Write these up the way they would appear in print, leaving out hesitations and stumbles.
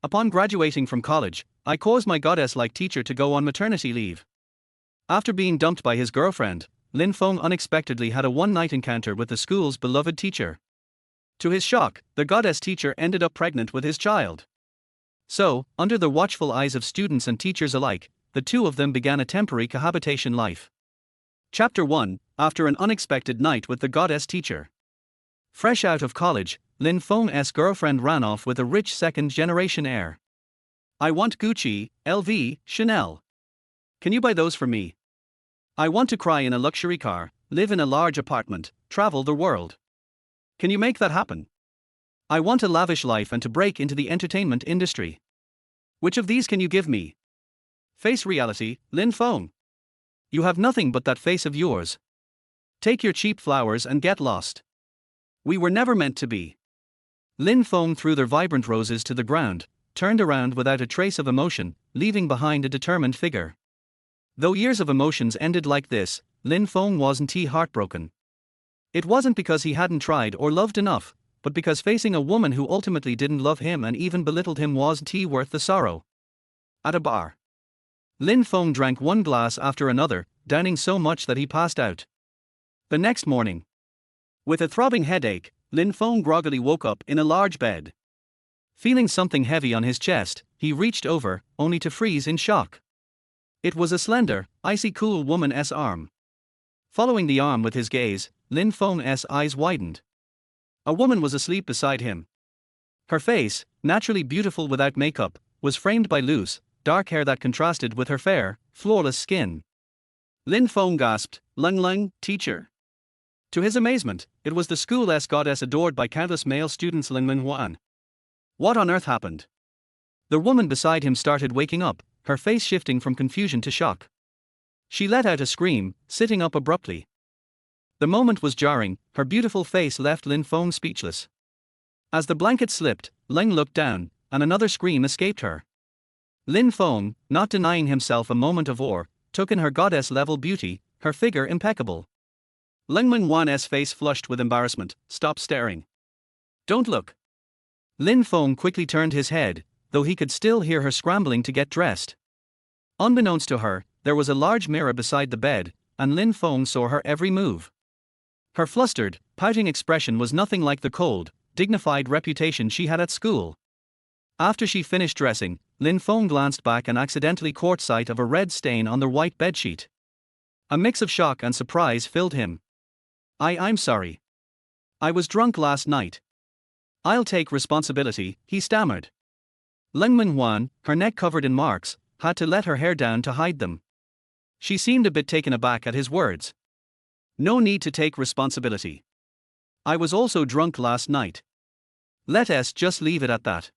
Upon graduating from college, I caused my goddess-like teacher to go on maternity leave. After being dumped by his girlfriend, Lin Feng unexpectedly had a one-night encounter with the school's beloved teacher. To his shock, the goddess teacher ended up pregnant with his child. So, under the watchful eyes of students and teachers alike, the two of them began a temporary cohabitation life. Chapter 1, After an unexpected night with the goddess teacher. Fresh out of college, Lin Feng's girlfriend ran off with a rich second-generation heir. "I want Gucci, LV, Chanel. Can you buy those for me? I want to cry in a luxury car, live in a large apartment, travel the world. Can you make that happen? I want a lavish life and to break into the entertainment industry. Which of these can you give me?" Face reality, Lin Feng. You have nothing but that face of yours. Take your cheap flowers and get lost. We were never meant to be. Lin Feng threw their vibrant roses to the ground, turned around without a trace of emotion, leaving behind a determined figure. Though years of emotions ended like this, Lin Feng wasn't heartbroken. It wasn't because he hadn't tried or loved enough, but because facing a woman who ultimately didn't love him and even belittled him wasn't worth the sorrow. At a bar, Lin Feng drank one glass after another, downing so much that he passed out. The next morning, with a throbbing headache, Lin Feng groggily woke up in a large bed. Feeling something heavy on his chest, he reached over, only to freeze in shock. It was a slender, icy cool woman's arm. Following the arm with his gaze, Lin Feng's eyes widened. A woman was asleep beside him. Her face, naturally beautiful without makeup, was framed by loose, dark hair that contrasted with her fair, flawless skin. Lin Feng gasped, "Leng, teacher." To his amazement, it was the school's goddess adored by countless male students, Lin Huan. What on earth happened? The woman beside him started waking up, her face shifting from confusion to shock. She let out a scream, sitting up abruptly. The moment was jarring, her beautiful face left Lin Feng speechless. As the blanket slipped, Leng looked down, and another scream escaped her. Lin Feng, not denying himself a moment of awe, took in her goddess-level beauty, her figure impeccable. Lin Huan's face flushed with embarrassment. "Stop staring. Don't look." Lin Feng quickly turned his head, though he could still hear her scrambling to get dressed. Unbeknownst to her, there was a large mirror beside the bed, and Lin Feng saw her every move. Her flustered, pouting expression was nothing like the cold, dignified reputation she had at school. After she finished dressing, Lin Feng glanced back and accidentally caught sight of a red stain on the white bedsheet. A mix of shock and surprise filled him. I'm sorry. I was drunk last night. I'll take responsibility," he stammered. Lin Huan, her neck covered in marks, had to let her hair down to hide them. She seemed a bit taken aback at his words. "No need to take responsibility. I was also drunk last night. Let's just leave it at that."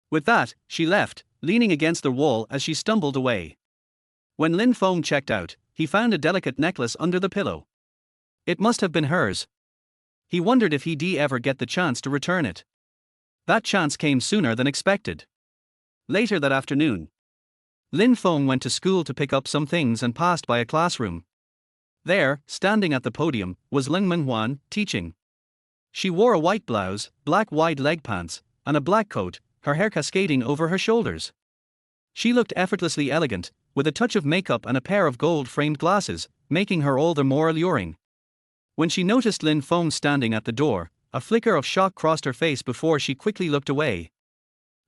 With that, she left, leaning against the wall as she stumbled away. When Lin Feng checked out, he found a delicate necklace under the pillow. It must have been hers. He wondered if he'd ever get the chance to return it. That chance came sooner than expected. Later that afternoon, Lin Feng went to school to pick up some things and passed by a classroom. There, standing at the podium, was Lin Huan, teaching. She wore a white blouse, black wide leg pants, and a black coat, her hair cascading over her shoulders. She looked effortlessly elegant, with a touch of makeup and a pair of gold-framed glasses, making her all the more alluring. When she noticed Lin Feng standing at the door, a flicker of shock crossed her face before she quickly looked away.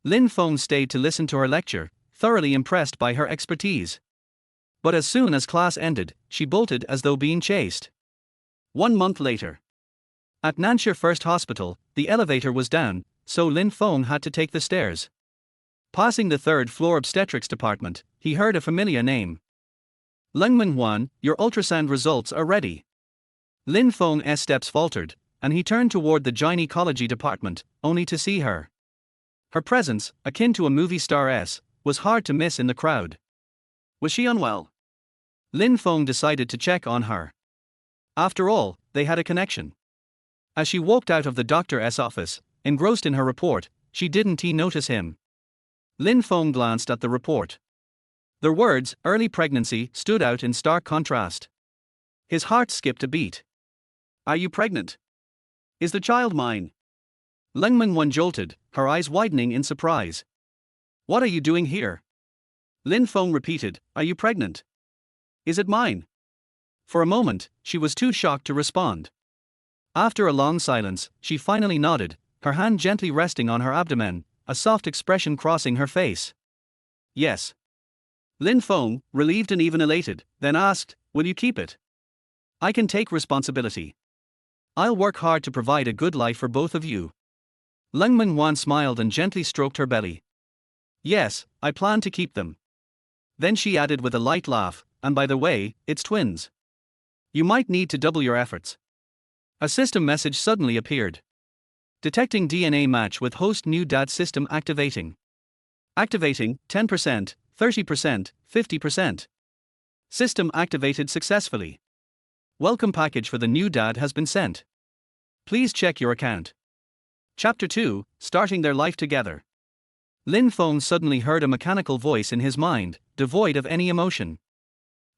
Lin Feng stayed to listen to her lecture, thoroughly impressed by her expertise. But as soon as class ended, she bolted as though being chased. 1 month later, at Nanshire First Hospital, the elevator was down, so Lin Feng had to take the stairs. Passing the third-floor obstetrics department, he heard a familiar name. "Lin Huan, your ultrasound results are ready." Lin Feng's steps faltered, and he turned toward the gynecology department, only to see her. Her presence, akin to a movie star's, was hard to miss in the crowd. Was she unwell? Lin Feng decided to check on her. After all, they had a connection. As she walked out of the doctor's office, engrossed in her report, she didn't notice him. Lin Feng glanced at the report. The words, "early pregnancy," stood out in stark contrast. His heart skipped a beat. "Are you pregnant? Is the child mine?" Lin Huan jolted, her eyes widening in surprise. What are you doing here? Lin Feng repeated, are you pregnant? Is it mine? For a moment, she was too shocked to respond. After a long silence, she finally nodded, her hand gently resting on her abdomen, a soft expression crossing her face. Yes. Lin Feng, relieved and even elated, then asked, will you keep it? I can take responsibility. I'll work hard to provide a good life for both of you. Leng Menghuan smiled and gently stroked her belly. Yes, I plan to keep them. Then she added with a light laugh, and by the way, it's twins. You might need to double your efforts. A system message suddenly appeared. Detecting DNA match with host new dad system activating. Activating 10%, 30%, 50%. System activated successfully. Welcome package for the new dad has been sent. Please check your account. Chapter 2, Starting Their Life Together. Lin Feng suddenly heard a mechanical voice in his mind, devoid of any emotion.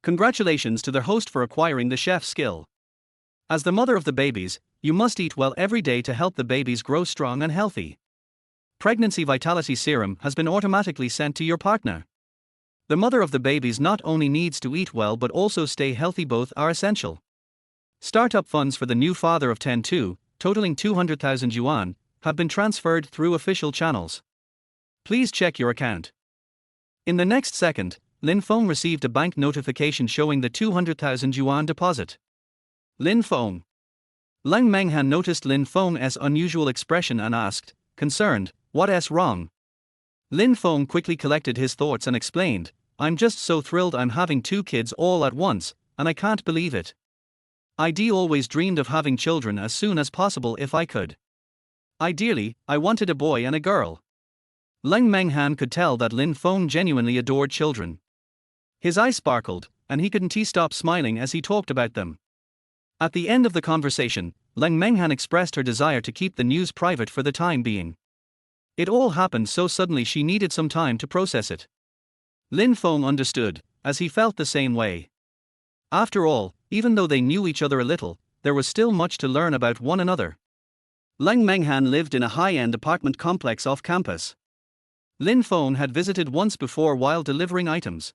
Congratulations to their host for acquiring the chef's skill. As the mother of the babies, you must eat well every day to help the babies grow strong and healthy. Pregnancy Vitality Serum has been automatically sent to your partner. The mother of the babies not only needs to eat well but also stay healthy, both are essential. Startup funds for the new father of 10-2, totaling 200,000 yuan, have been transferred through official channels. Please check your account. In the next second, Lin Feng received a bank notification showing the 200,000 yuan deposit. Lin Feng. Leng Menghan noticed Lin Feng's unusual expression and asked, concerned, what's wrong? Lin Feng quickly collected his thoughts and explained, I'm just so thrilled I'm having 2 kids all at once, and I can't believe it. I'd always dreamed of having children as soon as possible if I could. Ideally, I wanted a boy and a girl. Leng Menghan could tell that Lin Feng genuinely adored children. His eyes sparkled, and he couldn't stop smiling as he talked about them. At the end of the conversation, Leng Menghan expressed her desire to keep the news private for the time being. It all happened so suddenly she needed some time to process it. Lin Feng understood, as he felt the same way. After all, even though they knew each other a little, there was still much to learn about one another. Leng Menghan lived in a high-end apartment complex off campus. Lin Feng had visited once before while delivering items.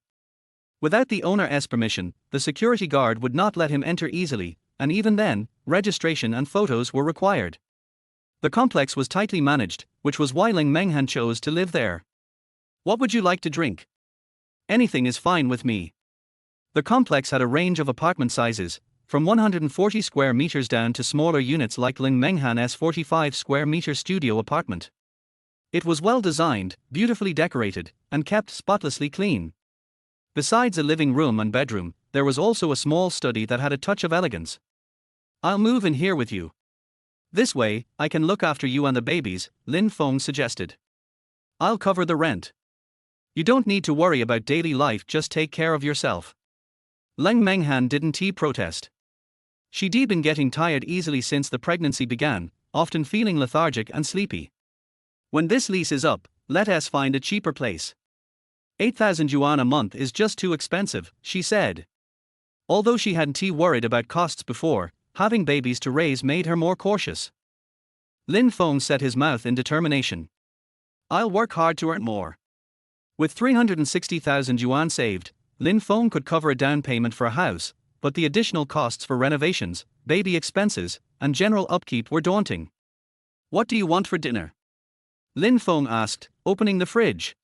Without the owner's permission, the security guard would not let him enter easily, and even then, registration and photos were required. The complex was tightly managed, which was why Leng Menghan chose to live there. What would you like to drink? Anything is fine with me. The complex had a range of apartment sizes, from 140 square meters down to smaller units like Leng Menghan's 45 square meter studio apartment. It was well designed, beautifully decorated, and kept spotlessly clean. Besides a living room and bedroom, there was also a small study that had a touch of elegance. I'll move in here with you. This way, I can look after you and the babies, Lin Feng suggested. I'll cover the rent. You don't need to worry about daily life, just take care of yourself. Leng Menghan didn't protest. She'd been getting tired easily since the pregnancy began, often feeling lethargic and sleepy. When this lease is up, let us find a cheaper place. 8,000 yuan a month is just too expensive, she said. Although she hadn't worried about costs before, having babies to raise made her more cautious. Lin Feng set his mouth in determination. I'll work hard to earn more. With 360,000 yuan saved, Lin Feng could cover a down payment for a house, but the additional costs for renovations, baby expenses, and general upkeep were daunting. What do you want for dinner? Lin Feng asked, opening the fridge.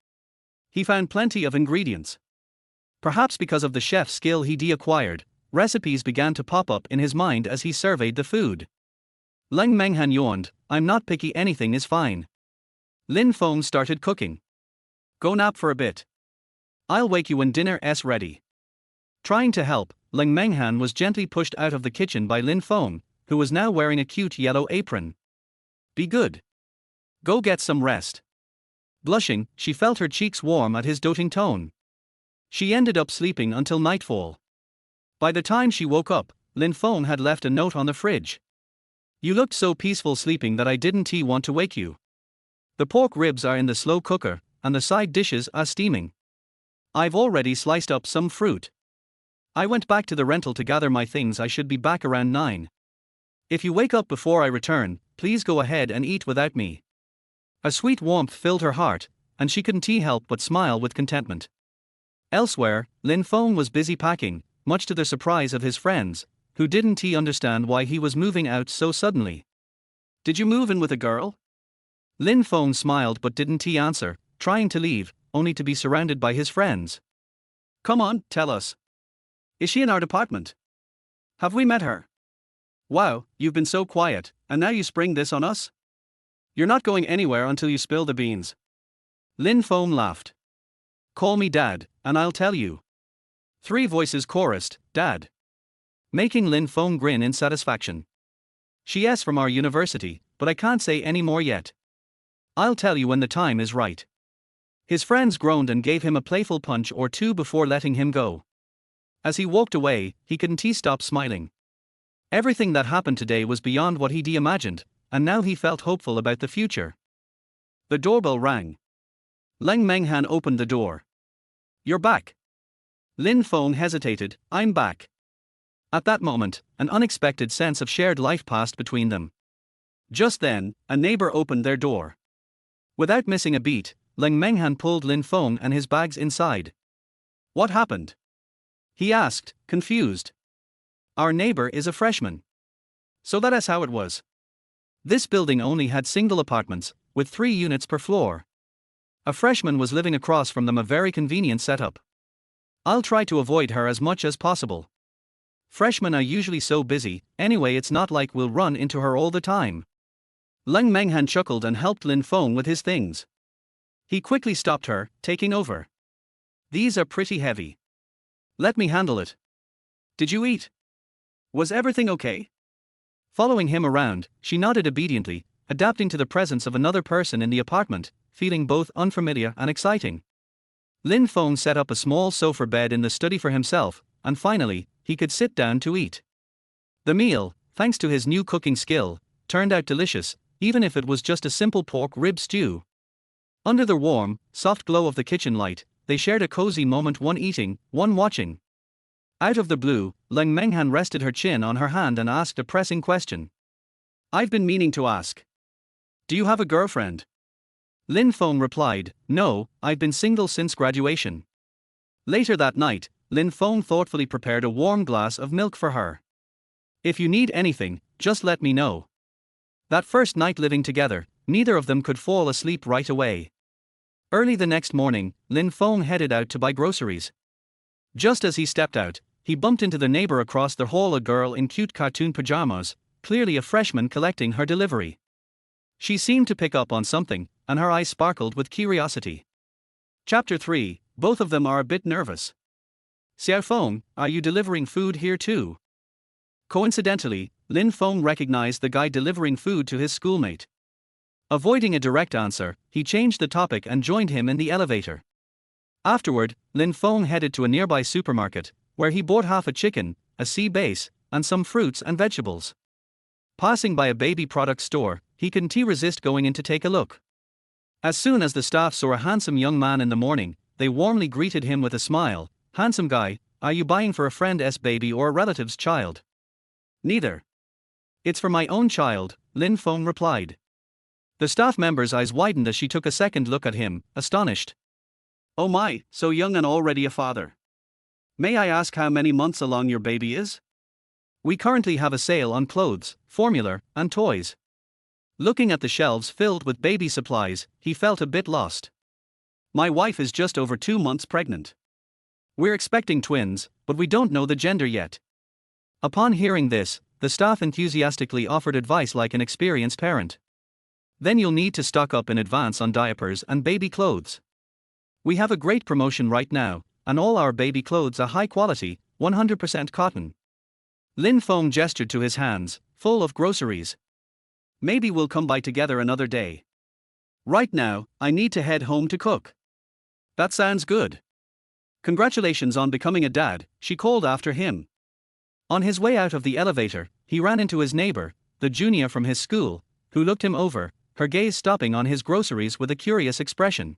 He found plenty of ingredients. Perhaps because of the chef's skill he'd acquired, recipes began to pop up in his mind as he surveyed the food. Leng Menghan yawned, I'm not picky, anything is fine. Lin Feng started cooking. Go nap for a bit. I'll wake you when dinner's ready. Trying to help, Leng Menghan was gently pushed out of the kitchen by Lin Feng, who was now wearing a cute yellow apron. Be good. Go get some rest. Blushing, she felt her cheeks warm at his doting tone. She ended up sleeping until nightfall. By the time she woke up, Lin Feng had left a note on the fridge. You looked so peaceful sleeping that I didn't want to wake you. The pork ribs are in the slow cooker, and the side dishes are steaming. I've already sliced up some fruit. I went back to the rental to gather my things. I should be back around 9. If you wake up before I return, please go ahead and eat without me. A sweet warmth filled her heart, and she couldn't help but smile with contentment. Elsewhere, Lin Feng was busy packing, much to the surprise of his friends, who didn't understand why he was moving out so suddenly. "Did you move in with a girl?" Lin Feng smiled but didn't answer, trying to leave, only to be surrounded by his friends. "Come on, tell us. Is she in our department? Have we met her? Wow, you've been so quiet, and now you spring this on us? You're not going anywhere until you spill the beans." Lin Feng laughed. "Call me Dad, and I'll tell you." Three voices chorused, "Dad," making Lin Feng grin in satisfaction. "She's from our university, but I can't say any more yet. I'll tell you when the time is right." His friends groaned and gave him a playful punch or two before letting him go. As he walked away, he couldn't stop smiling. Everything that happened today was beyond what he'd imagined, and now he felt hopeful about the future. The doorbell rang. Lin Menghan opened the door. "You're back." Lin Feng hesitated. "I'm back." At that moment, an unexpected sense of shared life passed between them. Just then, a neighbor opened their door. Without missing a beat, Lin Menghan pulled Lin Feng and his bags inside. "What happened?" he asked, confused. "Our neighbor is a freshman." So that is how it was. This building only had single apartments, with 3 units per floor. A freshman was living across from them, a very convenient setup. "I'll try to avoid her as much as possible. Freshmen are usually so busy, anyway it's not like we'll run into her all the time." Lin Menghan chuckled and helped Lin Feng with his things. He quickly stopped her, taking over. "These are pretty heavy. Let me handle it. Did you eat? Was everything okay?" Following him around, she nodded obediently, adapting to the presence of another person in the apartment, feeling both unfamiliar and exciting. Lin Feng set up a small sofa bed in the study for himself, and finally, he could sit down to eat. The meal, thanks to his new cooking skill, turned out delicious, even if it was just a simple pork rib stew. Under the warm, soft glow of the kitchen light, they shared a cozy moment, one eating, one watching. Out of the blue, Lin Menghan rested her chin on her hand and asked a pressing question. "I've been meaning to ask. Do you have a girlfriend?" Lin Feng replied, "No, I've been single since graduation." Later that night, Lin Feng thoughtfully prepared a warm glass of milk for her. "If you need anything, just let me know." That first night living together, neither of them could fall asleep right away. Early the next morning, Lin Feng headed out to buy groceries. Just as he stepped out, he bumped into the neighbor across the hall, a girl in cute cartoon pajamas, clearly a freshman collecting her delivery. She seemed to pick up on something, and her eyes sparkled with curiosity. Chapter 3, both of them are a bit nervous. "Xiao Feng, are you delivering food here too?" Coincidentally, Lin Feng recognized the guy delivering food to his schoolmate. Avoiding a direct answer, he changed the topic and joined him in the elevator. Afterward, Lin Feng headed to a nearby supermarket, where he bought half a chicken, a sea base, and some fruits and vegetables. Passing by a baby product store, he couldn't resist going in to take a look. As soon as the staff saw a handsome young man in the morning, they warmly greeted him with a smile. "Handsome guy, are you buying for a friend's baby or a relative's child?" "Neither. It's for my own child," Lin Feng replied. The staff member's eyes widened as she took a second look at him, astonished. "Oh my, so young and already a father. May I ask how many months along your baby is?" "We currently have a sale on clothes, formula, and toys." Looking at the shelves filled with baby supplies, he felt a bit lost. "My wife is just over 2 months pregnant. We're expecting twins, but we don't know the gender yet." Upon hearing this, the staff enthusiastically offered advice like an experienced parent. "Then you'll need to stock up in advance on diapers and baby clothes. We have a great promotion right now, and all our baby clothes are high quality, 100% cotton." Lin Feng gestured to his hands, full of groceries. "Maybe we'll come by together another day. Right now, I need to head home to cook." "That sounds good. Congratulations on becoming a dad," she called after him. On his way out of the elevator, he ran into his neighbor, the junior from his school, who looked him over, her gaze stopping on his groceries with a curious expression.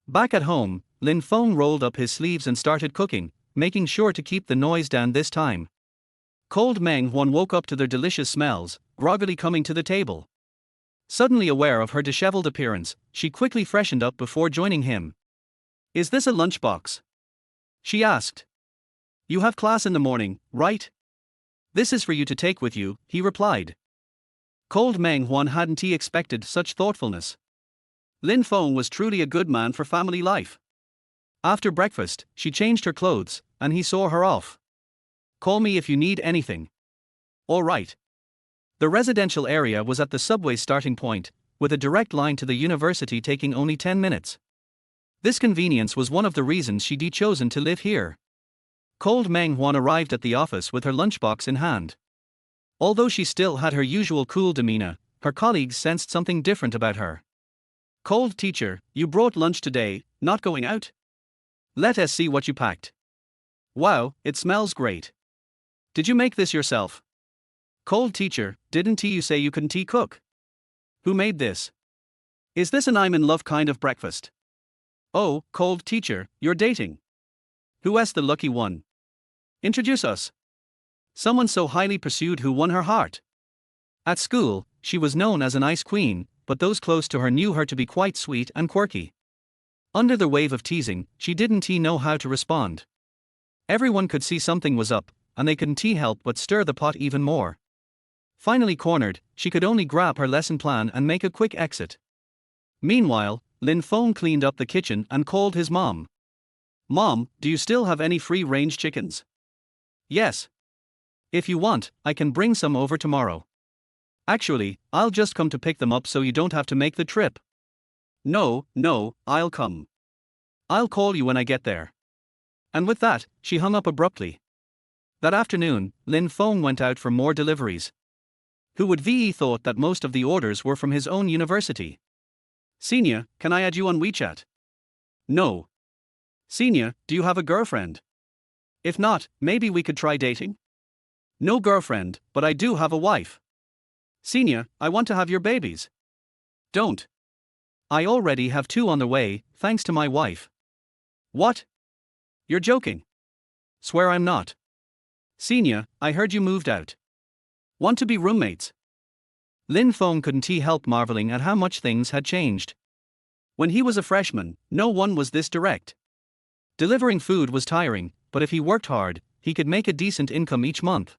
Back at home, Lin Feng rolled up his sleeves and started cooking, making sure to keep the noise down this time. Cold Meng Huan woke up to their delicious smells, groggily coming to the table. Suddenly aware of her disheveled appearance, she quickly freshened up before joining him. Is this a lunchbox? She asked. You have class in the morning, right? This is for you to take with you, he replied. Cold Meng Huan hadn't he expected such thoughtfulness. Lin Feng was truly a good man for family life. After breakfast, she changed her clothes, and he saw her off. Call me if you need anything. All right. The residential area was at the subway starting point, with a direct line to the university taking only 10 minutes. This convenience was one of the reasons she'd chosen to live here. Cold Meng Huan arrived at the office with her lunchbox in hand. Although she still had her usual cool demeanor, her colleagues sensed something different about her. Cold teacher, you brought lunch today, not going out? Let us see what you packed. Wow, it smells great. Did you make this yourself? Cold teacher, didn't you say you couldn't cook? Who made this? Is this an I'm in love kind of breakfast? Oh, cold teacher, you're dating. Who's the lucky one? Introduce us. Someone so highly pursued who won her heart. At school, she was known as an ice queen, but those close to her knew her to be quite sweet and quirky. Under the wave of teasing, she didn't know how to respond. Everyone could see something was up, and they couldn't help but stir the pot even more. Finally cornered, she could only grab her lesson plan and make a quick exit. Meanwhile, Lin Feng cleaned up the kitchen and called his mom. Mom, do you still have any free-range chickens? Yes. If you want, I can bring some over tomorrow. Actually, I'll just come to pick them up so you don't have to make the trip. No, I'll come. I'll call you when I get there. And with that, she hung up abruptly. That afternoon, Lin Feng went out for more deliveries. Who would have thought that most of the orders were from his own university? Senior, can I add you on WeChat? No. Senior, do you have a girlfriend? If not, maybe we could try dating? No girlfriend, but I do have a wife. Senior, I want to have your babies. Don't. I already have 2 on the way, thanks to my wife. What? You're joking. Swear I'm not. Senior, I heard you moved out. Want to be roommates? Lin Feng couldn't help marveling at how much things had changed. When he was a freshman, no one was this direct. Delivering food was tiring, but if he worked hard, he could make a decent income each month.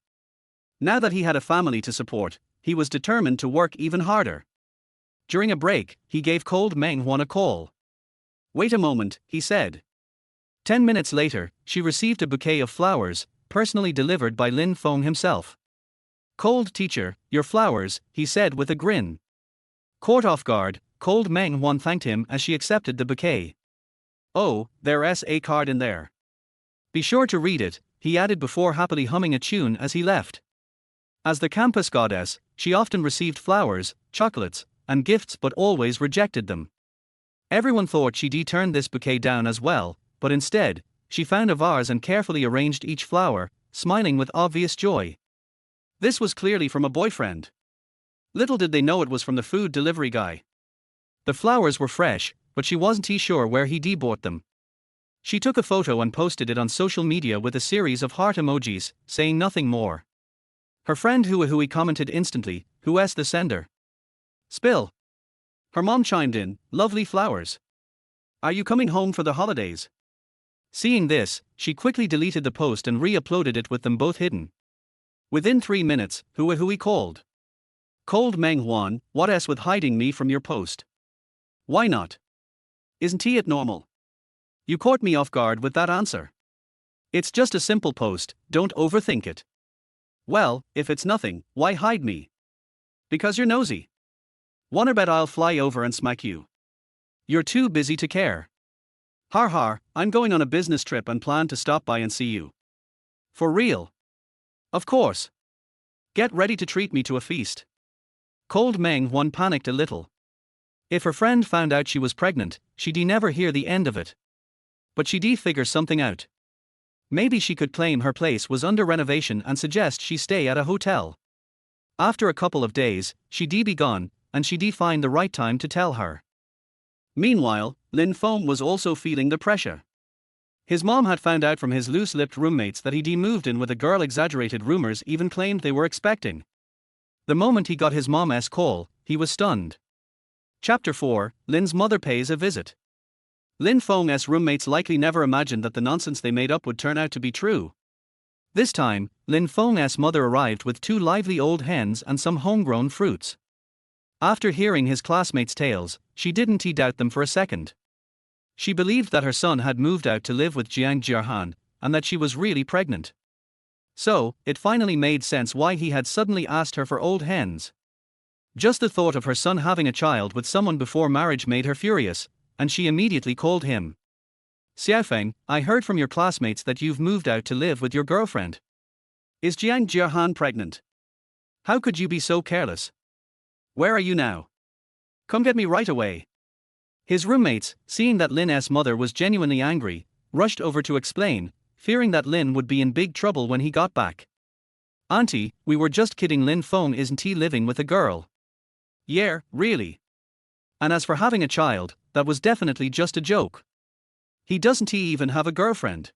Now that he had a family to support, he was determined to work even harder. During a break, he gave Cold Meng Huan a call. Wait a moment, he said. 10 minutes later, she received a bouquet of flowers, personally delivered by Lin Feng himself. Cold teacher, your flowers, he said with a grin. Caught off guard, Cold Meng Huan thanked him as she accepted the bouquet. Oh, there's a card in there. Be sure to read it, he added before happily humming a tune as he left. As the campus goddess, she often received flowers, chocolates, and gifts but always rejected them. Everyone thought she'd turned this bouquet down as well, but instead, she found a vase and carefully arranged each flower, smiling with obvious joy. This was clearly from a boyfriend. Little did they know it was from the food delivery guy. The flowers were fresh, but she wasn't sure where he'd bought them. She took a photo and posted it on social media with a series of heart emojis, saying nothing more. Her friend Hui commented instantly, "Who's the sender?" Spill. Her mom chimed in, "Lovely flowers. Are you coming home for the holidays?" Seeing this, she quickly deleted the post and re-uploaded it with them both hidden. Within 3 minutes, Hui called. Cold Meng Huan, what's with hiding me from your post? Why not? Isn't it normal? You caught me off guard with that answer. It's just a simple post, don't overthink it. Well, if it's nothing, why hide me? Because you're nosy. Wanna bet I'll fly over and smack you? You're too busy to care. Har har, I'm going on a business trip and plan to stop by and see you. For real? Of course. Get ready to treat me to a feast. Cold Meng Huan panicked a little. If her friend found out she was pregnant, she'd never hear the end of it. But she'd figure something out. Maybe she could claim her place was under renovation and suggest she stay at a hotel. After a couple of days, she'd be gone, and she'd find the right time to tell her. Meanwhile, Lin Feng was also feeling the pressure. His mom had found out from his loose-lipped roommates that he'd moved in with a girl. Exaggerated rumors even claimed they were expecting. The moment he got his mom's call, he was stunned. Chapter 4, Lin's mother pays a visit. Lin Feng's roommates likely never imagined that the nonsense they made up would turn out to be true. This time, Lin Feng's mother arrived with 2 lively old hens and some homegrown fruits. After hearing his classmates' tales, she didn't doubt them for a second. She believed that her son had moved out to live with Jiang Jiahan, and that she was really pregnant. So, it finally made sense why he had suddenly asked her for old hens. Just the thought of her son having a child with someone before marriage made her furious, and she immediately called him. Xiaofeng, I heard from your classmates that you've moved out to live with your girlfriend. Is Jiang Jiahan pregnant? How could you be so careless? Where are you now? Come get me right away. His roommates, seeing that Lin's mother was genuinely angry, rushed over to explain, fearing that Lin would be in big trouble when he got back. Auntie, we were just kidding. Lin Feng isn't he living with a girl? Yeah, really. And as for having a child, that was definitely just a joke. He doesn't even have a girlfriend.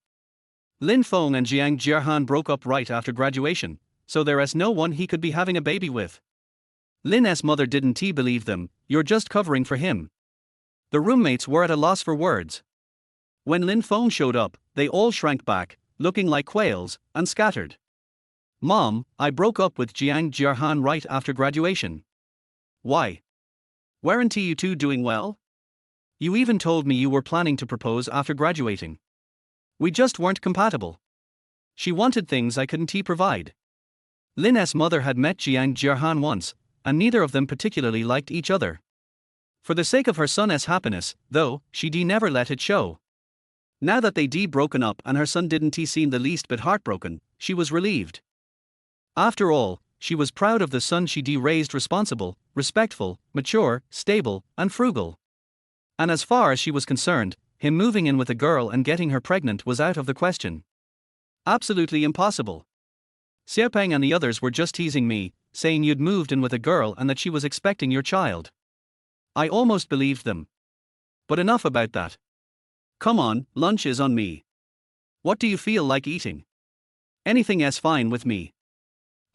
Lin Feng and Jiang Jiahan broke up right after graduation, so there's no one he could be having a baby with. Lin's mother didn't believe them. You're just covering for him. The roommates were at a loss for words. When Lin Feng showed up, they all shrank back, looking like quails, and scattered. Mom, I broke up with Jiang Jiahan right after graduation. Why? Weren't you two doing well? You even told me you were planning to propose after graduating. We just weren't compatible. She wanted things I couldn't provide. Lin's mother had met Jiang Jiahan once, and neither of them particularly liked each other. For the sake of her son's happiness, though, she never let it show. Now that they broken up and her son didn't seem the least bit heartbroken, she was relieved. After all, she was proud of the son she raised responsible, respectful, mature, stable, and frugal. And as far as she was concerned, him moving in with a girl and getting her pregnant was out of the question. Absolutely impossible. Xiaopeng and the others were just teasing me, saying you'd moved in with a girl and that she was expecting your child. I almost believed them. But enough about that. Come on, lunch is on me. What do you feel like eating? Anything's fine with me.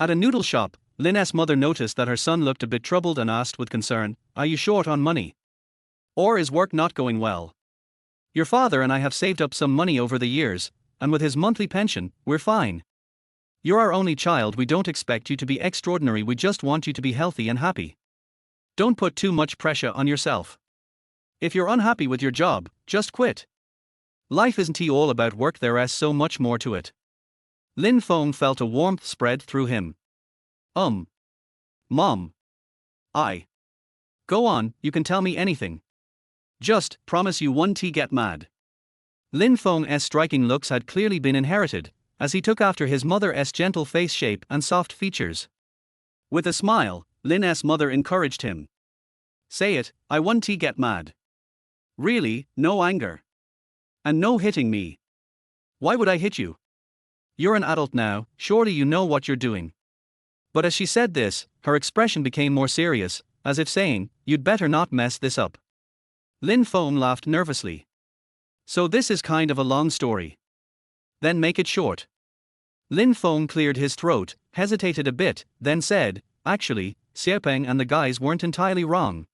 At a noodle shop, Lin's mother noticed that her son looked a bit troubled and asked with concern, are you short on money? Or is work not going well? Your father and I have saved up some money over the years, and with his monthly pension, we're fine. You're our only child. We don't expect you to be extraordinary. We just want you to be healthy and happy. Don't put too much pressure on yourself. If you're unhappy with your job, just quit. Life isn't all about work. There's so much more to it. Lin Feng felt a warmth spread through him. Mom. Go on, you can tell me anything. Just promise you won't get mad. Lin Feng's striking looks had clearly been inherited, as he took after his mother's gentle face shape and soft features. With a smile, Lin's mother encouraged him. Say it, I won't get mad. Really, no anger. And no hitting me. Why would I hit you? You're an adult now, surely you know what you're doing. But as she said this, her expression became more serious, as if saying, you'd better not mess this up. Lin Feng laughed nervously. So this is kind of a long story. Then make it short. Lin Feng cleared his throat, hesitated a bit, then said, actually, Xiaopeng and the guys weren't entirely wrong.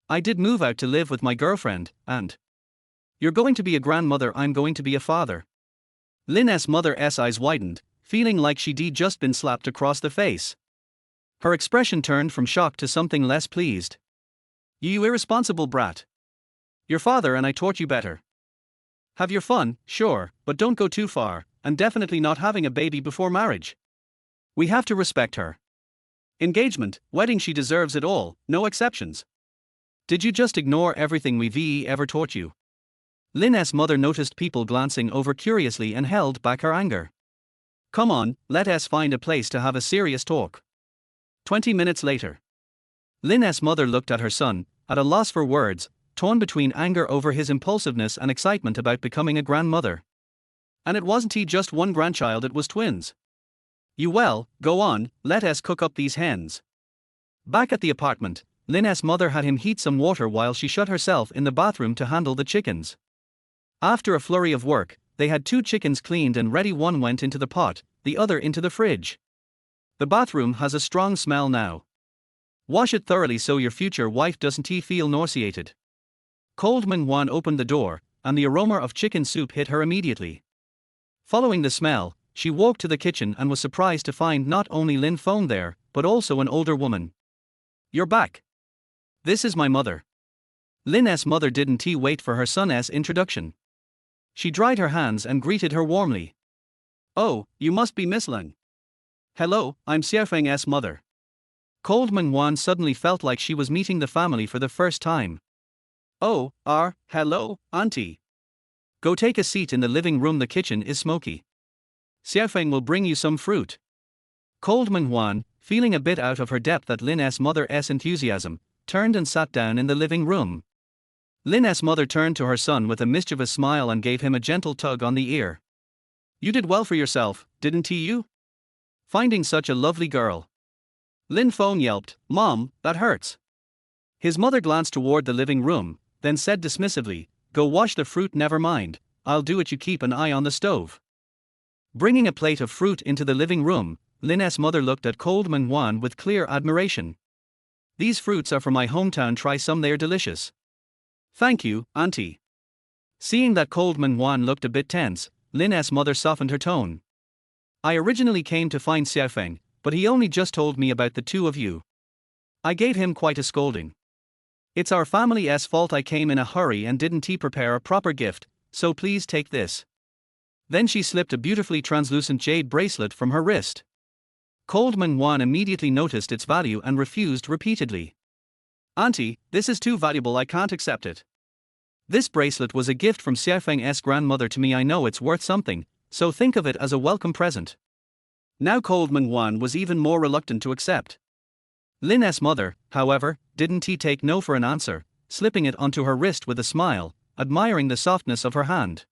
I did move out to live with my girlfriend, and you're going to be a grandmother, I'm going to be a father. Lin's mother's eyes widened, feeling like she'd just been slapped across the face. Her expression turned from shock to something less pleased. You irresponsible brat. Your father and I taught you better. Have your fun, sure, but don't go too far, and definitely not having a baby before marriage. We have to respect her. Engagement, wedding, she deserves it all, no exceptions. Did you just ignore everything we've ever taught you? Lin's mother noticed people glancing over curiously and held back her anger. Come on, let us find a place to have a serious talk. 20 minutes later. Lin's mother looked at her son, at a loss for words, torn between anger over his impulsiveness and excitement about becoming a grandmother. And it wasn't just one grandchild, it was twins. Go on, let us cook up these hens. Back at the apartment, Lin's mother had him heat some water while she shut herself in the bathroom to handle the chickens. After a flurry of work, they had 2 chickens cleaned and ready. One went into the pot, the other into the fridge. The bathroom has a strong smell now. Wash it thoroughly so your future wife doesn't feel nauseated. Cold Mingwan opened the door, and the aroma of chicken soup hit her immediately. Following the smell, she walked to the kitchen and was surprised to find not only Lin Feng there, but also an older woman. "You're back. This is my mother." Lin's mother didn't wait for her son's introduction. She dried her hands and greeted her warmly. "Oh, you must be Miss Lin." "Hello, I'm Xiaofeng's mother." Cold Mingwan suddenly felt like she was meeting the family for the first time. "Oh, hello, auntie. Go take a seat in the living room, the kitchen is smoky. Xiaofeng will bring you some fruit." Cold Mingwan, feeling a bit out of her depth at Lin's mother's enthusiasm, turned and sat down in the living room. Lin's mother turned to her son with a mischievous smile and gave him a gentle tug on the ear. "You did well for yourself, didn't you? Finding such a lovely girl." Lin Feng yelped, "Mom, that hurts." His mother glanced toward the living room, then said dismissively, "Go wash the fruit, never mind, I'll do it, you keep an eye on the stove." Bringing a plate of fruit into the living room, Lin's mother looked at Cold Mingwan with clear admiration. "These fruits are from my hometown, try some, they're delicious." "Thank you, auntie." Seeing that Cold Mingwan looked a bit tense, Lin's mother softened her tone. "I originally came to find Xiaofeng, but he only just told me about the two of you. I gave him quite a scolding. It's our family's fault, I came in a hurry and didn't prepare a proper gift, so please take this." Then she slipped a beautifully translucent jade bracelet from her wrist. Cold Mingwan immediately noticed its value and refused repeatedly. "Auntie, this is too valuable, I can't accept it. This bracelet was a gift from Xiaofeng's grandmother to me, I know it's worth something, so think of it as a welcome present." Now Cold Mingwan was even more reluctant to accept. Lin's mother, however, didn't take no for an answer, slipping it onto her wrist with a smile, admiring the softness of her hand.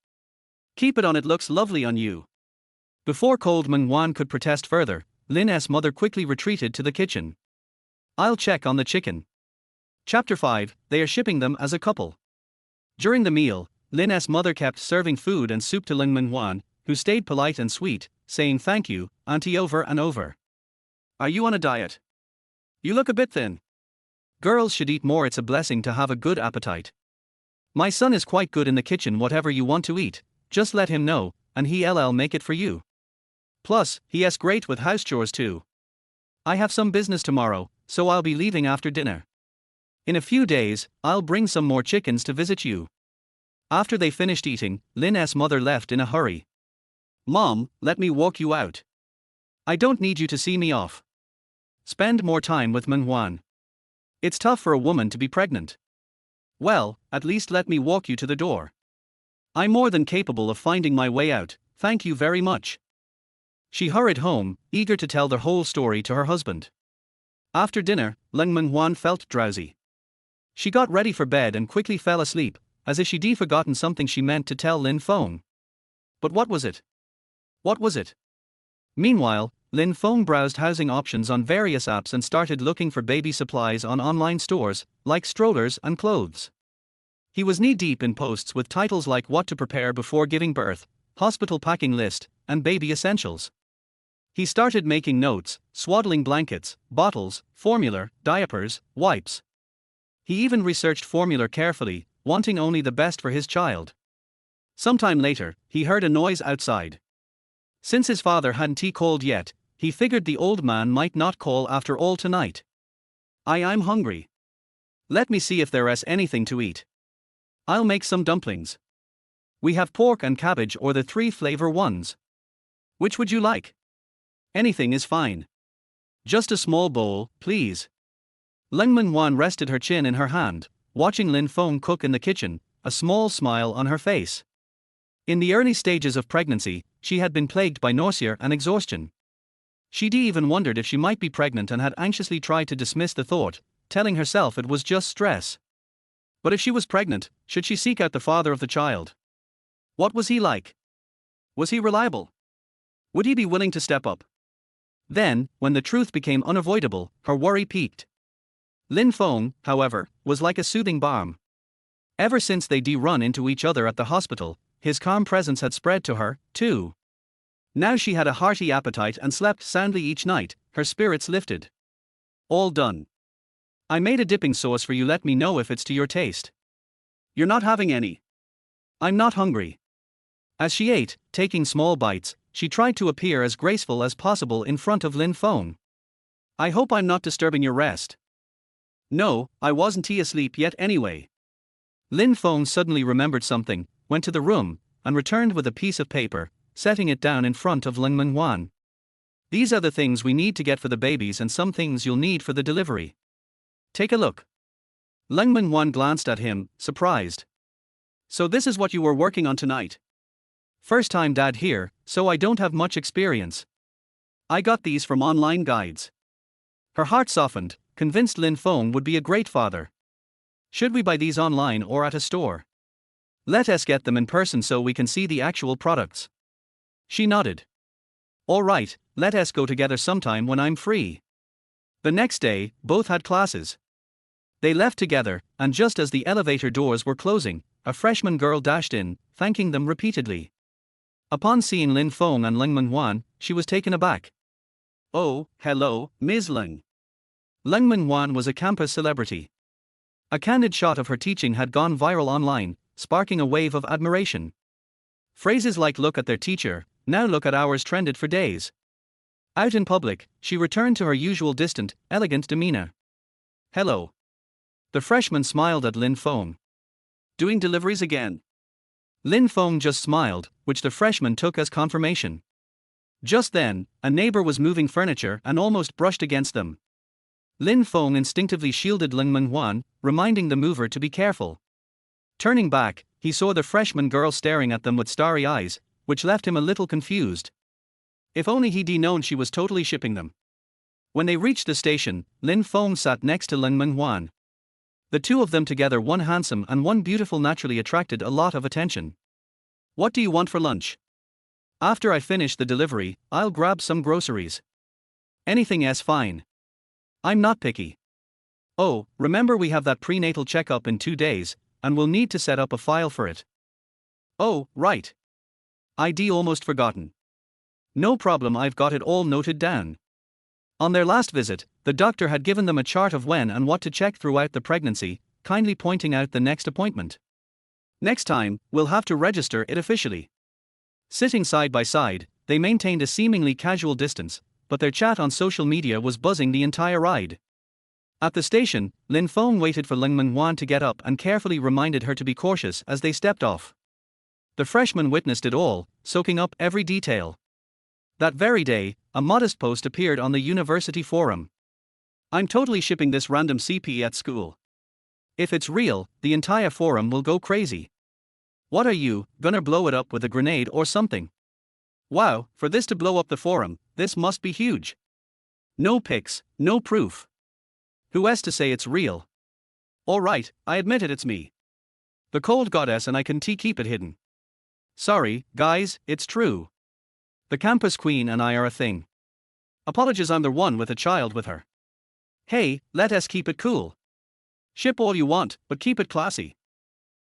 "Keep it on, it looks lovely on you." Before Cold Mingwan could protest further, Lin's mother quickly retreated to the kitchen. "I'll check on the chicken." Chapter 5, They are shipping them as a couple. During the meal, Lin's mother kept serving food and soup to Lin Mingwan, who stayed polite and sweet, saying "thank you, auntie" over and over. "Are you on a diet? You look a bit thin." "Girls should eat more, it's a blessing to have a good appetite. My son is quite good in the kitchen, whatever you want to eat, just let him know, and he'll make it for you. Plus, he's great with house chores too. I have some business tomorrow, so I'll be leaving after dinner. In a few days, I'll bring some more chickens to visit you." After they finished eating, Lin's mother left in a hurry. "Mom, let me walk you out. I don't need you to see me off. Spend more time with Mingwan. It's tough for a woman to be pregnant. Well, at least let me walk you to the door. I'm more than capable of finding my way out, thank you very much." She hurried home, eager to tell the whole story to her husband. After dinner, Lin Mingwan felt drowsy. She got ready for bed and quickly fell asleep, as if she'd forgotten something she meant to tell Lin Feng. But what was it? What was it? Meanwhile, Lin Feng browsed housing options on various apps and started looking for baby supplies on online stores, like strollers and clothes. He was knee-deep in posts with titles like "What to prepare before giving birth," "Hospital packing list," and "Baby essentials." He started making notes: swaddling blankets, bottles, formula, diapers, wipes. He even researched formula carefully, wanting only the best for his child. Sometime later, he heard a noise outside. Since his father hadn't called yet, he figured the old man might not call after all tonight. I'm hungry. Let me see if there's anything to eat. I'll make some dumplings. We have pork and cabbage or the 3-flavor ones. Which would you like? Anything is fine. Just a small bowl, please." Lin Mingwan rested her chin in her hand, watching Lin Feng cook in the kitchen, a small smile on her face. In the early stages of pregnancy, she had been plagued by nausea and exhaustion. She'd even wondered if she might be pregnant and had anxiously tried to dismiss the thought, telling herself it was just stress. But if she was pregnant, should she seek out the father of the child? What was he like? Was he reliable? Would he be willing to step up? Then, when the truth became unavoidable, her worry peaked. Lin Feng, however, was like a soothing balm. Ever since they'd run into each other at the hospital, his calm presence had spread to her, too. Now she had a hearty appetite and slept soundly each night, her spirits lifted. All done. I made a dipping sauce for you, let me know if it's to your taste. You're not having any. I'm not hungry. As she ate, taking small bites, she tried to appear as graceful as possible in front of Lin Feng. I hope I'm not disturbing your rest. No, I wasn't asleep yet anyway. Lin Feng suddenly remembered something, went to the room, and returned with a piece of paper, setting it down in front of Lin Mengwan. These are the things we need to get for the babies and some things you'll need for the delivery. Take a look. Lin Mengwan glanced at him, surprised. So this is what you were working on tonight? First time dad here, so I don't have much experience. I got these from online guides. Her heart softened, convinced Lin Feng would be a great father. Should we buy these online or at a store? Let us get them in person so we can see the actual products. She nodded. All right, let us go together sometime when I'm free. The next day, both had classes. They left together, and just as the elevator doors were closing, a freshman girl dashed in, thanking them repeatedly. Upon seeing Lin Feng and Lin Mengwan, she was taken aback. Oh, hello, Ms. Lin. Lin Mengwan was a campus celebrity. A candid shot of her teaching had gone viral online, sparking a wave of admiration. Phrases like "look at their teacher," "now look at ours" trended for days. Out in public, she returned to her usual distant, elegant demeanor. Hello. The freshman smiled at Lin Feng. Doing deliveries again? Lin Feng just smiled, which the freshman took as confirmation. Just then, a neighbor was moving furniture and almost brushed against them. Lin Feng instinctively shielded Lin Mengwan, reminding the mover to be careful. Turning back, he saw the freshman girl staring at them with starry eyes, which left him a little confused. If only he'd known she was totally shipping them. When they reached the station, Lin Feng sat next to Lin Mengwan. The two of them together, one handsome and one beautiful, naturally attracted a lot of attention. What do you want for lunch? After I finish the delivery, I'll grab some groceries. Anything is fine. I'm not picky. Oh, remember we have that prenatal checkup in 2 days, and we'll need to set up a file for it. Oh, right. I'd almost forgotten. No problem, I've got it all noted down. On their last visit, the doctor had given them a chart of when and what to check throughout the pregnancy, kindly pointing out the next appointment. Next time, we'll have to register it officially. Sitting side by side, they maintained a seemingly casual distance, but their chat on social media was buzzing the entire ride. At the station, Lin Feng waited for Lin Mengwan to get up and carefully reminded her to be cautious as they stepped off. The freshman witnessed it all, soaking up every detail. That very day, a modest post appeared on the university forum. I'm totally shipping this random CP at school. If it's real, the entire forum will go crazy. What are you, gonna blow it up with a grenade or something? Wow, for this to blow up the forum, this must be huge. No pics, no proof. Who has to say it's real? Alright, I admit it, it's me. The cold goddess, and I can keep it hidden. Sorry, guys, it's true. The campus queen and I are a thing. Apologies, I'm the one with a child with her. Hey, let us keep it cool. Ship all you want, but keep it classy.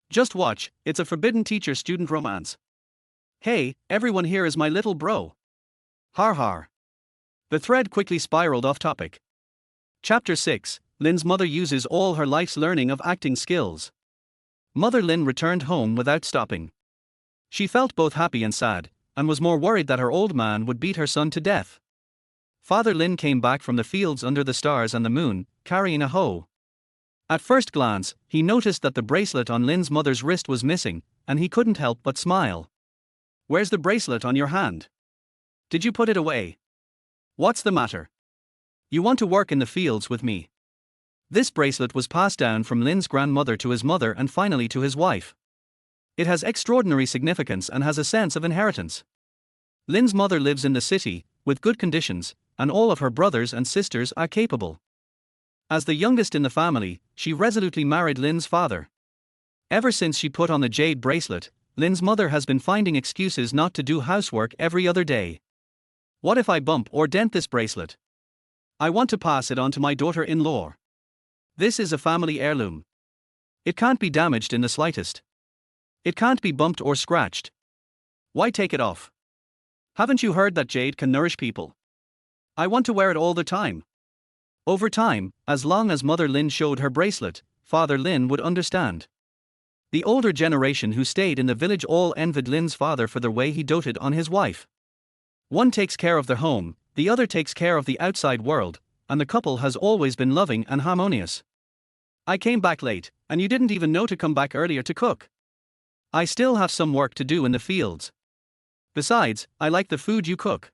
Just watch, it's a forbidden teacher-student romance. Hey, everyone here is my little bro. Har har. The thread quickly spiraled off topic. Chapter 6, Lin's mother uses all her life's learning of acting skills. Mother Lin returned home without stopping. She felt both happy and sad, and was more worried that her old man would beat her son to death. Father Lin came back from the fields under the stars and the moon, carrying a hoe. At first glance, he noticed that the bracelet on Lin's mother's wrist was missing, and he couldn't help but smile. Where's the bracelet on your hand? Did you put it away? What's the matter? You want to work in the fields with me? This bracelet was passed down from Lin's grandmother to his mother and finally to his wife. It has extraordinary significance and has a sense of inheritance. Lin's mother lives in the city, with good conditions, and all of her brothers and sisters are capable. As the youngest in the family, she resolutely married Lin's father. Ever since she put on the jade bracelet, Lin's mother has been finding excuses not to do housework every other day. What if I bump or dent this bracelet? I want to pass it on to my daughter-in-law. This is a family heirloom. It can't be damaged in the slightest. It can't be bumped or scratched. Why take it off? Haven't you heard that jade can nourish people? I want to wear it all the time. Over time, as long as Mother Lin showed her bracelet, Father Lin would understand. The older generation who stayed in the village all envied Lin's father for the way he doted on his wife. One takes care of their home, the other takes care of the outside world, and the couple has always been loving and harmonious. I came back late, and you didn't even know to come back earlier to cook. I still have some work to do in the fields. Besides, I like the food you cook.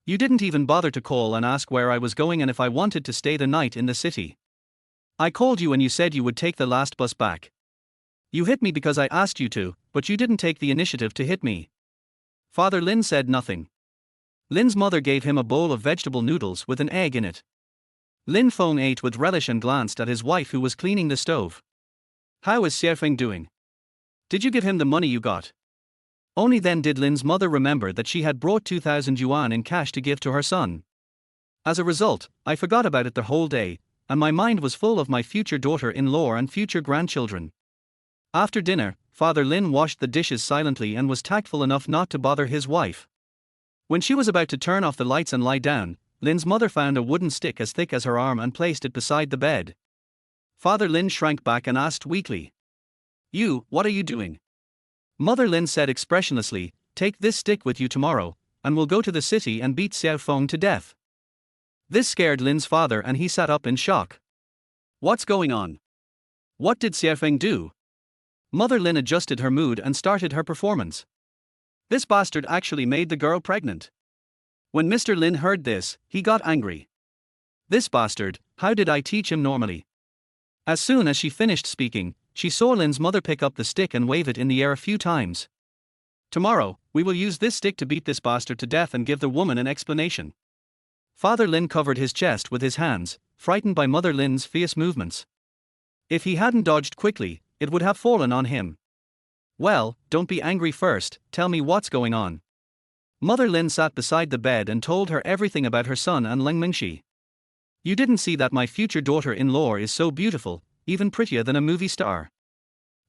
You didn't even bother to call and ask where I was going and if I wanted to stay the night in the city. I called you and you said you would take the last bus back. You hit me because I asked you to, but you didn't take the initiative to hit me. Father Lin said nothing. Lin's mother gave him a bowl of vegetable noodles with an egg in it. Lin Feng ate with relish and glanced at his wife who was cleaning the stove. How is Feng doing? Did you give him the money you got? Only then did Lin's mother remember that she had brought 2,000 yuan in cash to give to her son. As a result, I forgot about it the whole day, and my mind was full of my future daughter-in-law and future grandchildren. After dinner, Father Lin washed the dishes silently and was tactful enough not to bother his wife. When she was about to turn off the lights and lie down, Lin's mother found a wooden stick as thick as her arm and placed it beside the bed. Father Lin shrank back and asked weakly, What are you doing? Mother Lin said expressionlessly, Take this stick with you tomorrow, and we'll go to the city and beat Feng to death. This scared Lin's father and he sat up in shock. What's going on? What did Feng do? Mother Lin adjusted her mood and started her performance. This bastard actually made the girl pregnant. When Mr. Lin heard this, he got angry. This bastard, how did I teach him normally? As soon as she finished speaking, she saw Lin's mother pick up the stick and wave it in the air a few times. Tomorrow, we will use this stick to beat this bastard to death and give the woman an explanation. Father Lin covered his chest with his hands, frightened by Mother Lin's fierce movements. If he hadn't dodged quickly, it would have fallen on him. Well, don't be angry first, tell me what's going on. Mother Lin sat beside the bed and told her everything about her son and Leng Mingxi. You didn't see that my future daughter-in-law is so beautiful, even prettier than a movie star.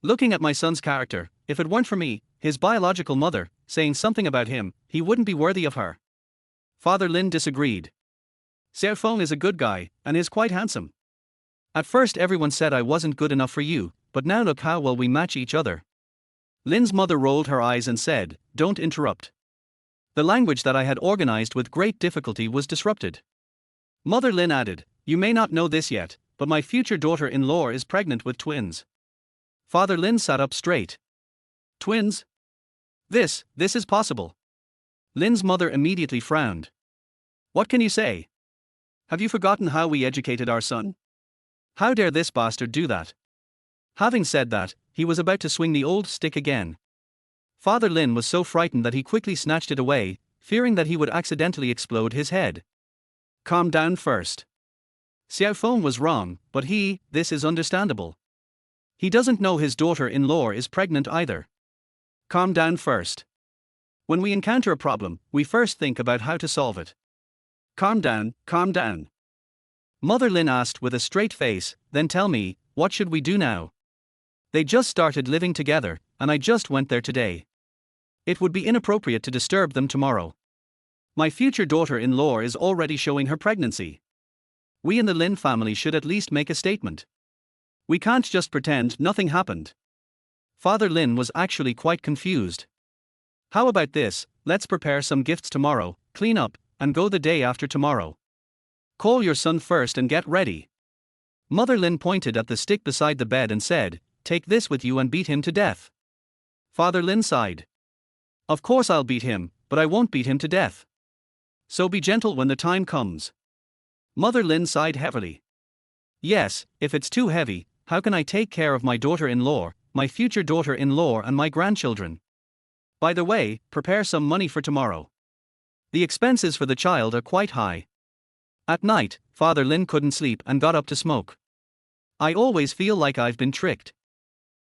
Looking at my son's character, if it weren't for me, his biological mother, saying something about him, he wouldn't be worthy of her. Father Lin disagreed. Feng is a good guy, and is quite handsome. At first everyone said I wasn't good enough for you, but now look how well we match each other. Lin's mother rolled her eyes and said, Don't interrupt. The language that I had organized with great difficulty was disrupted. Mother Lin added, You may not know this yet, but my future daughter-in-law is pregnant with twins. Father Lin sat up straight. Twins? This is possible. Lin's mother immediately frowned. What can you say? Have you forgotten how we educated our son? How dare this bastard do that? Having said that, he was about to swing the old stick again. Father Lin was so frightened that he quickly snatched it away, fearing that he would accidentally explode his head. Calm down first. Feng was wrong, but this is understandable. He doesn't know his daughter-in-law is pregnant either. Calm down first. When we encounter a problem, we first think about how to solve it. Calm down, calm down. Mother Lin asked with a straight face, Then tell me, what should we do now? They just started living together, and I just went there today. It would be inappropriate to disturb them tomorrow. My future daughter-in-law is already showing her pregnancy. We in the Lin family should at least make a statement. We can't just pretend nothing happened. Father Lin was actually quite confused. How about this, let's prepare some gifts tomorrow, clean up, and go the day after tomorrow. Call your son first and get ready. Mother Lin pointed at the stick beside the bed and said, Take this with you and beat him to death. Father Lin sighed. Of course I'll beat him, but I won't beat him to death. So be gentle when the time comes. Mother Lin sighed heavily. Yes, if it's too heavy, how can I take care of my daughter-in-law, my future daughter-in-law and my grandchildren? By the way, prepare some money for tomorrow. The expenses for the child are quite high. At night, Father Lin couldn't sleep and got up to smoke. I always feel like I've been tricked.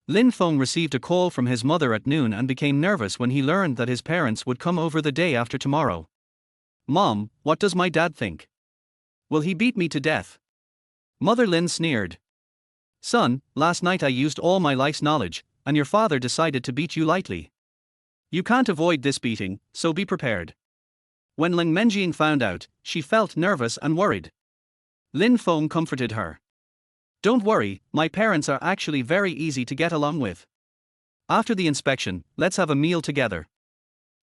Lin Feng received a call from his mother at noon and became nervous when he learned that his parents would come over the day after tomorrow. Mom, what does my dad think? Will he beat me to death? Mother Lin sneered. Son, last night I used all my life's knowledge, and your father decided to beat you lightly. You can't avoid this beating, so be prepared. When Leng Menjing found out, she felt nervous and worried. Lin Feng comforted her. Don't worry, my parents are actually very easy to get along with. After the inspection, let's have a meal together.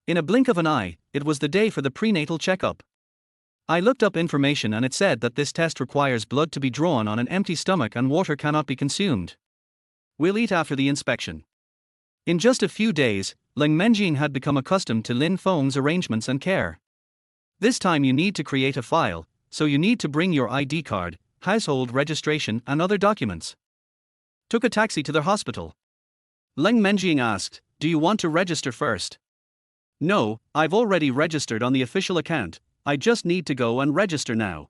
In a blink of an eye, it was the day for the prenatal checkup. I looked up information and it said that this test requires blood to be drawn on an empty stomach and water cannot be consumed. We'll eat after the inspection. In just a few days, Lin Menjing had become accustomed to Lin Feng's arrangements and care. This time you need to create a file, so you need to bring your ID card, household registration and other documents. Took a taxi to the hospital. Lin Menjing asked, "Do you want to register first?" "No, I've already registered on the official account, I just need to go and register now."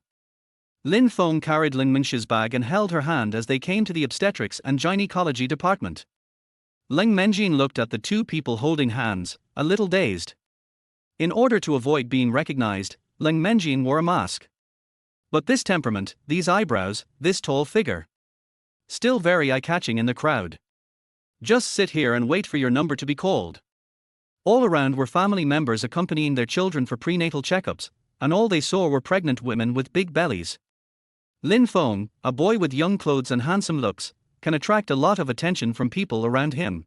Lin Feng carried Lin Mengxi's bag and held her hand as they came to the obstetrics and gynecology department. Lin Menjing looked at the two people holding hands, a little dazed. In order to avoid being recognized, Lin Menjing wore a mask. But this temperament, these eyebrows, this tall figure. Still very eye-catching in the crowd. Just sit here and wait for your number to be called. All around were family members accompanying their children for prenatal checkups, and all they saw were pregnant women with big bellies. Lin Feng, a boy with young clothes and handsome looks, can attract a lot of attention from people around him.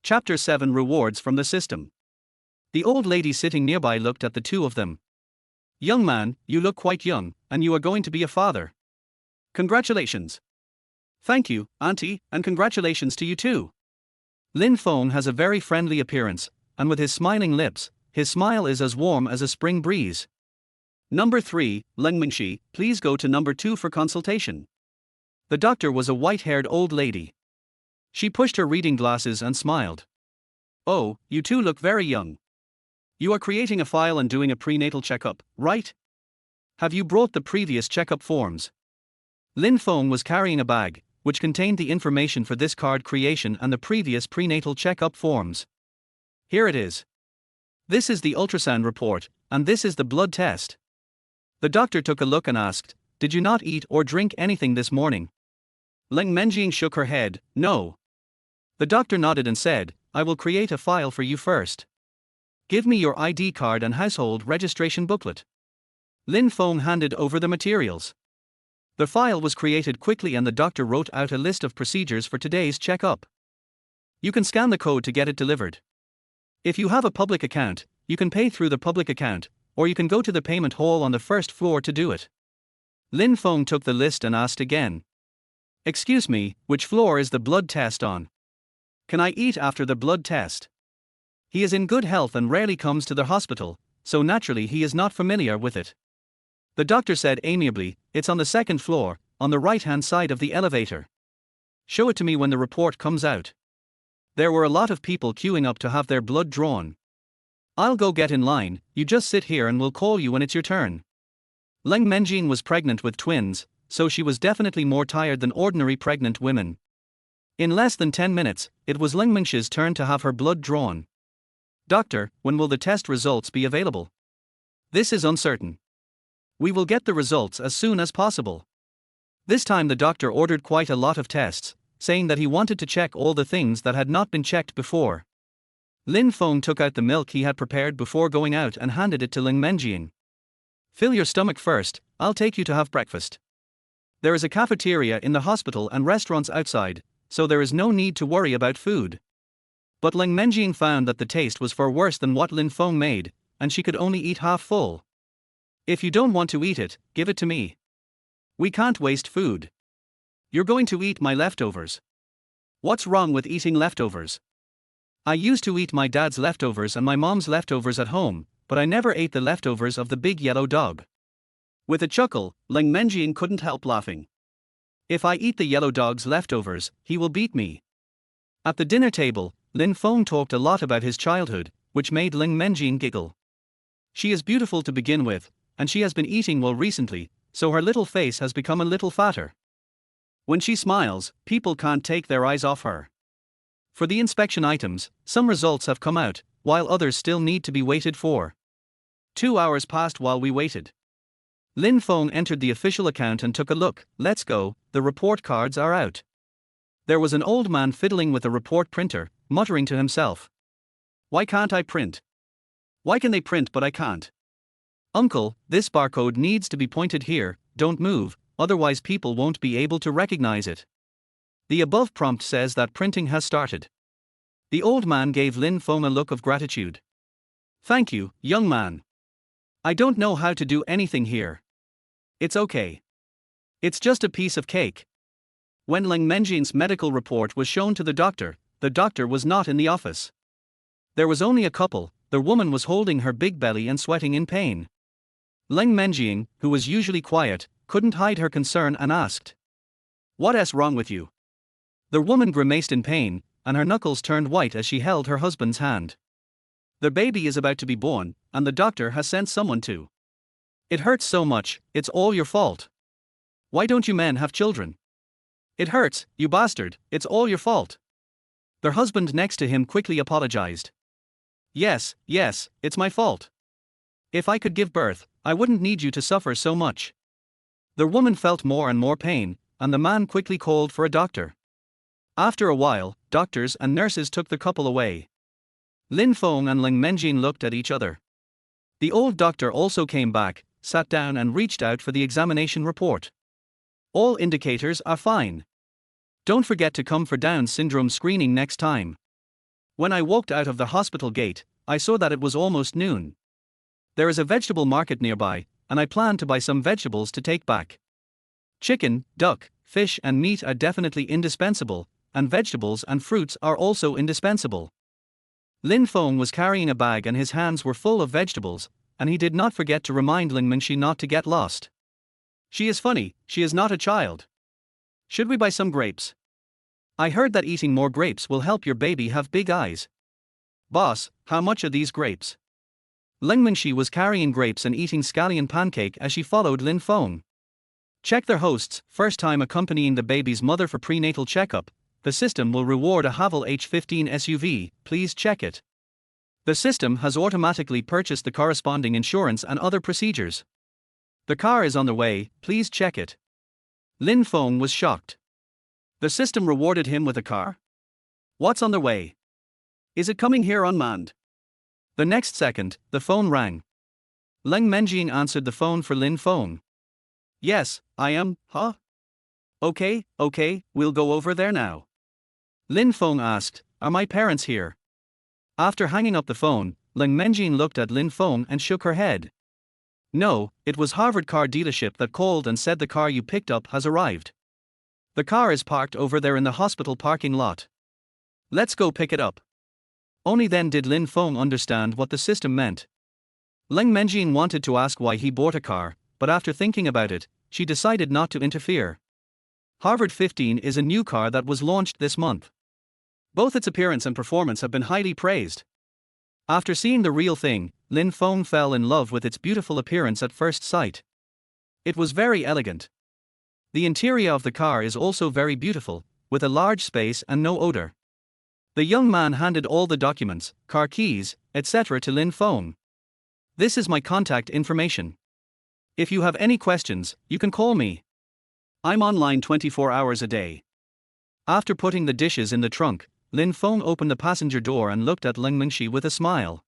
Chapter 7 Rewards from the System. The old lady sitting nearby looked at the two of them. "Young man, you look quite young, and you are going to be a father. Congratulations." "Thank you, Auntie, and congratulations to you too." Lin Feng has a very friendly appearance, and with his smiling lips, his smile is as warm as a spring breeze. Number 3, Lin Mengxi, please go to number 2 for consultation. The doctor was a white-haired old lady. She pushed her reading glasses and smiled. "Oh, you two look very young. You are creating a file and doing a prenatal checkup, right? Have you brought the previous checkup forms?" Lin Feng was carrying a bag, which contained the information for this card creation and the previous prenatal checkup forms. Here it is. This is the ultrasound report, and this is the blood test. The doctor took a look and asked, "Did you not eat or drink anything this morning?" Lin Menjing shook her head, "No." The doctor nodded and said, "I will create a file for you first. Give me your ID card and household registration booklet." Lin Feng handed over the materials. The file was created quickly and the doctor wrote out a list of procedures for today's checkup. You can scan the code to get it delivered. If you have a public account, you can pay through the public account, or you can go to the payment hall on the first floor to do it. Lin Feng took the list and asked again. "Excuse me, which floor is the blood test on? Can I eat after the blood test?" He is in good health and rarely comes to the hospital, so naturally he is not familiar with it. The doctor said amiably, "It's on the second floor, on the right-hand side of the elevator. Show it to me when the report comes out." There were a lot of people queuing up to have their blood drawn. "I'll go get in line, you just sit here and we'll call you when it's your turn." Lin Menjing was pregnant with twins, so she was definitely more tired than ordinary pregnant women. In less than 10 minutes, it was Lin Mengxi's turn to have her blood drawn. "Doctor, when will the test results be available?" "This is uncertain. We will get the results as soon as possible." This time the doctor ordered quite a lot of tests, saying that he wanted to check all the things that had not been checked before. Lin Feng took out the milk he had prepared before going out and handed it to Lin Menjing. "Fill your stomach first, I'll take you to have breakfast. There is a cafeteria in the hospital and restaurants outside, so there is no need to worry about food." But Lin Menjing found that the taste was far worse than what Lin Feng made, and she could only eat half full. "If you don't want to eat it, give it to me. We can't waste food. You're going to eat my leftovers." "What's wrong with eating leftovers? I used to eat my dad's leftovers and my mom's leftovers at home, but I never ate the leftovers of the big yellow dog." With a chuckle, Lin Menjing couldn't help laughing. "If I eat the yellow dog's leftovers, he will beat me." At the dinner table, Lin Feng talked a lot about his childhood, which made Lin Menjing giggle. She is beautiful to begin with, and she has been eating well recently, so her little face has become a little fatter. When she smiles, people can't take their eyes off her. For the inspection items, some results have come out, while others still need to be waited for. 2 hours passed while we waited. Lin Feng entered the official account and took a look. "Let's go, the report cards are out." There was an old man fiddling with a report printer, muttering to himself. "Why can't I print? Why can they print but I can't? Uncle, this barcode needs to be pointed here, don't move, otherwise people won't be able to recognize it. The above prompt says that printing has started. The old man gave Lin Feng a look of gratitude. Thank you, young man. I don't know how to do anything here. It's okay. It's just a piece of cake. When Lin Menjin's medical report was shown to the doctor was not in the office. There was only a couple. The woman was holding her big belly and sweating in pain. Lin Menjing, who was usually quiet, couldn't hide her concern and asked, "What's wrong with you?" The woman grimaced in pain, and her knuckles turned white as she held her husband's hand. "The baby is about to be born, and the doctor has sent someone to. It hurts so much, it's all your fault. Why don't you men have children? It hurts, you bastard, it's all your fault." Their husband next to him quickly apologized. Yes, it's my fault. If I could give birth, I wouldn't need you to suffer so much." The woman felt more and more pain, and the man quickly called for a doctor. After a while, doctors and nurses took the couple away. Lin Feng and Lin Menjin looked at each other. The old doctor also came back, sat down and reached out for the examination report. "All indicators are fine. Don't forget to come for Down syndrome screening next time." When I walked out of the hospital gate, I saw that it was almost noon. There is a vegetable market nearby, and I plan to buy some vegetables to take back. Chicken, duck, fish and meat are definitely indispensable, and vegetables and fruits are also indispensable. Lin Feng was carrying a bag and his hands were full of vegetables, and he did not forget to remind Lin Mingxi not to get lost. "She is funny, she is not a child. Should we buy some grapes? I heard that eating more grapes will help your baby have big eyes." "Boss, how much are these grapes?" Lin Mingxi was carrying grapes and eating scallion pancake as she followed Lin Feng. Check their hosts, first time accompanying the baby's mother for prenatal checkup. The system will reward a Haval H15 SUV, please check it. The system has automatically purchased the corresponding insurance and other procedures. The car is on the way, please check it. Lin Feng was shocked. The system rewarded him with a car? What's on the way? Is it coming here unmanned? The next second, the phone rang. Lin Menjing answered the phone for Lin Feng. "Yes, I am, huh? Okay, we'll go over there now." Lin Feng asked, "Are my parents here?" After hanging up the phone, Lin Menjing looked at Lin Feng and shook her head. "No, it was Harvard Car Dealership that called and said the car you picked up has arrived. The car is parked over there in the hospital parking lot. Let's go pick it up." Only then did Lin Feng understand what the system meant. Lin Menjing wanted to ask why he bought a car, but after thinking about it, she decided not to interfere. Harvard 15 is a new car that was launched this month. Both its appearance and performance have been highly praised. After seeing the real thing, Lin Feng fell in love with its beautiful appearance at first sight. It was very elegant. The interior of the car is also very beautiful, with a large space and no odor. The young man handed all the documents, car keys, etc. to Lin Feng. "This is my contact information. If you have any questions, you can call me. I'm online 24 hours a day." After putting the dishes in the trunk, Lin Feng opened the passenger door and looked at Lin Mingxi with a smile.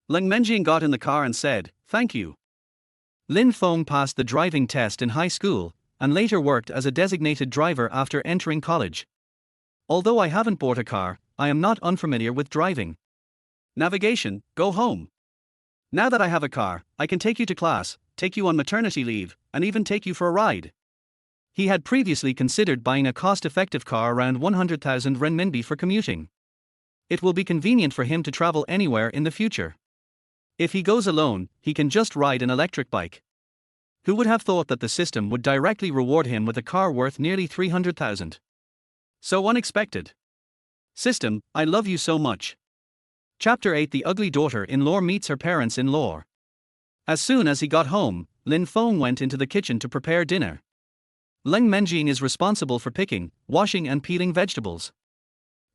Lin Menjing got in the car and said, "Thank you." Lin Feng passed the driving test in high school, and later worked as a designated driver after entering college. "Although I haven't bought a car, I am not unfamiliar with driving. Navigation, go home. Now that I have a car, I can take you to class, take you on maternity leave, and even take you for a ride." He had previously considered buying a cost-effective car around 100,000 renminbi for commuting. It will be convenient for him to travel anywhere in the future. If he goes alone, he can just ride an electric bike. Who would have thought that the system would directly reward him with a car worth nearly 300,000? So unexpected. System, I love you so much. Chapter 8: The ugly daughter-in-law meets her parents-in-law. As soon as he got home, Lin Feng went into the kitchen to prepare dinner. Lin Menjing is responsible for picking, washing and peeling vegetables.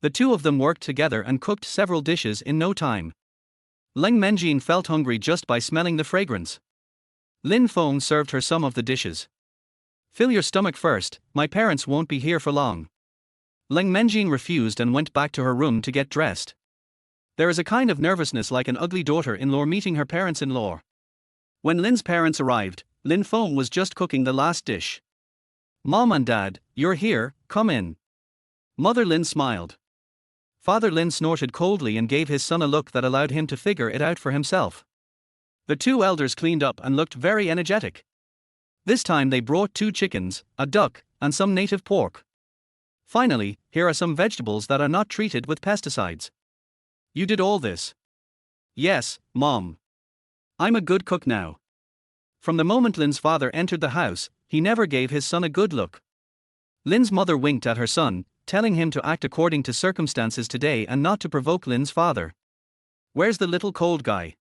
The two of them worked together and cooked several dishes in no time. Lin Menjing felt hungry just by smelling the fragrance. Lin Feng served her some of the dishes. "Fill your stomach first, my parents won't be here for long." Lin Menjing refused and went back to her room to get dressed. There is a kind of nervousness like an ugly daughter-in-law meeting her parents-in-law. When Lin's parents arrived, Lin Feng was just cooking the last dish. Mom and Dad, you're here, come in. Mother Lin smiled. Father Lin snorted coldly and gave his son a look that allowed him to figure it out for himself. The two elders cleaned up and looked very energetic. This time they brought 2 chickens, a duck, and some native pork. Finally, here are some vegetables that are not treated with pesticides. You did all this? Yes, Mom. I'm a good cook now. From the moment Lin's father entered the house, he never gave his son a good look. Lin's mother winked at her son, telling him to act according to circumstances today and not to provoke Lin's father. Where's the little cold guy?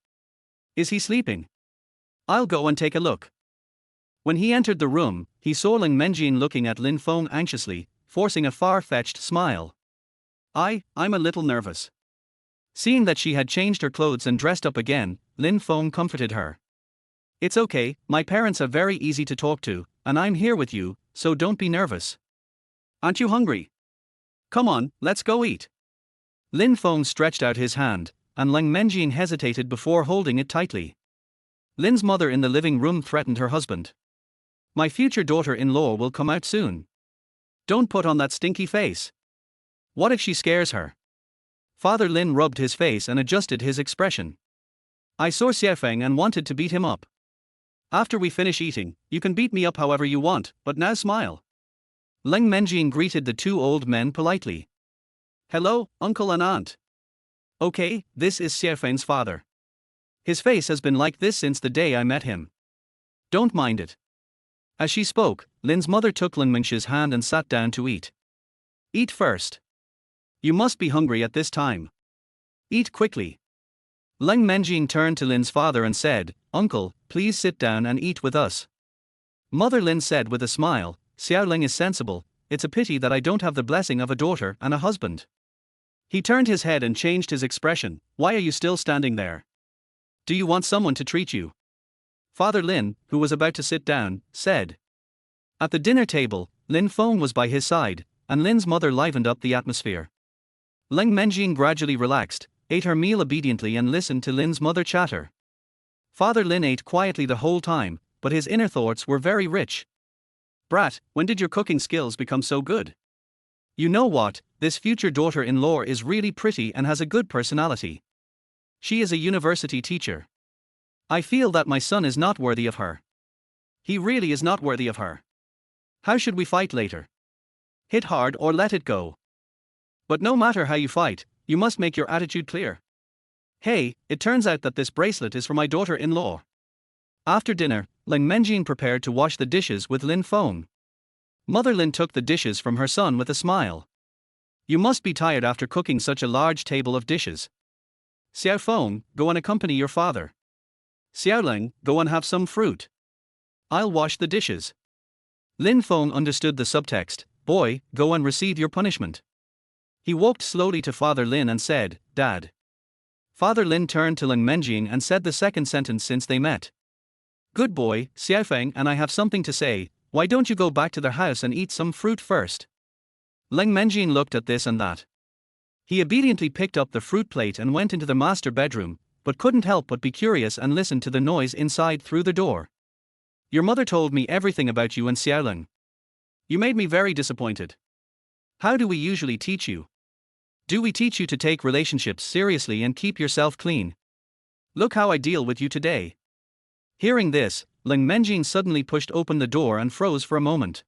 Is he sleeping? I'll go and take a look. When he entered the room, he saw Lin Menjin looking at Lin Feng anxiously, forcing a far-fetched smile. I'm a little nervous. Seeing that she had changed her clothes and dressed up again, Lin Feng comforted her. It's okay, my parents are very easy to talk to, and I'm here with you, so don't be nervous. Aren't you hungry? Come on, let's go eat. Lin Feng stretched out his hand, and Lin Menjin hesitated before holding it tightly. Lin's mother in the living room threatened her husband. My future daughter-in-law will come out soon. Don't put on that stinky face. What if she scares her? Father Lin rubbed his face and adjusted his expression. I saw Xiaofeng and wanted to beat him up. After we finish eating, you can beat me up however you want, but now smile. Lin Menjin greeted the 2 old men politely. Hello, uncle and aunt. Okay, this is Xiaofeng's father. His face has been like this since the day I met him. Don't mind it. As she spoke, Lin's mother took Lin Mengxi's hand and sat down to eat. Eat first. You must be hungry at this time. Eat quickly. Lin Menjin turned to Lin's father and said, Uncle, please sit down and eat with us. Mother Lin said with a smile, Xiao Ling is sensible, it's a pity that I don't have the blessing of a daughter and a husband. He turned his head and changed his expression. Why are you still standing there? Do you want someone to treat you? Father Lin, who was about to sit down, said. At the dinner table, Lin Feng was by his side, and Lin's mother livened up the atmosphere. Lin Menjin gradually relaxed, ate her meal obediently and listened to Lin's mother chatter. Father Lin ate quietly the whole time, but his inner thoughts were very rich. Brat, when did your cooking skills become so good? You know what, this future daughter-in-law is really pretty and has a good personality. She is a university teacher. I feel that my son is not worthy of her. He really is not worthy of her. How should we fight later? Hit hard or let it go. But no matter how you fight, you must make your attitude clear. Hey, it turns out that this bracelet is for my daughter-in-law. After dinner, Lin Menjin prepared to wash the dishes with Lin Feng. Mother Lin took the dishes from her son with a smile. You must be tired after cooking such a large table of dishes. Xiao Feng, go and accompany your father. Xiao Ling, go and have some fruit. I'll wash the dishes. Lin Feng understood the subtext, boy, go and receive your punishment. He walked slowly to Father Lin and said, Dad. Father Lin turned to Lin Menjin and said the second sentence since they met. Good boy, Xiaofeng and I have something to say, why don't you go back to their house and eat some fruit first? Lin Menjin looked at this and that. He obediently picked up the fruit plate and went into the master bedroom, but couldn't help but be curious and listen to the noise inside through the door. Your mother told me everything about you and Xiaoling. You made me very disappointed. How do we usually teach you? Do we teach you to take relationships seriously and keep yourself clean? Look how I deal with you today. Hearing this, Lin Menjin suddenly pushed open the door and froze for a moment.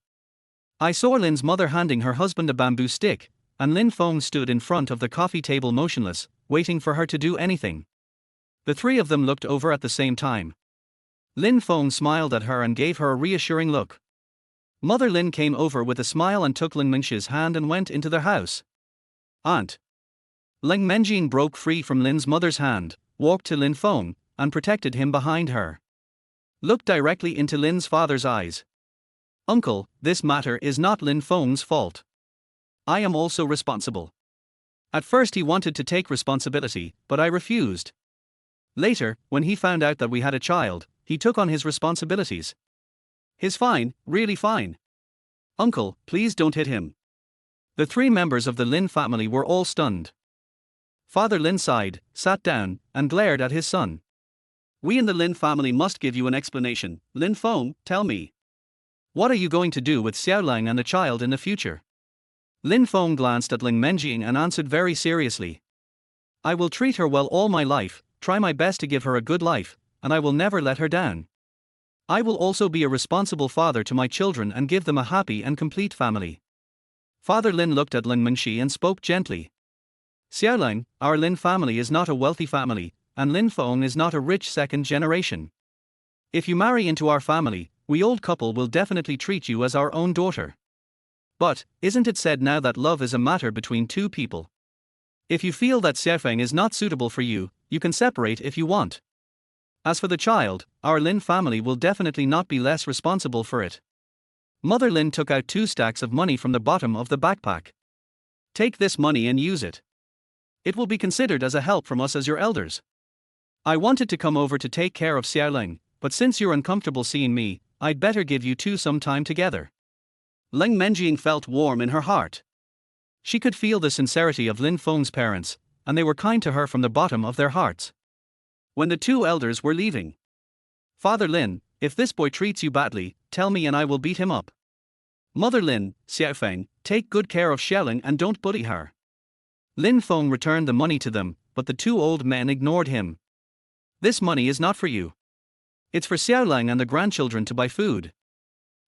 I saw Lin's mother handing her husband a bamboo stick, and Lin Feng stood in front of the coffee table motionless, waiting for her to do anything. The 3 of them looked over at the same time. Lin Feng smiled at her and gave her a reassuring look. Mother Lin came over with a smile and took Lin Mengxi's hand and went into their house. Aunt. Lin Menjin broke free from Lin's mother's hand, walked to Lin Feng, and protected him behind her. Looked directly into Lin's father's eyes. Uncle, this matter is not Lin Feng's fault. I am also responsible. At first he wanted to take responsibility, but I refused. Later, when he found out that we had a child, he took on his responsibilities. He's fine, really fine. Uncle, please don't hit him. The 3 members of the Lin family were all stunned. Father Lin sighed, sat down, and glared at his son. We in the Lin family must give you an explanation. Lin Feng, tell me. What are you going to do with Xiaolang and the child in the future? Lin Feng glanced at Ling Menjing and answered very seriously. I will treat her well all my life, try my best to give her a good life, and I will never let her down. I will also be a responsible father to my children and give them a happy and complete family. Father Lin looked at Lin Mengxi and spoke gently. Xiaolang, our Lin family is not a wealthy family, and Lin Feng is not a rich second generation. If you marry into our family, we old couple will definitely treat you as our own daughter. But, isn't it said now that love is a matter between two people? If you feel that Xiaofeng is not suitable for you, you can separate if you want. As for the child, our Lin family will definitely not be less responsible for it. Mother Lin took out 2 stacks of money from the bottom of the backpack. Take this money and use it. It will be considered as a help from us as your elders. I wanted to come over to take care of Xiaoling, but since you're uncomfortable seeing me, I'd better give you two some time together. Ling Menjing felt warm in her heart. She could feel the sincerity of Lin Feng's parents, and they were kind to her from the bottom of their hearts. When the 2 elders were leaving, Father Lin, if this boy treats you badly, tell me and I will beat him up. Mother Lin, Xiaofeng, take good care of Xiaoling and don't bully her. Lin Feng returned the money to them, but the 2 old men ignored him. This money is not for you. It's for Xiaolang and the grandchildren to buy food.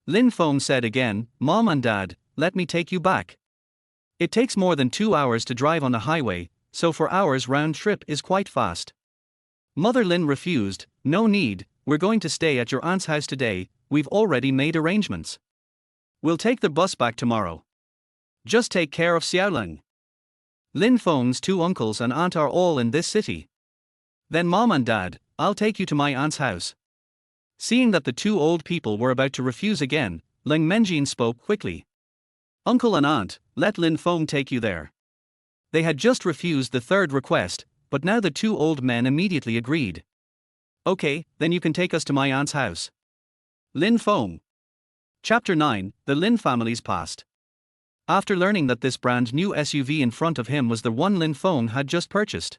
Lin Feng said again, Mom and Dad, let me take you back. It takes more than 2 hours to drive on the highway, so 4 hours round trip is quite fast. Mother Lin refused, no need, we're going to stay at your aunt's house today, we've already made arrangements. We'll take the bus back tomorrow. Just take care of Xiaolang. Lin Feng's 2 uncles and aunt are all in this city. Then Mom and Dad, I'll take you to my aunt's house. Seeing that the 2 old people were about to refuse again, Ling Menjin spoke quickly. Uncle and aunt, let Lin Feng take you there. They had just refused the 3rd request, but now the 2 old men immediately agreed. Okay, then you can take us to my aunt's house. Lin Feng. Chapter 9, The Lin Family's Past. After learning that this brand new SUV in front of him was the one Lin Feng had just purchased,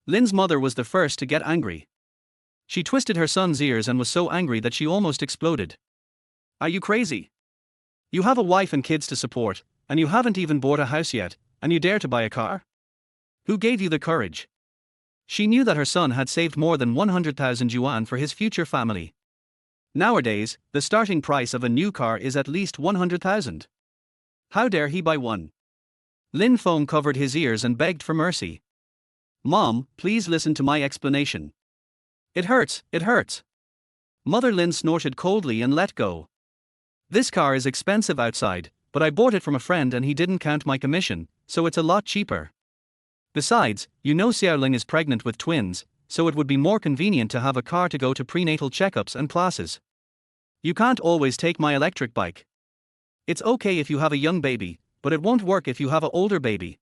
Lin's mother was the first to get angry. She twisted her son's ears and was so angry that she almost exploded. Are you crazy? You have a wife and kids to support, and you haven't even bought a house yet, and you dare to buy a car? Who gave you the courage? She knew that her son had saved more than 100,000 yuan for his future family. Nowadays, the starting price of a new car is at least 100,000. How dare he buy one? Lin Feng covered his ears and begged for mercy. Mom, please listen to my explanation. It hurts, it hurts. Mother Lin snorted coldly and let go. This car is expensive outside, but I bought it from a friend and he didn't count my commission, so it's a lot cheaper. Besides, you know Xiaoling is pregnant with twins, so it would be more convenient to have a car to go to prenatal checkups and classes. You can't always take my electric bike. It's okay if you have a young baby, but it won't work if you have an older baby.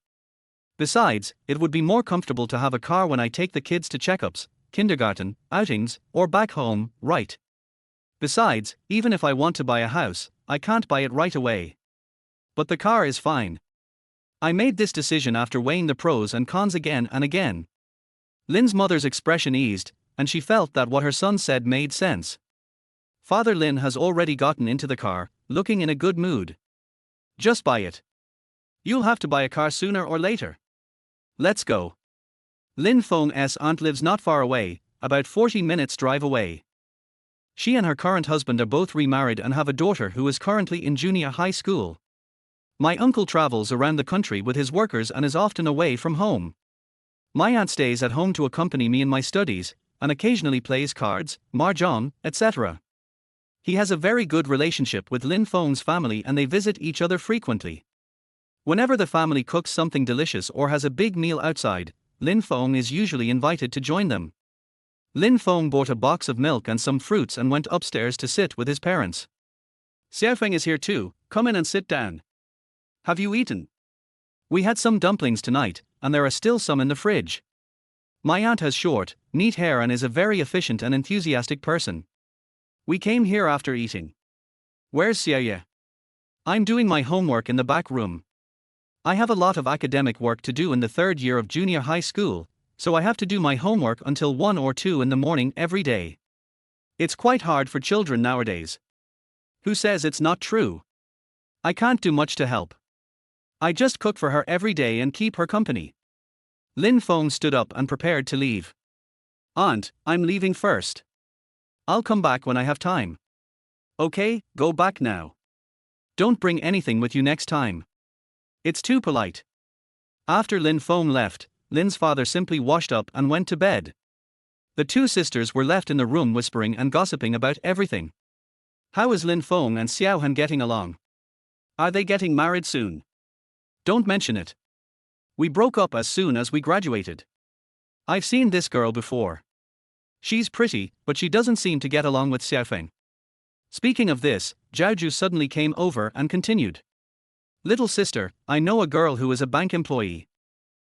Besides, it would be more comfortable to have a car when I take the kids to checkups, kindergarten, outings, or back home, right? Besides, even if I want to buy a house, I can't buy it right away. But the car is fine. I made this decision after weighing the pros and cons again and again. Lin's mother's expression eased, and she felt that what her son said made sense. Father Lin has already gotten into the car, looking in a good mood. Just buy it. You'll have to buy a car sooner or later. Let's go. Lin Feng's aunt lives not far away, about 40 minutes drive away. She and her current husband are both remarried and have a daughter who is currently in junior high school. My uncle travels around the country with his workers and is often away from home. My aunt stays at home to accompany me in my studies, and occasionally plays cards, mahjong, etc. He has a very good relationship with Lin Feng's family and they visit each other frequently. Whenever the family cooks something delicious or has a big meal outside, Lin Feng is usually invited to join them. Lin Feng bought a box of milk and some fruits and went upstairs to sit with his parents. Xiaofeng is here too, come in and sit down. Have you eaten? We had some dumplings tonight, and there are still some in the fridge. My aunt has short, neat hair and is a very efficient and enthusiastic person. We came here after eating. Where's Xiaoye? I'm doing my homework in the back room. I have a lot of academic work to do in the 3rd year of junior high school, so I have to do my homework until 1 or 2 in the morning every day. It's quite hard for children nowadays. Who says it's not true? I can't do much to help. I just cook for her every day and keep her company. Lin Feng stood up and prepared to leave. Aunt, I'm leaving first. I'll come back when I have time. Okay, go back now. Don't bring anything with you next time. It's too polite. After Lin Feng left, Lin's father simply washed up and went to bed. The two sisters were left in the room whispering and gossiping about everything. How is Lin Feng and Xiaohan getting along? Are they getting married soon? Don't mention it. We broke up as soon as we graduated. I've seen this girl before. She's pretty, but she doesn't seem to get along with Xiaofeng. Speaking of this, Zhaoju suddenly came over and continued. Little sister, I know a girl who is a bank employee.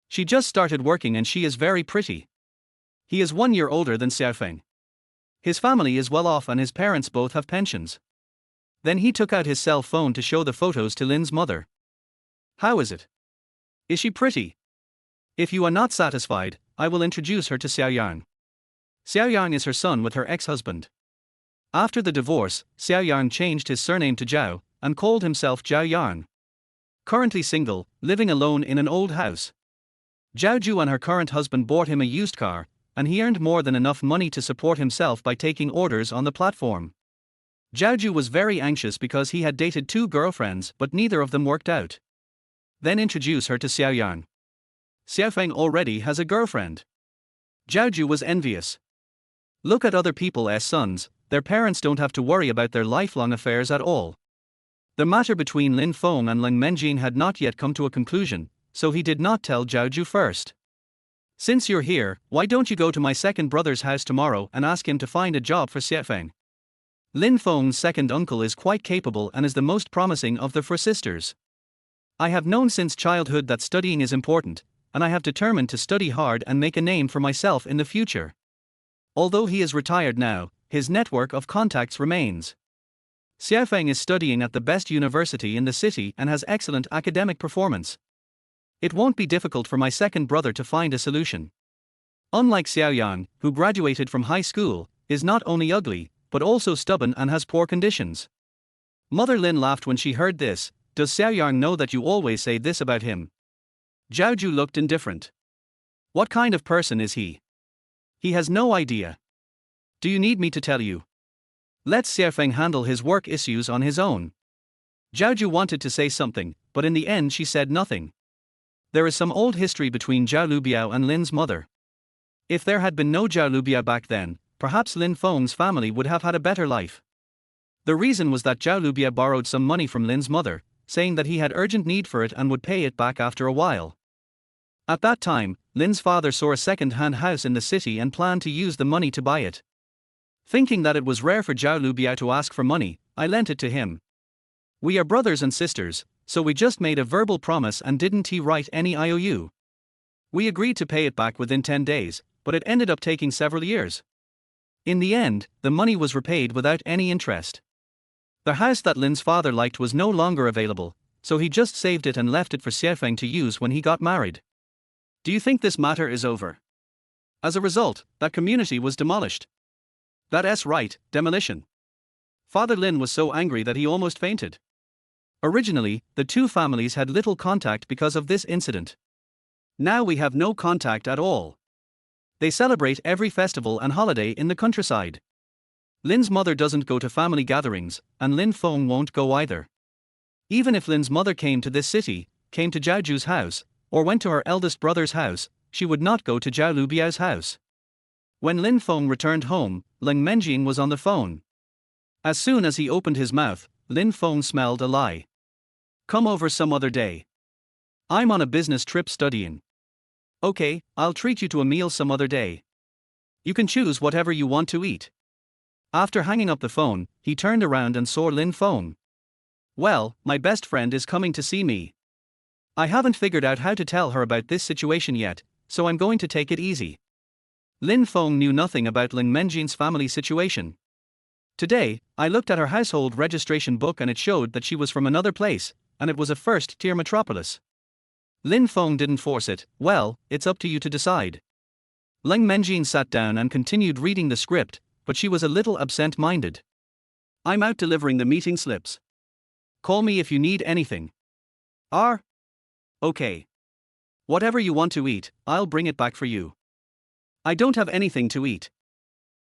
She just started working and she is very pretty. He is 1 year older than Xiaofeng. His family is well off and his parents both have pensions. Then he took out his cell phone to show the photos to Lin's mother. How is it? Is she pretty? If you are not satisfied, I will introduce her to Xiaoyang. Xiaoyang is her son with her ex-husband. After the divorce, Xiaoyang changed his surname to Zhao and called himself Zhaoyang. Currently single, living alone in an old house. Zhaoju and her current husband bought him a used car, and he earned more than enough money to support himself by taking orders on the platform. Zhaoju was very anxious because he had dated 2 girlfriends but neither of them worked out. Then introduce her to Xiaoyang. Xiaofeng already has a girlfriend. Zhaoju was envious. Look at other people's sons, their parents don't have to worry about their lifelong affairs at all. The matter between Lin Feng and Lin Menjing had not yet come to a conclusion, so he did not tell Zhaoju first. Since you're here, why don't you go to my second brother's house tomorrow and ask him to find a job for Xiaofeng? Lin Feng's second uncle is quite capable and is the most promising of the 4 sisters. I have known since childhood that studying is important, and I have determined to study hard and make a name for myself in the future. Although he is retired now, his network of contacts remains. Xiaofeng is studying at the best university in the city and has excellent academic performance. It won't be difficult for my second brother to find a solution. Unlike Xiaoyang, who graduated from high school, is not only ugly, but also stubborn and has poor conditions. Mother Lin laughed when she heard this. Does Xiaoyang know that you always say this about him? Zhaoju looked indifferent. What kind of person is he? He has no idea. Do you need me to tell you? Let Xiaofeng handle his work issues on his own. Zhaoju wanted to say something, but in the end she said nothing. There is some old history between Zhao Lubiao and Lin's mother. If there had been no Zhao Lubiao back then, perhaps Lin Feng's family would have had a better life. The reason was that Zhao Lubiao borrowed some money from Lin's mother, saying that he had urgent need for it and would pay it back after a while. At that time, Lin's father saw a second-hand house in the city and planned to use the money to buy it. Thinking that it was rare for Zhao Lubiao to ask for money, I lent it to him. We are brothers and sisters, so we just made a verbal promise and didn't write any IOU. We agreed to pay it back within 10 days, but it ended up taking several years. In the end, the money was repaid without any interest. The house that Lin's father liked was no longer available, so he just saved it and left it for Xiaofeng to use when he got married. Do you think this matter is over? As a result, that community was demolished. That's right, demolition. Father Lin was so angry that he almost fainted. Originally, the two families had little contact because of this incident. Now we have no contact at all. They celebrate every festival and holiday in the countryside. Lin's mother doesn't go to family gatherings, and Lin Feng won't go either. Even if Lin's mother came to this city, came to Zhaoju's house, or went to her eldest brother's house, she would not go to Zhao Lubiao's house. When Lin Feng returned home, Lin Menjing was on the phone. As soon as he opened his mouth, Lin Feng smelled a lie. Come over some other day. I'm on a business trip studying. Okay, I'll treat you to a meal some other day. You can choose whatever you want to eat. After hanging up the phone, he turned around and saw Lin Feng. Well, my best friend is coming to see me. I haven't figured out how to tell her about this situation yet, so I'm going to take it easy. Lin Feng knew nothing about Lin Menjing's family situation. Today, I looked at her household registration book and it showed that she was from another place, and it was a first-tier metropolis. Lin Feng didn't force it. Well, it's up to you to decide. Lin Menjing sat down and continued reading the script, but she was a little absent-minded. I'm out delivering the meeting slips. Call me if you need anything. Okay. Whatever you want to eat, I'll bring it back for you. I don't have anything to eat.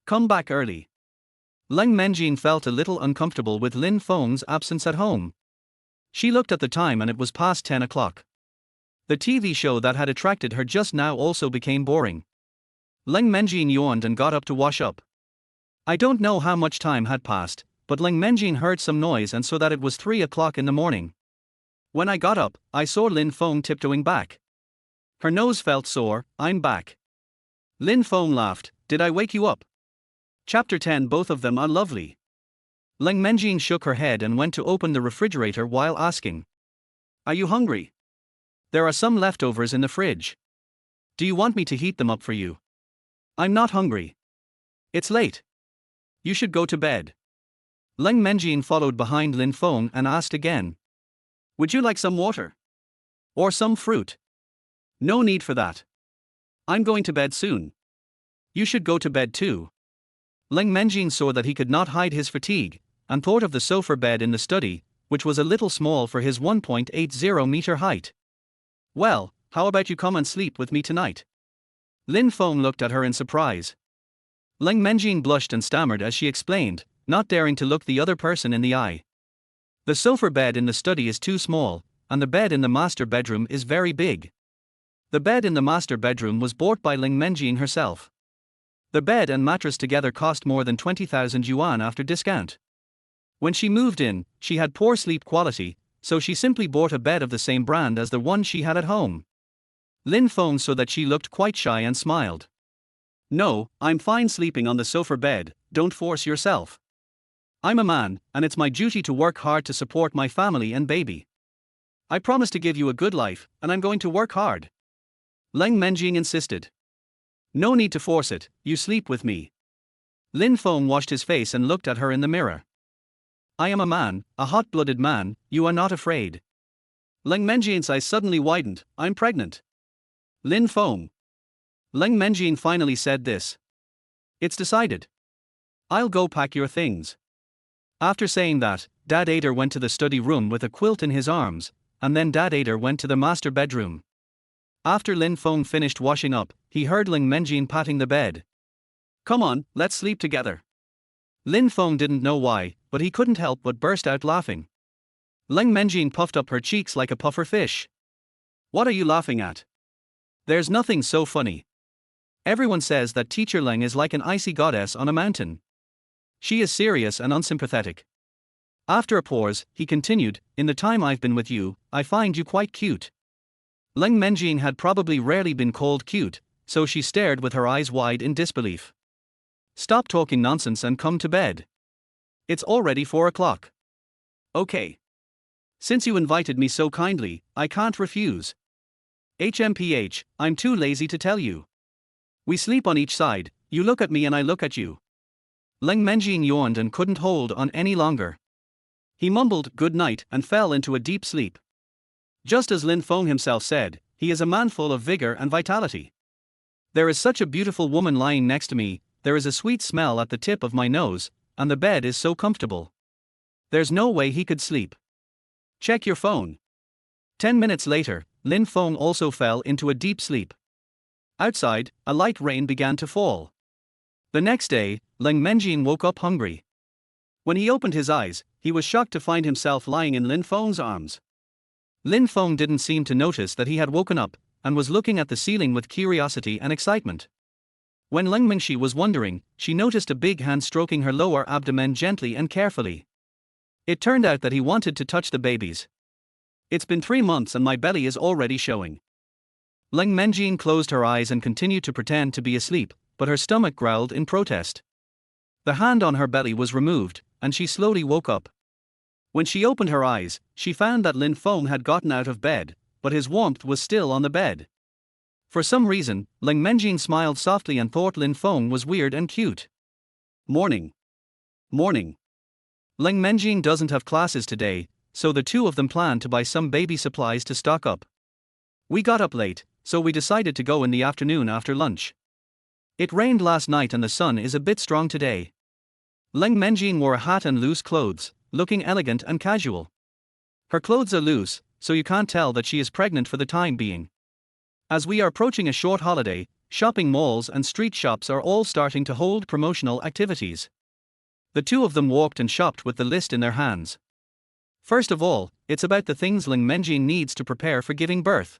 Come back early. Lin Menjin felt a little uncomfortable with Lin Feng's absence at home. She looked at the time and it was past 10 o'clock. The TV show that had attracted her just now also became boring. Lin Menjin yawned and got up to wash up. I don't know how much time had passed, but Lin Menjin heard some noise and saw that it was 3 o'clock in the morning. When I got up, I saw Lin Feng tiptoeing back. Her nose felt sore. I'm back. Lin Feng laughed. Did I wake you up? Chapter 10. Both of them are lovely. Lin Menjin shook her head and went to open the refrigerator while asking, are you hungry? There are some leftovers in the fridge. Do you want me to heat them up for you? I'm not hungry. It's late. You should go to bed. Lin Menjin followed behind Lin Feng and asked again, would you like some water? Or some fruit? No need for that. I'm going to bed soon. You should go to bed too. Lin Menjin saw that he could not hide his fatigue, and thought of the sofa bed in the study, which was a little small for his 1.80-meter height. Well, how about you come and sleep with me tonight? Lin Feng looked at her in surprise. Lin Menjin blushed and stammered as she explained, not daring to look the other person in the eye. The sofa bed in the study is too small, and the bed in the master bedroom is very big. The bed in the master bedroom was bought by Lin Menjin herself. The bed and mattress together cost more than 20,000 yuan after discount. When she moved in, she had poor sleep quality, so she simply bought a bed of the same brand as the one she had at home. Lin Feng saw that she looked quite shy and smiled. No, I'm fine sleeping on the sofa bed, don't force yourself. I'm a man, and it's my duty to work hard to support my family and baby. I promise to give you a good life, and I'm going to work hard. Lin Menjin insisted. No need to force it, you sleep with me. Lin Feng washed his face and looked at her in the mirror. I am a man, a hot-blooded man, you are not afraid. Lin Menjin's eyes suddenly widened, I'm pregnant. Lin Feng. Lin Menjin finally said this. It's decided. I'll go pack your things. After saying that, Dad Ader went to the study room with a quilt in his arms, and then Dad Ader went to the master bedroom. After Lin Feng finished washing up, he heard Lin Menjin patting the bed. Come on, let's sleep together. Lin Feng didn't know why, but he couldn't help but burst out laughing. Lin Menjin puffed up her cheeks like a puffer fish. What are you laughing at? There's nothing so funny. Everyone says that teacher Leng is like an icy goddess on a mountain. She is serious and unsympathetic. After a pause, he continued, in the time I've been with you, I find you quite cute. Lin Menjin had probably rarely been called cute, so she stared with her eyes wide in disbelief. Stop talking nonsense and come to bed. It's already 4 o'clock. Okay. Since you invited me so kindly, I can't refuse. HMPH, I'm too lazy to tell you. We sleep on each side, you look at me and I look at you. Lin Menjin yawned and couldn't hold on any longer. He mumbled good night and fell into a deep sleep. Just as Lin Feng himself said, he is a man full of vigor and vitality. There is such a beautiful woman lying next to me, there is a sweet smell at the tip of my nose, and the bed is so comfortable. There's no way he could sleep. Check your phone. 10 minutes later, Lin Feng also fell into a deep sleep. Outside, a light rain began to fall. The next day, Lin Menjin woke up hungry. When he opened his eyes, he was shocked to find himself lying in Lin Feng's arms. Lin Feng didn't seem to notice that he had woken up, and was looking at the ceiling with curiosity and excitement. When Lin Mingxi was wondering, she noticed a big hand stroking her lower abdomen gently and carefully. It turned out that he wanted to touch the babies. It's been 3 months and my belly is already showing. Lin Menjin closed her eyes and continued to pretend to be asleep, but her stomach growled in protest. The hand on her belly was removed, and she slowly woke up. When she opened her eyes, she found that Lin Feng had gotten out of bed, but his warmth was still on the bed. For some reason, Lin Menjin smiled softly and thought Lin Feng was weird and cute. Morning. Morning. Lin Menjin doesn't have classes today, so the two of them planned to buy some baby supplies to stock up. We got up late, so we decided to go in the afternoon after lunch. It rained last night and the sun is a bit strong today. Lin Menjin wore a hat and loose clothes, looking elegant and casual. Her clothes are loose, so you can't tell that she is pregnant for the time being. As we are approaching a short holiday, shopping malls and street shops are all starting to hold promotional activities. The two of them walked and shopped with the list in their hands. First of all, it's about the things Lin Menjin needs to prepare for giving birth.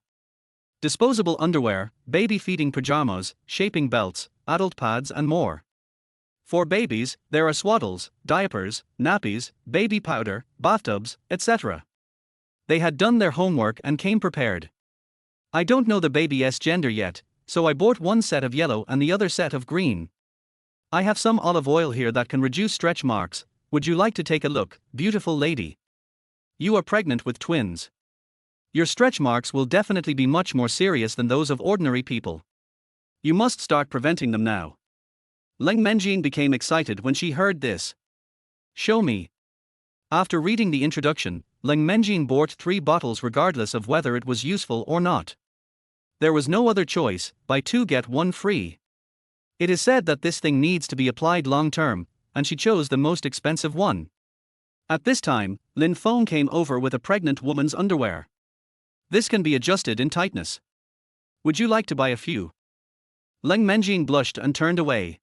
Disposable underwear, baby feeding pajamas, shaping belts, adult pads and more. For babies, there are swaddles, diapers, nappies, baby powder, bathtubs, etc. They had done their homework and came prepared. I don't know the baby's gender yet, so I bought one set of yellow and the other set of green. I have some olive oil here that can reduce stretch marks. Would you like to take a look, beautiful lady? You are pregnant with twins. Your stretch marks will definitely be much more serious than those of ordinary people. You must start preventing them now. Lin Menjin became excited when she heard this. Show me. After reading the introduction, Lin Menjin bought 3 bottles regardless of whether it was useful or not. There was no other choice, buy 2 get 1 free. It is said that this thing needs to be applied long term, and she chose the most expensive one. At this time, Lin Feng came over with a pregnant woman's underwear. This can be adjusted in tightness. Would you like to buy a few? Lin Menjin blushed and turned away.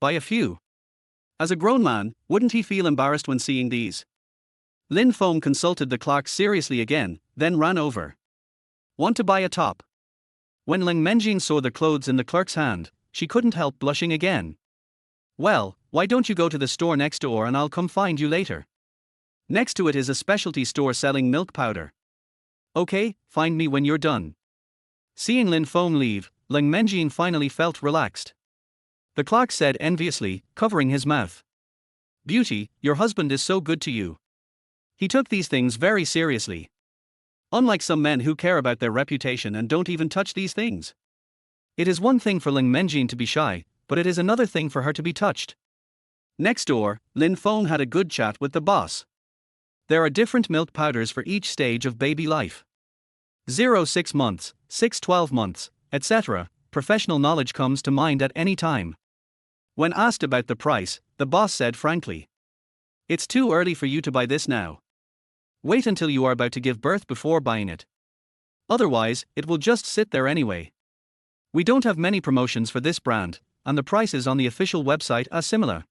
Buy a few? As a grown man, wouldn't he feel embarrassed when seeing these? Lin Feng consulted the clerk seriously again, then ran over. Want to buy a top? When Lin Menjin saw the clothes in the clerk's hand, she couldn't help blushing again. Well, why don't you go to the store next door and I'll come find you later? Next to it is a specialty store selling milk powder. Okay, find me when you're done. Seeing Lin Feng leave, Lin Menjin finally felt relaxed. The clerk said enviously, covering his mouth. Beauty, your husband is so good to you. He took these things very seriously. Unlike some men who care about their reputation and don't even touch these things. It is one thing for Lin Menjin to be shy, but it is another thing for her to be touched. Next door, Lin Feng had a good chat with the boss. There are different milk powders for each stage of baby life. 0 6 months, 6 12 months, etc. Professional knowledge comes to mind at any time. When asked about the price, the boss said frankly, it's too early for you to buy this now. Wait until you are about to give birth before buying it. Otherwise, it will just sit there anyway. We don't have many promotions for this brand, and the prices on the official website are similar.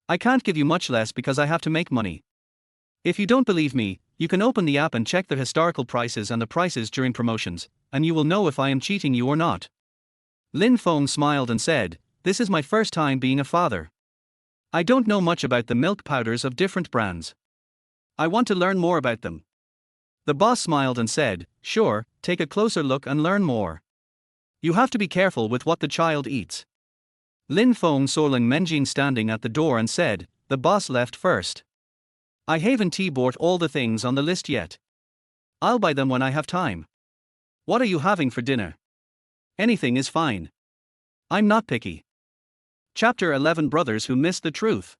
I can't give you much less because I have to make money. If you don't believe me, you can open the app and check the historical prices and the prices during promotions, and you will know if I am cheating you or not. Lin Feng smiled and said, this is my first time being a father. I don't know much about the milk powders of different brands. I want to learn more about them. The boss smiled and said, sure, take a closer look and learn more. You have to be careful with what the child eats. Lin Feng saw Lin Menjin standing at the door and said, the boss left first. I haven't bought all the things on the list yet. I'll buy them when I have time. What are you having for dinner? Anything is fine. I'm not picky. Chapter 11 Brothers Who Missed the Truth.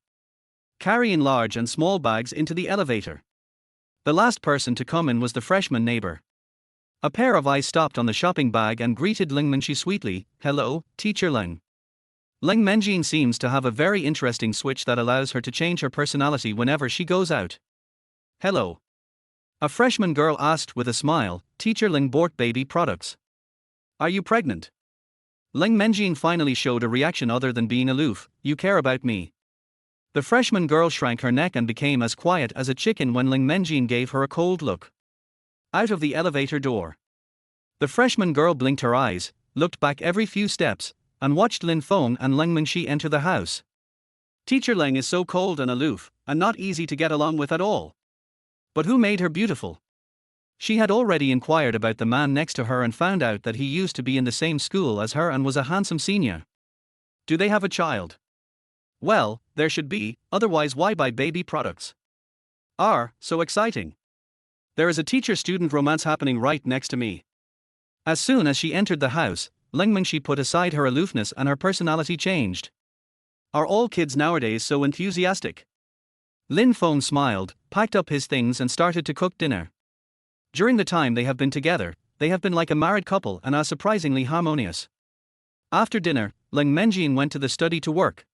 Carrying large and small bags into the elevator. The last person to come in was the freshman neighbor. A pair of eyes stopped on the shopping bag and greeted Lin Menjin sweetly, hello, teacher Lin. Lin Menjin seems to have a very interesting switch that allows her to change her personality whenever she goes out. Hello. A freshman girl asked with a smile, teacher Lin bought baby products. Are you pregnant? Lin Menjin finally showed a reaction other than being aloof, you care about me. The freshman girl shrank her neck and became as quiet as a chicken when Lin Menjin gave her a cold look. Out of the elevator door. The freshman girl blinked her eyes, looked back every few steps, and watched Lin Feng and Lin Menjin enter the house. Teacher Lin is so cold and aloof, and not easy to get along with at all. But who made her beautiful? She had already inquired about the man next to her and found out that he used to be in the same school as her and was a handsome senior. Do they have a child? Well, there should be, otherwise why buy baby products? So exciting. There is a teacher-student romance happening right next to me. As soon as she entered the house, Lin Menjin put aside her aloofness and her personality changed. Are all kids nowadays so enthusiastic? Lin Feng smiled, packed up his things and started to cook dinner. During the time they have been together, they have been like a married couple and are surprisingly harmonious. After dinner, Lin Menjin went to the study to work.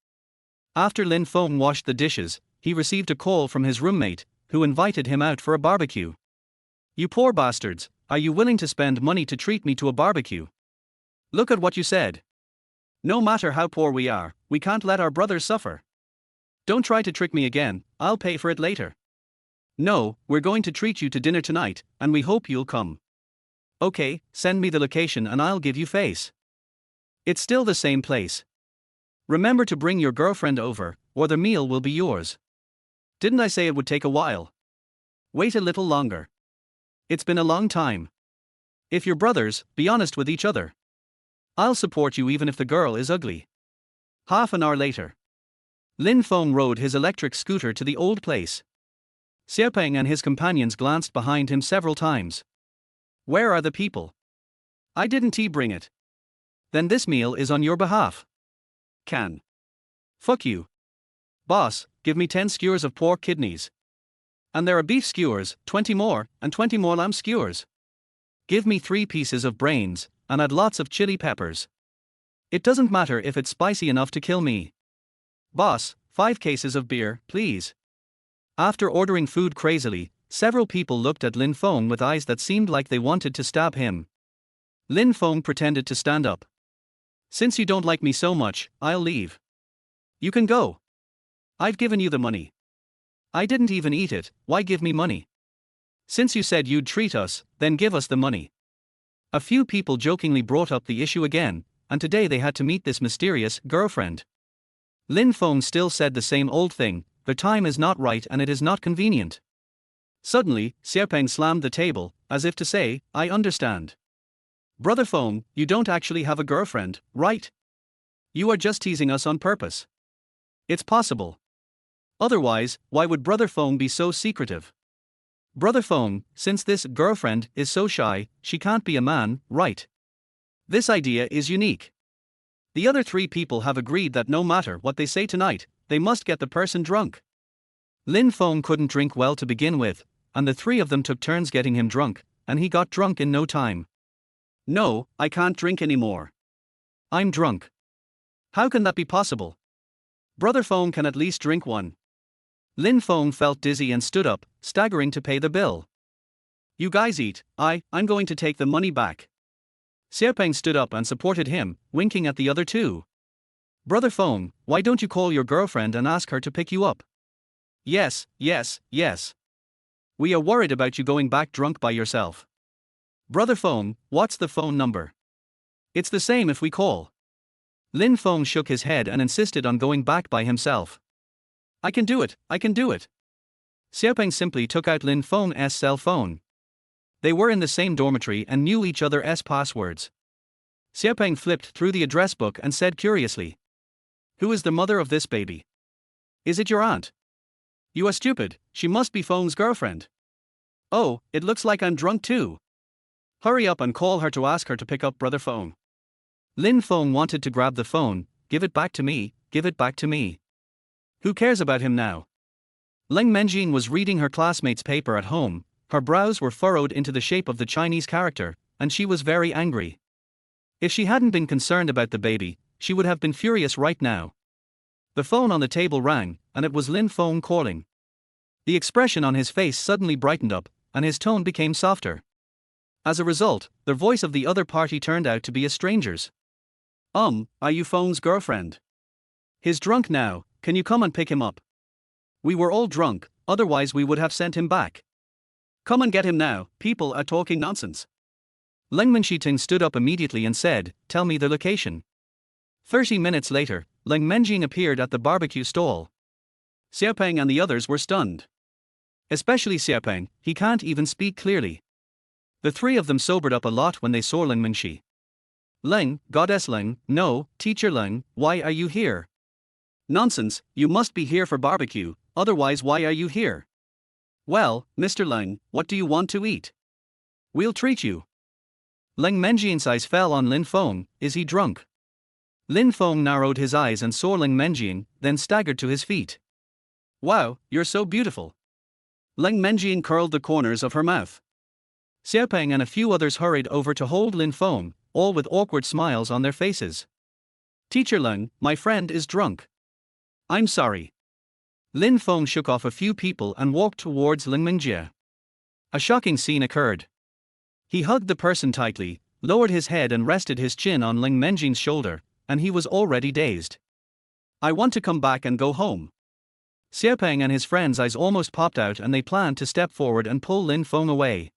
After Lin Feng washed the dishes, he received a call from his roommate, who invited him out for a barbecue. "You poor bastards, are you willing to spend money to treat me to a barbecue? Look at what you said. No matter how poor we are, we can't let our brothers suffer. Don't try to trick me again, I'll pay for it later. No, we're going to treat you to dinner tonight, and we hope you'll come. Okay, send me the location and I'll give you face. It's still the same place. Remember to bring your girlfriend over, or the meal will be yours. Didn't I say it would take a while? Wait a little longer. It's been a long time. If you're brothers, be honest with each other. I'll support you even if the girl is ugly." Half an hour later, Lin Feng rode his electric scooter to the old place. Xiaopeng and his companions glanced behind him several times. "Where are the people? I didn't bring it. Then this meal is on your behalf. Can. Fuck you. Boss, give me 10 skewers of pork kidneys. And there are beef skewers, 20 more, and 20 more lamb skewers. Give me 3 pieces of brains, and add lots of chili peppers. It doesn't matter if it's spicy enough to kill me. Boss, 5 cases of beer, please." After ordering food crazily, several people looked at Lin Feng with eyes that seemed like they wanted to stab him. Lin Feng pretended to stand up. "Since you don't like me so much, I'll leave. You can go. I've given you the money. I didn't even eat it, why give me money? Since you said you'd treat us, then give us the money." A few people jokingly brought up the issue again, and today they had to meet this mysterious girlfriend. Lin Feng still said the same old thing: the time is not right and it is not convenient. Suddenly, Xiaopeng slammed the table, as if to say, "I understand. Brother Feng, you don't actually have a girlfriend, right? You are just teasing us on purpose. It's possible. Otherwise, why would Brother Feng be so secretive? Brother Feng, since this girlfriend is so shy, she can't be a man, right? This idea is unique. The other 3 people have agreed that no matter what they say tonight, they must get the person drunk." Lin Feng couldn't drink well to begin with, and the 3 of them took turns getting him drunk, and he got drunk in no time. "No, I can't drink anymore. I'm drunk. How can that be possible? Brother Feng can at least drink one." Lin Feng felt dizzy and stood up, staggering to pay the bill. "You guys eat, I'm going to take the money back." Xiaopeng stood up and supported him, winking at the other 2. "Brother Feng, why don't you call your girlfriend and ask her to pick you up?" Yes. We are worried about you going back drunk by yourself." "Brother Feng, what's the phone number?" "It's the same if we call." Lin Feng shook his head and insisted on going back by himself. I can do it. Xiaopeng simply took out Lin Feng's cell phone. They were in the same dormitory and knew each other's passwords. Xiaopeng flipped through the address book and said curiously, "Who is the mother of this baby? Is it your aunt?" "You are stupid, she must be Feng's girlfriend." "Oh, it looks like I'm drunk too. Hurry up and call her to ask her to pick up Brother Feng." Lin Feng wanted to grab the phone. Give it back to me. Who cares about him now? Leng Menjing was reading her classmate's paper at home. Her brows were furrowed into the shape of the Chinese character, and she was very angry. If she hadn't been concerned about the baby, she would have been furious right now. The phone on the table rang, and it was Lin Feng calling. The expression on his face suddenly brightened up, and his tone became softer. As a result, the voice of the other party turned out to be a stranger's. Are you Feng's girlfriend? He's drunk now, can you come and pick him up? We were all drunk, otherwise we would have sent him back. Come and get him now, people are talking nonsense. Leng Menxiting stood up immediately and said, "Tell me the location." 30 minutes later, Leng Menjing appeared at the barbecue stall. Xiaopeng and the others were stunned. Especially Xiaopeng, he can't even speak clearly. The 3 of them sobered up a lot when they saw Leng Menxi. "Leng, Goddess Leng, no, Teacher Leng, why are you here?" "Nonsense, you must be here for barbecue, otherwise why are you here?" "Well, Mr. Leng, what do you want to eat? We'll treat you." Leng Menjing's eyes fell on Lin Feng. Is he drunk? Lin Feng narrowed his eyes and saw Leng Menjing, then staggered to his feet. "Wow, you're so beautiful." Leng Menjing curled the corners of her mouth. Xiaopeng and a few others hurried over to hold Lin Feng, all with awkward smiles on their faces. "Teacher Leng, my friend is drunk." I'm sorry. Lin Feng shook off a few people and walked towards Ling Mingjie. A shocking scene occurred. He hugged the person tightly, lowered his head and rested his chin on Ling Menjin's shoulder, and he was already dazed. I want to come back and go home. Xiaopeng and his friends' eyes almost popped out and they planned to step forward and pull Lin Feng away.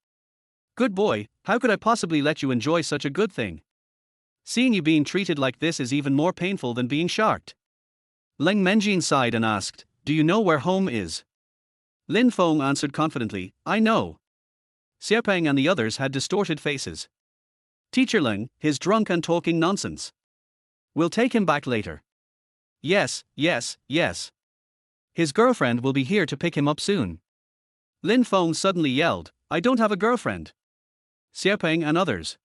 Good boy, how could I possibly let you enjoy such a good thing? Seeing you being treated like this is even more painful than being sharked. Ling Menjin sighed and asked, do you know where home is? Lin Feng answered confidently, I know. Xiaopeng and the others had distorted faces. Teacher Ling, he's drunk and talking nonsense. We'll take him back later. Yes, yes, yes. His girlfriend will be here to pick him up soon. Lin Feng suddenly yelled, I don't have a girlfriend. Xiaopeng and others.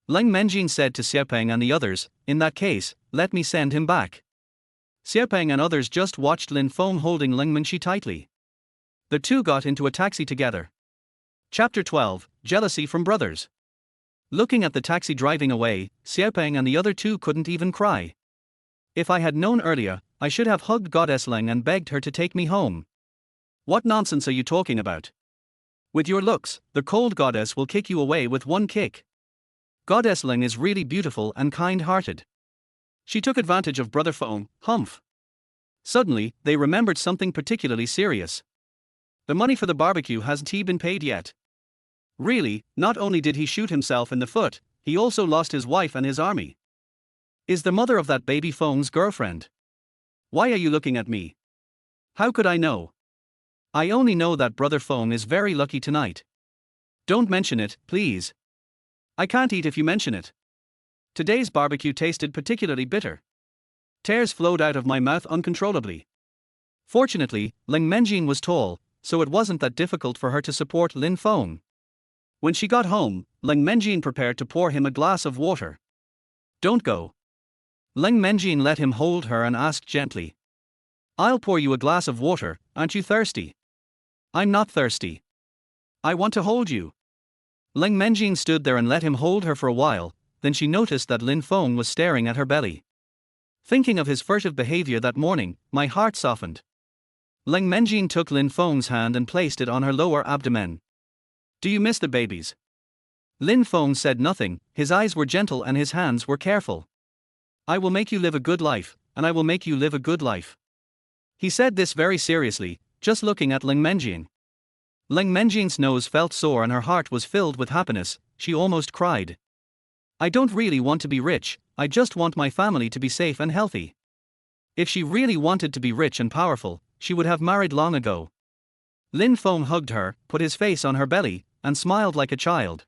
Ling Menjin said to Xiaopeng and the others, in that case, let me send him back. Xiaopeng and others just watched Lin Feng holding Ling Menxi tightly. The two got into a taxi together. Chapter 12, Jealousy from Brothers. Looking at the taxi driving away, Xiaopeng and the other two couldn't even cry. If I had known earlier, I should have hugged Goddess Ling and begged her to take me home. What nonsense are you talking about? With your looks, the cold goddess will kick you away with one kick. Goddess Ling is really beautiful and kind-hearted. She took advantage of Brother Feng, humph. Suddenly, they remembered something particularly serious. The money for the barbecue hasn't been paid yet. Really, not only did he shoot himself in the foot, he also lost his wife and his army. Is the mother of that baby Feng's girlfriend? Why are you looking at me? How could I know? I only know that Brother Feng is very lucky tonight. Don't mention it, please. I can't eat if you mention it. Today's barbecue tasted particularly bitter. Tears flowed out of my mouth uncontrollably. Fortunately, Ling Menjin was tall, so it wasn't that difficult for her to support Lin Feng. When she got home, Ling Menjin prepared to pour him a glass of water. Don't go. Ling Menjin let him hold her and asked gently. I'll pour you a glass of water, aren't you thirsty? I'm not thirsty. I want to hold you. Ling Menjin stood there and let him hold her for a while, then she noticed that Lin Feng was staring at her belly. Thinking of his furtive behavior that morning, my heart softened. Ling Menjin took Lin Feng's hand and placed it on her lower abdomen. Do you miss the babies? Lin Feng said nothing, his eyes were gentle and his hands were careful. I will make you live a good life, and I will make you live a good life. He said this very seriously, just looking at Ling Menjin. Ling Menjin's nose felt sore and her heart was filled with happiness, she almost cried. I don't really want to be rich, I just want my family to be safe and healthy. If she really wanted to be rich and powerful, she would have married long ago. Lin Feng hugged her, put his face on her belly, and smiled like a child.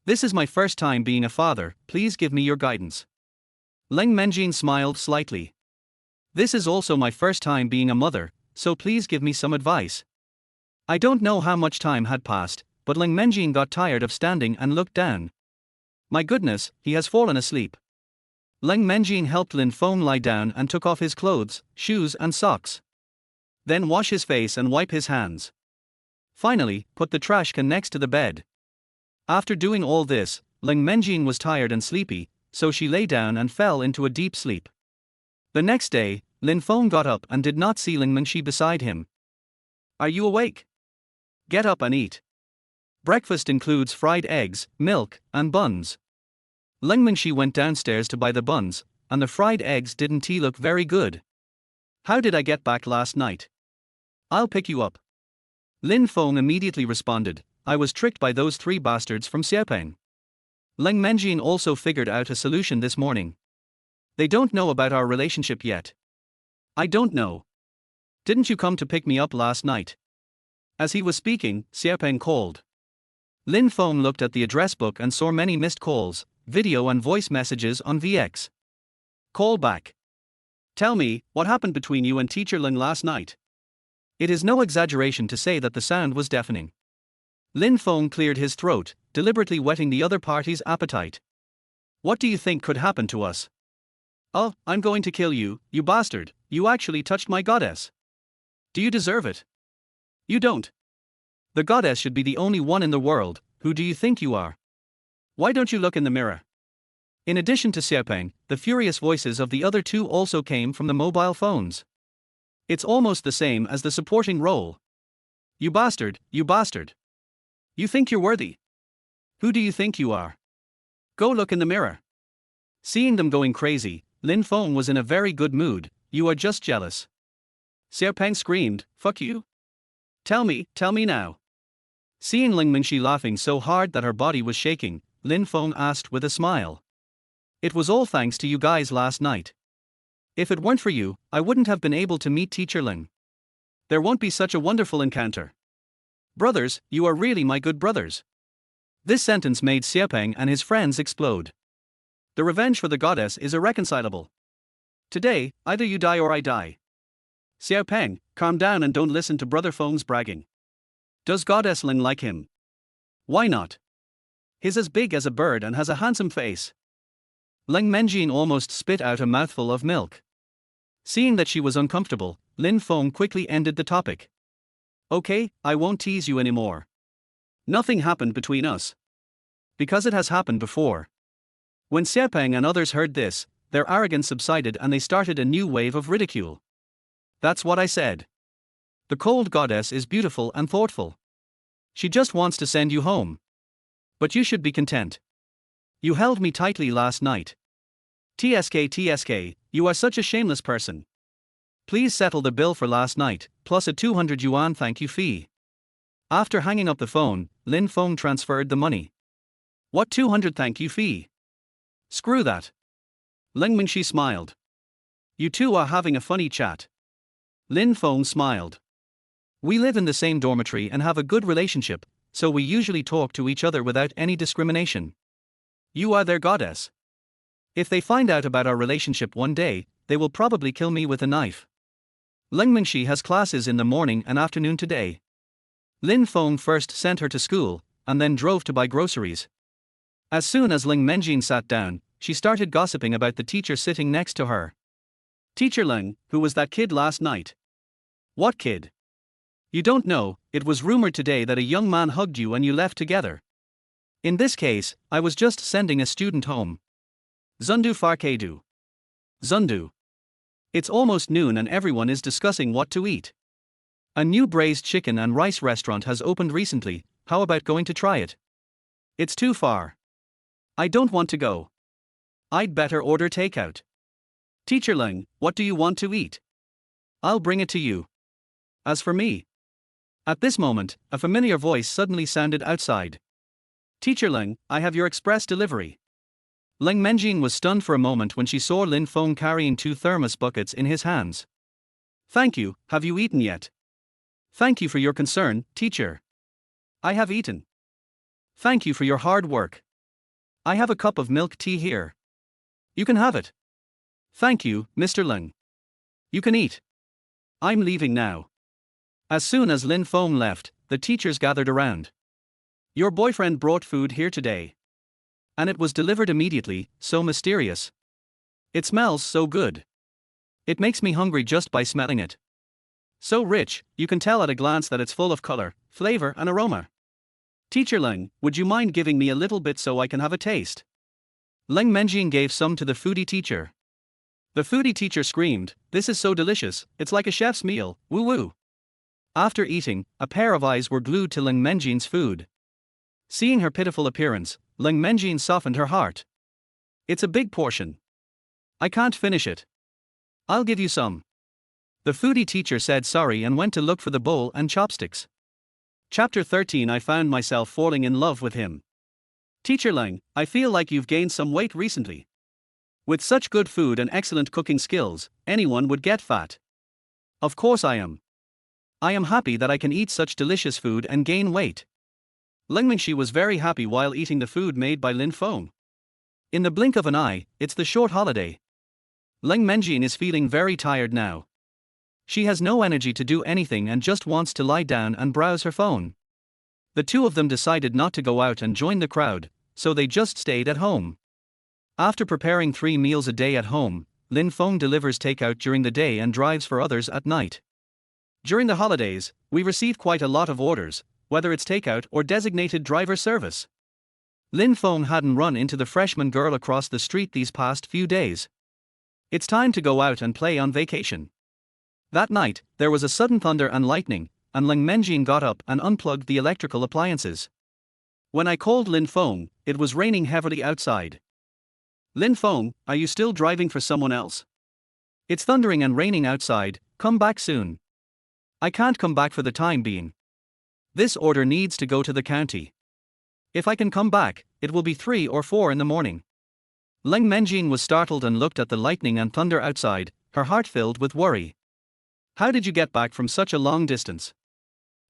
This is my first time being a father, please give me your guidance. Ling Menjin smiled slightly. This is also my first time being a mother, so please give me some advice. I don't know how much time had passed, but Ling Menjin got tired of standing and looked down. My goodness, he has fallen asleep. Ling Menjin helped Lin Feng lie down and took off his clothes, shoes and socks. Then wash his face and wipe his hands. Finally, put the trash can next to the bed. After doing all this, Ling Menjin was tired and sleepy, so she lay down and fell into a deep sleep. The next day, Lin Feng got up and did not see Ling Menxi beside him. Are you awake? Get up and eat. Breakfast includes fried eggs, milk, and buns. Ling Menxi went downstairs to buy the buns, and the fried eggs didn't look very good. How did I get back last night? I'll pick you up. Lin Feng immediately responded, I was tricked by those three bastards from Xiaopeng. Ling Menjin also figured out a solution this morning. They don't know about our relationship yet. I don't know. Didn't you come to pick me up last night? As he was speaking, Xiaopeng called. Lin Feng looked at the address book and saw many missed calls, video and voice messages on VX. Call back. Tell me, what happened between you and Teacher Ling last night? It is no exaggeration to say that the sound was deafening. Lin Feng cleared his throat, deliberately whetting the other party's appetite. What do you think could happen to us? Oh, I'm going to kill you, you bastard, you actually touched my goddess. Do you deserve it? You don't. The goddess should be the only one in the world, who do you think you are? Why don't you look in the mirror? In addition to Xiaopeng, the furious voices of the other two also came from the mobile phones. It's almost the same as the supporting role. You bastard, you bastard. You think you're worthy? Who do you think you are? Go look in the mirror. Seeing them going crazy, Lin Feng was in a very good mood. You are just jealous. Xiaopeng screamed, fuck you. Tell me now. Seeing Ling Mingxi laughing so hard that her body was shaking, Lin Feng asked with a smile. It was all thanks to you guys last night. If it weren't for you, I wouldn't have been able to meet Teacher Ling. There won't be such a wonderful encounter. Brothers, you are really my good brothers. This sentence made Xiaopeng and his friends explode. The revenge for the goddess is irreconcilable. Today, either you die or I die. Xiaopeng, calm down and don't listen to Brother Feng's bragging. Does Goddess Ling like him? Why not? He's as big as a bird and has a handsome face. Ling Menjin almost spit out a mouthful of milk. Seeing that she was uncomfortable, Lin Feng quickly ended the topic. Okay, I won't tease you anymore. Nothing happened between us. Because it has happened before. When Xiaopeng and others heard this, their arrogance subsided and they started a new wave of ridicule. That's what I said. The cold goddess is beautiful and thoughtful. She just wants to send you home. But you should be content. You held me tightly last night. TSK, you are such a shameless person. Please settle the bill for last night, plus a 200 yuan thank you fee. After hanging up the phone, Lin Feng transferred the money. What 200 thank you fee? Screw that. Ling Mingxi smiled. You two are having a funny chat. Lin Feng smiled. We live in the same dormitory and have a good relationship, so we usually talk to each other without any discrimination. You are their goddess. If they find out about our relationship one day, they will probably kill me with a knife. Ling Mingxi has classes in the morning and afternoon today. Lin Feng first sent her to school, and then drove to buy groceries. As soon as Ling Menjin sat down, she started gossiping about the teacher sitting next to her. Teacher Ling, who was that kid last night? What kid? You don't know, it was rumored today that a young man hugged you and you left together. In this case, I was just sending a student home. Zundu Farkedu. Zundu. It's almost noon and everyone is discussing what to eat. A new braised chicken and rice restaurant has opened recently, how about going to try it? It's too far. I don't want to go. I'd better order takeout. Teacher Ling, what do you want to eat? I'll bring it to you. As for me. At this moment, a familiar voice suddenly sounded outside. Teacher Ling, I have your express delivery. Ling Menjin was stunned for a moment when she saw Lin Feng carrying 2 thermos buckets in his hands. Thank you, have you eaten yet? Thank you for your concern, teacher. I have eaten. Thank you for your hard work. I have a cup of milk tea here. You can have it. Thank you, Mr. Ling. You can eat. I'm leaving now. As soon as Lin Feng left, the teachers gathered around. Your boyfriend brought food here today. And it was delivered immediately, so mysterious. It smells so good. It makes me hungry just by smelling it. So rich, you can tell at a glance that it's full of color, flavor and aroma. Teacher Ling, would you mind giving me a little bit so I can have a taste? Ling Menjin gave some to the foodie teacher. The foodie teacher screamed, this is so delicious, it's like a chef's meal, woo woo. After eating, a pair of eyes were glued to Ling Menjin's food. Seeing her pitiful appearance, Ling Menjin softened her heart. It's a big portion. I can't finish it. I'll give you some. The foodie teacher said sorry and went to look for the bowl and chopsticks. Chapter 13 I found myself falling in love with him. Teacher Ling, I feel like you've gained some weight recently. With such good food and excellent cooking skills, anyone would get fat. Of course I am. I am happy that I can eat such delicious food and gain weight. Ling Mingxi was very happy while eating the food made by Lin Feng. In the blink of an eye, it's the short holiday. Ling Menjin is feeling very tired now. She has no energy to do anything and just wants to lie down and browse her phone. The two of them decided not to go out and join the crowd, so they just stayed at home. After preparing 3 meals a day at home, Lin Feng delivers takeout during the day and drives for others at night. During the holidays, we receive quite a lot of orders, whether it's takeout or designated driver service. Lin Feng hadn't run into the freshman girl across the street these past few days. It's time to go out and play on vacation. That night, there was a sudden thunder and lightning, and Lin Menjin got up and unplugged the electrical appliances. When I called Lin Feng, it was raining heavily outside. Lin Feng, are you still driving for someone else? It's thundering and raining outside, come back soon. I can't come back for the time being. This order needs to go to the county. If I can come back, it will be 3 or 4 in the morning. Lin Menjin was startled and looked at the lightning and thunder outside, her heart filled with worry. How did you get back from such a long distance?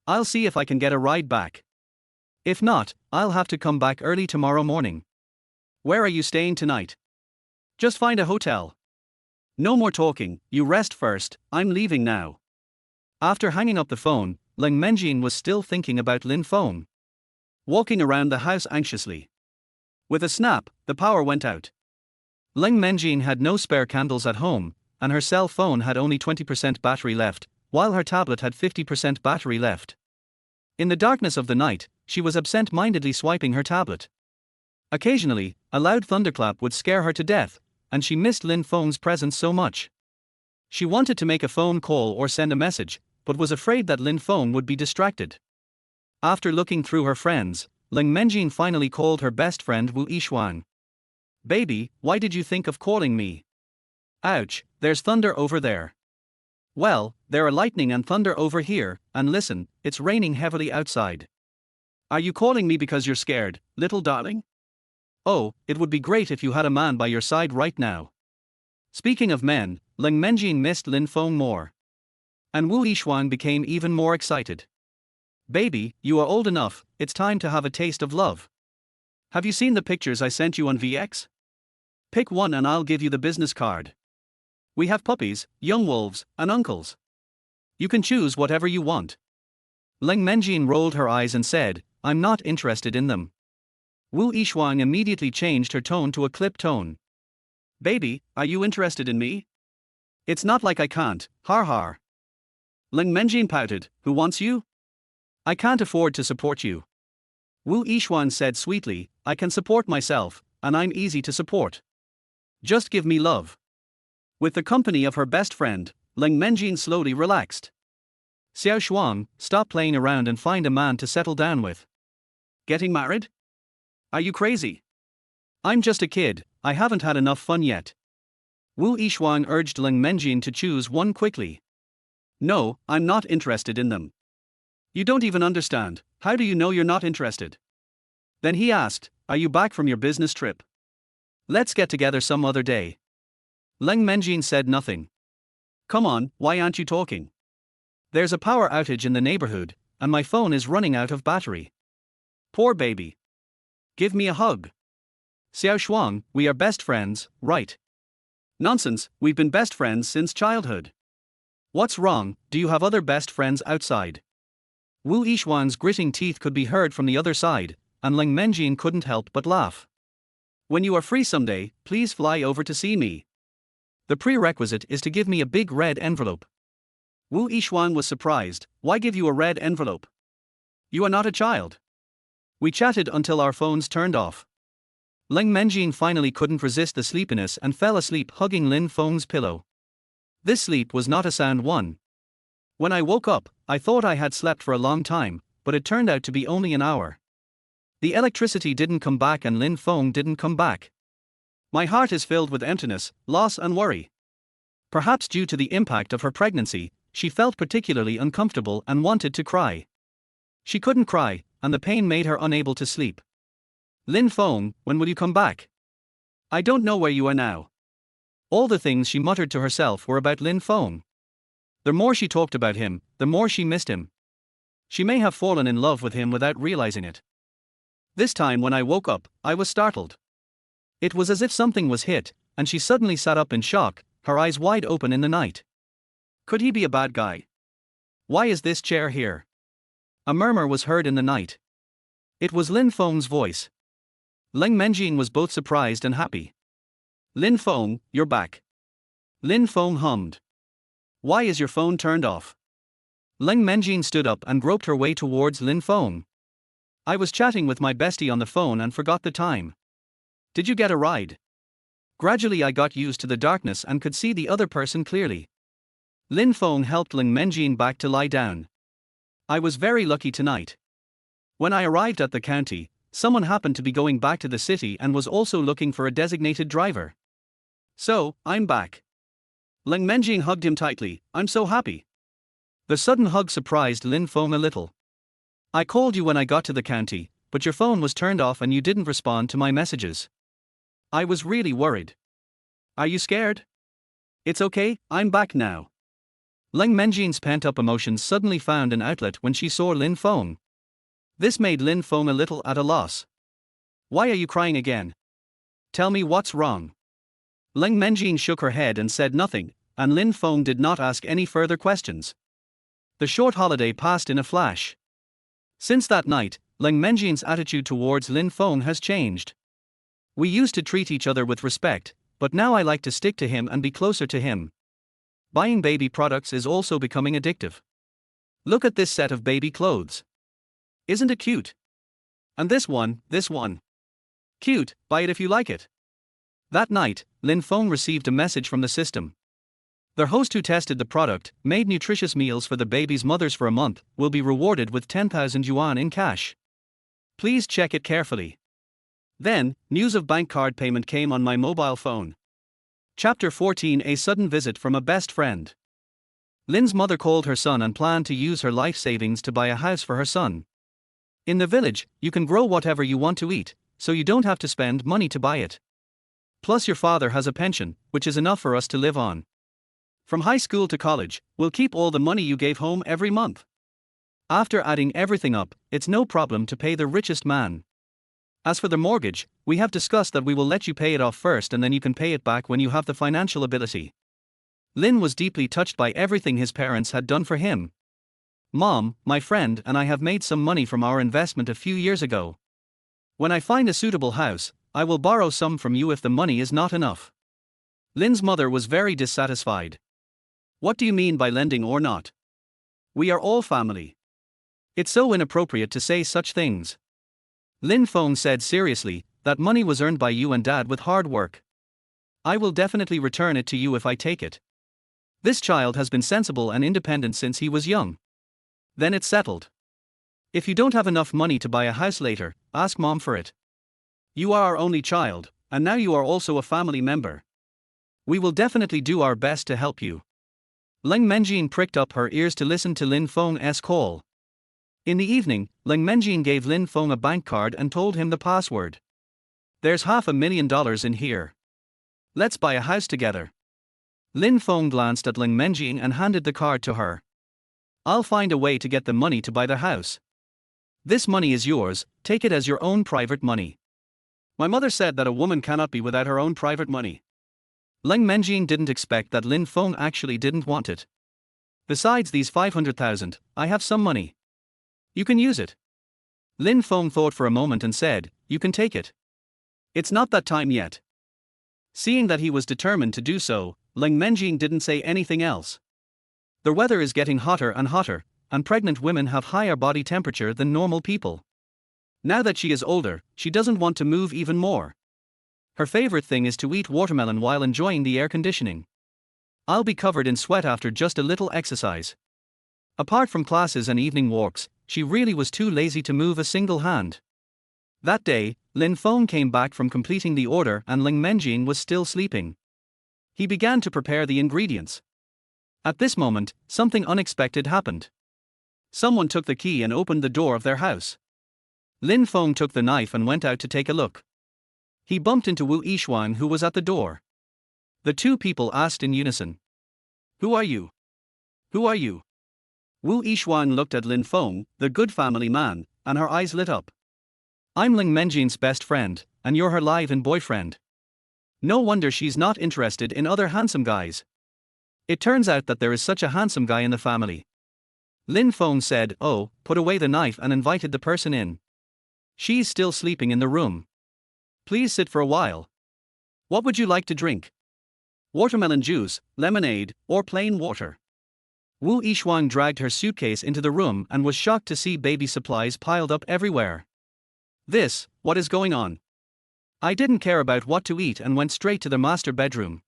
I'll see if I can get a ride back. If not, I'll have to come back early tomorrow morning. Where are you staying tonight? Just find a hotel. No more talking, you rest first, I'm leaving now. After hanging up the phone, Lin Menjin was still thinking about Lin Feng. Walking around the house anxiously. With a snap, the power went out. Lin Menjin had no spare candles at home, and her cell phone had only 20% battery left, while her tablet had 50% battery left. In the darkness of the night, she was absent-mindedly swiping her tablet. Occasionally, a loud thunderclap would scare her to death, and she missed Lin Feng's presence so much. She wanted to make a phone call or send a message, but was afraid that Lin Feng would be distracted. After looking through her friends, Lin Menjin finally called her best friend Wu Yishuang. Baby, why did you think of calling me? Ouch, there's thunder over there. Well, there are lightning and thunder over here, and listen, it's raining heavily outside. Are you calling me because you're scared, little darling? Oh, it would be great if you had a man by your side right now. Speaking of men, Lin Menjin missed Lin Feng more. And Wu Yishuang became even more excited. Baby, you are old enough, it's time to have a taste of love. Have you seen the pictures I sent you on VX? Pick one and I'll give you the business card. We have puppies, young wolves, and uncles. You can choose whatever you want. Lin Menjin rolled her eyes and said, I'm not interested in them. Wu Yishuang immediately changed her tone to a clipped tone. Baby, are you interested in me? It's not like I can't, har har. Lin Menjin pouted, who wants you? I can't afford to support you. Wu Yishuang said sweetly, I can support myself, and I'm easy to support. Just give me love. With the company of her best friend, Lin Menjin slowly relaxed. Xiao Shuang, stop playing around and find a man to settle down with. Getting married? Are you crazy? I'm just a kid, I haven't had enough fun yet. Wu Yishuang urged Lin Menjin to choose one quickly. No, I'm not interested in them. You don't even understand, how do you know you're not interested? Then he asked, are you back from your business trip? Let's get together some other day. Lin Menjin said nothing. Come on, why aren't you talking? There's a power outage in the neighborhood, and my phone is running out of battery. Poor baby. Give me a hug. Xiao Shuang, we are best friends, right? Nonsense, we've been best friends since childhood. What's wrong, do you have other best friends outside? Wu Yishuang's gritting teeth could be heard from the other side, and Lin Menjin couldn't help but laugh. When you are free someday, please fly over to see me. The prerequisite is to give me a big red envelope. Wu Yishuang was surprised, why give you a red envelope? You are not a child. We chatted until our phones turned off. Lin Menjin finally couldn't resist the sleepiness and fell asleep hugging Lin Feng's pillow. This sleep was not a sound one. When I woke up, I thought I had slept for a long time, but it turned out to be only an hour. The electricity didn't come back and Lin Feng didn't come back. My heart is filled with emptiness, loss and worry. Perhaps due to the impact of her pregnancy, she felt particularly uncomfortable and wanted to cry. She couldn't cry, and the pain made her unable to sleep. Lin Feng, when will you come back? I don't know where you are now. All the things she muttered to herself were about Lin Feng. The more she talked about him, the more she missed him. She may have fallen in love with him without realizing it. This time when I woke up, I was startled. It was as if something was hit, and she suddenly sat up in shock, her eyes wide open in the night. Could he be a bad guy? Why is this chair here? A murmur was heard in the night. It was Lin Feng's voice. Lin Menjin was both surprised and happy. Lin Feng, you're back. Lin Feng hummed. Why is your phone turned off? Lin Menjin stood up and groped her way towards Lin Feng. I was chatting with my bestie on the phone and forgot the time. Did you get a ride? Gradually I got used to the darkness and could see the other person clearly. Lin Feng helped Ling Menjin back to lie down. I was very lucky tonight. When I arrived at the county, someone happened to be going back to the city and was also looking for a designated driver. So, I'm back. Ling Menjin hugged him tightly. I'm so happy. The sudden hug surprised Lin Feng a little. I called you when I got to the county, but your phone was turned off and you didn't respond to my messages. I was really worried. Are you scared? It's okay, I'm back now. Ling Menjin's pent-up emotions suddenly found an outlet when she saw Lin Feng. This made Lin Feng a little at a loss. Why are you crying again? Tell me what's wrong. Ling Menjin shook her head and said nothing, and Lin Feng did not ask any further questions. The short holiday passed in a flash. Since that night, Ling Menjin's attitude towards Lin Feng has changed. We used to treat each other with respect, but now I like to stick to him and be closer to him. Buying baby products is also becoming addictive. Look at this set of baby clothes. Isn't it cute? And this one. Cute, buy it if you like it. That night, Lin Feng received a message from the system. Their host who tested the product, made nutritious meals for the baby's mothers for a month, will be rewarded with 10,000 yuan in cash. Please check it carefully. Then, news of bank card payment came on my mobile phone. Chapter 14: A sudden visit from a best friend. Lin's mother called her son and planned to use her life savings to buy a house for her son. In the village, you can grow whatever you want to eat, so you don't have to spend money to buy it. Plus your father has a pension, which is enough for us to live on. From high school to college, we'll keep all the money you gave home every month. After adding everything up, it's no problem to pay the richest man. As for the mortgage, we have discussed that we will let you pay it off first and then you can pay it back when you have the financial ability. Lin was deeply touched by everything his parents had done for him. Mom, my friend and I have made some money from our investment a few years ago. When I find a suitable house, I will borrow some from you if the money is not enough. Lin's mother was very dissatisfied. What do you mean by lending or not? We are all family. It's so inappropriate to say such things. Lin Feng said seriously, that money was earned by you and Dad with hard work. I will definitely return it to you if I take it. This child has been sensible and independent since he was young. Then it's settled. If you don't have enough money to buy a house later, ask Mom for it. You are our only child, and now you are also a family member. We will definitely do our best to help you. Ling Menjin pricked up her ears to listen to Lin Feng's call. In the evening, Ling Menjin gave Lin Feng a bank card and told him the password. There's $500,000 in here. Let's buy a house together. Lin Feng glanced at Ling Menjin and handed the card to her. I'll find a way to get the money to buy the house. This money is yours, take it as your own private money. My mother said that a woman cannot be without her own private money. Ling Menjin didn't expect that Lin Feng actually didn't want it. Besides these 500,000, I have some money. You can use it. Lin Feng thought for a moment and said, you can take it. It's not that time yet. Seeing that he was determined to do so, Ling Menjin didn't say anything else. The weather is getting hotter, and pregnant women have higher body temperature than normal people. Now that she is older, she doesn't want to move even more. Her favorite thing is to eat watermelon while enjoying the air conditioning. I'll be covered in sweat after just a little exercise. Apart from classes and evening walks, she really was too lazy to move a single hand. That day, Lin Feng came back from completing the order and Ling Menjin was still sleeping. He began to prepare the ingredients. At this moment, something unexpected happened. Someone took the key and opened the door of their house. Lin Feng took the knife and went out to take a look. He bumped into Wu Yishuang who was at the door. The two people asked in unison. Who are you? Who are you? Wu Yishuang looked at Lin Feng, the good family man, and her eyes lit up. I'm Ling Menjin's best friend, and you're her live-in boyfriend. No wonder she's not interested in other handsome guys. It turns out that there is such a handsome guy in the family. Lin Feng said, oh, put away the knife and invited the person in. She's still sleeping in the room. Please sit for a while. What would you like to drink? Watermelon juice, lemonade, or plain water? Wu Yishuang dragged her suitcase into the room and was shocked to see baby supplies piled up everywhere. What is going on? I didn't care about what to eat and went straight to the master bedroom.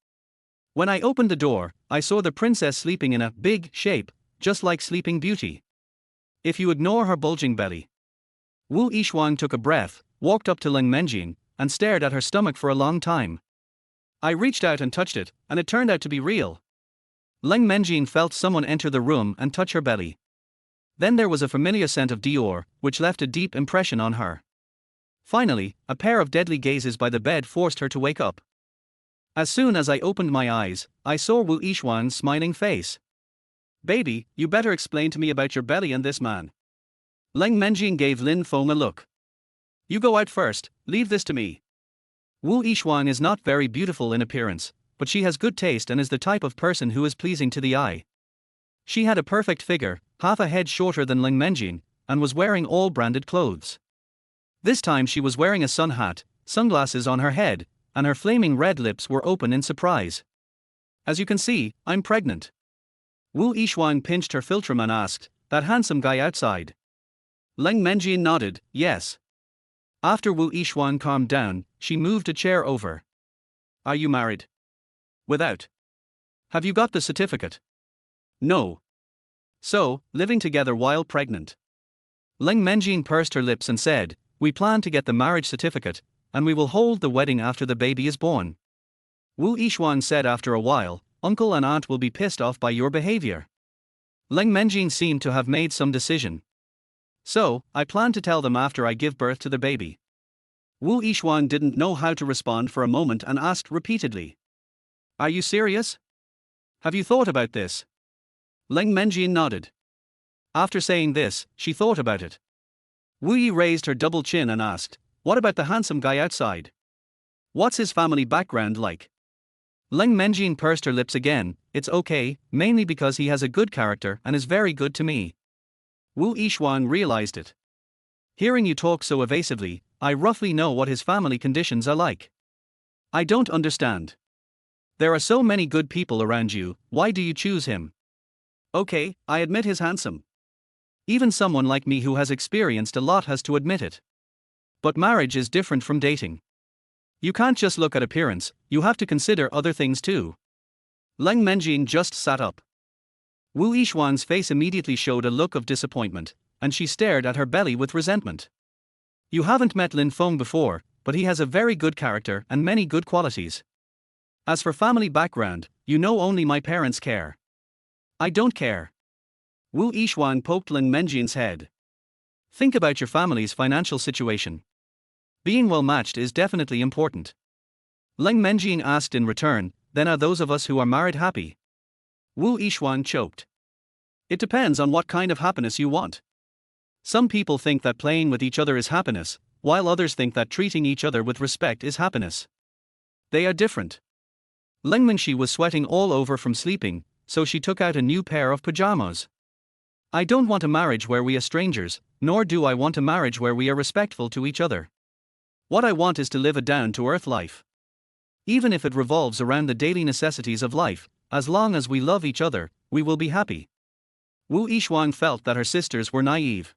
When I opened the door, I saw the princess sleeping in a big shape, just like Sleeping Beauty. If you ignore her bulging belly. Wu Yishuang took a breath, walked up to Ling Menjing, and stared at her stomach for a long time. I reached out and touched it, and it turned out to be real. Ling Menjing felt someone enter the room and touch her belly. Then there was a familiar scent of Dior, which left a deep impression on her. Finally, a pair of deadly gazes by the bed forced her to wake up. As soon as I opened my eyes, I saw Wu Yishuang's smiling face. "Baby, you better explain to me about your belly and this man." Ling Menjing gave Lin Feng a look. "You go out first, leave this to me." Wu Yishuang is not very beautiful in appearance, but she has good taste and is the type of person who is pleasing to the eye. She had a perfect figure, half a head shorter than Ling Menjing, and was wearing all branded clothes. This time she was wearing a sun hat, sunglasses on her head, and her flaming red lips were open in surprise. "As you can see, I'm pregnant." Wu Yishuang pinched her philtrum and asked, "That handsome guy outside?" Ling Menjing nodded, "Yes." After Wu Yishuang calmed down, she moved a chair over. "Are you married?" "Without." "Have you got the certificate?" "No." "So, living together while pregnant?" Ling Menjing pursed her lips and said, "We plan to get the marriage certificate, and we will hold the wedding after the baby is born." Wu Yishuang said after a while, "Uncle and aunt will be pissed off by your behavior." Ling Menjing seemed to have made some decision. "So, I plan to tell them after I give birth to the baby." Wu Yishuang didn't know how to respond for a moment and asked repeatedly, "Are you serious? Have you thought about this?" Ling Menjing nodded. After saying this, she thought about it. Wu Yi raised her double chin and asked, "What about the handsome guy outside? What's his family background like?" Ling Menjing pursed her lips again, "It's okay, mainly because he has a good character and is very good to me." Wu Yishuang realized it. "Hearing you talk so evasively, I roughly know what his family conditions are like. I don't understand. There are so many good people around you, why do you choose him?" "Okay, I admit he's handsome. Even someone like me who has experienced a lot has to admit it. But marriage is different from dating. You can't just look at appearance, you have to consider other things too." Ling Menjing just sat up. Wu Yishuang's face immediately showed a look of disappointment, and she stared at her belly with resentment. "You haven't met Lin Feng before, but he has a very good character and many good qualities. As for family background, you know only my parents care." "I don't care." Wu Yishuang poked Ling Menjing's head. "Think about your family's financial situation. Being well matched is definitely important." Ling Menjing asked in return, "Then are those of us who are married happy?" Wu Yishuang choked. "It depends on what kind of happiness you want. Some people think that playing with each other is happiness, while others think that treating each other with respect is happiness. They are different." Ling Mingxi was sweating all over from sleeping, so she took out a new pair of pajamas. "I don't want a marriage where we are strangers, nor do I want a marriage where we are respectful to each other. What I want is to live a down-to-earth life. Even if it revolves around the daily necessities of life, as long as we love each other, we will be happy." Wu Yishuang felt that her sisters were naive.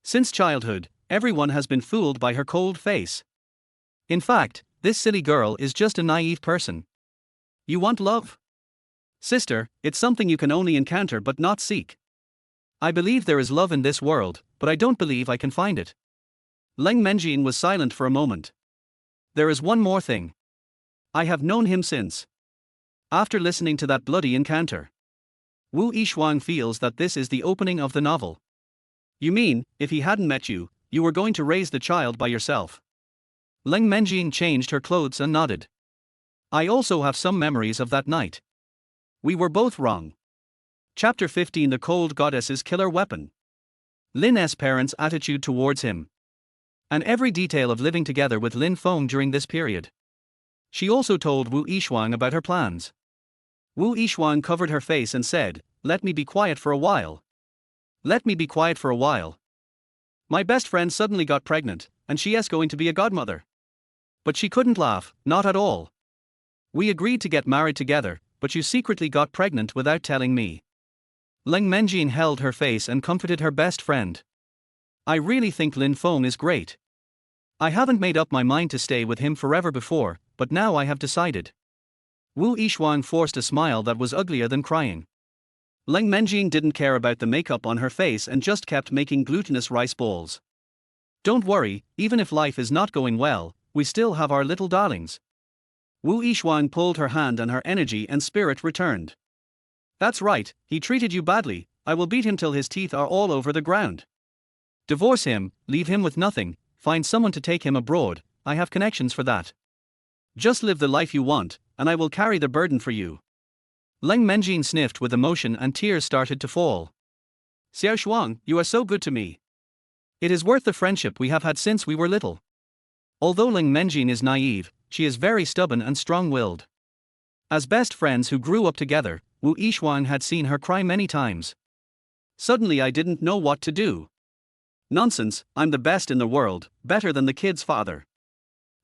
Since childhood, everyone has been fooled by her cold face. In fact, this silly girl is just a naive person. "You want love? Sister, it's something you can only encounter but not seek. I believe there is love in this world, but I don't believe I can find it." Ling Menjing was silent for a moment. "There is one more thing. I have known him since. After listening to that bloody encounter. Wu Yishuang feels that this is the opening of the novel." "You mean, if he hadn't met you, you were going to raise the child by yourself?" Ling Menjing changed her clothes and nodded. "I also have some memories of that night. We were both wrong." Chapter 15: The Cold Goddess's Killer Weapon. Lin's parents' attitude towards him. And every detail of living together with Lin Feng during this period. She also told Wu Yishuang about her plans. Wu Yishuang covered her face and said, "Let me be quiet for a while. Let me be quiet for a while. My best friend suddenly got pregnant, and she is going to be a godmother." But she couldn't laugh, not at all. "We agreed to get married together, but you secretly got pregnant without telling me." Ling Menjing held her face and comforted her best friend. "I really think Lin Feng is great. I haven't made up my mind to stay with him forever before, but now I have decided. Wu Yishuang forced a smile that was uglier than crying. Lin Menjing didn't care about the makeup on her face and just kept making glutinous rice balls. Don't worry, even if life is not going well, we still have our little darlings. Wu Yishuang pulled her hand and her energy and spirit returned. That's right, he treated you badly, I will beat him till his teeth are all over the ground. Divorce him, leave him with nothing, find someone to take him abroad, I have connections for that. Just live the life you want, and I will carry the burden for you. Lin Menjing sniffed with emotion and tears started to fall. Xiao Shuang, you are so good to me. It is worth the friendship we have had since we were little. Although Lin Menjing is naive, she is very stubborn and strong-willed. As best friends who grew up together, Wu Yishuang had seen her cry many times. Suddenly I didn't know what to do. Nonsense, I'm the best in the world, better than the kid's father.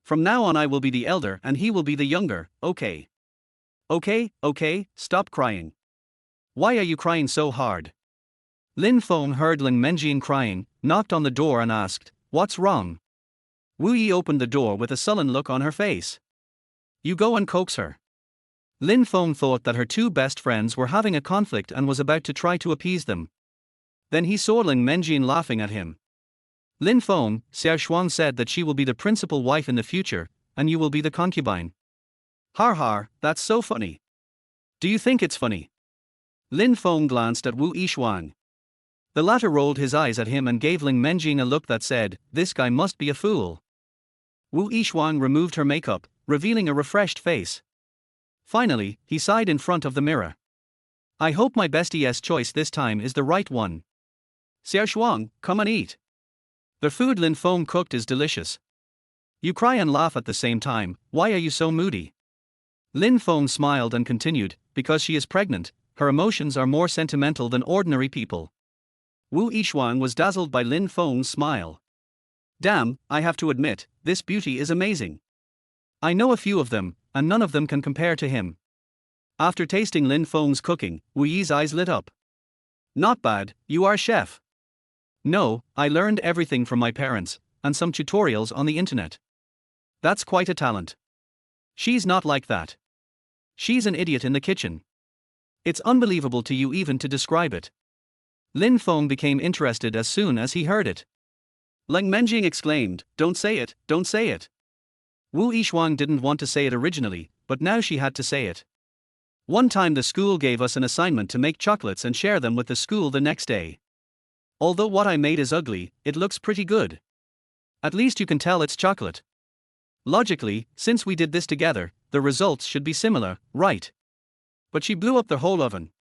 From now on I will be the elder and he will be the younger, okay. Okay, stop crying. Why are you crying so hard? Lin Feng heard Lin Menjing crying, knocked on the door and asked, what's wrong? Wu Yi opened the door with a sullen look on her face. You go and coax her. Lin Feng thought that her two best friends were having a conflict and was about to try to appease them. Then he saw Lin Menjing laughing at him. Lin Feng, Xiao Shuang said that she will be the principal wife in the future, and you will be the concubine. Har har, that's so funny. Do you think it's funny? Lin Feng glanced at Wu Yishuang. The latter rolled his eyes at him and gave Lin Menjing a look that said, this guy must be a fool. Wu Yishuang removed her makeup, revealing a refreshed face. Finally, he sighed in front of the mirror. I hope my bestie's choice this time is the right one. Xiao Shuang, come and eat. The food Lin Feng cooked is delicious. You cry and laugh at the same time, why are you so moody? Lin Feng smiled and continued, because she is pregnant, her emotions are more sentimental than ordinary people. Wu Yishuang was dazzled by Lin Feng's smile. Damn, I have to admit, this beauty is amazing. I know a few of them, and none of them can compare to him. After tasting Lin Feng's cooking, Wu Yi's eyes lit up. Not bad, you are chef. No, I learned everything from my parents, and some tutorials on the internet. That's quite a talent. She's not like that. She's an idiot in the kitchen. It's unbelievable to you even to describe it. Lin Feng became interested as soon as he heard it. Lin Menjing exclaimed, don't say it, don't say it. Wu Yishuang didn't want to say it originally, but now she had to say it. One time the school gave us an assignment to make chocolates and share them with the school the next day. Although what I made is ugly, it looks pretty good. At least you can tell it's chocolate. Logically, since we did this together, the results should be similar, right? But she blew up the whole oven.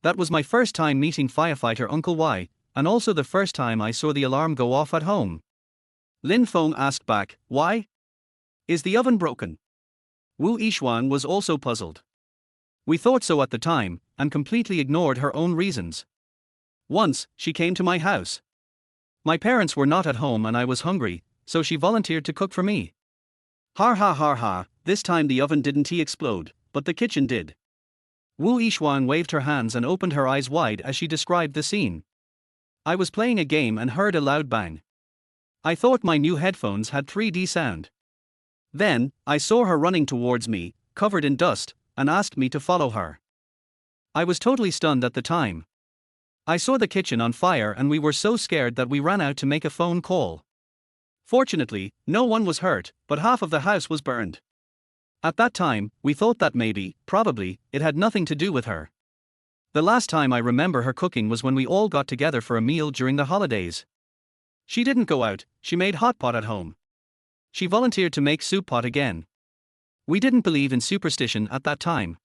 That was my first time meeting firefighter Uncle Y, and also the first time I saw the alarm go off at home. Lin Feng asked back, why? Is the oven broken? Wu Yishuang was also puzzled. We thought so at the time, and completely ignored her own reasons. Once, she came to my house. My parents were not at home and I was hungry, so she volunteered to cook for me. Har ha har ha, this time the oven didn't explode, but the kitchen did. Wu Yishuang waved her hands and opened her eyes wide as she described the scene. I was playing a game and heard a loud bang. I thought my new headphones had 3D sound. Then, I saw her running towards me, covered in dust, and asked me to follow her. I was totally stunned at the time. I saw the kitchen on fire and we were so scared that we ran out to make a phone call. Fortunately, no one was hurt, but half of the house was burned. At that time, we thought that maybe, probably, it had nothing to do with her. The last time I remember her cooking was when we all got together for a meal during the holidays. She didn't go out, she made hot pot at home. She volunteered to make soup pot again. We didn't believe in superstition at that time.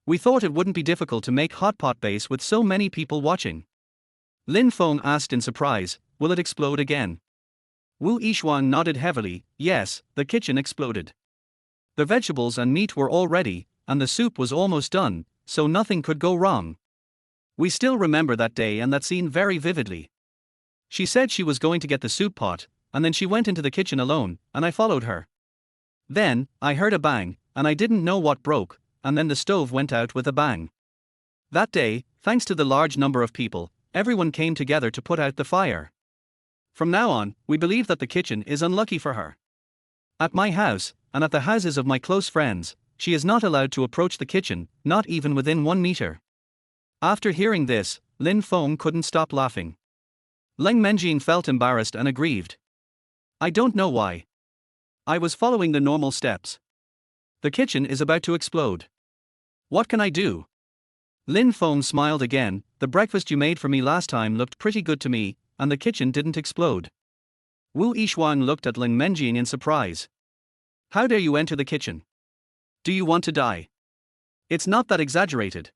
We thought it wouldn't be difficult to make hot pot base with so many people watching. Lin Feng asked in surprise, will it explode again? Wu Yishuang nodded heavily, yes, the kitchen exploded. The vegetables and meat were all ready, and the soup was almost done, so nothing could go wrong. We still remember that day and that scene very vividly. She said she was going to get the soup pot, and then she went into the kitchen alone, and I followed her. Then, I heard a bang, and I didn't know what broke, and then the stove went out with a bang. That day, thanks to the large number of people, everyone came together to put out the fire. From now on, we believe that the kitchen is unlucky for her. At my house, and at the houses of my close friends, she is not allowed to approach the kitchen, not even within 1 meter. After hearing this, Lin Feng couldn't stop laughing. Lin Menjing felt embarrassed and aggrieved. I don't know why. I was following the normal steps. The kitchen is about to explode. What can I do? Lin Feng smiled again. The breakfast you made for me last time looked pretty good to me, and the kitchen didn't explode. Wu Yishuang looked at Lin Menjing in surprise. How dare you enter the kitchen? Do you want to die? It's not that exaggerated.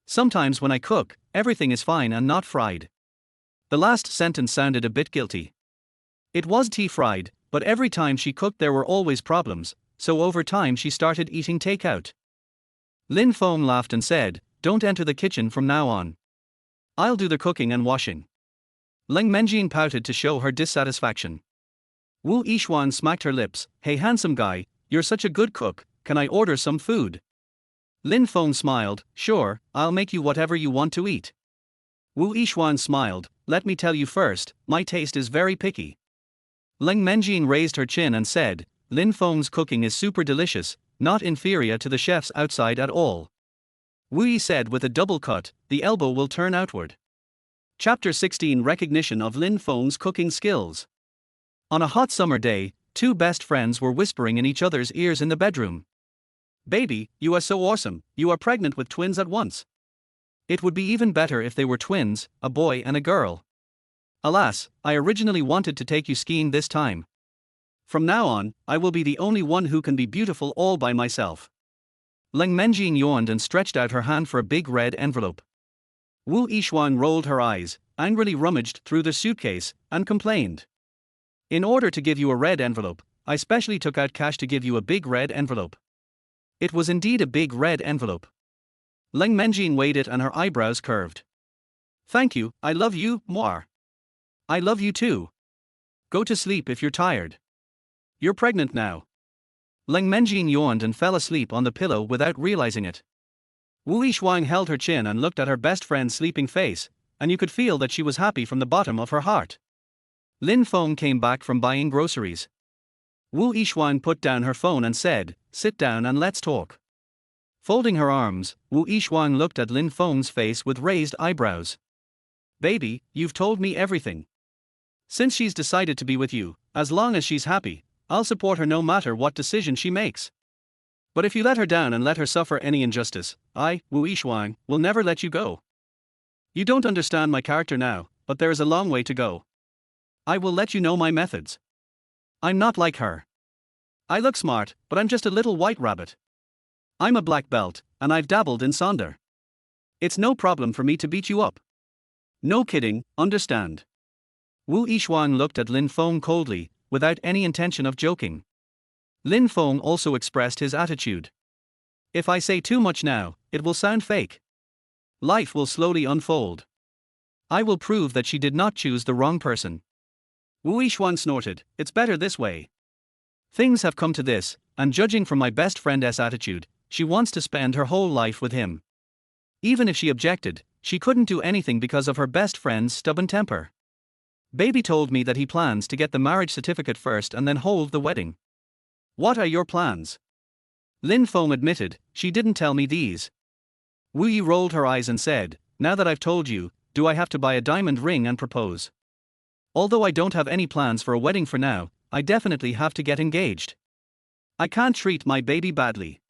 Sometimes when I cook, everything is fine and not fried. The last sentence sounded a bit guilty. It was tea fried, but every time she cooked there were always problems, so over time she started eating takeout. Lin Feng laughed and said, don't enter the kitchen from now on. I'll do the cooking and washing. Lin Menjing pouted to show her dissatisfaction. Wu Yishuan smacked her lips. Hey handsome guy, you're such a good cook, can I order some food? Lin Feng smiled, sure, I'll make you whatever you want to eat. Wu Yishuan smiled, let me tell you first, my taste is very picky. Lin Menjing raised her chin and said, Lin Feng's cooking is super delicious, not inferior to the chefs outside at all. Wu Yi said with a double cut, the elbow will turn outward. Chapter 16 Recognition of Lin Feng's cooking skills. On a hot summer day, two best friends were whispering in each other's ears in the bedroom. Baby, you are so awesome, you are pregnant with twins at once. It would be even better if they were twins, a boy and a girl. Alas, I originally wanted to take you skiing this time. From now on, I will be the only one who can be beautiful all by myself. Lin Menjing yawned and stretched out her hand for a big red envelope. Wu Yishuang rolled her eyes, angrily rummaged through the suitcase, and complained. In order to give you a red envelope, I specially took out cash to give you a big red envelope. It was indeed a big red envelope. Lin Menjing weighed it and her eyebrows curved. Thank you, I love you, moi. I love you too. Go to sleep if you're tired. You're pregnant now. Lin Menjing yawned and fell asleep on the pillow without realizing it. Wu Yishuang held her chin and looked at her best friend's sleeping face, and you could feel that she was happy from the bottom of her heart. Lin Feng came back from buying groceries. Wu Yishuang put down her phone and said, sit down and let's talk. Folding her arms, Wu Yishuang looked at Lin Feng's face with raised eyebrows. Baby, you've told me everything. Since she's decided to be with you, as long as she's happy, I'll support her no matter what decision she makes. But if you let her down and let her suffer any injustice, I, Wu Yishuang, will never let you go. You don't understand my character now, but there is a long way to go. I will let you know my methods. I'm not like her. I look smart, but I'm just a little white rabbit. I'm a black belt, and I've dabbled in Sonder. It's no problem for me to beat you up. No kidding, understand. Wu Yishuang looked at Lin Feng coldly, without any intention of joking. Lin Feng also expressed his attitude. If I say too much now, it will sound fake. Life will slowly unfold. I will prove that she did not choose the wrong person. Wu Yishuang snorted, it's better this way. Things have come to this, and judging from my best friend's attitude, she wants to spend her whole life with him. Even if she objected, she couldn't do anything because of her best friend's stubborn temper. Baby told me that he plans to get the marriage certificate first and then hold the wedding. What are your plans? Lin Feng admitted, she didn't tell me these. Wu Yi rolled her eyes and said, now that I've told you, do I have to buy a diamond ring and propose? Although I don't have any plans for a wedding for now, I definitely have to get engaged. I can't treat my baby badly.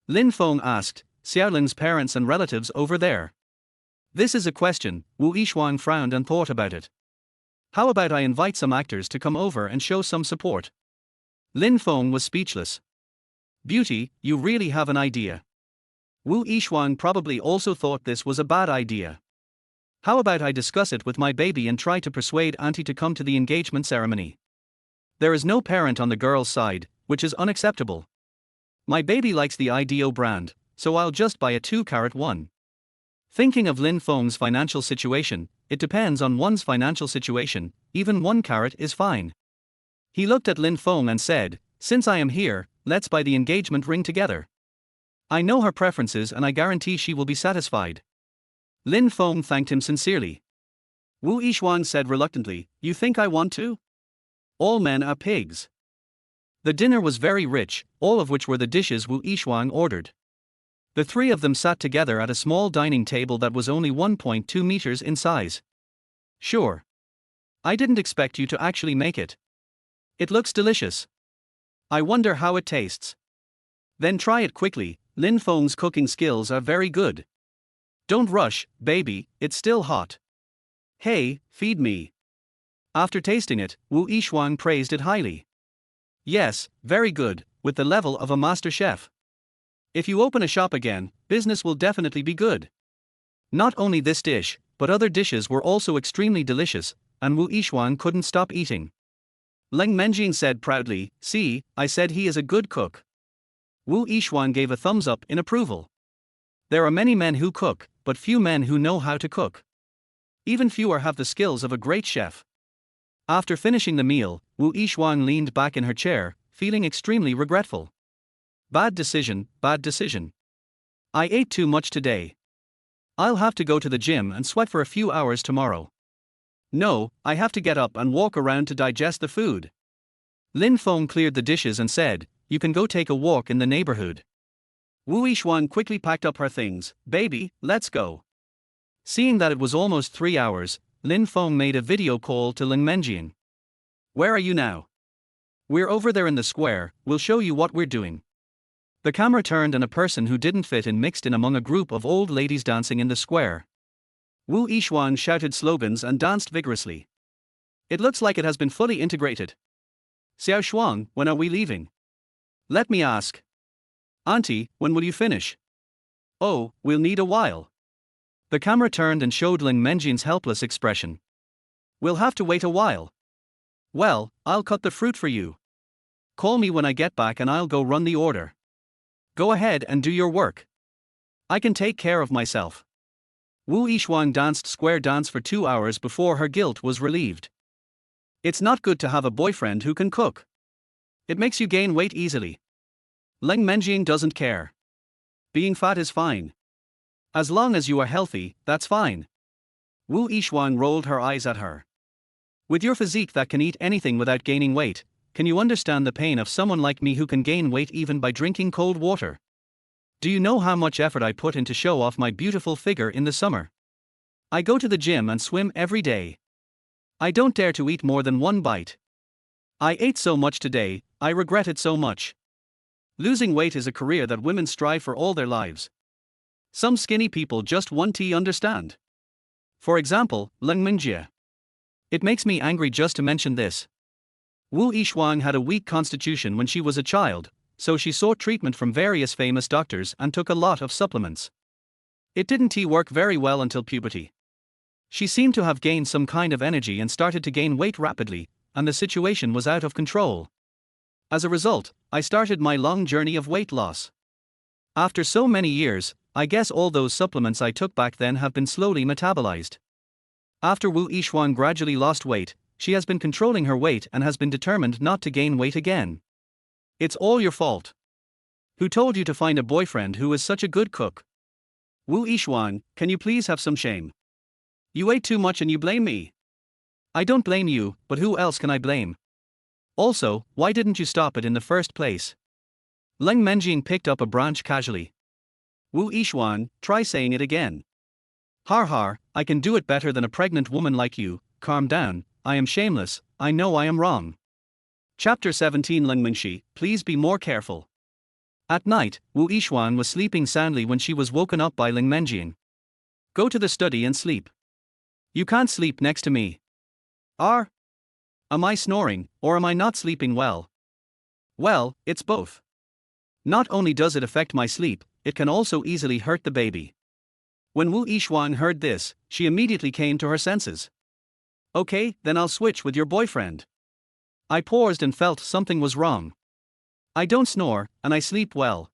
Lin Feng asked, Xiaolin's parents and relatives over there. This is a question. Wu Yishuang frowned and thought about it. How about I invite some actors to come over and show some support? Lin Feng was speechless. Beauty, you really have an idea. Wu Yishuang probably also thought this was a bad idea. How about I discuss it with my baby and try to persuade Auntie to come to the engagement ceremony? There is no parent on the girl's side, which is unacceptable. My baby likes the IDO brand, so I'll just buy a 2-carat one. Thinking of Lin Feng's financial situation, it depends on one's financial situation, even 1 carat is fine. He looked at Lin Feng and said, since I am here, let's buy the engagement ring together. I know her preferences and I guarantee she will be satisfied. Lin Feng thanked him sincerely. Wu Yishuang said reluctantly, you think I want to? All men are pigs. The dinner was very rich, all of which were the dishes Wu Yishuang ordered. The three of them sat together at a small dining table that was only 1.2 meters in size. Sure. I didn't expect you to actually make it. It looks delicious. I wonder how it tastes. Then try it quickly, Lin Feng's cooking skills are very good. Don't rush, baby, it's still hot. Hey, feed me. After tasting it, Wu Yishuang praised it highly. Yes, very good, with the level of a master chef. If you open a shop again, business will definitely be good. Not only this dish, but other dishes were also extremely delicious, and Wu Yishuang couldn't stop eating. Lin Menjing said proudly, "See, I said he is a good cook." Wu Yishuang gave a thumbs up in approval. There are many men who cook, but few men who know how to cook. Even fewer have the skills of a great chef. After finishing the meal, Wu Yishuang leaned back in her chair, feeling extremely regretful. Bad decision, bad decision. I ate too much today. I'll have to go to the gym and sweat for a few hours tomorrow. No, I have to get up and walk around to digest the food. Lin Feng cleared the dishes and said, "You can go take a walk in the neighborhood." Wu Yishuang quickly packed up her things. "Baby, let's go." Seeing that it was almost 3 hours, Lin Feng made a video call to Lin Menjing. "Where are you now?" "We're over there in the square, we'll show you what we're doing." The camera turned and a person who didn't fit in mixed in among a group of old ladies dancing in the square. Wu Yishuang shouted slogans and danced vigorously. "It looks like it has been fully integrated. Xiao Shuang, when are we leaving?" "Let me ask." "Auntie, when will you finish?" "Oh, we'll need a while." The camera turned and showed Lin Menjin's helpless expression. "We'll have to wait a while." "Well, I'll cut the fruit for you. Call me when I get back and I'll go run the order. Go ahead and do your work. I can take care of myself." Wu Yishuang danced square dance for 2 hours before her guilt was relieved. It's not good to have a boyfriend who can cook. It makes you gain weight easily. Lin Menjing doesn't care. Being fat is fine. As long as you are healthy, that's fine. Wu Yishuang rolled her eyes at her. With your physique that can eat anything without gaining weight, can you understand the pain of someone like me who can gain weight even by drinking cold water? Do you know how much effort I put in to show off my beautiful figure in the summer? I go to the gym and swim every day. I don't dare to eat more than one bite. I ate so much today, I regret it so much. Losing weight is a career that women strive for all their lives. Some skinny people just want to understand. For example, Lin Mingjie. It makes me angry just to mention this. Wu Yishuang had a weak constitution when she was a child, so she sought treatment from various famous doctors and took a lot of supplements. It didn't work very well until puberty. She seemed to have gained some kind of energy and started to gain weight rapidly, and the situation was out of control. As a result, I started my long journey of weight loss. After so many years, I guess all those supplements I took back then have been slowly metabolized. After Wu Yishuang gradually lost weight, she has been controlling her weight and has been determined not to gain weight again. It's all your fault. Who told you to find a boyfriend who is such a good cook? Wu Yishuang, can you please have some shame? You ate too much and you blame me. I don't blame you, but who else can I blame? Also, why didn't you stop it in the first place? Lin Menjing picked up a branch casually. Wu Yishuang, try saying it again. Har har, I can do it better than a pregnant woman like you. Calm down, I am shameless, I know I am wrong. Chapter 17 Lin Mingxi, please be more careful. At night, Wu Yishuang was sleeping soundly when she was woken up by Lin Menjing. Go to the study and sleep. You can't sleep next to me. Am I snoring, or am I not sleeping well? Well, it's both. Not only does it affect my sleep, it can also easily hurt the baby. When Wu Yishuang heard this, she immediately came to her senses. Okay, then I'll switch with your boyfriend. I paused and felt something was wrong. I don't snore, and I sleep well.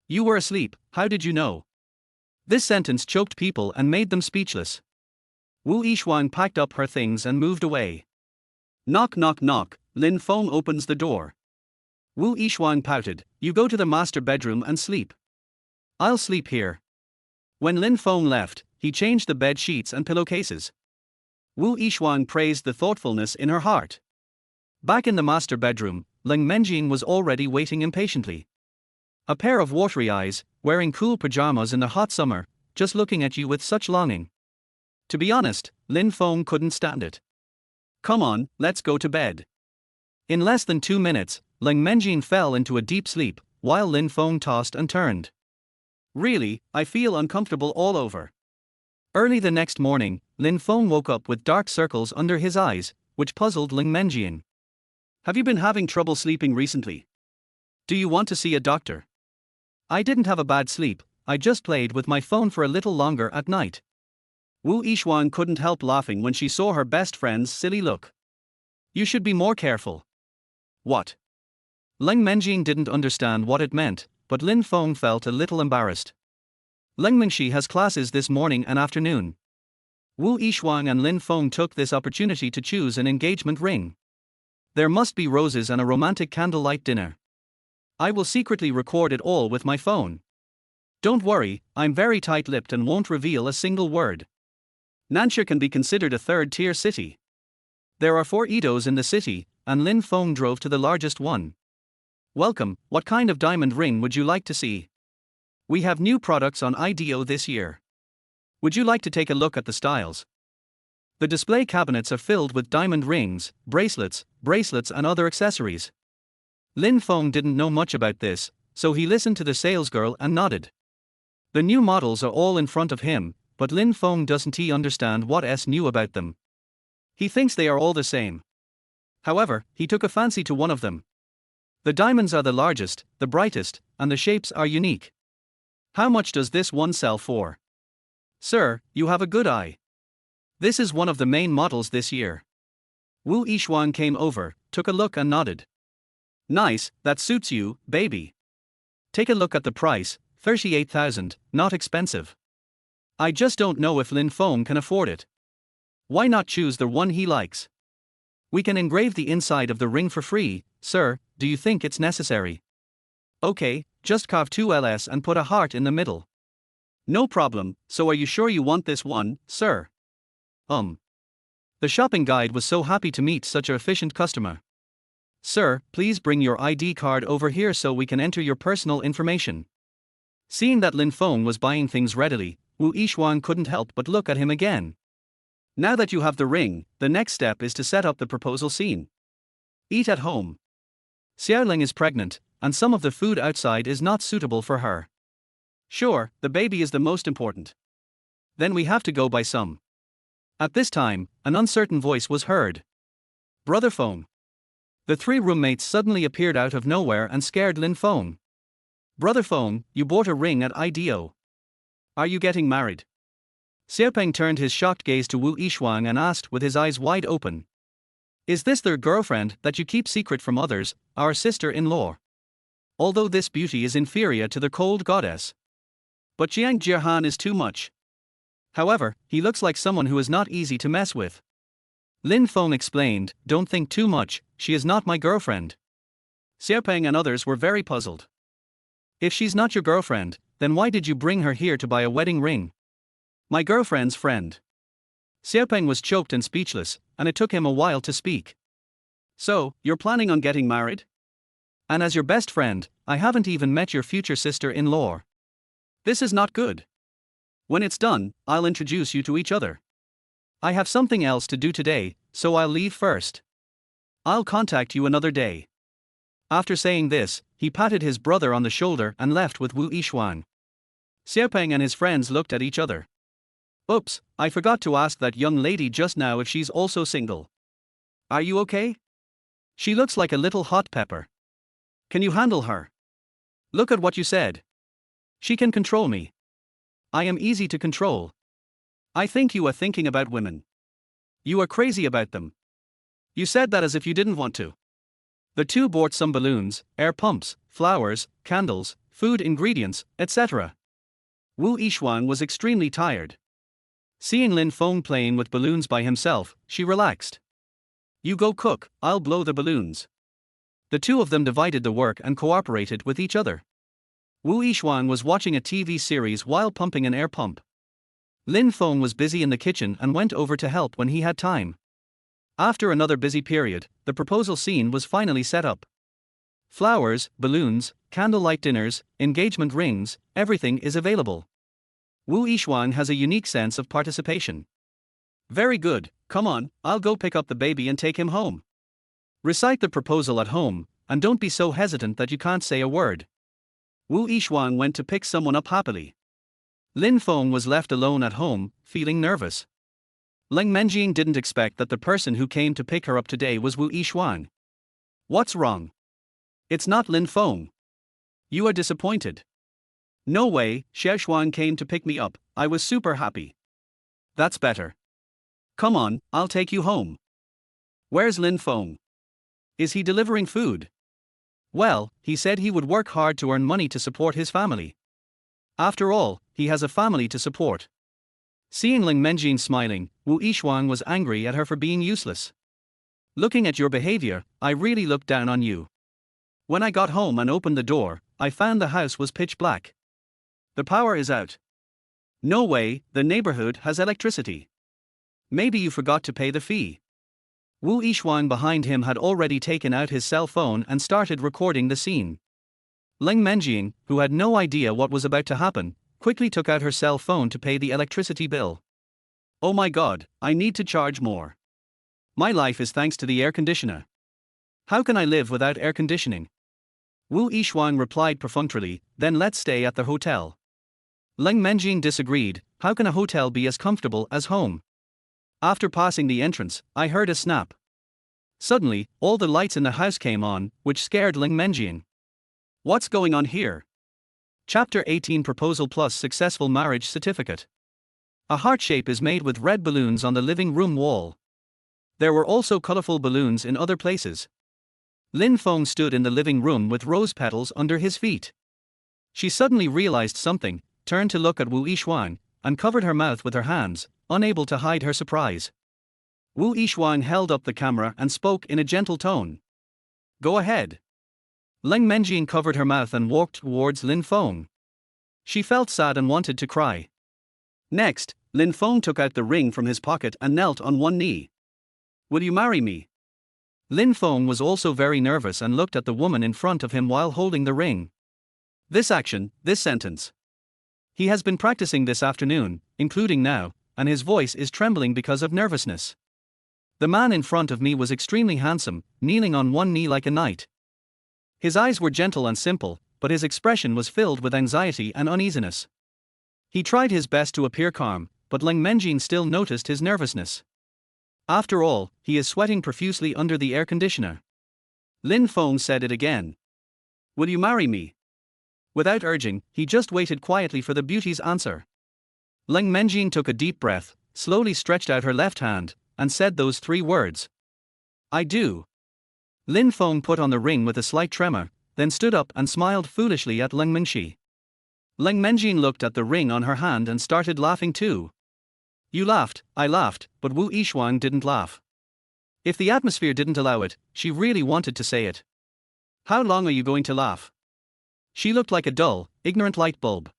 You were asleep, how did you know? This sentence choked people and made them speechless. Wu Yishuang packed up her things and moved away. Knock knock knock, Lin Feng opens the door. Wu Yishuang pouted, you go to the master bedroom and sleep. I'll sleep here. When Lin Feng left, he changed the bed sheets and pillowcases. Wu Yishuang praised the thoughtfulness in her heart. Back in the master bedroom, Lin Menjing was already waiting impatiently. A pair of watery eyes, wearing cool pajamas in the hot summer, just looking at you with such longing. To be honest, Lin Feng couldn't stand it. Come on, let's go to bed. In less than 2 minutes, Lin Menjing fell into a deep sleep, while Lin Feng tossed and turned. Really, I feel uncomfortable all over. Early the next morning, Lin Feng woke up with dark circles under his eyes, which puzzled Lin Menjing. Have you been having trouble sleeping recently? Do you want to see a doctor? I didn't have a bad sleep, I just played with my phone for a little longer at night. Wu Yixuan couldn't help laughing when she saw her best friend's silly look. You should be more careful. What? Lin Menjing didn't understand what it meant, but Lin Feng felt a little embarrassed. Lin Mingxi has classes this morning and afternoon. Wu Yixuan and Lin Feng took this opportunity to choose an engagement ring. There must be roses and a romantic candlelight dinner. I will secretly record it all with my phone. Don't worry, I'm very tight-lipped and won't reveal a single word. Nansha can be considered a third-tier city. There are 4 Edos in the city, and Lin Feng drove to the largest one. Welcome, what kind of diamond ring would you like to see? We have new products on IDO this year. Would you like to take a look at the styles? The display cabinets are filled with diamond rings, bracelets and other accessories. Lin Feng didn't know much about this, so he listened to the salesgirl and nodded. The new models are all in front of him, but Lin Feng doesn't understand what S new about them. He thinks they are all the same. However, he took a fancy to one of them. The diamonds are the largest, the brightest, and the shapes are unique. How much does this one sell for? Sir, you have a good eye. This is one of the main models this year. Wu Yixuan came over, took a look and nodded. Nice, that suits you, baby. Take a look at the price, 38,000, not expensive. I just don't know if Lin Feng can afford it. Why not choose the one he likes? We can engrave the inside of the ring for free, sir, do you think it's necessary? Okay, just carve 2 LS and put a heart in the middle. No problem, so are you sure you want this one, sir? The shopping guide was so happy to meet such an efficient customer. Sir, please bring your ID card over here so we can enter your personal information. Seeing that Lin Feng was buying things readily, Wu Yixuan couldn't help but look at him again. Now that you have the ring, the next step is to set up the proposal scene. Eat at home. Xiaoling is pregnant, and some of the food outside is not suitable for her. Sure, the baby is the most important. Then we have to go buy some. At this time, an uncertain voice was heard. Brother Feng. The 3 roommates suddenly appeared out of nowhere and scared Lin Feng. Brother Feng, you bought a ring at IDO. Are you getting married? Xiaopeng turned his shocked gaze to Wu Yixuan and asked with his eyes wide open. Is this their girlfriend that you keep secret from others, our sister-in-law? Although this beauty is inferior to the cold goddess. But Jiang Jiahan is too much. However, he looks like someone who is not easy to mess with. Lin Feng explained, don't think too much, she is not my girlfriend. Xiaopeng and others were very puzzled. If she's not your girlfriend, then why did you bring her here to buy a wedding ring? My girlfriend's friend. Xiaopeng was choked and speechless, and it took him a while to speak. So, you're planning on getting married? And as your best friend, I haven't even met your future sister-in-law. This is not good. When it's done, I'll introduce you to each other. I have something else to do today, so I'll leave first. I'll contact you another day. After saying this, he patted his brother on the shoulder and left with Wu Yixuan. Xiaopeng and his friends looked at each other. Oops, I forgot to ask that young lady just now if she's also single. Are you okay? She looks like a little hot pepper. Can you handle her? Look at what you said. She can control me. I am easy to control. I think you are thinking about women. You are crazy about them. You said that as if you didn't want to. The 2 bought some balloons, air pumps, flowers, candles, food ingredients, etc. Wu Yixuan was extremely tired. Seeing Lin Feng playing with balloons by himself, she relaxed. You go cook, I'll blow the balloons. The 2 of them divided the work and cooperated with each other. Wu Yixuan was watching a TV series while pumping an air pump. Lin Feng was busy in the kitchen and went over to help when he had time. After another busy period, the proposal scene was finally set up. Flowers, balloons, candlelight dinners, engagement rings, everything is available. Wu Yishuang has a unique sense of participation. Very good, come on, I'll go pick up the baby and take him home. Recite the proposal at home, and don't be so hesitant that you can't say a word. Wu Yishuang went to pick someone up happily. Lin Feng was left alone at home, feeling nervous. Lin Menjing didn't expect that the person who came to pick her up today was Wu Yishuang. What's wrong? It's not Lin Feng. You are disappointed. No way, Xiaoshuang came to pick me up, I was super happy. That's better. Come on, I'll take you home. Where's Lin Feng? Is he delivering food? Well, he said he would work hard to earn money to support his family. After all, he has a family to support. Seeing Lin Menjing smiling, Wu Yishuang was angry at her for being useless. Looking at your behavior, I really looked down on you. When I got home and opened the door, I found the house was pitch black. The power is out. No way, the neighborhood has electricity. Maybe you forgot to pay the fee. Wu Yishuang behind him had already taken out his cell phone and started recording the scene. Lin Menjing, who had no idea what was about to happen, quickly took out her cell phone to pay the electricity bill. Oh my god, I need to charge more. My life is thanks to the air conditioner. How can I live without air conditioning? Wu Yishuang replied perfunctorily, then let's stay at the hotel. Lin Menjing disagreed, how can a hotel be as comfortable as home? After passing the entrance, I heard a snap. Suddenly, all the lights in the house came on, which scared Lin Menjing. What's going on here? Chapter 18 Proposal plus Successful Marriage Certificate. A heart shape is made with red balloons on the living room wall. There were also colorful balloons in other places. Lin Feng stood in the living room with rose petals under his feet. She suddenly realized something, turned to look at Wu Yishuang, and covered her mouth with her hands, unable to hide her surprise. Wu Yishuang held up the camera and spoke in a gentle tone. Go ahead. Lin Menjing covered her mouth and walked towards Lin Feng. She felt sad and wanted to cry. Next, Lin Feng took out the ring from his pocket and knelt on one knee. Will you marry me? Lin Feng was also very nervous and looked at the woman in front of him while holding the ring. This action, this sentence. He has been practicing this afternoon, including now, and his voice is trembling because of nervousness. The man in front of me was extremely handsome, kneeling on one knee like a knight. His eyes were gentle and simple, but his expression was filled with anxiety and uneasiness. He tried his best to appear calm, but Lin Menjing still noticed his nervousness. After all, he is sweating profusely under the air conditioner. Lin Feng said it again. Will you marry me? Without urging, he just waited quietly for the beauty's answer. Lin Menjing took a deep breath, slowly stretched out her left hand, and said those 3 words. I do. Lin Feng put on the ring with a slight tremor, then stood up and smiled foolishly at Lin Menxi. Lin Menjing looked at the ring on her hand and started laughing too. You laughed, I laughed, but Wu Yishuang didn't laugh. If the atmosphere didn't allow it, she really wanted to say it. How long are you going to laugh? She looked like a dull, ignorant light bulb.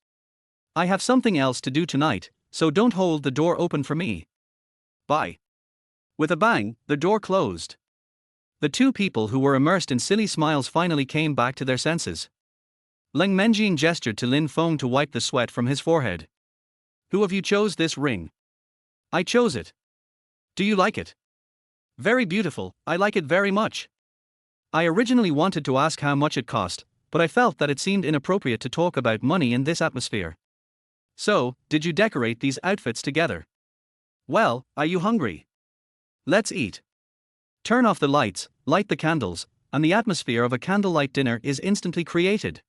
I have something else to do tonight, so don't hold the door open for me. Bye. With a bang, the door closed. The 2 people who were immersed in silly smiles finally came back to their senses. Lin Menjing gestured to Lin Feng to wipe the sweat from his forehead. Who of you chose this ring? I chose it. Do you like it? Very beautiful, I like it very much. I originally wanted to ask how much it cost, but I felt that it seemed inappropriate to talk about money in this atmosphere. So, did you decorate these outfits together? Well, are you hungry? Let's eat. Turn off the lights, light the candles, and the atmosphere of a candlelight dinner is instantly created.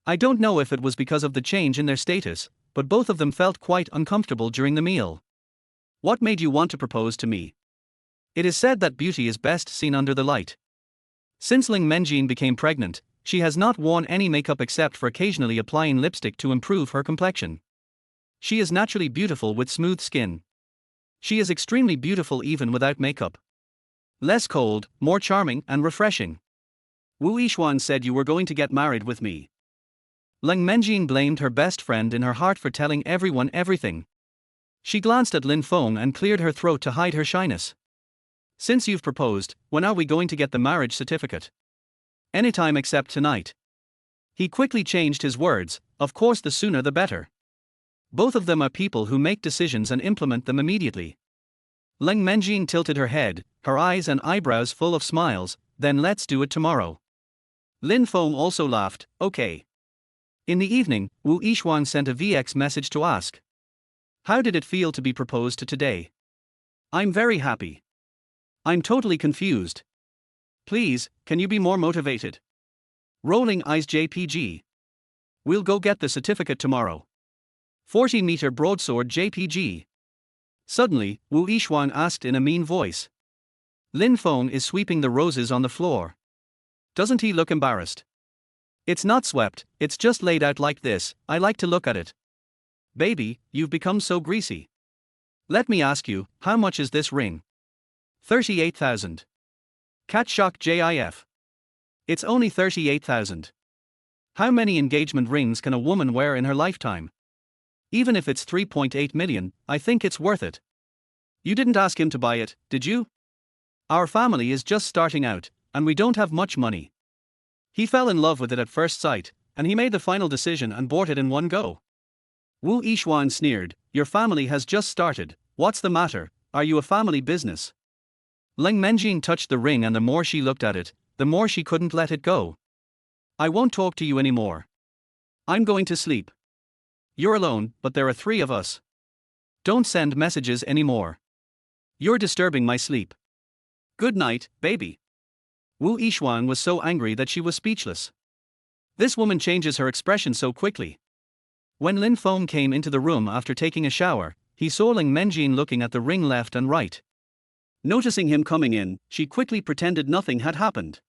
I don't know if it was because of the change in their status, but both of them felt quite uncomfortable during the meal. What made you want to propose to me? It is said that beauty is best seen under the light. Since Lin Menjing became pregnant, she has not worn any makeup except for occasionally applying lipstick to improve her complexion. She is naturally beautiful with smooth skin. She is extremely beautiful even without makeup. Less cold, more charming and refreshing. Wu Yishuang said you were going to get married with me. Lin Menjing blamed her best friend in her heart for telling everyone everything. She glanced at Lin Feng and cleared her throat to hide her shyness. Since you've proposed, when are we going to get the marriage certificate? Anytime except tonight. He quickly changed his words, of course the sooner the better. Both of them are people who make decisions and implement them immediately. Lin Menjing tilted her head, her eyes and eyebrows full of smiles, then let's do it tomorrow. Lin Feng also laughed, okay. In the evening, Wu Yixuan sent a VX message to ask, how did it feel to be proposed to today? I'm very happy. I'm totally confused. Please, can you be more motivated? Rolling eyes JPG. We'll go get the certificate tomorrow. 40-meter broadsword JPG. Suddenly, Wu Yixuan asked in a mean voice. Lin Feng is sweeping the roses on the floor. Doesn't he look embarrassed? It's not swept, it's just laid out like this, I like to look at it. Baby, you've become so greasy. Let me ask you, how much is this ring? 38,000. Cat shock GIF. It's only 38,000. How many engagement rings can a woman wear in her lifetime? Even if it's 3.8 million, I think it's worth it. You didn't ask him to buy it, did you? Our family is just starting out, and we don't have much money. He fell in love with it at first sight, and he made the final decision and bought it in one go. Wu Yixuan sneered, your family has just started, what's the matter, are you a family business? Lin Menjing touched the ring and the more she looked at it, the more she couldn't let it go. I won't talk to you anymore. I'm going to sleep. You're alone, but there are 3 of us. Don't send messages anymore. You're disturbing my sleep. Good night, baby. Wu Yixuan was so angry that she was speechless. This woman changes her expression so quickly. When Lin Feng came into the room after taking a shower, he saw Lin Menjing looking at the ring left and right. Noticing him coming in, she quickly pretended nothing had happened.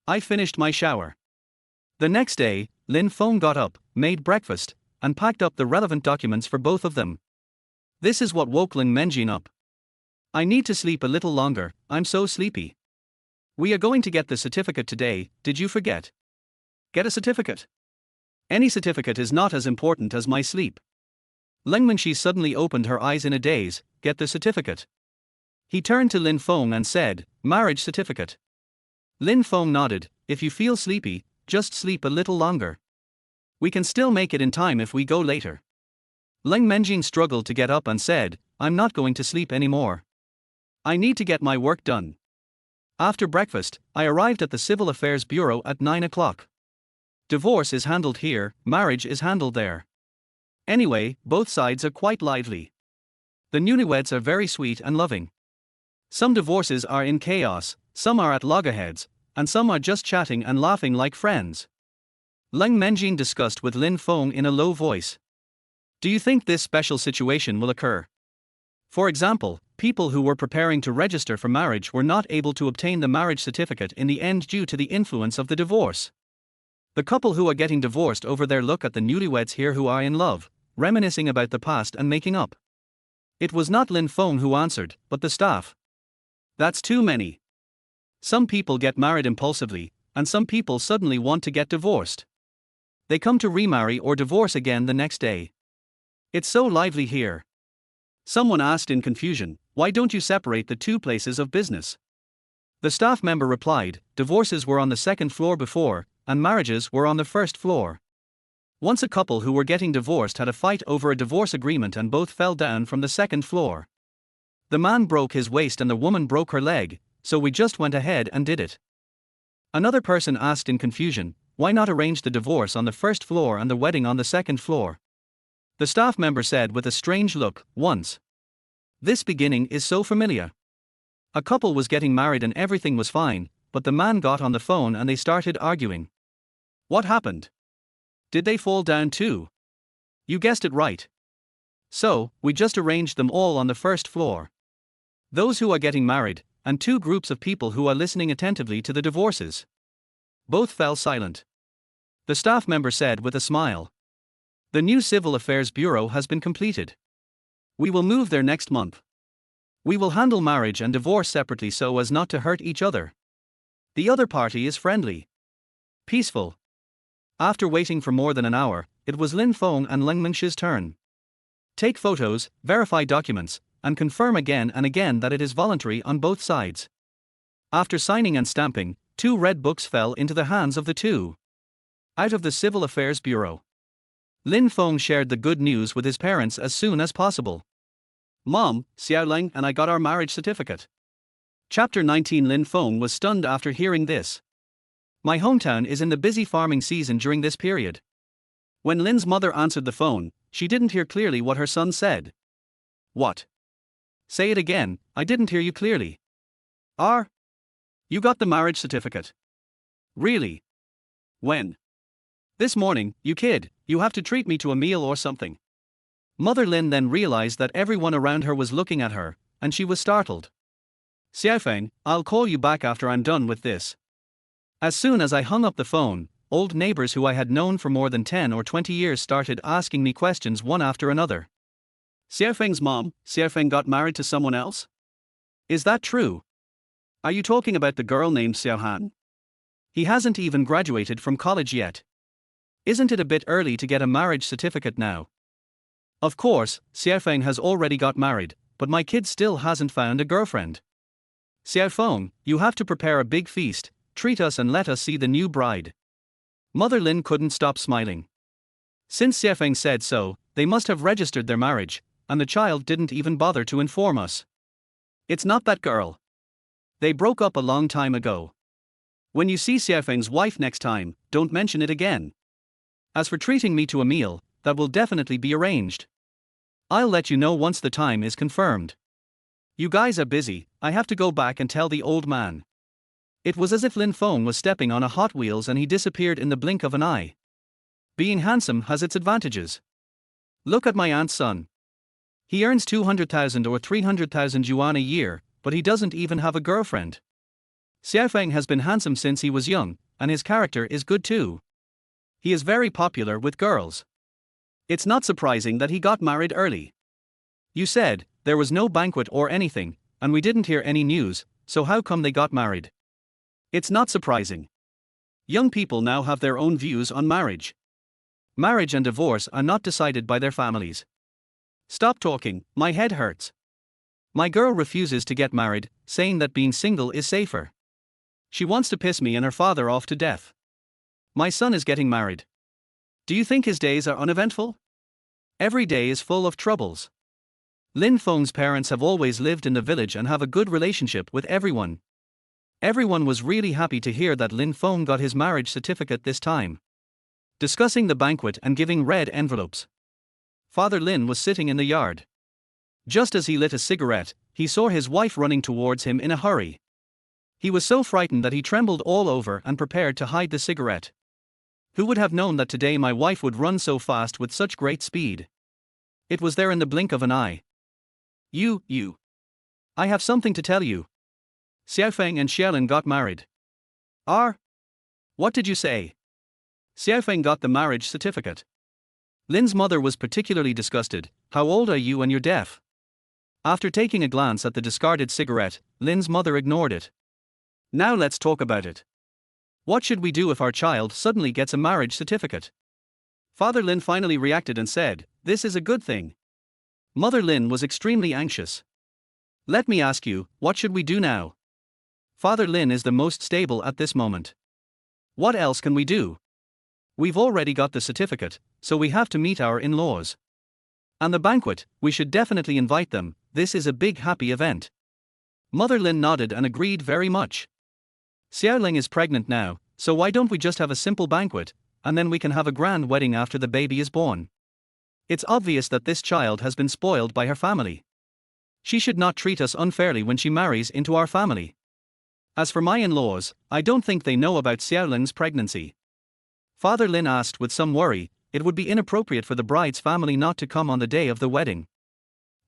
I finished my shower. The next day, Lin Feng got up, made breakfast, and packed up the relevant documents for both of them. This is what woke Lin Menjing up. I need to sleep a little longer, I'm so sleepy. We are going to get the certificate today, did you forget? Get a certificate? Any certificate is not as important as my sleep. Lin Menjing suddenly opened her eyes in a daze, get the certificate. He turned to Lin Feng and said, marriage certificate. Lin Feng nodded, if you feel sleepy, just sleep a little longer. We can still make it in time if we go later. Lin Menjing struggled to get up and said, I'm not going to sleep anymore. I need to get my work done. After breakfast, I arrived at the Civil Affairs Bureau at 9 o'clock. Divorce is handled here, marriage is handled there. Anyway, both sides are quite lively. The newlyweds are very sweet and loving. Some divorces are in chaos, some are at loggerheads, and some are just chatting and laughing like friends. Lin Menjing discussed with Lin Feng in a low voice. Do you think this special situation will occur? For example, people who were preparing to register for marriage were not able to obtain the marriage certificate in the end due to the influence of the divorce. The couple who are getting divorced over there look at the newlyweds here who are in love, reminiscing about the past and making up. It was not Lin Feng who answered, but the staff. That's too many. Some people get married impulsively, and some people suddenly want to get divorced. They come to remarry or divorce again the next day. It's so lively here. Someone asked in confusion, why don't you separate the 2 places of business? The staff member replied, divorces were on the 2nd floor before, and marriages were on the 1st floor. Once a couple who were getting divorced had a fight over a divorce agreement and both fell down from the 2nd floor. The man broke his waist and the woman broke her leg, so we just went ahead and did it. Another person asked in confusion, why not arrange the divorce on the 1st floor and the wedding on the 2nd floor? The staff member said with a strange look, once. This beginning is so familiar. A couple was getting married and everything was fine, but the man got on the phone and they started arguing. What happened? Did they fall down too? You guessed it right. So, we just arranged them all on the 1st floor. Those who are getting married, and 2 groups of people who are listening attentively to the divorces. Both fell silent. The staff member said with a smile. The new Civil Affairs Bureau has been completed. We will move there next month. We will handle marriage and divorce separately so as not to hurt each other. The other party is friendly. Peaceful. After waiting for more than an hour, it was Lin Feng and Lin Menjing's turn. Take photos, verify documents, and confirm again and again that it is voluntary on both sides. After signing and stamping, 2 red books fell into the hands of the two. Out of the Civil Affairs Bureau. Lin Feng shared the good news with his parents as soon as possible. Mom, Xiaoling and I got our marriage certificate. Chapter 19. Lin Feng was stunned after hearing this. My hometown is in the busy farming season during this period. When Lin's mother answered the phone, she didn't hear clearly what her son said. What? Say it again, I didn't hear you clearly. You got the marriage certificate. Really? When? This morning, you kid, you have to treat me to a meal or something. Mother Lin then realized that everyone around her was looking at her, and she was startled. Xiaofeng, I'll call you back after I'm done with this. As soon as I hung up the phone, old neighbors who I had known for more than 10 or 20 years started asking me questions one after another. Xiaofeng's mom, Xiaofeng got married to someone else? Is that true? Are you talking about the girl named Xiaohan? He hasn't even graduated from college yet. Isn't it a bit early to get a marriage certificate now? Of course, Xiaofeng has already got married, but my kid still hasn't found a girlfriend. Xiaofeng, you have to prepare a big feast, treat us and let us see the new bride. Mother Lin couldn't stop smiling. Since Xiaofeng said so, they must have registered their marriage, and the child didn't even bother to inform us. It's not that girl. They broke up a long time ago. When you see Xiaofeng's wife next time, don't mention it again. As for treating me to a meal, that will definitely be arranged. I'll let you know once the time is confirmed. You guys are busy, I have to go back and tell the old man. It was as if Lin Feng was stepping on a Hot Wheels and he disappeared in the blink of an eye. Being handsome has its advantages. Look at my aunt's son. He earns 200,000 or 300,000 yuan a year, but he doesn't even have a girlfriend. Xiaofeng has been handsome since he was young, and his character is good too. He is very popular with girls. It's not surprising that he got married early. You said there was no banquet or anything, and we didn't hear any news, so how come they got married? It's not surprising. Young people now have their own views on marriage. Marriage and divorce are not decided by their families. Stop talking, my head hurts. My girl refuses to get married, saying that being single is safer. She wants to piss me and her father off to death. My son is getting married. Do you think his days are uneventful? Every day is full of troubles. Lin Feng's parents have always lived in the village and have a good relationship with everyone. Everyone was really happy to hear that Lin Feng got his marriage certificate this time. Discussing the banquet and giving red envelopes. Father Lin was sitting in the yard. Just as he lit a cigarette, he saw his wife running towards him in a hurry. He was so frightened that he trembled all over and prepared to hide the cigarette. Who would have known that today my wife would run so fast with such great speed? It was there in the blink of an eye. You. I have something to tell you. Xiaofeng and Xiaolin got married. What did you say? Xiaofeng got the marriage certificate. Lin's mother was particularly disgusted. How old are you and you're deaf? After taking a glance at the discarded cigarette, Lin's mother ignored it. Now let's talk about it. What should we do if our child suddenly gets a marriage certificate? Father Lin finally reacted and said, "This is a good thing." Mother Lin was extremely anxious. Let me ask you, what should we do now? Father Lin is the most stable at this moment. What else can we do? We've already got the certificate, so we have to meet our in-laws. And the banquet, we should definitely invite them, this is a big happy event. Mother Lin nodded and agreed very much. Xiaoling is pregnant now, so why don't we just have a simple banquet, and then we can have a grand wedding after the baby is born. It's obvious that this child has been spoiled by her family. She should not treat us unfairly when she marries into our family. As for my in-laws, I don't think they know about Xiaoling's pregnancy. Father Lin asked with some worry, it would be inappropriate for the bride's family not to come on the day of the wedding.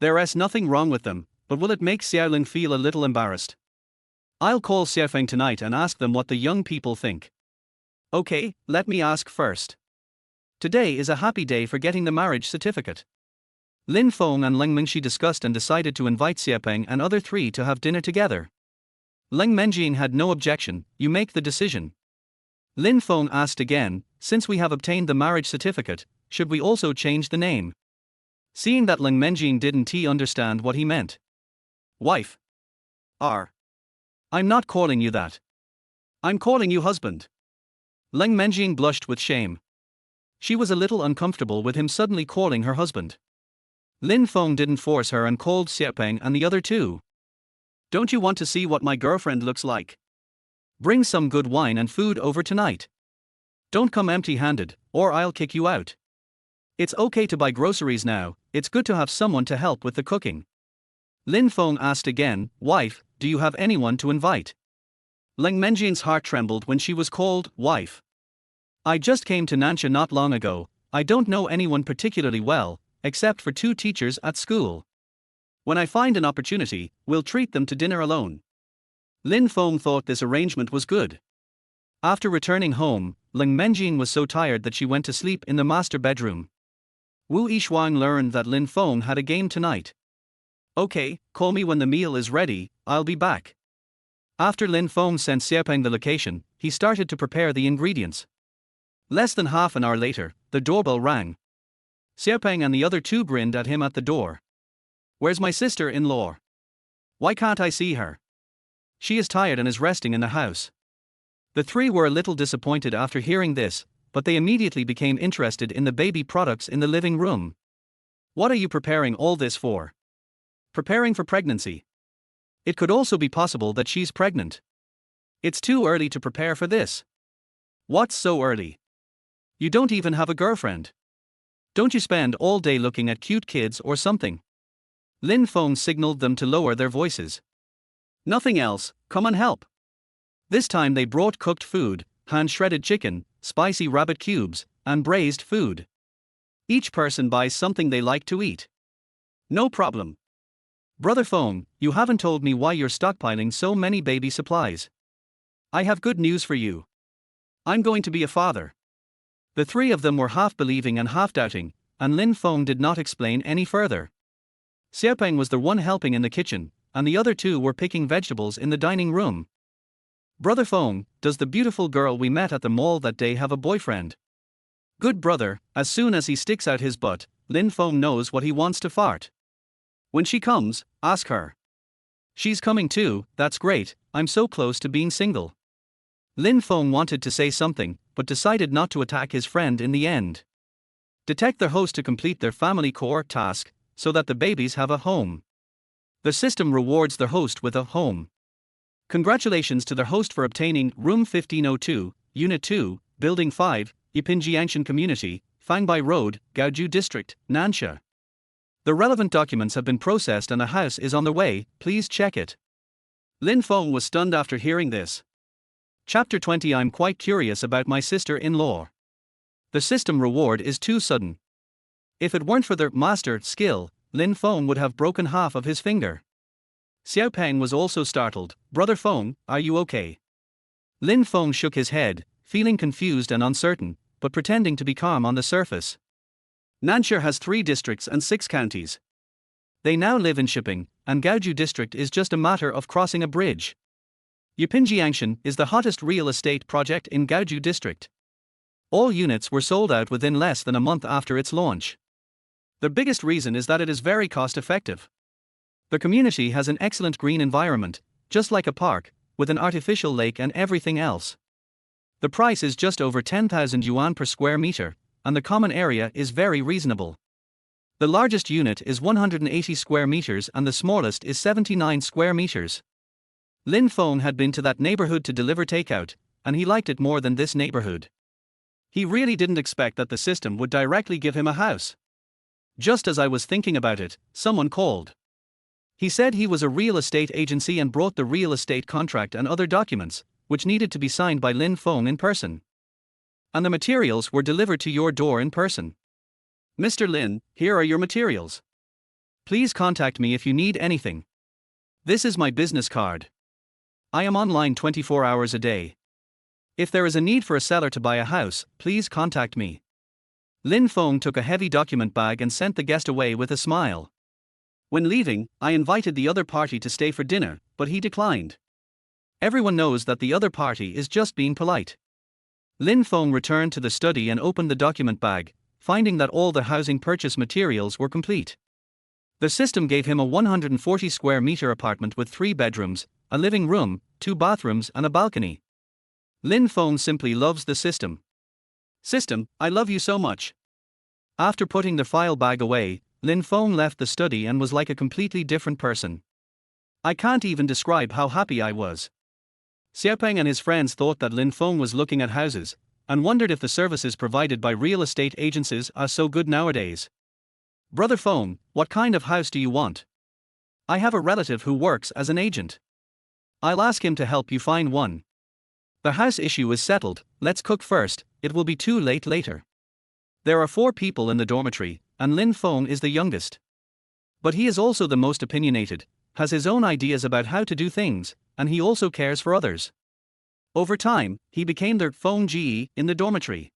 There is nothing wrong with them, but will it make Xiaoling feel a little embarrassed? I'll call Xiaofeng tonight and ask them what the young people think. Okay, let me ask first. Today is a happy day for getting the marriage certificate. Lin Feng and Lin Mengxi discussed and decided to invite Xiaopeng and other three to have dinner together. Lin Menjing had no objection, you make the decision. Lin Feng asked again, since we have obtained the marriage certificate, should we also change the name? Seeing that Lin Menjing didn't understand what he meant. Wife. I'm not calling you that. I'm calling you husband. Lin Menjing blushed with shame. She was a little uncomfortable with him suddenly calling her husband. Lin Feng didn't force her and called Xiaopeng and the other two. Don't you want to see what my girlfriend looks like? Bring some good wine and food over tonight. Don't come empty-handed, or I'll kick you out. It's okay to buy groceries now, it's good to have someone to help with the cooking. Lin Feng asked again, wife, do you have anyone to invite? Lin Menjing's heart trembled when she was called wife. I just came to Nansha not long ago, I don't know anyone particularly well, except for 2 teachers at school. When I find an opportunity, we'll treat them to dinner alone. Lin Feng thought this arrangement was good. After returning home, Lin Menjing was so tired that she went to sleep in the master bedroom. Wu Yishuang learned that Lin Feng had a game tonight. Okay, call me when the meal is ready, I'll be back. After Lin Feng sent Xiaopeng the location, he started to prepare the ingredients. Less than half an hour later, the doorbell rang. Xiaopeng and the other 2 grinned at him at the door. Where's my sister-in-law? Why can't I see her? She is tired and is resting in the house. The 3 were a little disappointed after hearing this, but they immediately became interested in the baby products in the living room. What are you preparing all this for? Preparing for pregnancy. It could also be possible that she's pregnant. It's too early to prepare for this. What's so early? You don't even have a girlfriend. Don't you spend all day looking at cute kids or something? Lin Feng signaled them to lower their voices. Nothing else, come and help. This time they brought cooked food, hand-shredded chicken, spicy rabbit cubes, and braised food. Each person buys something they like to eat. No problem. Brother Feng, you haven't told me why you're stockpiling so many baby supplies. I have good news for you. I'm going to be a father. The 3 of them were half believing and half doubting, and Lin Feng did not explain any further. Xiaopeng was the one helping in the kitchen, and the other 2 were picking vegetables in the dining room. Brother Feng, does the beautiful girl we met at the mall that day have a boyfriend? Good brother, as soon as he sticks out his butt, Lin Feng knows what he wants to fart. When she comes, ask her. She's coming too, that's great, I'm so close to being single. Lin Feng wanted to say something, but decided not to attack his friend in the end. Detect the host to complete their family core task, so that the babies have a home. The system rewards the host with a home. Congratulations to the host for obtaining Room 1502, Unit 2, Building 5, Yipinjiangshan Community, Fangbai Road, Gaoju District, Nansha. The relevant documents have been processed and the house is on the way, please check it. Lin Feng was stunned after hearing this. Chapter 20. I'm quite curious about my sister-in-law. The system reward is too sudden. If it weren't for their master skill, Lin Feng would have broken half of his finger. Xiaopeng was also startled. Brother Feng, are you okay? Lin Feng shook his head, feeling confused and uncertain, but pretending to be calm on the surface. Nansha has 3 districts and 6 counties. They now live in Shipping, and Gaoju district is just a matter of crossing a bridge. Yipinjiangshan is the hottest real estate project in Gaoju district. All units were sold out within less than a month after its launch. The biggest reason is that it is very cost-effective. The community has an excellent green environment, just like a park, with an artificial lake and everything else. The price is just over 10,000 yuan per square meter, and the common area is very reasonable. The largest unit is 180 square meters and the smallest is 79 square meters. Lin Feng had been to that neighborhood to deliver takeout, and he liked it more than this neighborhood. He really didn't expect that the system would directly give him a house. Just as I was thinking about it, someone called. He said he was a real estate agency and brought the real estate contract and other documents, which needed to be signed by Lin Feng in person. And the materials were delivered to your door in person. Mr. Lin, here are your materials. Please contact me if you need anything. This is my business card. I am online 24 hours a day. If there is a need for a seller to buy a house, please contact me. Lin Feng took a heavy document bag and sent the guest away with a smile. When leaving, I invited the other party to stay for dinner, but he declined. Everyone knows that the other party is just being polite. Lin Feng returned to the study and opened the document bag, finding that all the housing purchase materials were complete. The system gave him a 140 square meter apartment with 3 bedrooms, a living room, 2 bathrooms and a balcony. Lin Feng simply loves the system. System, I love you so much. After putting the file bag away, Lin Feng left the study and was like a completely different person. I can't even describe how happy I was. Xiaopeng and his friends thought that Lin Feng was looking at houses, and wondered if the services provided by real estate agencies are so good nowadays. Brother Feng, what kind of house do you want? I have a relative who works as an agent. I'll ask him to help you find one. The house issue is settled, let's cook first, it will be too late later. There are 4 people in the dormitory, and Lin Feng is the youngest. But he is also the most opinionated, has his own ideas about how to do things, and he also cares for others. Over time, he became the Feng Ji in the dormitory.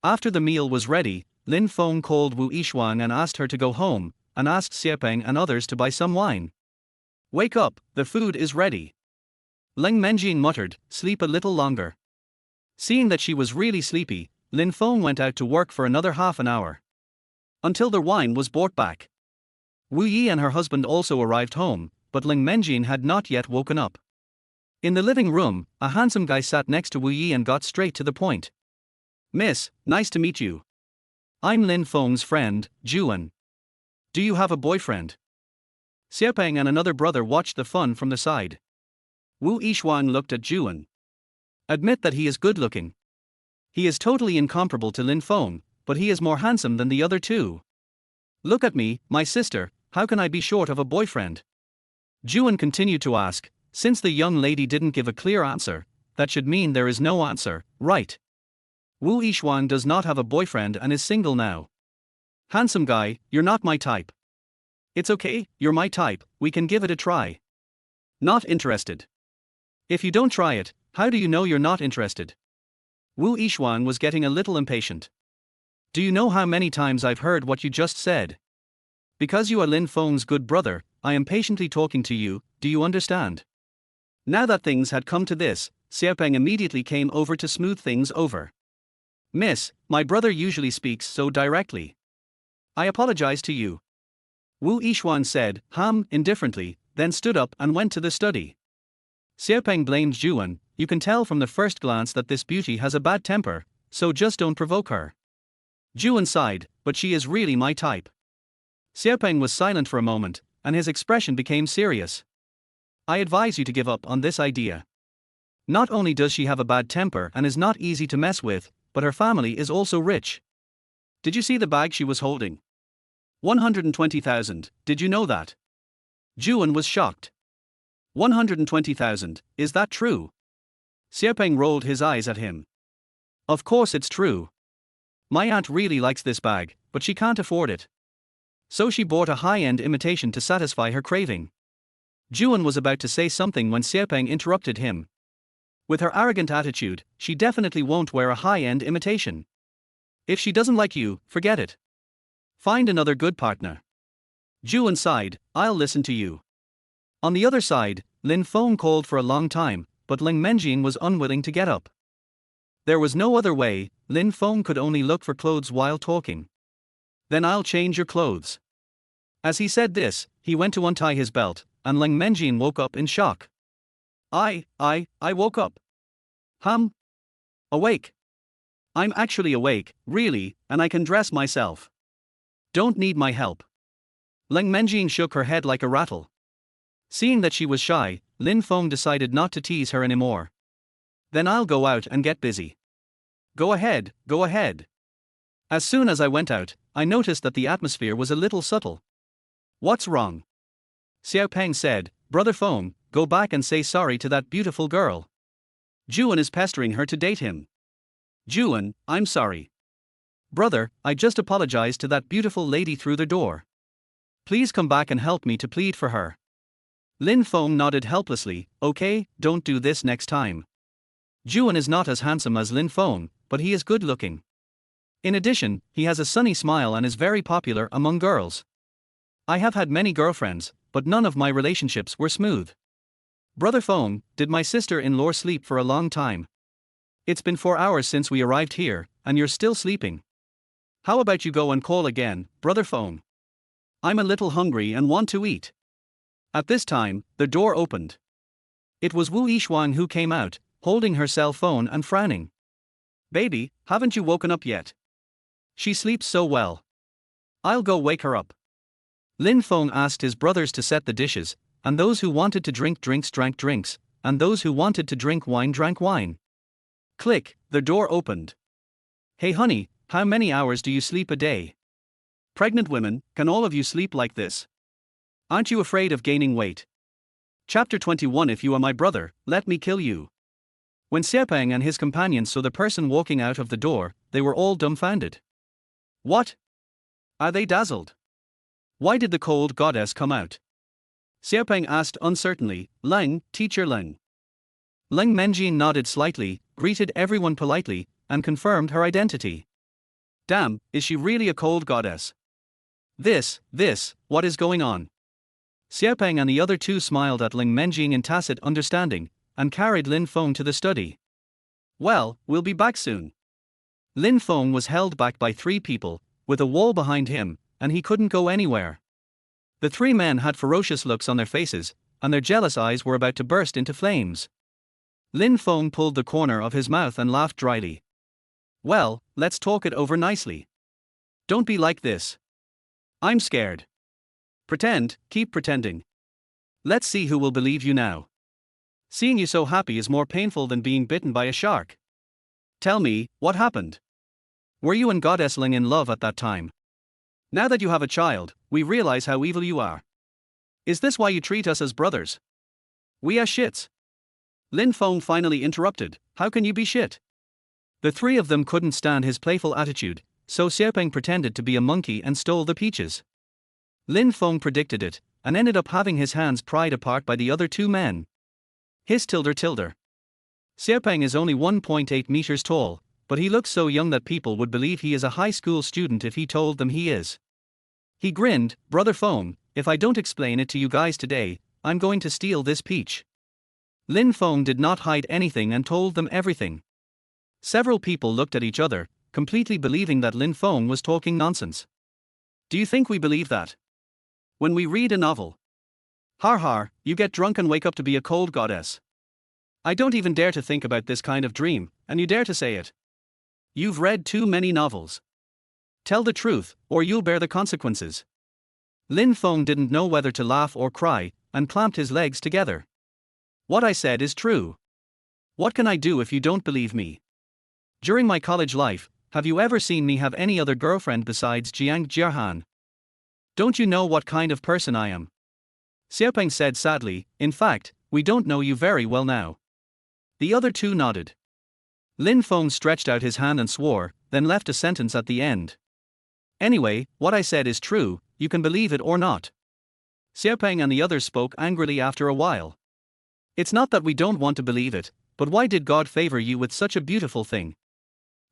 After the meal was ready, Lin Feng called Wu Yishuang and asked her to go home, and asked Xiaopeng and others to buy some wine. Wake up, the food is ready. Lin Menjing muttered, sleep a little longer. Seeing that she was really sleepy, Lin Feng went out to work for another half an hour. Until the wine was brought back. Wu Yi and her husband also arrived home, but Lin Menjing had not yet woken up. In the living room, a handsome guy sat next to Wu Yi and got straight to the point. Miss, nice to meet you. I'm Lin Feng's friend, Juan. Do you have a boyfriend? Xiaopeng and another brother watched the fun from the side. Wu Yishuang looked at Juan. Admit that he is good looking. He is totally incomparable to Lin Feng, but he is more handsome than the other 2. Look at me, my sister, how can I be short of a boyfriend? Juan continued to ask, since the young lady didn't give a clear answer, that should mean there is no answer, right? Wu Yishuang does not have a boyfriend and is single now. Handsome guy, you're not my type. It's okay, you're my type, we can give it a try. Not interested. If you don't try it, how do you know you're not interested? Wu Yishuang was getting a little impatient. Do you know how many times I've heard what you just said? Because you are Lin Feng's good brother, I am patiently talking to you, do you understand? Now that things had come to this, Xiaopeng immediately came over to smooth things over. Miss, my brother usually speaks so directly. I apologize to you. Wu Yishuang said, indifferently, then stood up and went to the study. Xiaopeng blamed Juan, you can tell from the first glance that this beauty has a bad temper, so just don't provoke her. Juan sighed, but she is really my type. Xiaopeng was silent for a moment, and his expression became serious. I advise you to give up on this idea. Not only does she have a bad temper and is not easy to mess with, but her family is also rich. Did you see the bag she was holding? 120,000, did you know that? Juan was shocked. 120,000, is that true? Xiaopeng rolled his eyes at him. Of course it's true. My aunt really likes this bag, but she can't afford it. So she bought a high-end imitation to satisfy her craving. Juan was about to say something when Xiaopeng interrupted him. With her arrogant attitude, she definitely won't wear a high-end imitation. If she doesn't like you, forget it. Find another good partner. Juan sighed, I'll listen to you. On the other side, Lin Feng called for a long time, but Lin Menjing was unwilling to get up. There was no other way, Lin Feng could only look for clothes while talking. Then I'll change your clothes. As he said this, he went to untie his belt, and Lin Menjing woke up in shock. I woke up. Awake. I'm actually awake, really, and I can dress myself. Don't need my help. Lin Menjing shook her head like a rattle. Seeing that she was shy, Lin Feng decided not to tease her anymore. Then I'll go out and get busy. Go ahead, go ahead. As soon as I went out, I noticed that the atmosphere was a little subtle. What's wrong? Xiaopeng said, Brother Feng, go back and say sorry to that beautiful girl. Juan is pestering her to date him. Juan, I'm sorry. Brother, I just apologized to that beautiful lady through the door. Please come back and help me to plead for her. Lin Feng nodded helplessly, okay, don't do this next time. Juan is not as handsome as Lin Feng, but he is good looking. In addition, he has a sunny smile and is very popular among girls. I have had many girlfriends, but none of my relationships were smooth. Brother Feng, did my sister-in-law sleep for a long time? It's been 4 hours since we arrived here, and you're still sleeping. How about you go and call again, Brother Feng? I'm a little hungry and want to eat. At this time, the door opened. It was Wu Yishuang who came out, holding her cell phone and frowning. Baby, haven't you woken up yet? She sleeps so well. I'll go wake her up. Lin Feng asked his brothers to set the dishes, and those who wanted to drink drinks drank drinks, and those who wanted to drink wine drank wine. Click, the door opened. Hey honey, how many hours do you sleep a day? Pregnant women, can all of you sleep like this? Aren't you afraid of gaining weight? Chapter 21. If you are my brother, let me kill you. When Xiepeng and his companions saw the person walking out of the door, they were all dumbfounded. What? Are they dazzled? Why did the cold goddess come out? Xiepeng asked uncertainly. Leng, teacher Leng. Leng Menjin nodded slightly, greeted everyone politely, and confirmed her identity. Damn, is she really a cold goddess? What is going on? Xiepeng and the other two smiled at Lin Menjing in tacit understanding, and carried Lin Feng to the study. Well, we'll be back soon. Lin Feng was held back by three people, with a wall behind him, and he couldn't go anywhere. The three men had ferocious looks on their faces, and their jealous eyes were about to burst into flames. Lin Feng pulled the corner of his mouth and laughed dryly. Well, let's talk it over nicely. Don't be like this. I'm scared. Keep pretending. Let's see who will believe you now. Seeing you so happy is more painful than being bitten by a shark. Tell me, what happened? Were you and Goddess Ling in love at that time? Now that you have a child, we realize how evil you are. Is this why you treat us as brothers? We are shits. Lin Feng finally interrupted. How can you be shit? The three of them couldn't stand his playful attitude, so Xiepeng pretended to be a monkey and stole the peaches. Lin Feng predicted it, and ended up having his hands pried apart by the other two men. His tilder. Xiepeng is only 1.8 meters tall, but he looks so young that people would believe he is a high school student if he told them he is. He grinned. Brother Feng, if I don't explain it to you guys today, I'm going to steal this peach. Lin Feng did not hide anything and told them everything. Several people looked at each other, completely believing that Lin Feng was talking nonsense. Do you think we believe that? When we read a novel. Har, you get drunk and wake up to be a cold goddess. I don't even dare to think about this kind of dream, and you dare to say it. You've read too many novels. Tell the truth, or you'll bear the consequences. Lin Feng didn't know whether to laugh or cry, and clamped his legs together. What I said is true. What can I do if you don't believe me? During my college life, have you ever seen me have any other girlfriend besides Jiang Jiahan? Don't you know what kind of person I am? Xiepeng said sadly. In fact, we don't know you very well now. The other two nodded. Lin Feng stretched out his hand and swore, then left a sentence at the end. Anyway, what I said is true, you can believe it or not. Xiepeng and the others spoke angrily after a while. It's not that we don't want to believe it, but why did God favor you with such a beautiful thing?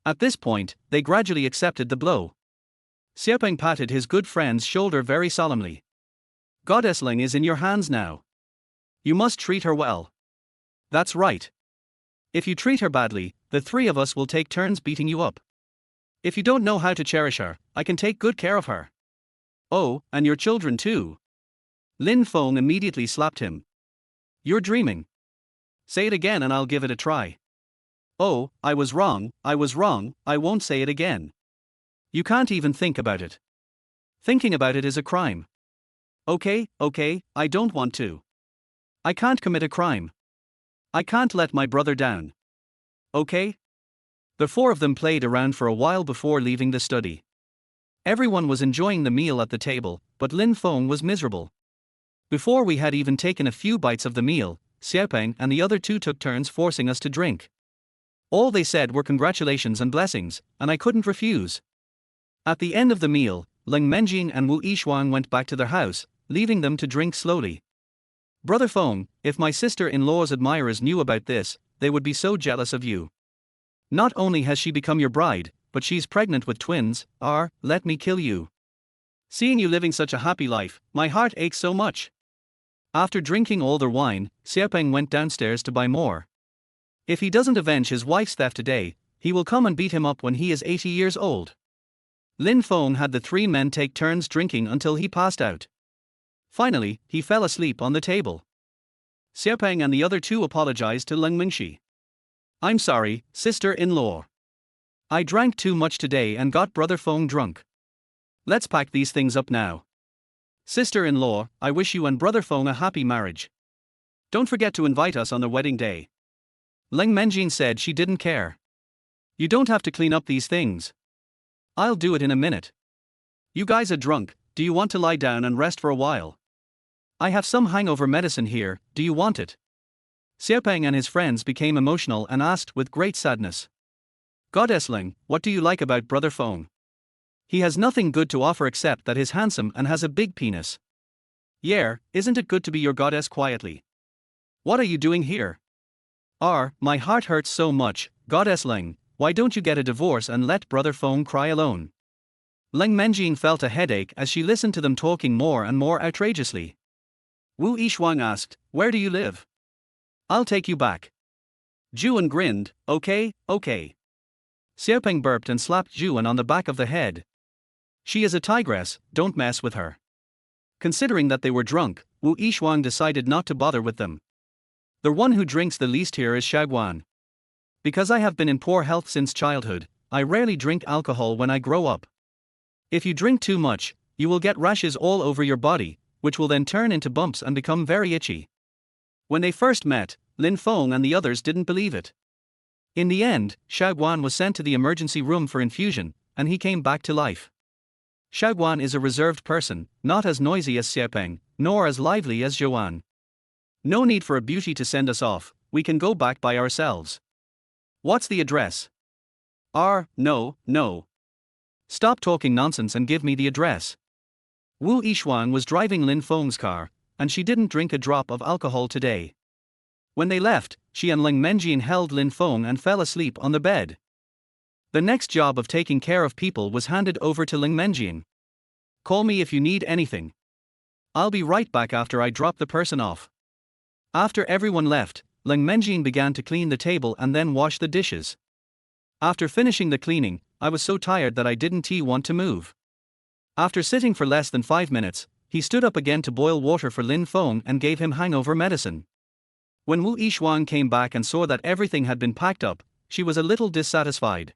At this point, they gradually accepted the blow. Xiepeng patted his good friend's shoulder very solemnly. Goddess Ling is in your hands now. You must treat her well. That's right. If you treat her badly, the three of us will take turns beating you up. If you don't know how to cherish her, I can take good care of her. Oh, and your children too. Lin Feng immediately slapped him. You're dreaming. Say it again and I'll give it a try. Oh, I was wrong, I won't say it again. You can't even think about it. Thinking about it is a crime. Okay, I don't want to. I can't commit a crime. I can't let my brother down. Okay? The four of them played around for a while before leaving the study. Everyone was enjoying the meal at the table, but Lin Feng was miserable. Before we had even taken a few bites of the meal, Xiepeng and the other two took turns forcing us to drink. All they said were congratulations and blessings, and I couldn't refuse. At the end of the meal, Leng Menjing and Wu Yishuang went back to their house, leaving them to drink slowly. Brother Feng, if my sister-in-law's admirers knew about this, they would be so jealous of you. Not only has she become your bride, but she's pregnant with twins. Let me kill you. Seeing you living such a happy life, my heart aches so much. After drinking all their wine, Xiepeng went downstairs to buy more. If he doesn't avenge his wife's theft today, he will come and beat him up when he is 80 years old. Lin Feng had the three men take turns drinking until he passed out. Finally, he fell asleep on the table. Xiepeng and the other two apologized to Leng Mingxi. I'm sorry, sister-in-law. I drank too much today and got brother Feng drunk. Let's pack these things up now. Sister-in-law, I wish you and brother Feng a happy marriage. Don't forget to invite us on the wedding day. Lin Menjin said she didn't care. You don't have to clean up these things. I'll do it in a minute. You guys are drunk, do you want to lie down and rest for a while? I have some hangover medicine here, do you want it? Xiaopeng and his friends became emotional and asked with great sadness. Goddess Ling, what do you like about brother Feng? He has nothing good to offer except that he's handsome and has a big penis. Yeah, isn't it good to be your goddess quietly? What are you doing here? My heart hurts so much, Goddess Ling, why don't you get a divorce and let brother Feng cry alone? Ling Menjin felt a headache as she listened to them talking more and more outrageously. Wu Yishuang asked, where do you live? I'll take you back. Juan grinned, okay. Xiaopeng burped and slapped Juan on the back of the head. She is a tigress, don't mess with her. Considering that they were drunk, Wu Yishuang decided not to bother with them. The one who drinks the least here is Shaguan. Because I have been in poor health since childhood, I rarely drink alcohol when I grow up. If you drink too much, you will get rashes all over your body, which will then turn into bumps and become very itchy. When they first met, Lin Feng and the others didn't believe it. In the end, Shaguan was sent to the emergency room for infusion, and he came back to life. Shaguan is a reserved person, not as noisy as Xiaopeng, nor as lively as Zhuan. No need for a beauty to send us off, we can go back by ourselves. What's the address? No. Stop talking nonsense and give me the address. Wu Yishuang was driving Lin Feng's car, and she didn't drink a drop of alcohol today. When they left, she and Ling Menjin held Lin Feng and fell asleep on the bed. The next job of taking care of people was handed over to Ling Menjin. Call me if you need anything. I'll be right back after I drop the person off. After everyone left, Ling Menjin began to clean the table and then wash the dishes. After finishing the cleaning, I was so tired that I didn't want to move. After sitting for less than 5 minutes, he stood up again to boil water for Lin Feng and gave him hangover medicine. When Wu Yishuang came back and saw that everything had been packed up, she was a little dissatisfied.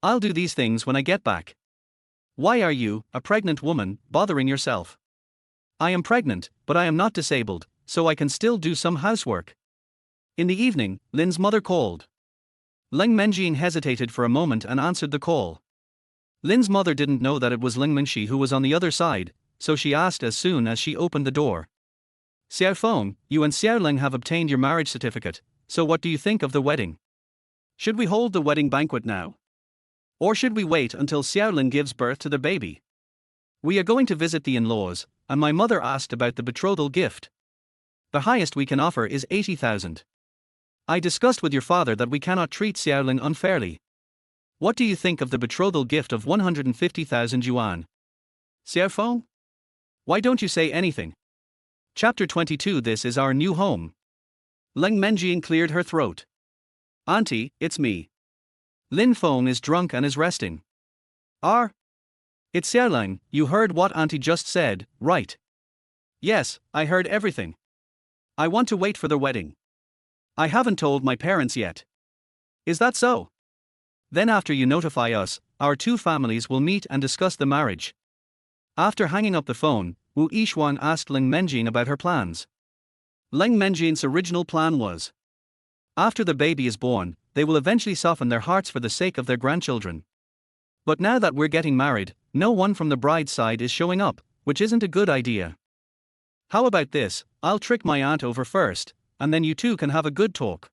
I'll do these things when I get back. Why are you, a pregnant woman, bothering yourself? I am pregnant, but I am not disabled, so I can still do some housework. In the evening, Lin's mother called. Ling Menjin hesitated for a moment and answered the call. Lin's mother didn't know that it was Ling Mengshi who was on the other side, so she asked as soon as she opened the door. Xiao Feng, you and Xiao Ling have obtained your marriage certificate, so what do you think of the wedding? Should we hold the wedding banquet now? Or should we wait until Xiao Ling gives birth to the baby? We are going to visit the in-laws, and my mother asked about the betrothal gift. The highest we can offer is 80,000. I discussed with your father that we cannot treat Xiaoling unfairly. What do you think of the betrothal gift of 150,000 yuan? Xiaofeng? Why don't you say anything? Chapter 22. This is our new home. Ling Menjin cleared her throat. Auntie, it's me. Lin Feng is drunk and is resting. It's Xiaoling, you heard what Auntie just said, right? Yes, I heard everything. I want to wait for the wedding. I haven't told my parents yet. Is that so? Then after you notify us, our two families will meet and discuss the marriage. After hanging up the phone, Wu Yishuan asked Ling Menjin about her plans. Ling Menjin's original plan was, after the baby is born, they will eventually soften their hearts for the sake of their grandchildren. But now that we're getting married, no one from the bride's side is showing up, which isn't a good idea. How about this, I'll trick my aunt over first, and then you two can have a good talk.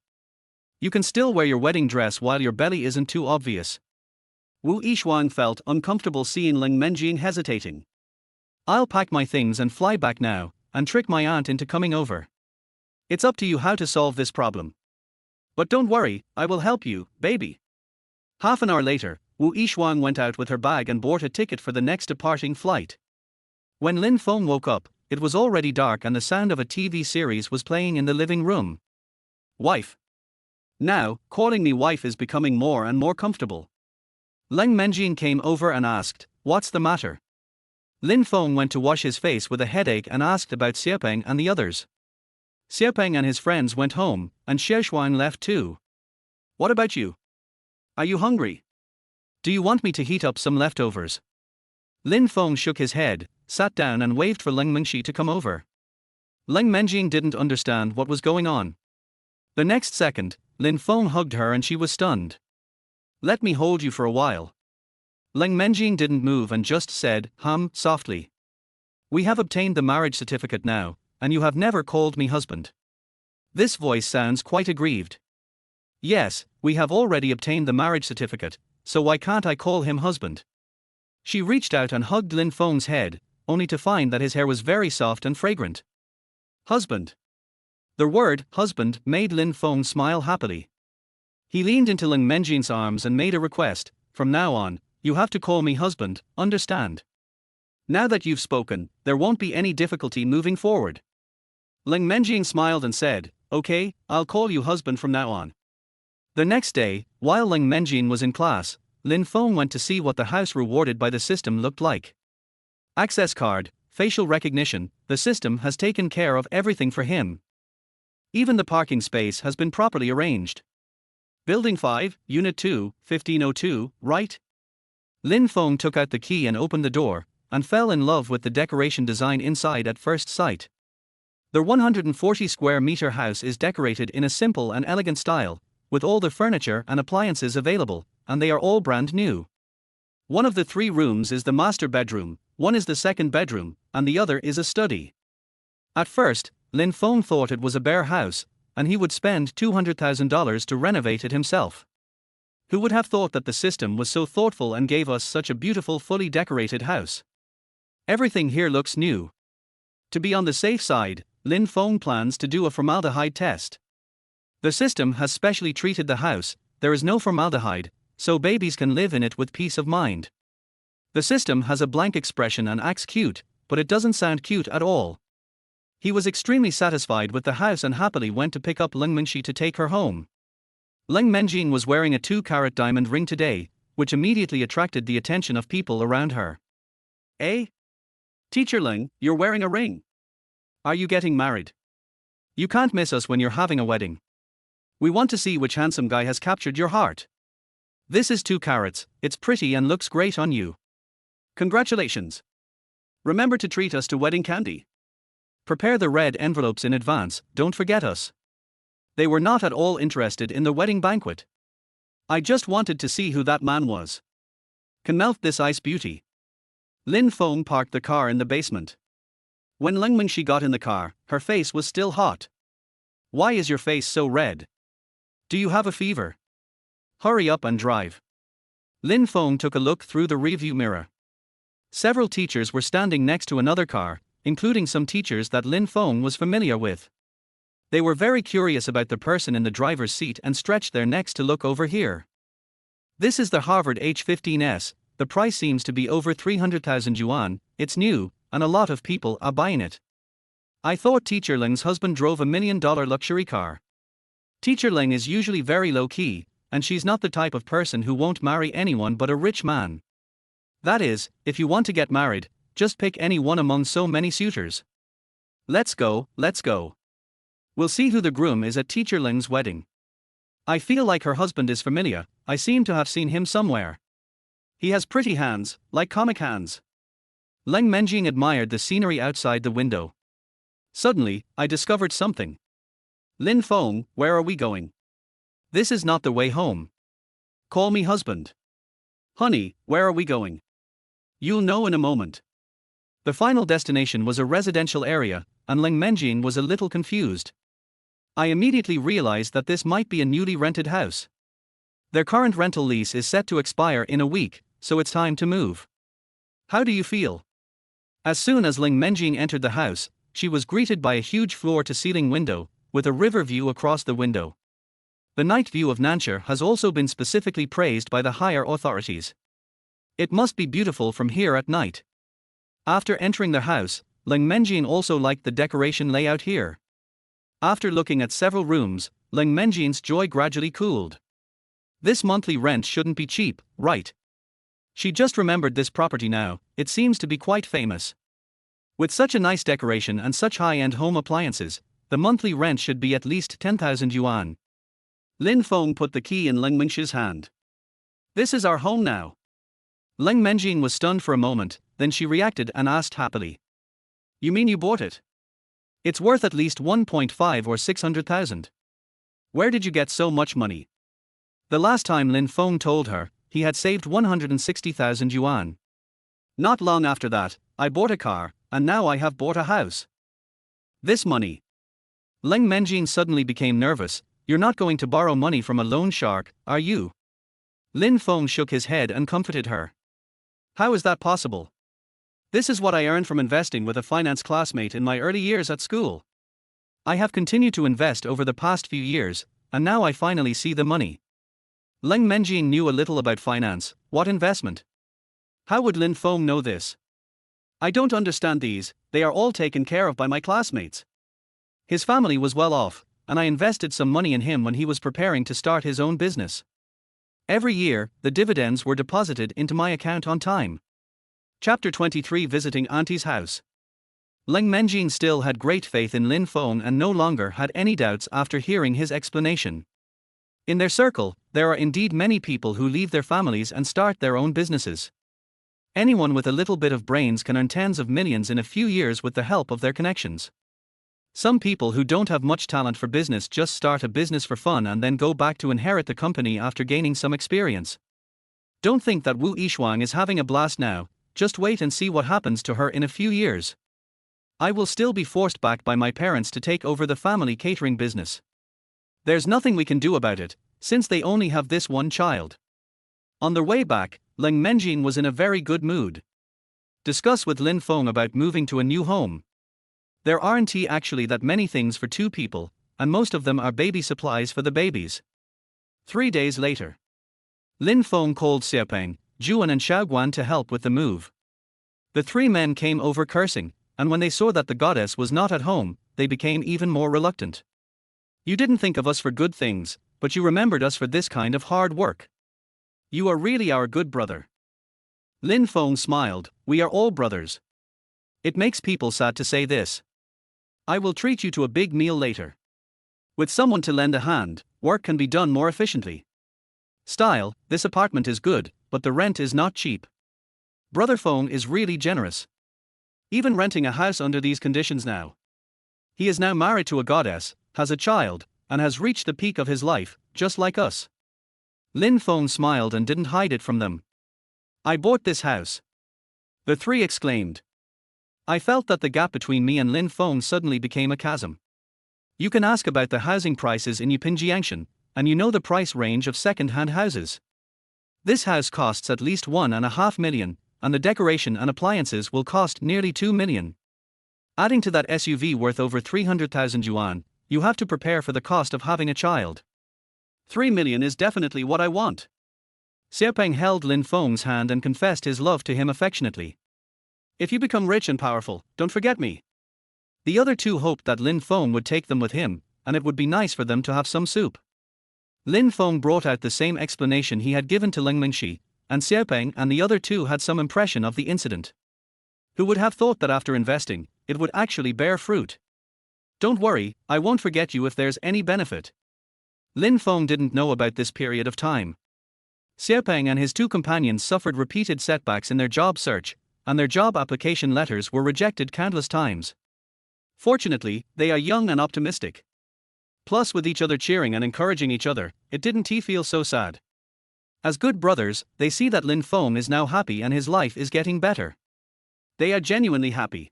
You can still wear your wedding dress while your belly isn't too obvious. Wu Yishuang felt uncomfortable seeing Ling Menjin hesitating. I'll pack my things and fly back now, and trick my aunt into coming over. It's up to you how to solve this problem. But don't worry, I will help you, baby. Half an hour later, Wu Yishuang went out with her bag and bought a ticket for the next departing flight. When Lin Feng woke up, it was already dark and the sound of a TV series was playing in the living room. Wife. Now, calling me wife is becoming more and more comfortable. Ling Menjin came over and asked, what's the matter? Lin Feng went to wash his face with a headache and asked about Xiaopeng and the others. Xiaopeng and his friends went home, and Xiaoshuan left too. What about you? Are you hungry? Do you want me to heat up some leftovers? Lin Feng shook his head, sat down and waved for Lin Mengxi to come over. Lin Menjing didn't understand what was going on. The next second, Lin Feng hugged her and she was stunned. Let me hold you for a while. Lin Menjing didn't move and just said, softly. We have obtained the marriage certificate now, and you have never called me husband. This voice sounds quite aggrieved. Yes, we have already obtained the marriage certificate, so why can't I call him husband? She reached out and hugged Lin Feng's head, only to find that his hair was very soft and fragrant. Husband. The word husband made Lin Feng smile happily. He leaned into Lin Menjing's arms and made a request. From now on, you have to call me husband, understand? Now that you've spoken, there won't be any difficulty moving forward. Lin Menjing smiled and said, okay, I'll call you husband from now on. The next day, while Lin Menjing was in class, Lin Feng went to see what the house rewarded by the system looked like. Access card, facial recognition, the system has taken care of everything for him. Even the parking space has been properly arranged. Building 5, Unit 2, 1502, right? Lin Feng took out the key and opened the door, and fell in love with the decoration design inside at first sight. The 140 square meter house is decorated in a simple and elegant style, with all the furniture and appliances available, and they are all brand new. One of the 3 rooms is the master bedroom, one is the second bedroom, and the other is a study. At first, Lin Feng thought it was a bare house, and he would spend $200,000 to renovate it himself. Who would have thought that the system was so thoughtful and gave us such a beautiful fully decorated house? Everything here looks new. To be on the safe side, Lin Feng plans to do a formaldehyde test. The system has specially treated the house, there is no formaldehyde, so babies can live in it with peace of mind. The system has a blank expression and acts cute, but it doesn't sound cute at all. He was extremely satisfied with the house and happily went to pick up Lin Mengxi to take her home. Lin Menjing was wearing a 2-carat diamond ring today, which immediately attracted the attention of people around her. Eh? Teacher Lin, you're wearing a ring. Are you getting married? You can't miss us when you're having a wedding. We want to see which handsome guy has captured your heart. This is 2 carats, it's pretty and looks great on you. Congratulations. Remember to treat us to wedding candy. Prepare the red envelopes in advance, don't forget us. They were not at all interested in the wedding banquet. I just wanted to see who that man was. Can melt this ice beauty. Lin Feng parked the car in the basement. When Lin Mengxi got in the car, her face was still hot. Why is your face so red? Do you have a fever? Hurry up and drive. Lin Feng took a look through the rearview mirror. Several teachers were standing next to another car, including some teachers that Lin Feng was familiar with. They were very curious about the person in the driver's seat and stretched their necks to look over here. This is the Harvard H15S, the price seems to be over 300,000 yuan, it's new, and a lot of people are buying it. I thought Teacher Ling's husband drove $1 million luxury car. Teacher Ling is usually very low-key, and she's not the type of person who won't marry anyone but a rich man. That is, if you want to get married, just pick any one among so many suitors. Let's go, let's go. We'll see who the groom is at Teacher Ling's wedding. I feel like her husband is familiar, I seem to have seen him somewhere. He has pretty hands, like comic hands. Lin Menjing admired the scenery outside the window. Suddenly, I discovered something. Lin Feng, where are we going? This is not the way home. Call me husband. Honey, where are we going? You'll know in a moment. The final destination was a residential area, and Lin Menjing was a little confused. I immediately realized that this might be a newly rented house. Their current rental lease is set to expire in a week, so it's time to move. How do you feel? As soon as Lin Menjing entered the house, she was greeted by a huge floor-to-ceiling window, with a river view across the window. The night view of Nanchur has also been specifically praised by the higher authorities. It must be beautiful from here at night. After entering the house, Lin Menjing also liked the decoration layout here. After looking at several rooms, Lin Menjing's joy gradually cooled. This monthly rent shouldn't be cheap, right? She just remembered this property now, it seems to be quite famous. With such a nice decoration and such high-end home appliances, the monthly rent should be at least 10,000 yuan. Lin Feng put the key in Lin Mengxi's hand. This is our home now. Lin Menjing was stunned for a moment, then she reacted and asked happily. You mean you bought it? It's worth at least 1.5 or 600,000. Where did you get so much money? The last time Lin Feng told her, he had saved 160,000 yuan. Not long after that, I bought a car, and now I have bought a house. This money. Lin Menjing suddenly became nervous. You're not going to borrow money from a loan shark, are you? Lin Feng shook his head and comforted her. How is that possible? This is what I earned from investing with a finance classmate in my early years at school. I have continued to invest over the past few years, and now I finally see the money. Lin Menjing knew a little about finance. What investment? How would Lin Feng know this? I don't understand these, they are all taken care of by my classmates. His family was well off, and I invested some money in him when he was preparing to start his own business. Every year, the dividends were deposited into my account on time. Chapter 23 Visiting Auntie's House. Lin Menjing still had great faith in Lin Feng and no longer had any doubts after hearing his explanation. In their circle, there are indeed many people who leave their families and start their own businesses. Anyone with a little bit of brains can earn tens of millions in a few years with the help of their connections. Some people who don't have much talent for business just start a business for fun and then go back to inherit the company after gaining some experience. Don't think that Wu Yishuang is having a blast now, just wait and see what happens to her in a few years. I will still be forced back by my parents to take over the family catering business. There's nothing we can do about it, since they only have this one child. On their way back, Lin Menjing was in a very good mood. Discuss with Lin Feng about moving to a new home. There aren't actually that many things for two people, and most of them are baby supplies for the babies. 3 days later, Lin Feng called Xiaopeng, Juan and Xiaoguan to help with the move. The 3 men came over cursing, and when they saw that the goddess was not at home, they became even more reluctant. You didn't think of us for good things, but you remembered us for this kind of hard work. You are really our good brother. Lin Feng smiled. We are all brothers. It makes people sad to say this. I will treat you to a big meal later. With someone to lend a hand, work can be done more efficiently. Style, this apartment is good, but the rent is not cheap. Brother Feng is really generous. Even renting a house under these conditions now. He is now married to a goddess, has a child, and has reached the peak of his life, just like us. Lin Feng smiled and didn't hide it from them. I bought this house. The 3 exclaimed. I felt that the gap between me and Lin Feng suddenly became a chasm. You can ask about the housing prices in Yupinjiangshan, and you know the price range of second-hand houses. This house costs at least 1.5 million, and the decoration and appliances will cost nearly 2 million. Adding to that SUV worth over 300,000 yuan, you have to prepare for the cost of having a child. 3 million is definitely what I want. Xiaopeng held Lin Feng's hand and confessed his love to him affectionately. If you become rich and powerful, don't forget me. The other 2 hoped that Lin Feng would take them with him, and it would be nice for them to have some soup. Lin Feng brought out the same explanation he had given to Lin Mengxi, and Xiaopeng and the other 2 had some impression of the incident. Who would have thought that after investing, it would actually bear fruit? Don't worry, I won't forget you if there's any benefit. Lin Feng didn't know about this period of time. Xiaopeng and his 2 companions suffered repeated setbacks in their job search, and their job application letters were rejected countless times. Fortunately, they are young and optimistic. Plus, with each other cheering and encouraging each other, it didn't feel so sad. As good brothers, they see that Lin Feng is now happy and his life is getting better. They are genuinely happy.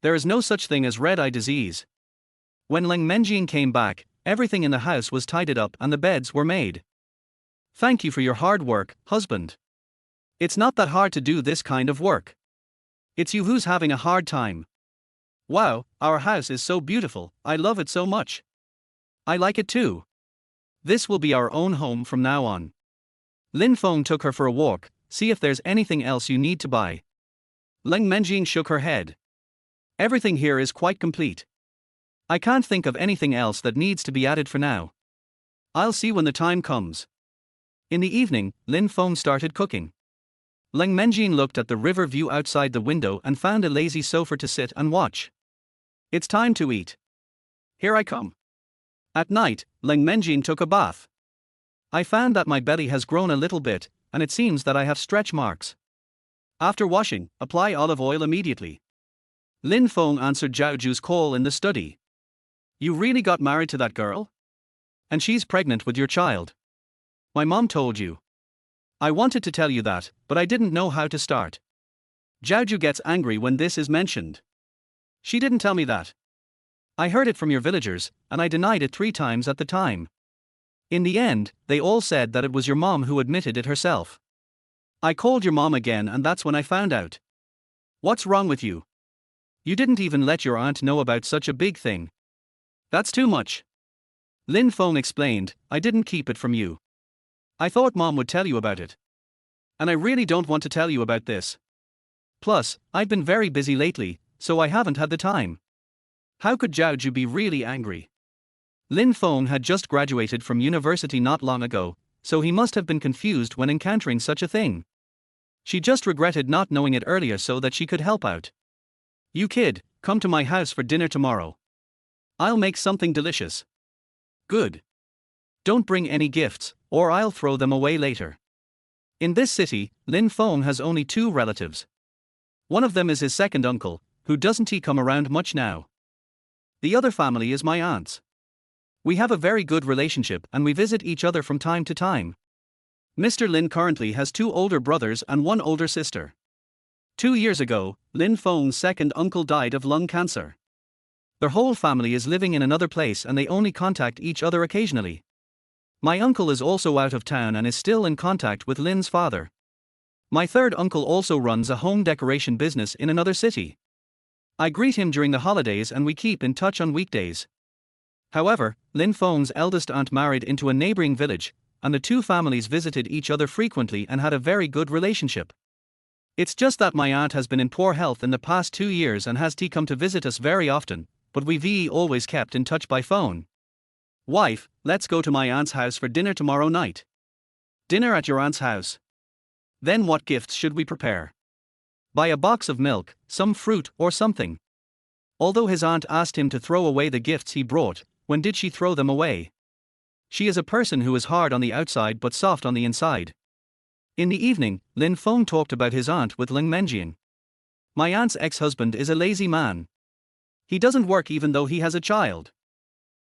There is no such thing as red-eye disease. When Lin Menjing came back, everything in the house was tidied up and the beds were made. Thank you for your hard work, husband. It's not that hard to do this kind of work. It's you who's having a hard time. Wow, our house is so beautiful, I love it so much. I like it too. This will be our own home from now on. Lin Feng took her for a walk. See if there's anything else you need to buy. Lin Menjing shook her head. Everything here is quite complete. I can't think of anything else that needs to be added for now. I'll see when the time comes. In the evening, Lin Feng started cooking. Lin Menjing looked at the river view outside the window and found a lazy sofa to sit and watch. It's time to eat. Here I come. At night, Lin Menjin took a bath. I found that my belly has grown a little bit, and it seems that I have stretch marks. After washing, apply olive oil immediately. Lin Feng answered Zhao Ju's call in the study. You really got married to that girl? And she's pregnant with your child. My mom told you. I wanted to tell you that, but I didn't know how to start. Zhao Ju gets angry when this is mentioned. She didn't tell me that. I heard it from your villagers, and I denied it 3 times at the time. In the end, they all said that it was your mom who admitted it herself. I called your mom again and that's when I found out. What's wrong with you? You didn't even let your aunt know about such a big thing. That's too much. Lin Feng explained, I didn't keep it from you. I thought mom would tell you about it. And I really don't want to tell you about this. Plus, I've been very busy lately, so I haven't had the time. How could Zhao Ju be really angry? Lin Feng had just graduated from university not long ago, so he must have been confused when encountering such a thing. She just regretted not knowing it earlier so that she could help out. You kid, come to my house for dinner tomorrow. I'll make something delicious. Good. Don't bring any gifts, or I'll throw them away later. In this city, Lin Feng has only 2 relatives. One of them is his second uncle, who doesn't he come around much now. The other family is my aunt's. We have a very good relationship and we visit each other from time to time. Mr. Lin currently has 2 older brothers and 1 older sister. 2 years ago, Lin Feng's second uncle died of lung cancer. Their whole family is living in another place and they only contact each other occasionally. My uncle is also out of town and is still in contact with Lin's father. My third uncle also runs a home decoration business in another city. I greet him during the holidays and we keep in touch on weekdays. However, Lin Feng's eldest aunt married into a neighboring village, and the 2 families visited each other frequently and had a very good relationship. It's just that my aunt has been in poor health in the past 2 years and has come to visit us very often, but we've always kept in touch by phone. Wife, let's go to my aunt's house for dinner tomorrow night. Dinner at your aunt's house. Then what gifts should we prepare? Buy a box of milk, some fruit or something. Although his aunt asked him to throw away the gifts he brought, when did she throw them away? She is a person who is hard on the outside but soft on the inside. In the evening, Lin Feng talked about his aunt with Lin Menjian. My aunt's ex-husband is a lazy man. He doesn't work even though he has a child.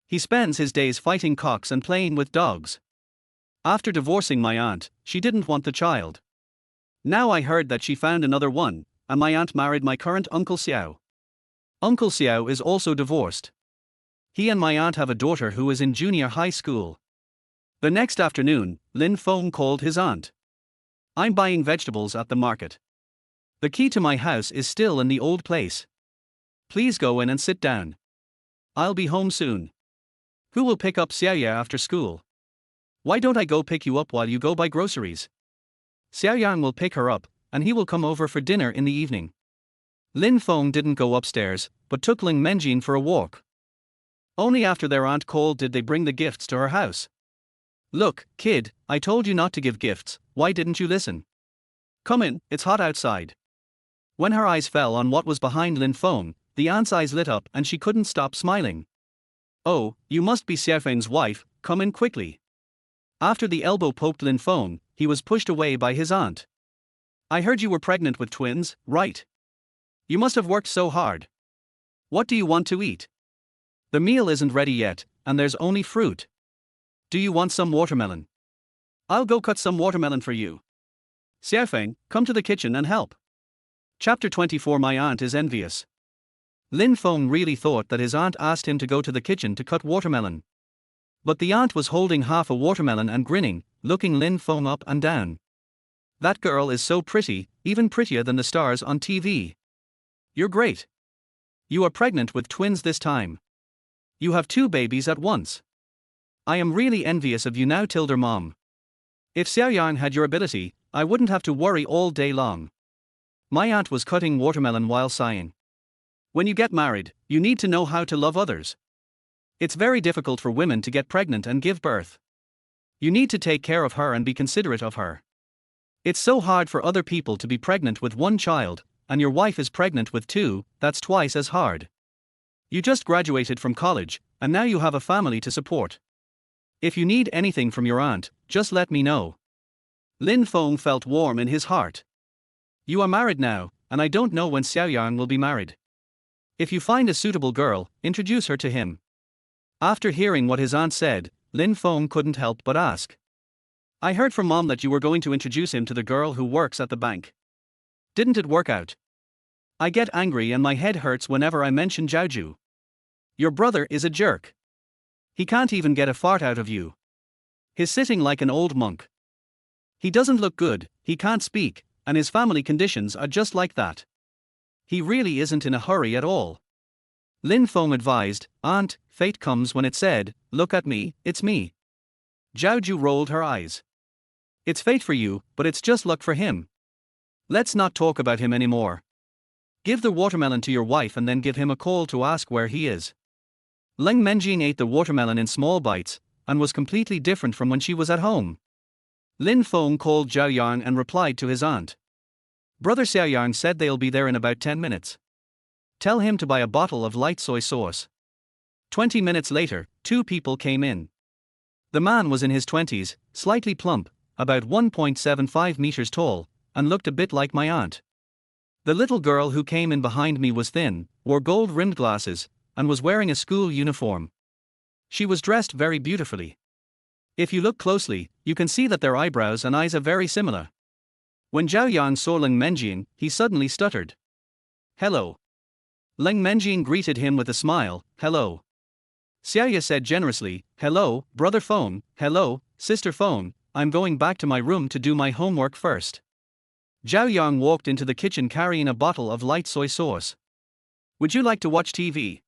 He spends his days fighting cocks and playing with dogs. After divorcing my aunt, she didn't want the child. Now I heard that she found another one, and my aunt married my current Uncle Xiao. Uncle Xiao is also divorced. He and my aunt have a daughter who is in junior high school. The next afternoon, Lin Feng called his aunt. I'm buying vegetables at the market. The key to my house is still in the old place. Please go in and sit down. I'll be home soon. Who will pick up Xiaoya after school? Why don't I go pick you up while you go buy groceries? Xiaoyang will pick her up, and he will come over for dinner in the evening. Lin Feng didn't go upstairs, but took Lin Menjin for a walk. Only after their aunt called did they bring the gifts to her house. Look, kid, I told you not to give gifts, why didn't you listen? Come in, it's hot outside. When her eyes fell on what was behind Lin Feng, the aunt's eyes lit up and she couldn't stop smiling. Oh, you must be Xiaofeng's wife, come in quickly. After the elbow poked Lin Feng, he was pushed away by his aunt. I heard you were pregnant with twins, right? You must have worked so hard. What do you want to eat? The meal isn't ready yet, and there's only fruit. Do you want some watermelon? I'll go cut some watermelon for you. Xiaofeng, come to the kitchen and help. Chapter 24. My aunt is envious. Lin Feng really thought that his aunt asked him to go to the kitchen to cut watermelon. But the aunt was holding half a watermelon and grinning, looking Lin Feng up and down. That girl is so pretty, even prettier than the stars on TV. You're great. You are pregnant with twins this time. You have 2 babies at once. I am really envious of you now, Tilder Mom. If Xiaoyan had your ability, I wouldn't have to worry all day long. My aunt was cutting watermelon while sighing. When you get married, you need to know how to love others. It's very difficult for women to get pregnant and give birth. You need to take care of her and be considerate of her. It's so hard for other people to be pregnant with 1 child, and your wife is pregnant with 2, that's twice as hard. You just graduated from college, and now you have a family to support. If you need anything from your aunt, just let me know. Lin Feng felt warm in his heart. You are married now, and I don't know when Xiaoyang will be married. If you find a suitable girl, introduce her to him. After hearing what his aunt said, Lin Feng couldn't help but ask. I heard from Mom that you were going to introduce him to the girl who works at the bank. Didn't it work out? I get angry and my head hurts whenever I mention Zhaoju. Your brother is a jerk. He can't even get a fart out of you. He's sitting like an old monk. He doesn't look good, he can't speak, and his family conditions are just like that. He really isn't in a hurry at all. Lin Feng advised, Aunt, fate comes when it said, look at me, it's me. Zhaoju rolled her eyes. It's fate for you, but it's just luck for him. Let's not talk about him anymore. Give the watermelon to your wife and then give him a call to ask where he is. Lin Menjing ate the watermelon in small bites, and was completely different from when she was at home. Lin Feng called Zhao Yang and replied to his aunt. Brother Xiaoyang said they'll be there in about 10 minutes. Tell him to buy a bottle of light soy sauce. 20 minutes later, 2 people came in. The man was in his 20s, slightly plump, about 1.75 meters tall, and looked a bit like my aunt. The little girl who came in behind me was thin, wore gold-rimmed glasses, and was wearing a school uniform. She was dressed very beautifully. If you look closely, you can see that their eyebrows and eyes are very similar. When Zhao Yang saw Lin Menjing, he suddenly stuttered. Hello. Lin Menjing greeted him with a smile, hello. Xiaoya said generously, hello, brother Feng, hello, sister Feng, I'm going back to my room to do my homework first. Zhao Yang walked into the kitchen carrying a bottle of light soy sauce. Would you like to watch TV?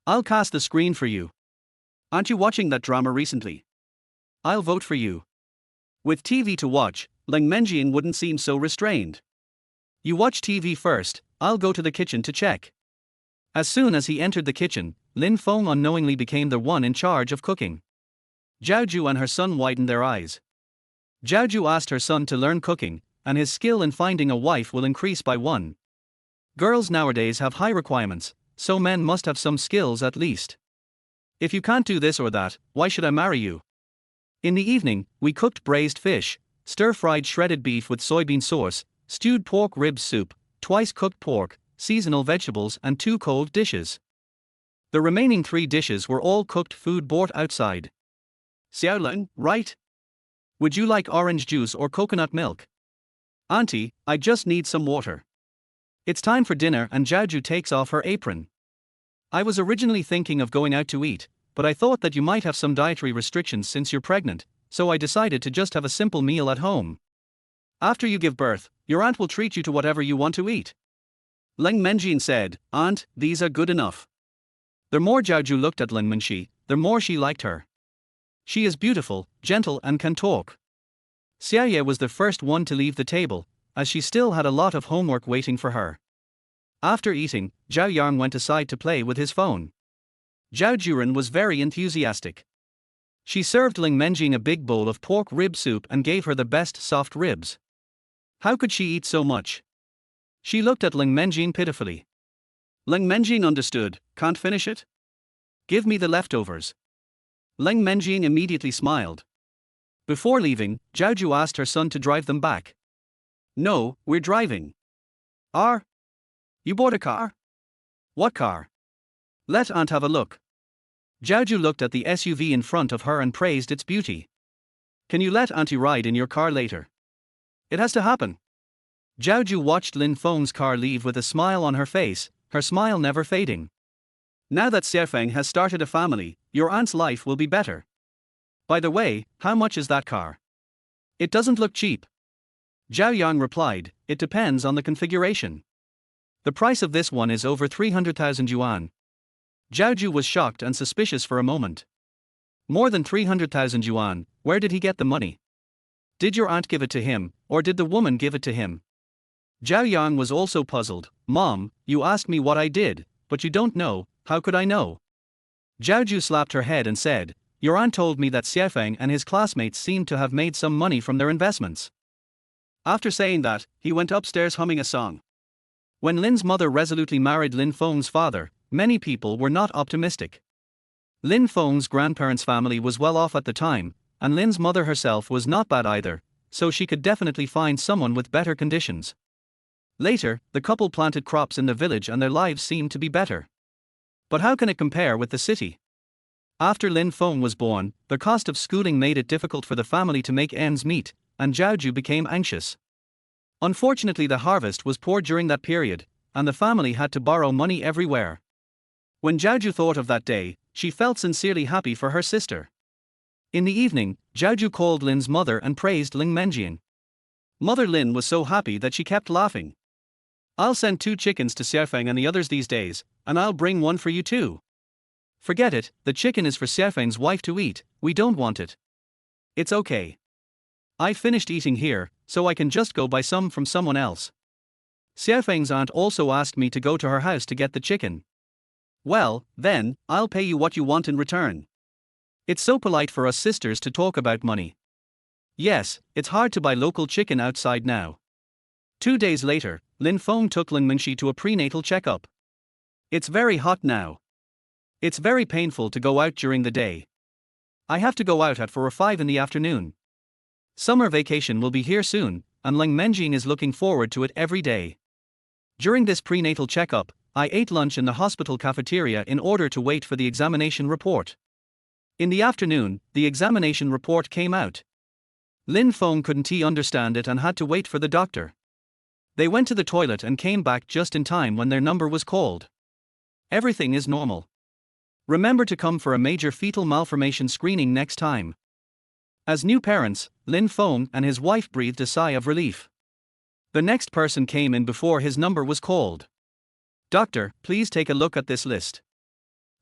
I'll cast the screen for you. Aren't you watching that drama recently? I'll vote for you. With TV to watch, Lin Menjing wouldn't seem so restrained. You watch TV first, I'll go to the kitchen to check. As soon as he entered the kitchen, Lin Feng unknowingly became the one in charge of cooking. Zhaoju and her son widened their eyes. Zhaoju asked her son to learn cooking, and his skill in finding a wife will increase by 1. Girls nowadays have high requirements, so men must have some skills at least. If you can't do this or that, why should I marry you? In the evening, we cooked braised fish, stir-fried shredded beef with soybean sauce, stewed pork rib soup, twice cooked pork, seasonal vegetables and 2 cold dishes. The remaining 3 dishes were all cooked food bought outside. Xiaolin, right? Would you like orange juice or coconut milk? Auntie, I just need some water. It's time for dinner and Zhaoju takes off her apron. I was originally thinking of going out to eat, but I thought that you might have some dietary restrictions since you're pregnant, so I decided to just have a simple meal at home. After you give birth, your aunt will treat you to whatever you want to eat. Lin Menjing said, Aunt, these are good enough. The more Zhaoju looked at Lin Menxi, the more she liked her. She is beautiful, gentle and can talk. Xiaoye was the first one to leave the table, as she still had a lot of homework waiting for her. After eating, Zhao Yang went aside to play with his phone. Zhao Juren was very enthusiastic. She served Lin Menjing a big bowl of pork rib soup and gave her the best soft ribs. How could she eat so much? She looked at Lin Menjing pitifully. Lin Menjing understood, can't finish it? Give me the leftovers. Lin Menjing immediately smiled. Before leaving, Zhaoju asked her son to drive them back. No, we're driving. You bought a car? What car? Let Aunt have a look. Zhaoju looked at the SUV in front of her and praised its beauty. Can you let Auntie ride in your car later? It has to happen. Zhaoju watched Lin Feng's car leave with a smile on her face, her smile never fading. Now that Xiefeng has started a family, your aunt's life will be better. By the way, how much is that car? It doesn't look cheap. Zhao Yang replied, it depends on the configuration. The price of this one is over 300,000 yuan. Zhaoju was shocked and suspicious for a moment. More than 300,000 yuan, where did he get the money? Did your aunt give it to him, or did the woman give it to him? Zhao Yang was also puzzled. Mom, you asked me what I did, but you don't know, how could I know? Zhaoju slapped her head and said, your aunt told me that Xiefeng and his classmates seemed to have made some money from their investments. After saying that, he went upstairs humming a song. When Lin's mother resolutely married Lin Feng's father, many people were not optimistic. Lin Feng's grandparents' family was well off at the time, and Lin's mother herself was not bad either, so she could definitely find someone with better conditions. Later, the couple planted crops in the village and their lives seemed to be better. But how can it compare with the city? After Lin Feng was born, the cost of schooling made it difficult for the family to make ends meet, and Zhaoju became anxious. Unfortunately, the harvest was poor during that period, and the family had to borrow money everywhere. When Zhaoju thought of that day, she felt sincerely happy for her sister. In the evening, Zhaoju called Lin's mother and praised Ling Menjian. Mother Lin was so happy that she kept laughing. "I'll send 2 chickens to Xiaofeng and the others these days, and I'll bring one for you too." "Forget it, the chicken is for Xiaofeng's wife to eat, we don't want it." "It's okay. I finished eating here, so I can just go buy some from someone else. Xiaofeng's aunt also asked me to go to her house to get the chicken." "Well, then, I'll pay you what you want in return." It's so polite for us sisters to talk about money. Yes, it's hard to buy local chicken outside now. 2 days later, Lin Feng took Ling Mingxi to a prenatal checkup. "It's very hot now. It's very painful to go out during the day. I have to go out at 4 or 5 in the afternoon. Summer vacation will be here soon, and Ling Menjing is looking forward to it every day." During this prenatal checkup, I ate lunch in the hospital cafeteria in order to wait for the examination report. In the afternoon, the examination report came out. Lin Feng couldn't understand it and had to wait for the doctor. They went to the toilet and came back just in time when their number was called. "Everything is normal. Remember to come for a major fetal malformation screening next time." As new parents, Lin Feng and his wife breathed a sigh of relief. The next person came in before his number was called. "Doctor, please take a look at this list.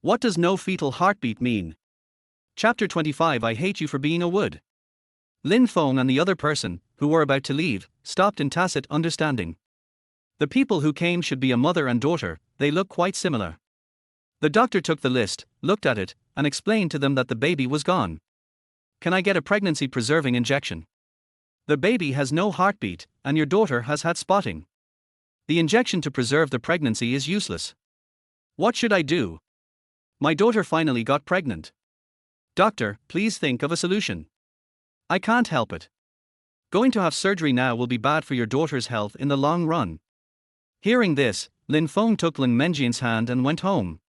What does no fetal heartbeat mean?" Chapter 25. I hate you for being a wood. Lin Feng and the other person, who were about to leave, stopped in tacit understanding. The people who came should be a mother and daughter, they look quite similar. The doctor took the list, looked at it, and explained to them that the baby was gone. "Can I get a pregnancy-preserving injection? The baby has no heartbeat, and your daughter has had spotting. The injection to preserve the pregnancy is useless. What should I do? My daughter finally got pregnant. Doctor, please think of a solution. I can't help it. Going to have surgery now will be bad for your daughter's health in the long run." Hearing this, Lin Feng took Ling Menjian's hand and went home.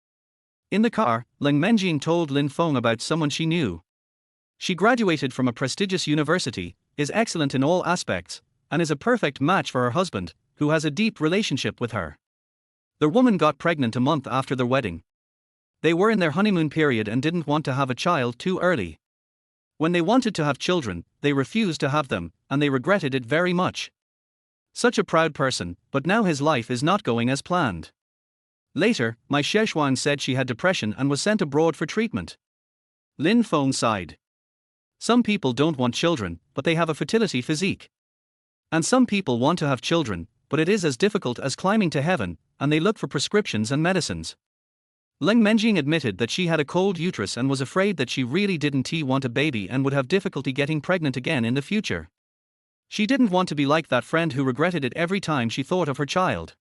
In the car, Ling Menjian told Lin Feng about someone she knew. She graduated from a prestigious university, is excellent in all aspects, and is a perfect match for her husband, who has a deep relationship with her. The woman got pregnant a month after their wedding. They were in their honeymoon period and didn't want to have a child too early. When they wanted to have children, they refused to have them, and they regretted it very much. Such a proud person, but now his life is not going as planned. Later, Mai Sheshuang said she had depression and was sent abroad for treatment. Lin Feng sighed. Some people don't want children, but they have a fertility physique. And some people want to have children, but it is as difficult as climbing to heaven, and they look for prescriptions and medicines. Ling Menjing admitted that she had a cold uterus and was afraid that she really didn't want a baby and would have difficulty getting pregnant again in the future. She didn't want to be like that friend who regretted it every time she thought of her child.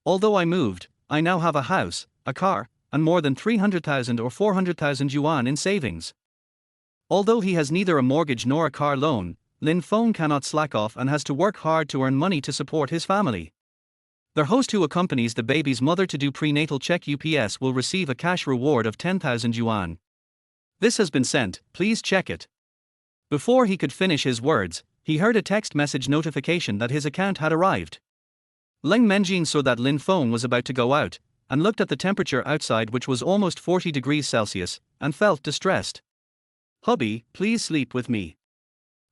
"Although I moved, I now have a house, a car, and more than 300,000 or 400,000 yuan in savings." Although he has neither a mortgage nor a car loan, Lin Feng cannot slack off and has to work hard to earn money to support his family. Their host who accompanies the baby's mother to do prenatal check UPS will receive a cash reward of 10,000 yuan. "This has been sent, please check it." Before he could finish his words, he heard a text message notification that his account had arrived. Ling Menjing saw that Lin Feng was about to go out, and looked at the temperature outside, which was almost 40 degrees Celsius, and felt distressed. "Hubby, please sleep with me.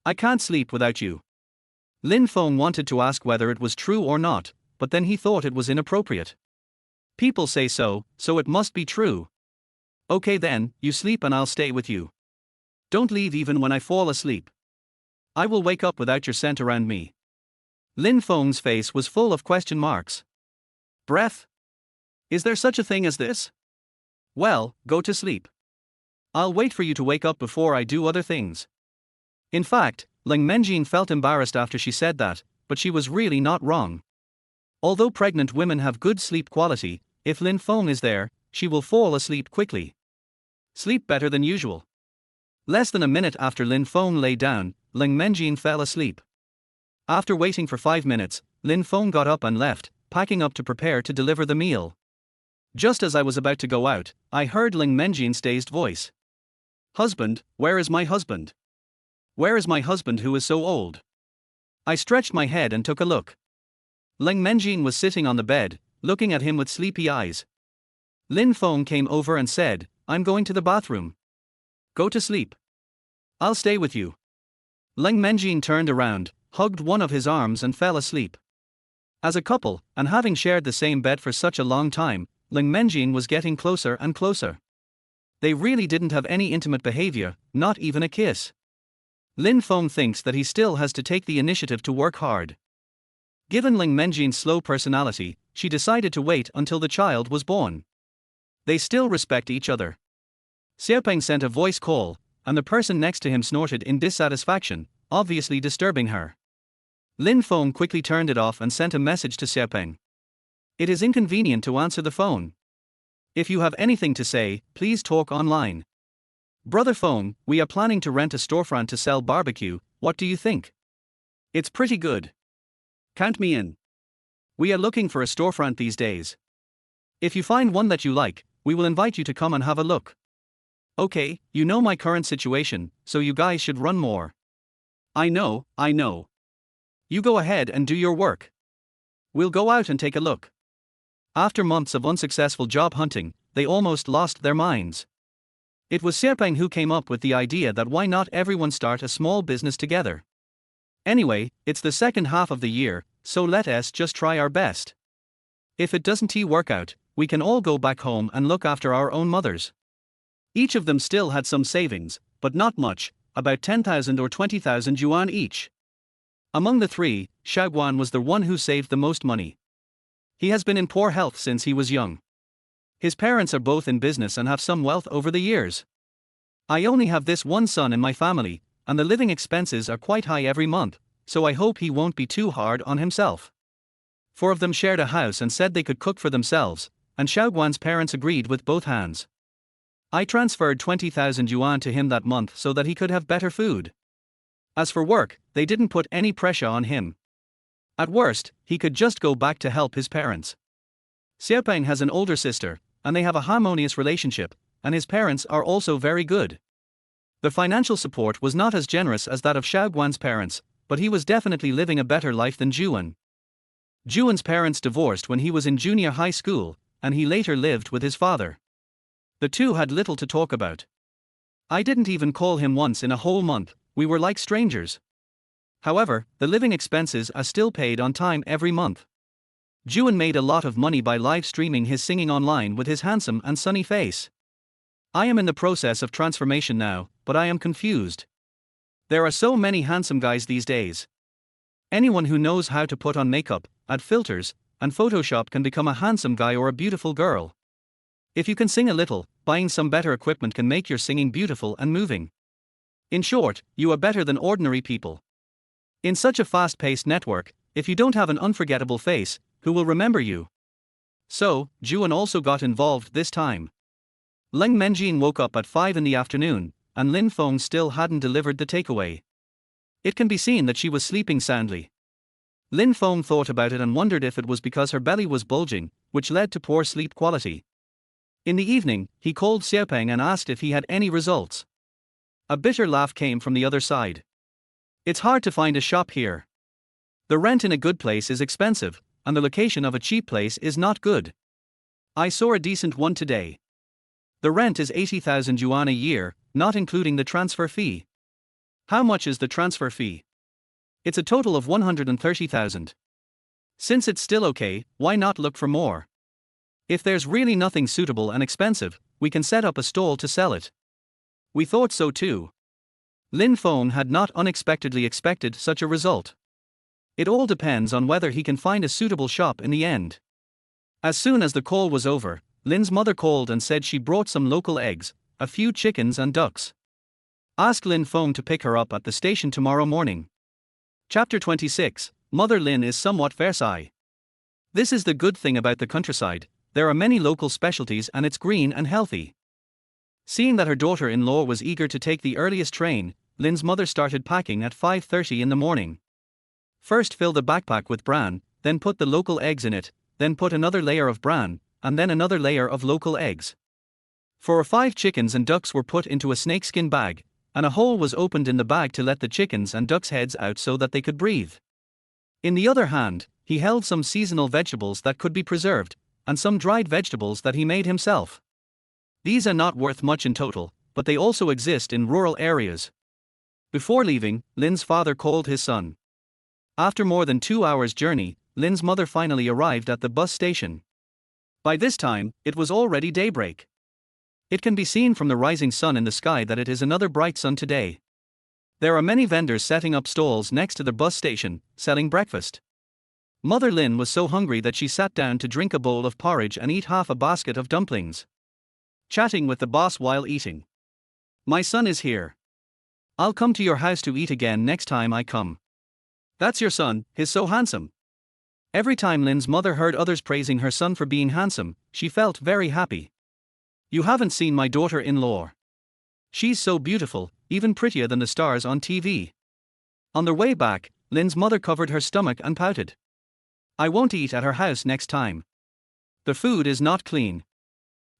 I can't sleep without you." Lin Feng wanted to ask whether it was true or not, but then he thought it was inappropriate. People say so, so it must be true. "Okay then, you sleep and I'll stay with you. Don't leave even when I fall asleep. I will wake up without your scent around me." Lin Feng's face was full of question marks. "Breath? Is there such a thing as this? Well, go to sleep. I'll wait for you to wake up before I do other things." In fact, Ling Menjing felt embarrassed after she said that, but she was really not wrong. Although pregnant women have good sleep quality, if Lin Feng is there, she will fall asleep quickly. Sleep better than usual. Less than a minute after Lin Feng lay down, Ling Menjin fell asleep. After waiting for 5 minutes, Lin Feng got up and left, packing up to prepare to deliver the meal. Just as I was about to go out, I heard Ling Menjin's dazed voice. "Husband, where is my husband? Where is my husband who is so old?" I stretched my head and took a look. Ling Menjin was sitting on the bed, looking at him with sleepy eyes. Lin Feng came over and said, "I'm going to the bathroom. Go to sleep. I'll stay with you." Ling Menjin turned around, hugged one of his arms and fell asleep. As a couple, and having shared the same bed for such a long time, Ling Menjin was getting closer and closer. They really didn't have any intimate behavior, not even a kiss. Lin Feng thinks that he still has to take the initiative to work hard. Given Ling Menjin's slow personality, she decided to wait until the child was born. They still respect each other. Xiaopeng sent a voice call, and the person next to him snorted in dissatisfaction, obviously disturbing her. Lin Feng quickly turned it off and sent a message to Xiaopeng. "It is inconvenient to answer the phone. If you have anything to say, please talk online. Brother Feng, we are planning to rent a storefront to sell barbecue, what do you think? It's pretty good. Count me in. We are looking for a storefront these days. If you find one that you like, we will invite you to come and have a look. Okay, you know my current situation, so you guys should run more." I know. You go ahead and do your work. We'll go out and take a look." After months of unsuccessful job hunting, they almost lost their minds. It was Xiaopeng who came up with the idea that why not everyone start a small business together. Anyway, it's the second half of the year, so let us just try our best. If it doesn't work out, we can all go back home and look after our own mothers. Each of them still had some savings, but not much, about 10,000 or 20,000 yuan each. Among the three, Xiaoguan was the one who saved the most money. He has been in poor health since he was young. His parents are both in business and have some wealth over the years. I only have this one son in my family, and the living expenses are quite high every month, so I hope he won't be too hard on himself. 4 of them shared a house and said they could cook for themselves, and Xiaoguan's parents agreed with both hands. I transferred 20,000 yuan to him that month so that he could have better food. As for work, they didn't put any pressure on him. At worst, he could just go back to help his parents. Xiaopeng has an older sister, and they have a harmonious relationship, and his parents are also very good. The financial support was not as generous as that of Xiaoguan's parents, but he was definitely living a better life than Juan. Juan's parents divorced when he was in junior high school, and he later lived with his father. The two had little to talk about. I didn't even call him once in a whole month, we were like strangers. However, the living expenses are still paid on time every month. Juan made a lot of money by live streaming his singing online with his handsome and sunny face. I am in the process of transformation now, but I am confused. There are so many handsome guys these days. Anyone who knows how to put on makeup, add filters, and Photoshop can become a handsome guy or a beautiful girl. If you can sing a little, buying some better equipment can make your singing beautiful and moving. In short, you are better than ordinary people. In such a fast-paced network, if you don't have an unforgettable face, who will remember you? So, Juan also got involved this time. Ling Menjin woke up at 5 in the afternoon, and Lin Feng still hadn't delivered the takeaway. It can be seen that she was sleeping soundly. Lin Feng thought about it and wondered if it was because her belly was bulging, which led to poor sleep quality. In the evening, he called Xiaopeng and asked if he had any results. A bitter laugh came from the other side. It's hard to find a shop here. The rent in a good place is expensive, and the location of a cheap place is not good. I saw a decent one today. The rent is 80,000 yuan a year, not including the transfer fee. How much is the transfer fee? It's a total of 130,000. Since it's still okay, why not look for more? If there's really nothing suitable and expensive, we can set up a stall to sell it. We thought so too. Lin Feng had not unexpectedly expected such a result. It all depends on whether he can find a suitable shop in the end. As soon as the call was over, Lin's mother called and said she brought some local eggs, a few chickens and ducks. Ask Lin Feng to pick her up at the station tomorrow morning. Chapter 26, Mother Lin is somewhat Versailles. This is the good thing about the countryside, there are many local specialties and it's green and healthy. Seeing that her daughter-in-law was eager to take the earliest train, Lin's mother started packing at 5:30 in the morning. First fill the backpack with bran, then put the local eggs in it, then put another layer of bran, and then another layer of local eggs. 4 or 5 chickens and ducks were put into a snakeskin bag, and a hole was opened in the bag to let the chickens and ducks' heads out so that they could breathe. In the other hand, he held some seasonal vegetables that could be preserved, and some dried vegetables that he made himself. These are not worth much in total, but they also exist in rural areas. Before leaving, Lin's father called his son. After more than 2 hours' journey, Lin's mother finally arrived at the bus station. By this time, it was already daybreak. It can be seen from the rising sun in the sky that it is another bright sun today. There are many vendors setting up stalls next to the bus station, selling breakfast. Mother Lin was so hungry that she sat down to drink a bowl of porridge and eat half a basket of dumplings. Chatting with the boss while eating. "My son is here. I'll come to your house to eat again next time I come." "That's your son, he's so handsome." Every time Lin's mother heard others praising her son for being handsome, she felt very happy. "You haven't seen my daughter-in-law. She's so beautiful, even prettier than the stars on TV." On their way back, Lin's mother covered her stomach and pouted. "I won't eat at her house next time. The food is not clean."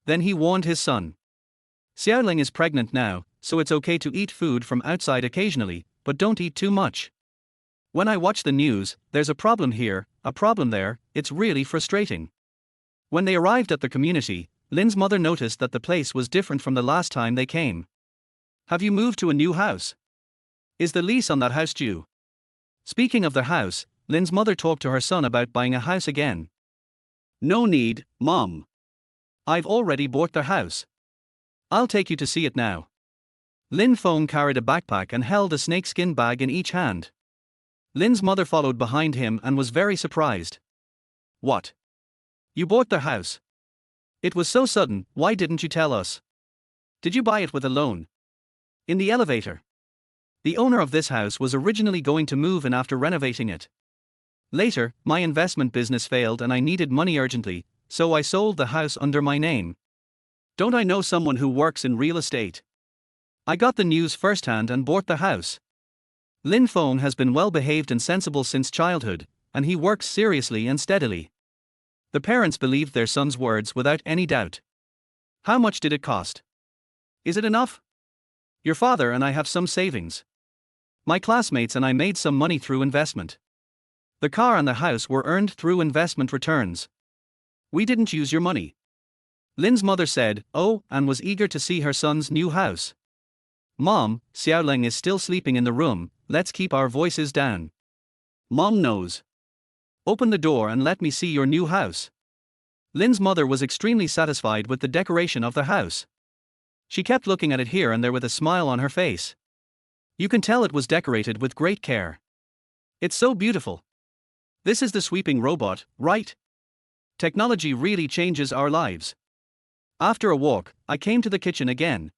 Then he warned his son. "Xiaoling is pregnant now, so it's okay to eat food from outside occasionally, but don't eat too much. When I watch the news, there's a problem here, a problem there, it's really frustrating." When they arrived at the community, Lin's mother noticed that the place was different from the last time they came. "Have you moved to a new house? Is the lease on that house due?" Speaking of their house, Lin's mother talked to her son about buying a house again. "No need, Mom. I've already bought their house. I'll take you to see it now." Lin Feng carried a backpack and held a snakeskin bag in each hand. Lin's mother followed behind him and was very surprised. "What? You bought their house? It was so sudden, why didn't you tell us? Did you buy it with a loan?" "In the elevator. The owner of this house was originally going to move in after renovating it. Later, my investment business failed and I needed money urgently, so I sold the house under my name. Don't I know someone who works in real estate? I got the news firsthand and bought the house." Lin Feng has been well behaved and sensible since childhood, and he works seriously and steadily. The parents believed their son's words without any doubt. "How much did it cost? Is it enough? Your father and I have some savings. My classmates and I made some money through investment. The car and the house were earned through investment returns. We didn't use your money." Lin's mother said, "Oh," and was eager to see her son's new house. "Mom, Xiaoling is still sleeping in the room, let's keep our voices down." "Mom knows. Open the door and let me see your new house." Lin's mother was extremely satisfied with the decoration of the house. She kept looking at it here and there with a smile on her face. You can tell it was decorated with great care. "It's so beautiful. This is the sweeping robot, right? Technology really changes our lives." After a walk, I came to the kitchen again.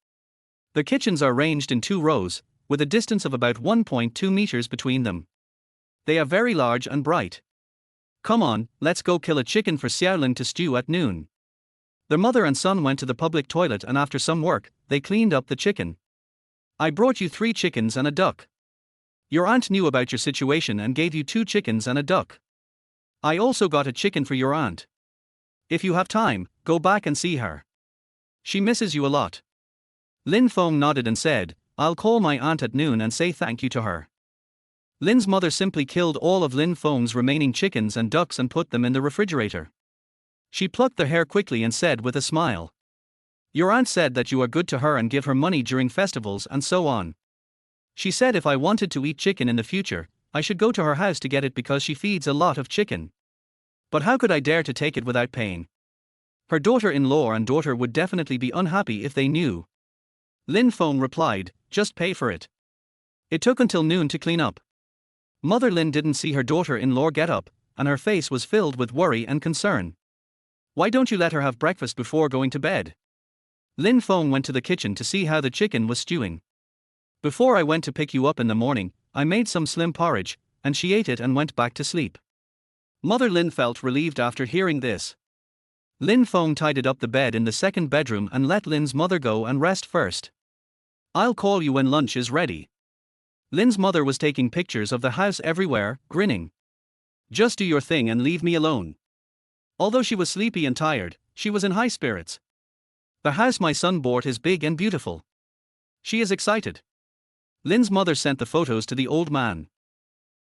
The kitchens are ranged in 2 rows, with a distance of about 1.2 meters between them. They are very large and bright. "Come on, let's go kill a chicken for Xiaoling to stew at noon." Their mother and son went to the public toilet and after some work, they cleaned up the chicken. "I brought you 3 chickens and a duck. Your aunt knew about your situation and gave you 2 chickens and a duck. I also got a chicken for your aunt. If you have time, go back and see her. She misses you a lot." Lin Feng nodded and said, "I'll call my aunt at noon and say thank you to her." Lin's mother simply killed all of Lin Feng's remaining chickens and ducks and put them in the refrigerator. She plucked their hair quickly and said with a smile, "Your aunt said that you are good to her and give her money during festivals and so on. She said if I wanted to eat chicken in the future, I should go to her house to get it because she feeds a lot of chicken. But how could I dare to take it without paying? Her daughter-in-law and daughter would definitely be unhappy if they knew." Lin Feng replied, "Just pay for it." It took until noon to clean up. Mother Lin didn't see her daughter-in-law get up, and her face was filled with worry and concern. "Why don't you let her have breakfast before going to bed?" Lin Feng went to the kitchen to see how the chicken was stewing. "Before I went to pick you up in the morning, I made some slim porridge, and she ate it and went back to sleep." Mother Lin felt relieved after hearing this. Lin Feng tidied up the bed in the second bedroom and let Lin's mother go and rest first. "I'll call you when lunch is ready." Lin's mother was taking pictures of the house everywhere, grinning. "Just do your thing and leave me alone." Although she was sleepy and tired, she was in high spirits. "The house my son bought is big and beautiful." She is excited. Lin's mother sent the photos to the old man.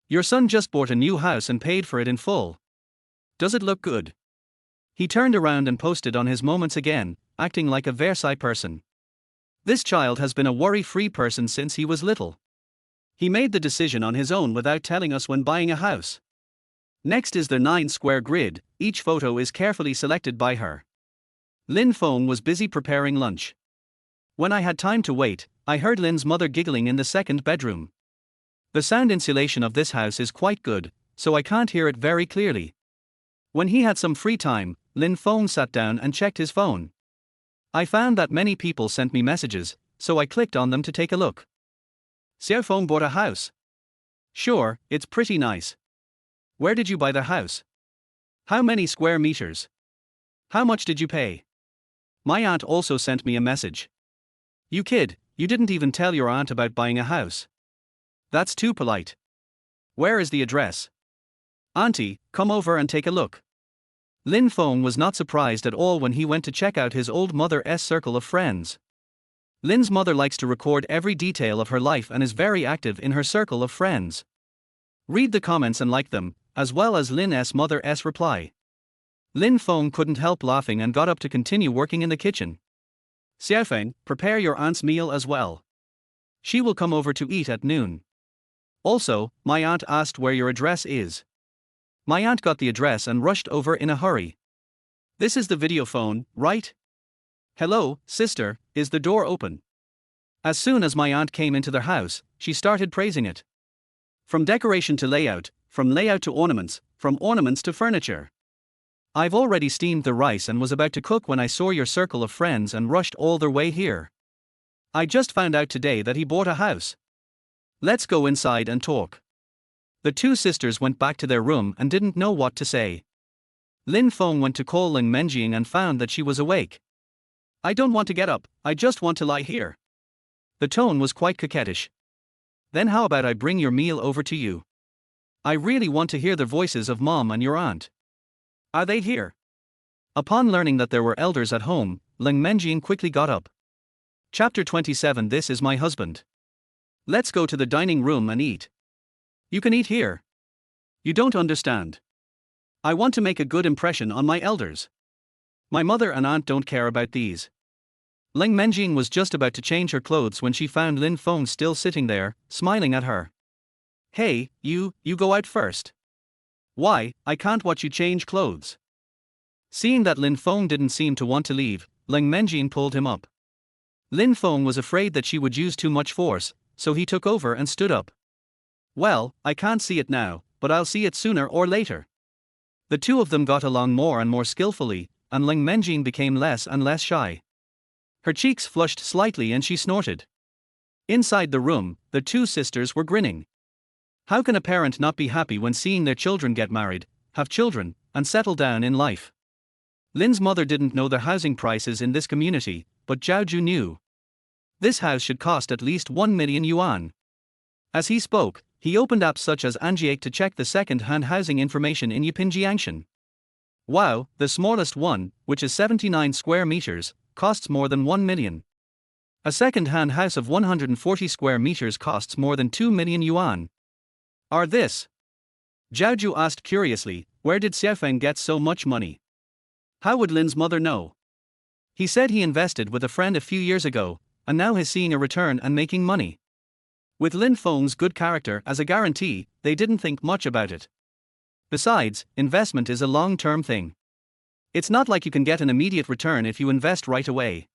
"Your son just bought a new house and paid for it in full. Does it look good?" He turned around and posted on his moments again, acting like a Versailles person. This child has been a worry-free person since he was little. He made the decision on his own without telling us when buying a house. Next is the 9-square grid. Each photo is carefully selected by her. Lin Feng was busy preparing lunch. When I had time to wait, I heard Lin's mother giggling in the second bedroom. The sound insulation of this house is quite good, so I can't hear it very clearly. When he had some free time, Lin Feng sat down and checked his phone. I found that many people sent me messages, so I clicked on them to take a look. "Xiao Feng bought a house." "Sure, it's pretty nice." "Where did you buy the house? How many square meters? How much did you pay?" My aunt also sent me a message. "You kid, you didn't even tell your aunt about buying a house. That's too polite. Where is the address? Auntie, come over and take a look." Lin Feng was not surprised at all when he went to check out his old mother's circle of friends. Lin's mother likes to record every detail of her life and is very active in her circle of friends. Read the comments and like them, as well as Lin's mother's reply. Lin Feng couldn't help laughing and got up to continue working in the kitchen. "Xiaofeng, prepare your aunt's meal as well. She will come over to eat at noon. Also, my aunt asked where your address is." My aunt got the address and rushed over in a hurry. "This is the video phone, right? Hello, sister, is the door open?" As soon as my aunt came into the house, she started praising it. From decoration to layout, from layout to ornaments, from ornaments to furniture. "I've already steamed the rice and was about to cook when I saw your circle of friends and rushed all their way here. I just found out today that he bought a house. Let's go inside and talk." The two sisters went back to their room and didn't know what to say. Lin Feng went to call Ling Menjing and found that she was awake. "I don't want to get up, I just want to lie here." The tone was quite coquettish. "Then how about I bring your meal over to you? I really want to hear the voices of mom and your aunt. Are they here?" Upon learning that there were elders at home, Ling Menjing quickly got up. Chapter 27. This is my husband. Let's go to the dining room and eat. "You can eat here." "You don't understand. I want to make a good impression on my elders. My mother and aunt don't care about these." Ling Menjing was just about to change her clothes when she found Lin Feng still sitting there, smiling at her. "Hey, you go out first." "Why, I can't watch you change clothes." Seeing that Lin Feng didn't seem to want to leave, Ling Menjing pulled him up. Lin Feng was afraid that she would use too much force, so he took over and stood up. "Well, I can't see it now, but I'll see it sooner or later." The two of them got along more and more skillfully, and Ling Menjing became less and less shy. Her cheeks flushed slightly and she snorted. Inside the room, the two sisters were grinning. How can a parent not be happy when seeing their children get married, have children, and settle down in life? Lin's mother didn't know the housing prices in this community, but Zhao Ju knew. This house should cost at least 1 million yuan. As he spoke, he opened apps such as Anjiake to check the second-hand housing information in Yipinjiangshan. Wow, the smallest one, which is 79 square meters, costs more than 1 million. A second-hand house of 140 square meters costs more than 2 million yuan. Are this? Zhao Ju asked curiously, where did Xiaofeng get so much money? How would Lin's mother know? He said he invested with a friend a few years ago, and now he's seeing a return and making money. With Lin Feng's good character as a guarantee, they didn't think much about it. Besides, investment is a long-term thing. It's not like you can get an immediate return if you invest right away.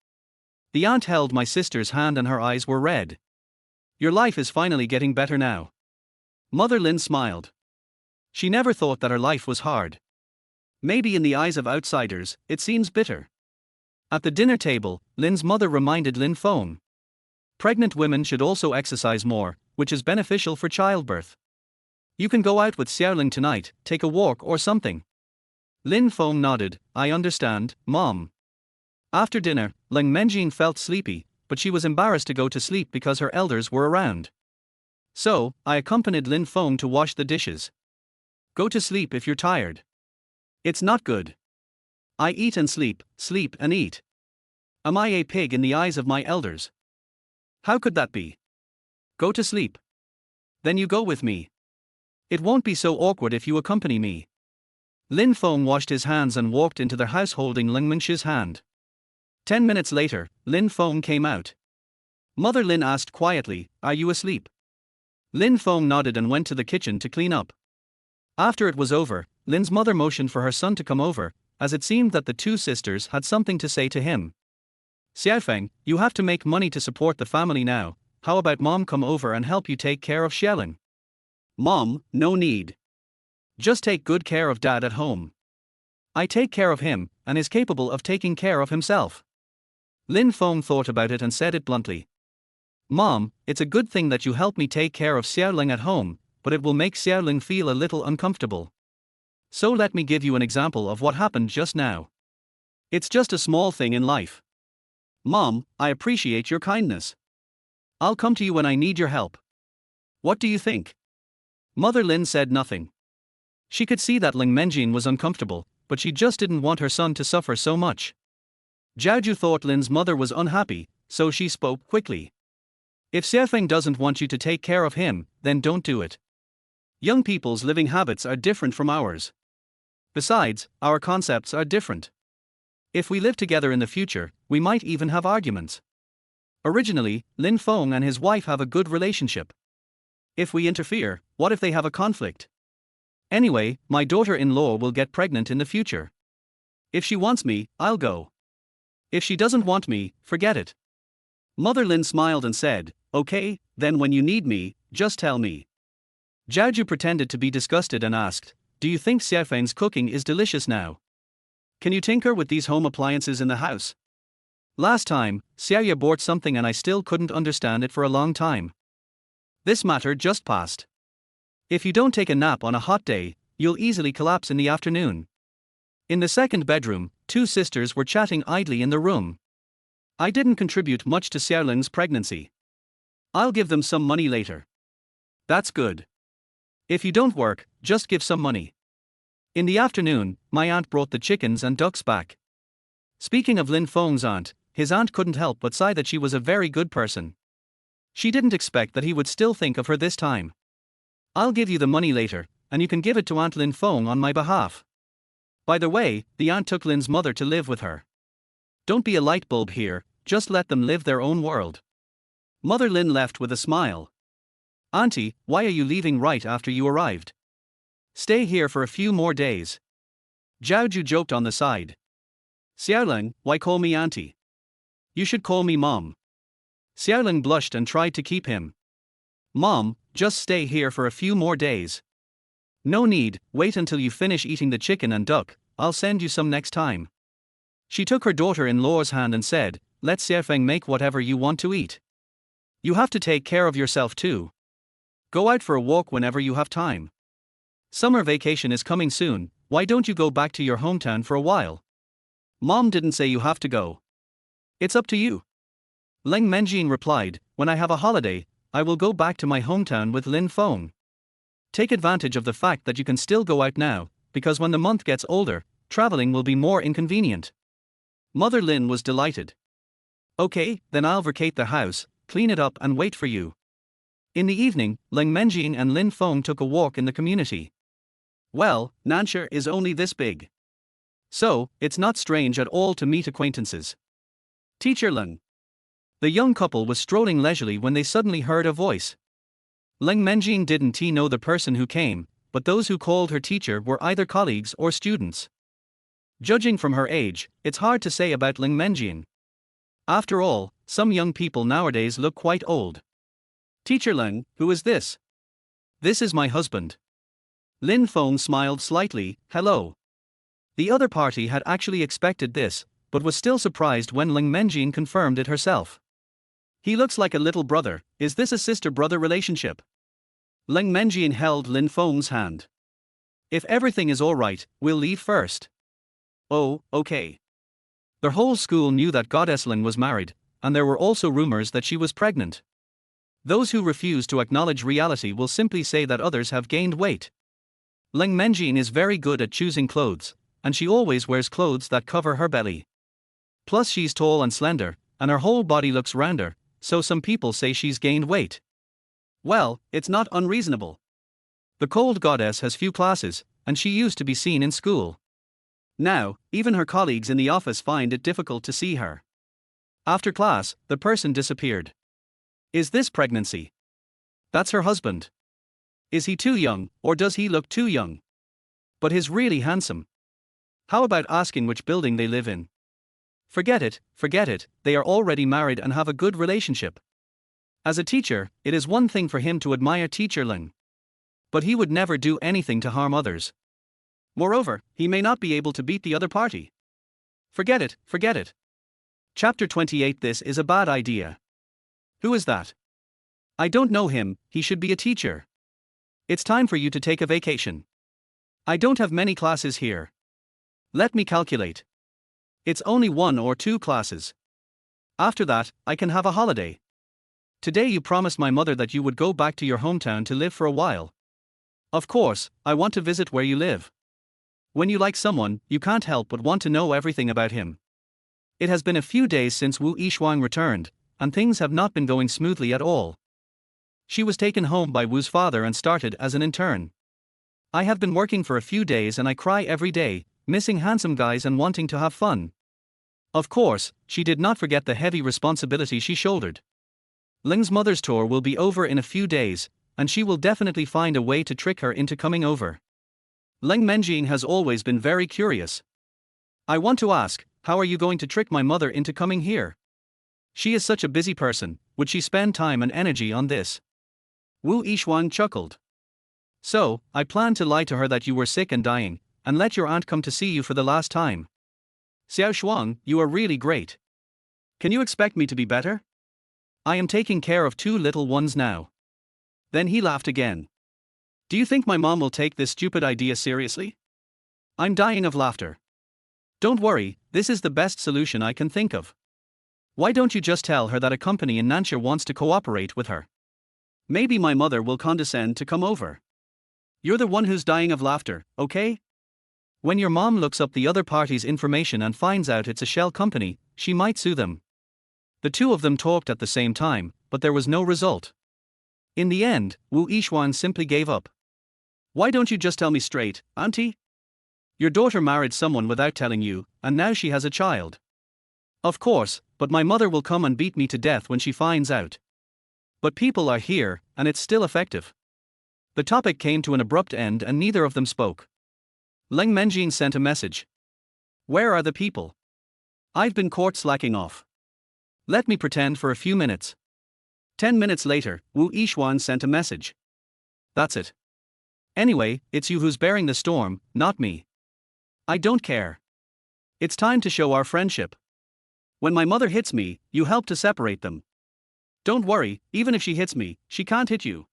The aunt held my sister's hand and her eyes were red. "Your life is finally getting better now." Mother Lin smiled. She never thought that her life was hard. Maybe in the eyes of outsiders, it seems bitter. At the dinner table, Lin's mother reminded Lin Feng. Pregnant women should also exercise more, which is beneficial for childbirth. You can go out with Xiaoling tonight, take a walk or something. Lin Feng nodded. I understand, Mom. After dinner, Lin Menjin felt sleepy, but she was embarrassed to go to sleep because her elders were around. So, I accompanied Lin Feng to wash the dishes. Go to sleep if you're tired. It's not good. I eat and sleep and eat. Am I a pig in the eyes of my elders? How could that be? Go to sleep. Then you go with me. It won't be so awkward if you accompany me. Lin Feng washed his hands and walked into the house holding Lin Mengxi's hand. 10 minutes later, Lin Feng came out. Mother Lin asked quietly, "Are you asleep?" Lin Feng nodded and went to the kitchen to clean up. After it was over, Lin's mother motioned for her son to come over, as it seemed that the two sisters had something to say to him. Xiaofeng, you have to make money to support the family now. How about Mom come over and help you take care of Xiaoling? Mom, no need. Just take good care of Dad at home. I take care of him, and is capable of taking care of himself. Lin Feng thought about it and said it bluntly. Mom, it's a good thing that you help me take care of Xiaoling at home, but it will make Xiaoling feel a little uncomfortable. So let me give you an example of what happened just now. It's just a small thing in life. Mom, I appreciate your kindness. I'll come to you when I need your help. What do you think? Mother Lin said nothing. She could see that Lin Menjin was uncomfortable, but she just didn't want her son to suffer so much. Jiaoju thought Lin's mother was unhappy, so she spoke quickly. If Xiaofeng doesn't want you to take care of him, then don't do it. Young people's living habits are different from ours. Besides, our concepts are different. If we live together in the future, we might even have arguments. Originally, Lin Feng and his wife have a good relationship. If we interfere, what if they have a conflict? Anyway, my daughter-in-law will get pregnant in the future. If she wants me, I'll go. If she doesn't want me, forget it. Mother Lin smiled and said, okay, then when you need me, just tell me. Jiaoju pretended to be disgusted and asked, do you think Xiaofeng's cooking is delicious now? Can you tinker with these home appliances in the house? Last time, Xiaoya bought something and I still couldn't understand it for a long time. This matter just passed. If you don't take a nap on a hot day, you'll easily collapse in the afternoon. In the second bedroom, two sisters were chatting idly in the room. I didn't contribute much to Xiaoling's pregnancy. I'll give them some money later. That's good. If you don't work, just give some money. In the afternoon, my aunt brought the chickens and ducks back. Speaking of Lin Feng's aunt, his aunt couldn't help but sigh that she was a very good person. She didn't expect that he would still think of her this time. I'll give you the money later, and you can give it to Aunt Lin Feng on my behalf. By the way, the aunt took Lin's mother to live with her. Don't be a light bulb here, just let them live their own world. Mother Lin left with a smile. Auntie, why are you leaving right after you arrived? Stay here for a few more days. Jiaoju joked on the side. Xiaoling, why call me auntie? You should call me mom. Xiaoling blushed and tried to keep him. Mom, just stay here for a few more days. No need, wait until you finish eating the chicken and duck, I'll send you some next time. She took her daughter-in-law's hand and said, let Xiaofeng make whatever you want to eat. You have to take care of yourself too. Go out for a walk whenever you have time. Summer vacation is coming soon, why don't you go back to your hometown for a while? Mom didn't say you have to go. It's up to you. Lin Menjin replied, when I have a holiday, I will go back to my hometown with Lin Feng. Take advantage of the fact that you can still go out now, because when the month gets older, traveling will be more inconvenient. Mother Lin was delighted. Okay, then I'll vacate the house, clean it up and wait for you. In the evening, Lin Menjin and Lin Feng took a walk in the community. Well, Nanshire is only this big. So, it's not strange at all to meet acquaintances. Teacher Lin. The young couple was strolling leisurely when they suddenly heard a voice. Lin Menjin didn't know the person who came, but those who called her teacher were either colleagues or students. Judging from her age, it's hard to say about Lin Menjin. After all, some young people nowadays look quite old. Teacher Lin, who is this? This is my husband. Lin Feng smiled slightly, hello. The other party had actually expected this, but was still surprised when Lin Menjin confirmed it herself. He looks like a little brother, is this a sister-brother relationship? Lin Menjin held Lin Feng's hand. If everything is alright, we'll leave first. Oh, okay. Their whole school knew that Goddess Lin was married, and there were also rumors that she was pregnant. Those who refuse to acknowledge reality will simply say that others have gained weight. Lin Menjin is very good at choosing clothes, and she always wears clothes that cover her belly. Plus she's tall and slender, and her whole body looks rounder, so some people say she's gained weight. Well, it's not unreasonable. The cold goddess has few classes, and she used to be seen in school. Now, even her colleagues in the office find it difficult to see her. After class, the person disappeared. Is this pregnancy? That's her husband. Is he too young, or does he look too young? But he's really handsome. How about asking which building they live in? Forget it, they are already married and have a good relationship. As a teacher, it is one thing for him to admire teacher Lin. But he would never do anything to harm others. Moreover, he may not be able to beat the other party. Forget it. Chapter 28. This is a bad idea. Who is that? I don't know him, he should be a teacher. It's time for you to take a vacation. I don't have many classes here. Let me calculate. It's only 1 or 2 classes. After that, I can have a holiday. Today you promised my mother that you would go back to your hometown to live for a while. Of course, I want to visit where you live. When you like someone, you can't help but want to know everything about him. It has been a few days since Wu Yishuang returned, and things have not been going smoothly at all. She was taken home by Wu's father and started as an intern. I have been working for a few days and I cry every day, missing handsome guys and wanting to have fun. Of course, she did not forget the heavy responsibility she shouldered. Ling's mother's tour will be over in a few days, and she will definitely find a way to trick her into coming over. Lin Menjin has always been very curious. I want to ask, how are you going to trick my mother into coming here? She is such a busy person, would she spend time and energy on this? Wu Yishuang chuckled. So, I plan to lie to her that you were sick and dying, and let your aunt come to see you for the last time. Xiao Shuang, you are really great. Can you expect me to be better? I am taking care of 2 little ones now. Then he laughed again. Do you think my mom will take this stupid idea seriously? I'm dying of laughter. Don't worry, this is the best solution I can think of. Why don't you just tell her that a company in Nanxia wants to cooperate with her? Maybe my mother will condescend to come over. You're the one who's dying of laughter, okay? When your mom looks up the other party's information and finds out it's a shell company, she might sue them. The 2 of them talked at the same time, but there was no result. In the end, Wu Yishuan simply gave up. Why don't you just tell me straight, auntie? Your daughter married someone without telling you, and now she has a child. Of course, but my mother will come and beat me to death when she finds out. But people are here, and it's still effective. The topic came to an abrupt end and neither of them spoke. Lin Menjin sent a message. Where are the people? I've been caught slacking off. Let me pretend for a few minutes. 10 minutes later, Wu Yishuan sent a message. That's it. Anyway, it's you who's bearing the storm, not me. I don't care. It's time to show our friendship. When my mother hits me, you help to separate them. Don't worry, even if she hits me, she can't hit you.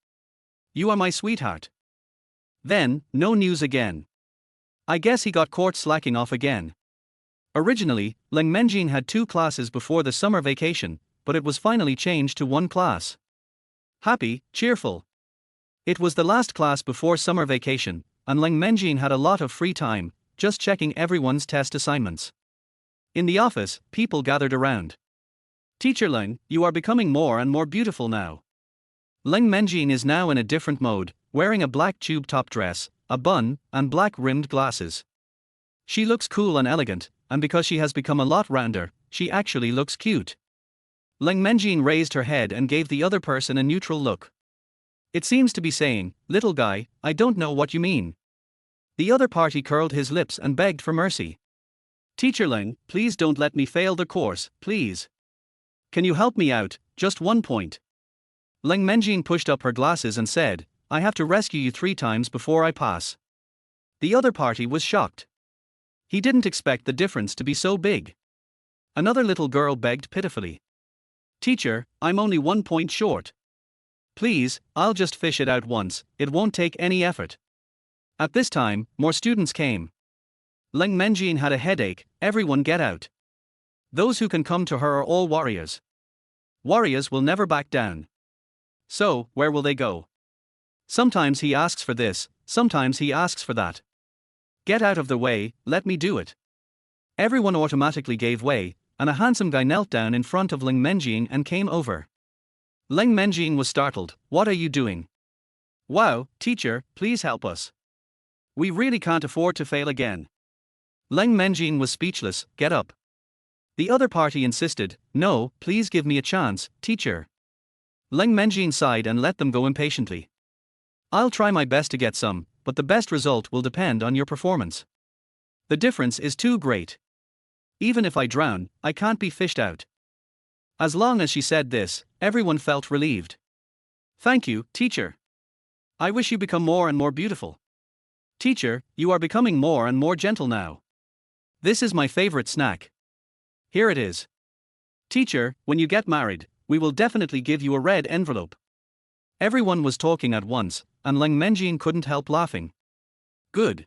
You are my sweetheart. Then, no news again. I guess he got caught slacking off again. Originally, Lin Menjin had 2 classes before the summer vacation, but it was finally changed to 1 class. Happy, cheerful. It was the last class before summer vacation, and Lin Menjin had a lot of free time, just checking everyone's test assignments. In the office, people gathered around. Teacher Lin, you are becoming more and more beautiful now. Lin Menjin is now in a different mode, wearing a black tube top dress, a bun, and black rimmed glasses. She looks cool and elegant, and because she has become a lot rounder, she actually looks cute. Lin Menjin raised her head and gave the other person a neutral look. It seems to be saying, little guy, I don't know what you mean. The other party curled his lips and begged for mercy. Teacher Lin, please don't let me fail the course, please. Can you help me out, just 1 point? Lin Menjin pushed up her glasses and said, I have to rescue you 3 times before I pass. The other party was shocked. He didn't expect the difference to be so big. Another little girl begged pitifully. Teacher, I'm only 1 point short. Please, I'll just fish it out once, it won't take any effort. At this time, more students came. Lin Menjing had a headache, everyone get out. Those who can come to her are all warriors. Warriors will never back down. So, where will they go? Sometimes he asks for this, sometimes he asks for that. Get out of the way, let me do it. Everyone automatically gave way, and a handsome guy knelt down in front of Lin Menjing and came over. Lin Menjing was startled. What are you doing? Wow, teacher, please help us. We really can't afford to fail again. Lin Menjing was speechless. Get up. The other party insisted. No, please give me a chance, teacher. Lin Menjing sighed and let them go impatiently. I'll try my best to get some, but the best result will depend on your performance. The difference is too great. Even if I drown, I can't be fished out. As long as she said this, everyone felt relieved. Thank you, teacher. I wish you become more and more beautiful. Teacher, you are becoming more and more gentle now. This is my favorite snack. Here it is. Teacher, when you get married, we will definitely give you a red envelope. Everyone was talking at once, and Lin Menjing couldn't help laughing. Good.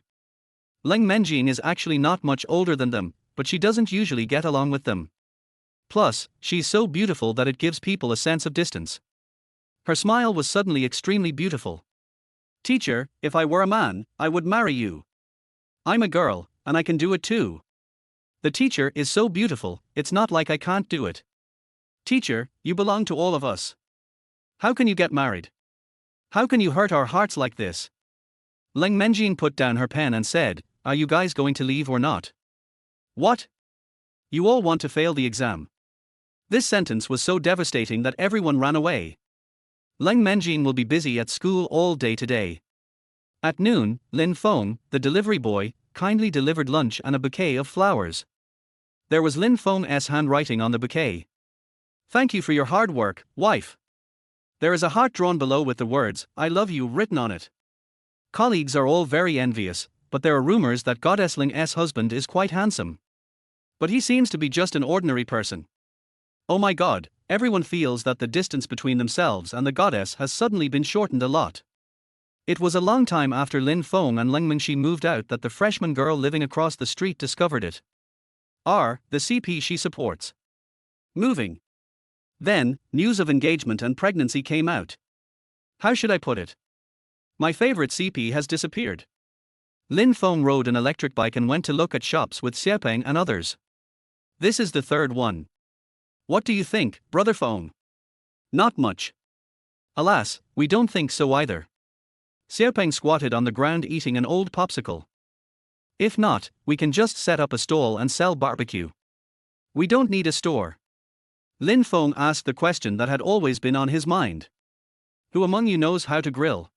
Lin Menjing is actually not much older than them, but she doesn't usually get along with them. Plus, she's so beautiful that it gives people a sense of distance. Her smile was suddenly extremely beautiful. Teacher, if I were a man, I would marry you. I'm a girl, and I can do it too. The teacher is so beautiful, it's not like I can't do it. Teacher, you belong to all of us. How can you get married? How can you hurt our hearts like this? Lin Menjing put down her pen and said, are you guys going to leave or not? What? You all want to fail the exam. This sentence was so devastating that everyone ran away. Lin Menjing will be busy at school all day today. At noon, Lin Feng, the delivery boy, kindly delivered lunch and a bouquet of flowers. There was Lin Feng's handwriting on the bouquet. Thank you for your hard work, wife. There is a heart drawn below with the words, I love you written on it. Colleagues are all very envious, but there are rumors that Goddess Ling's husband is quite handsome. But he seems to be just an ordinary person. Oh my god, everyone feels that the distance between themselves and the goddess has suddenly been shortened a lot. It was a long time after Lin Feng and Lin Mingxi moved out that the freshman girl living across the street discovered it. The CP she supports. Moving. Then, news of engagement and pregnancy came out. How should I put it? My favorite CP has disappeared. Lin Feng rode an electric bike and went to look at shops with Xiepeng and others. This is the third one. What do you think, Brother Feng? Not much. Alas, we don't think so either. Xiepeng squatted on the ground eating an old popsicle. If not, we can just set up a stall and sell barbecue. We don't need a store. Lin Feng asked the question that had always been on his mind. Who among you knows how to grill?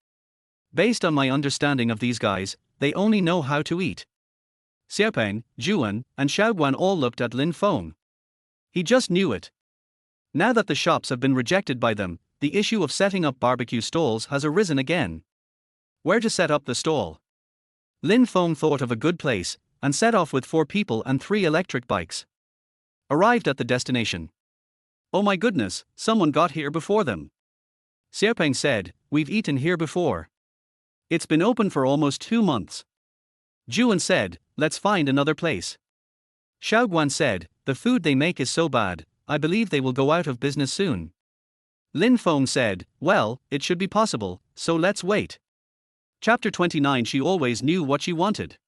Based on my understanding of these guys, they only know how to eat. Xiepeng, Juan, and Xiaoguan all looked at Lin Feng. He just knew it. Now that the shops have been rejected by them, the issue of setting up barbecue stalls has arisen again. Where to set up the stall? Lin Feng thought of a good place, and set off with 4 people and 3 electric bikes. Arrived at the destination. Oh my goodness, someone got here before them. Xiepeng said, we've eaten here before. It's been open for almost 2 months. Juan said, let's find another place. Xiaoguan said, the food they make is so bad, I believe they will go out of business soon. Lin Feng said, well, it should be possible, so let's wait. Chapter 29. She always knew what she wanted.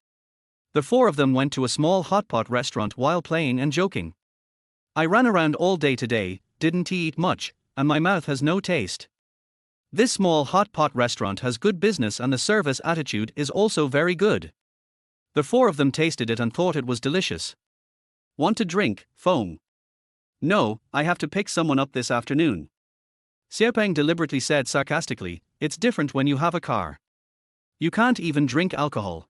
The 4 of them went to a small hot pot restaurant while playing and joking. I ran around all day today, didn't eat much, and my mouth has no taste. This small hot pot restaurant has good business and the service attitude is also very good. The 4 of them tasted it and thought it was delicious. Want to drink, Feng? No, I have to pick someone up this afternoon. Xiepeng deliberately said sarcastically, it's different when you have a car. You can't even drink alcohol.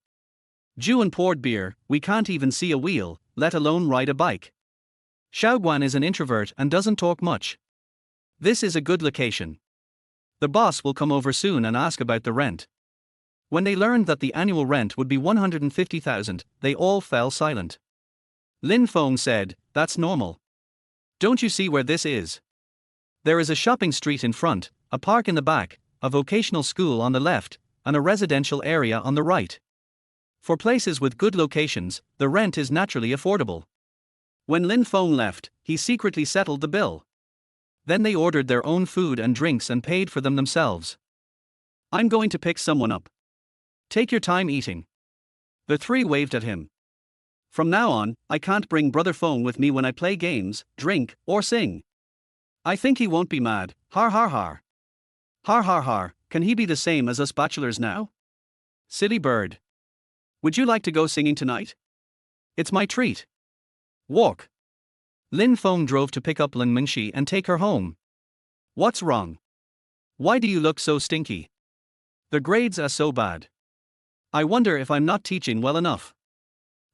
Juan poured beer, we can't even see a wheel, let alone ride a bike. Xiaoguan is an introvert and doesn't talk much. This is a good location. The boss will come over soon and ask about the rent. When they learned that the annual rent would be 150,000, they all fell silent. Lin Feng said, that's normal. Don't you see where this is? There is a shopping street in front, a park in the back, a vocational school on the left, and a residential area on the right. For places with good locations, the rent is naturally affordable. When Lin Feng left, he secretly settled the bill. Then they ordered their own food and drinks and paid for them themselves. I'm going to pick someone up. Take your time eating. The three waved at him. From now on, I can't bring Brother Feng with me when I play games, drink, or sing. I think he won't be mad, har har har. Har har har, can he be the same as us bachelors now? Silly bird. Would you like to go singing tonight? It's my treat. Walk. Lin Feng drove to pick up Lin Mingxi and take her home. What's wrong? Why do you look so stinky? The grades are so bad. I wonder if I'm not teaching well enough.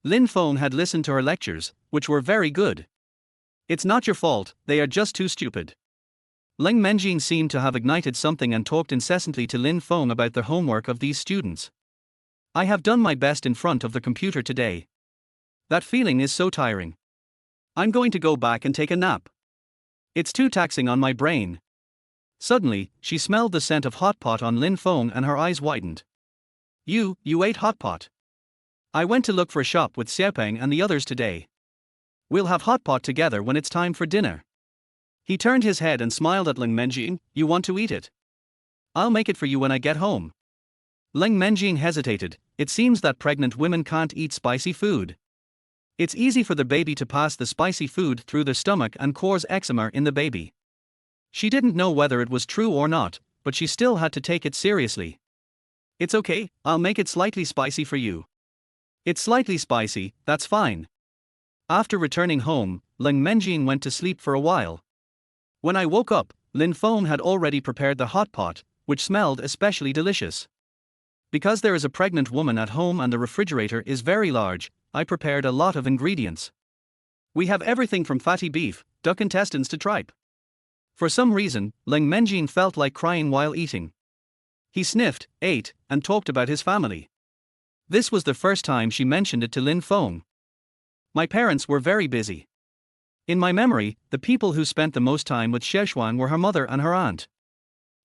Lin Feng had listened to her lectures, which were very good. It's not your fault, they are just too stupid. Lin Menjin seemed to have ignited something and talked incessantly to Lin Feng about the homework of these students. I have done my best in front of the computer today. That feeling is so tiring. I'm going to go back and take a nap. It's too taxing on my brain. Suddenly, she smelled the scent of hot pot on Lin Feng and her eyes widened. You ate hot pot. I went to look for a shop with Xiaopeng and the others today. We'll have hot pot together when it's time for dinner. He turned his head and smiled at Lin Menjin. You want to eat it? I'll make it for you when I get home. Lin Menjin hesitated. It seems that pregnant women can't eat spicy food. It's easy for the baby to pass the spicy food through the stomach and cause eczema in the baby. She didn't know whether it was true or not, but she still had to take it seriously. It's okay, I'll make it slightly spicy for you. It's slightly spicy, that's fine. After returning home, Lin Menjin went to sleep for a while. When I woke up, Lin Feng had already prepared the hot pot, which smelled especially delicious. Because there is a pregnant woman at home and the refrigerator is very large, I prepared a lot of ingredients. We have everything from fatty beef, duck intestines to tripe. For some reason, Lin Menjin felt like crying while eating. He sniffed, ate, and talked about his family. This was the first time she mentioned it to Lin Feng. My parents were very busy. In my memory, the people who spent the most time with Szechuan were her mother and her aunt.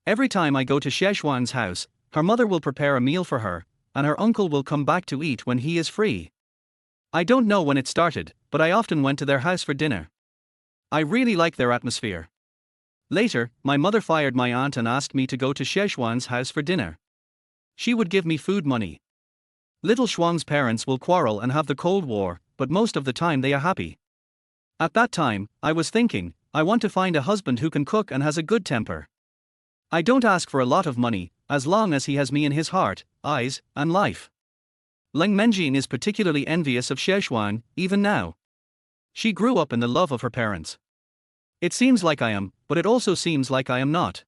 Every time I go to Szechuan's house, her mother will prepare a meal for her, and her uncle will come back to eat when he is free. I don't know when it started, but I often went to their house for dinner. I really like their atmosphere. Later, my mother fired my aunt and asked me to go to Szechuan's house for dinner. She would give me food money. Little Shuang's parents will quarrel and have the Cold War, but most of the time they are happy. At that time, I was thinking, I want to find a husband who can cook and has a good temper. I don't ask for a lot of money, as long as he has me in his heart, eyes, and life. Lin Menjin is particularly envious of Szechuan, even now. She grew up in the love of her parents. It seems like I am, but it also seems like I am not.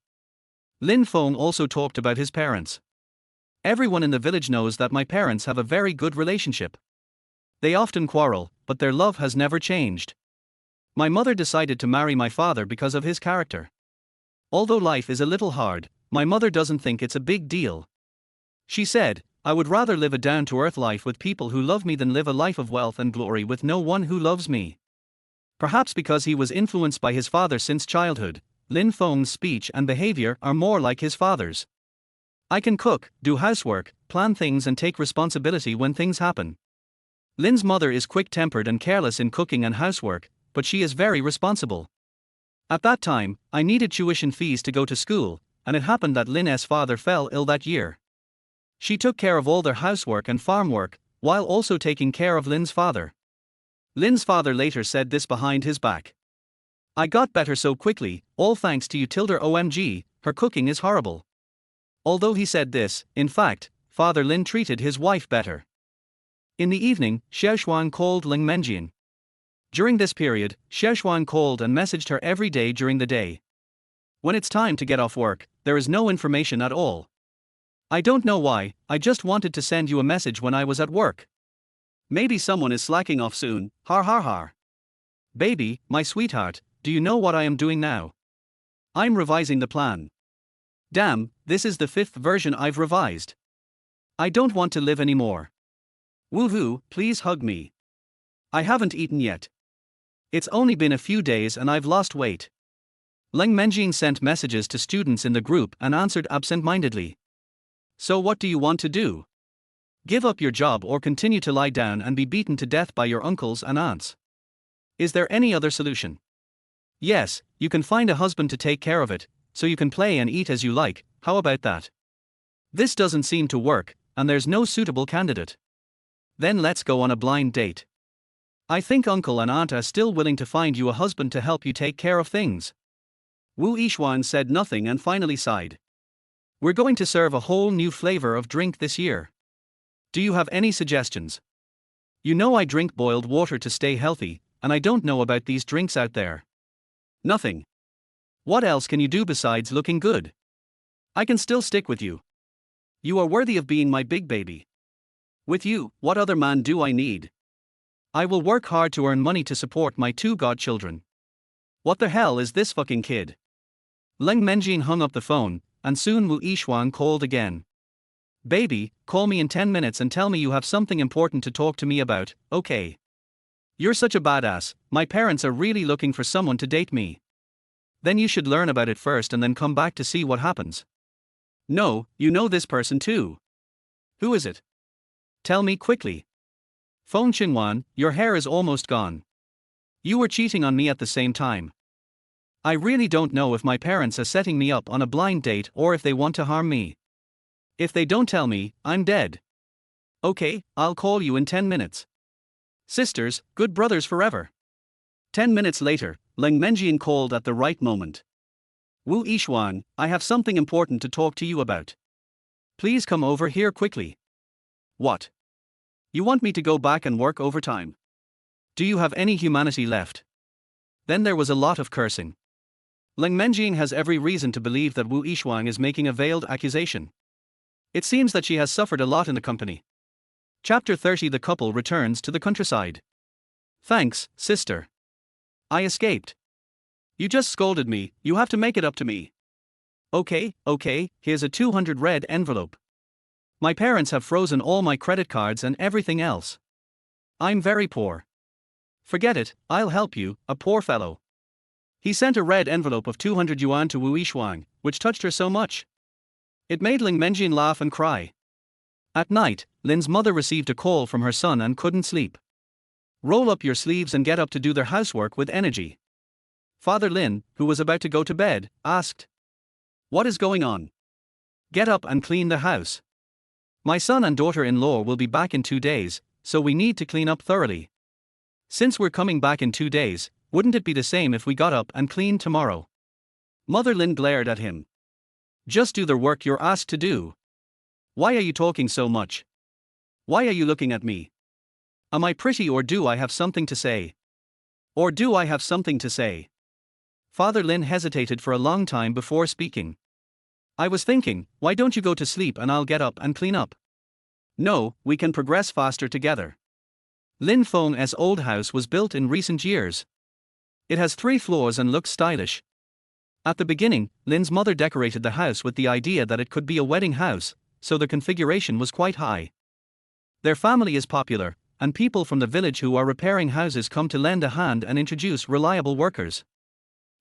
Lin Feng also talked about his parents. Everyone in the village knows that my parents have a very good relationship. They often quarrel, but their love has never changed. My mother decided to marry my father because of his character. Although life is a little hard, my mother doesn't think it's a big deal. She said, I would rather live a down-to-earth life with people who love me than live a life of wealth and glory with no one who loves me. Perhaps because he was influenced by his father since childhood, Lin Feng's speech and behavior are more like his father's. I can cook, do housework, plan things and take responsibility when things happen. Lin's mother is quick-tempered and careless in cooking and housework, but she is very responsible. At that time, I needed tuition fees to go to school, and it happened that Lin's father fell ill that year. She took care of all their housework and farm work, while also taking care of Lin's father. Lin's father later said this behind his back. I got better so quickly, all thanks to you tilde OMG, her cooking is horrible. Although he said this, in fact, Father Lin treated his wife better. In the evening, Szechuan called Lin Menjin. During this period, Szechuan called and messaged her every day during the day. When it's time to get off work, there is no information at all. I don't know why, I just wanted to send you a message when I was at work. Maybe someone is slacking off soon, har har har. Baby, my sweetheart, do you know what I am doing now? I'm revising the plan. Damn, this is the 5th version I've revised. I don't want to live anymore. Woohoo, please hug me. I haven't eaten yet. It's only been a few days and I've lost weight. Lin Menjin sent messages to students in the group and answered absent-mindedly. So what do you want to do? Give up your job or continue to lie down and be beaten to death by your uncles and aunts. Is there any other solution? Yes, you can find a husband to take care of it, so you can play and eat as you like. How about that? This doesn't seem to work, and there's no suitable candidate. Then let's go on a blind date. I think uncle and aunt are still willing to find you a husband to help you take care of things. Wu Yixuan said nothing and finally sighed. We're going to serve a whole new flavor of drink this year. Do you have any suggestions? You know I drink boiled water to stay healthy, and I don't know about these drinks out there. Nothing. What else can you do besides looking good? I can still stick with you. You are worthy of being my big baby. With you, what other man do I need? I will work hard to earn money to support my 2 godchildren. What the hell is this fucking kid? Lin Menjin hung up the phone, and soon Wu Yixuan called again. Baby, call me in 10 minutes and tell me you have something important to talk to me about, okay? You're such a badass, my parents are really looking for someone to date me. Then you should learn about it first and then come back to see what happens. No, you know this person too. Who is it? Tell me quickly. Feng Xinwan, your hair is almost gone. You were cheating on me at the same time. I really don't know if my parents are setting me up on a blind date or if they want to harm me. If they don't tell me, I'm dead. Okay, I'll call you in 10 minutes. Sisters, good brothers forever. 10 minutes later, Lin Menjian called at the right moment. Wu Yixuan, I have something important to talk to you about. Please come over here quickly. What? You want me to go back and work overtime? Do you have any humanity left? Then there was a lot of cursing. Lin Menjian has every reason to believe that Wu Yixuan is making a veiled accusation. It seems that she has suffered a lot in the company. Chapter 30. The couple returns to the countryside. Thanks, sister. I escaped. You just scolded me, you have to make it up to me. Okay, here's a 200 red envelope. My parents have frozen all my credit cards and everything else. I'm very poor. Forget it, I'll help you, a poor fellow. He sent a red envelope of 200 yuan to Wu Yixuan, which touched her so much. It made Lin Menjian laugh and cry. At night, Lin's mother received a call from her son and couldn't sleep. Roll up your sleeves and get up to do their housework with energy. Father Lin, who was about to go to bed, asked. What is going on? Get up and clean the house. My son and daughter-in-law will be back in 2 days, so we need to clean up thoroughly. Since we're coming back in 2 days, wouldn't it be the same if we got up and cleaned tomorrow? Mother Lin glared at him. Just do the work you're asked to do. Why are you talking so much? Why are you looking at me? Am I pretty or do I have something to say? Or do I have something to say? Father Lin hesitated for a long time before speaking. I was thinking, why don't you go to sleep and I'll get up and clean up? No, we can progress faster together. Lin Feng's old house was built in recent years. It has 3 floors and looks stylish. At the beginning, Lin's mother decorated the house with the idea that it could be a wedding house, so the configuration was quite high. Their family is popular, and people from the village who are repairing houses come to lend a hand and introduce reliable workers.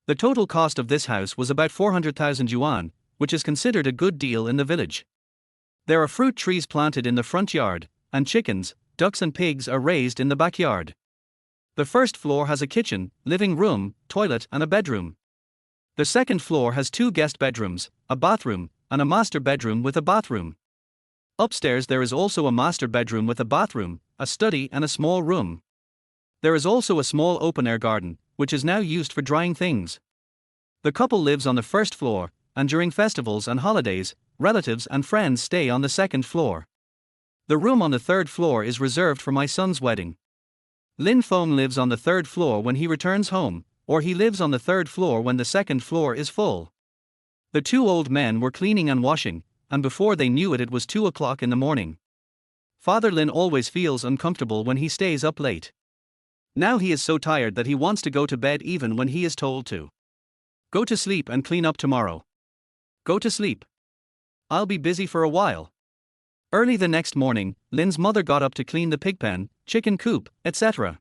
The total cost of this house was about 400,000 yuan, which is considered a good deal in the village. There are fruit trees planted in the front yard, and chickens, ducks and pigs are raised in the backyard. The first floor has a kitchen, living room, toilet and a bedroom. The second floor has 2 guest bedrooms, a bathroom, and a master bedroom with a bathroom. Upstairs there is also a master bedroom with a bathroom, a study and a small room. There is also a small open-air garden, which is now used for drying things. The couple lives on the first floor, and during festivals and holidays, relatives and friends stay on the second floor. The room on the third floor is reserved for my son's wedding. Lin Feng lives on the third floor when he returns home, or he lives on the third floor when the second floor is full. The 2 old men were cleaning and washing, and before they knew it, it was 2 o'clock in the morning. Father Lin always feels uncomfortable when he stays up late. Now he is so tired that he wants to go to bed even when he is told to. Go to sleep and clean up tomorrow. Go to sleep. I'll be busy for a while. Early the next morning, Lin's mother got up to clean the pig pen, chicken coop, etc.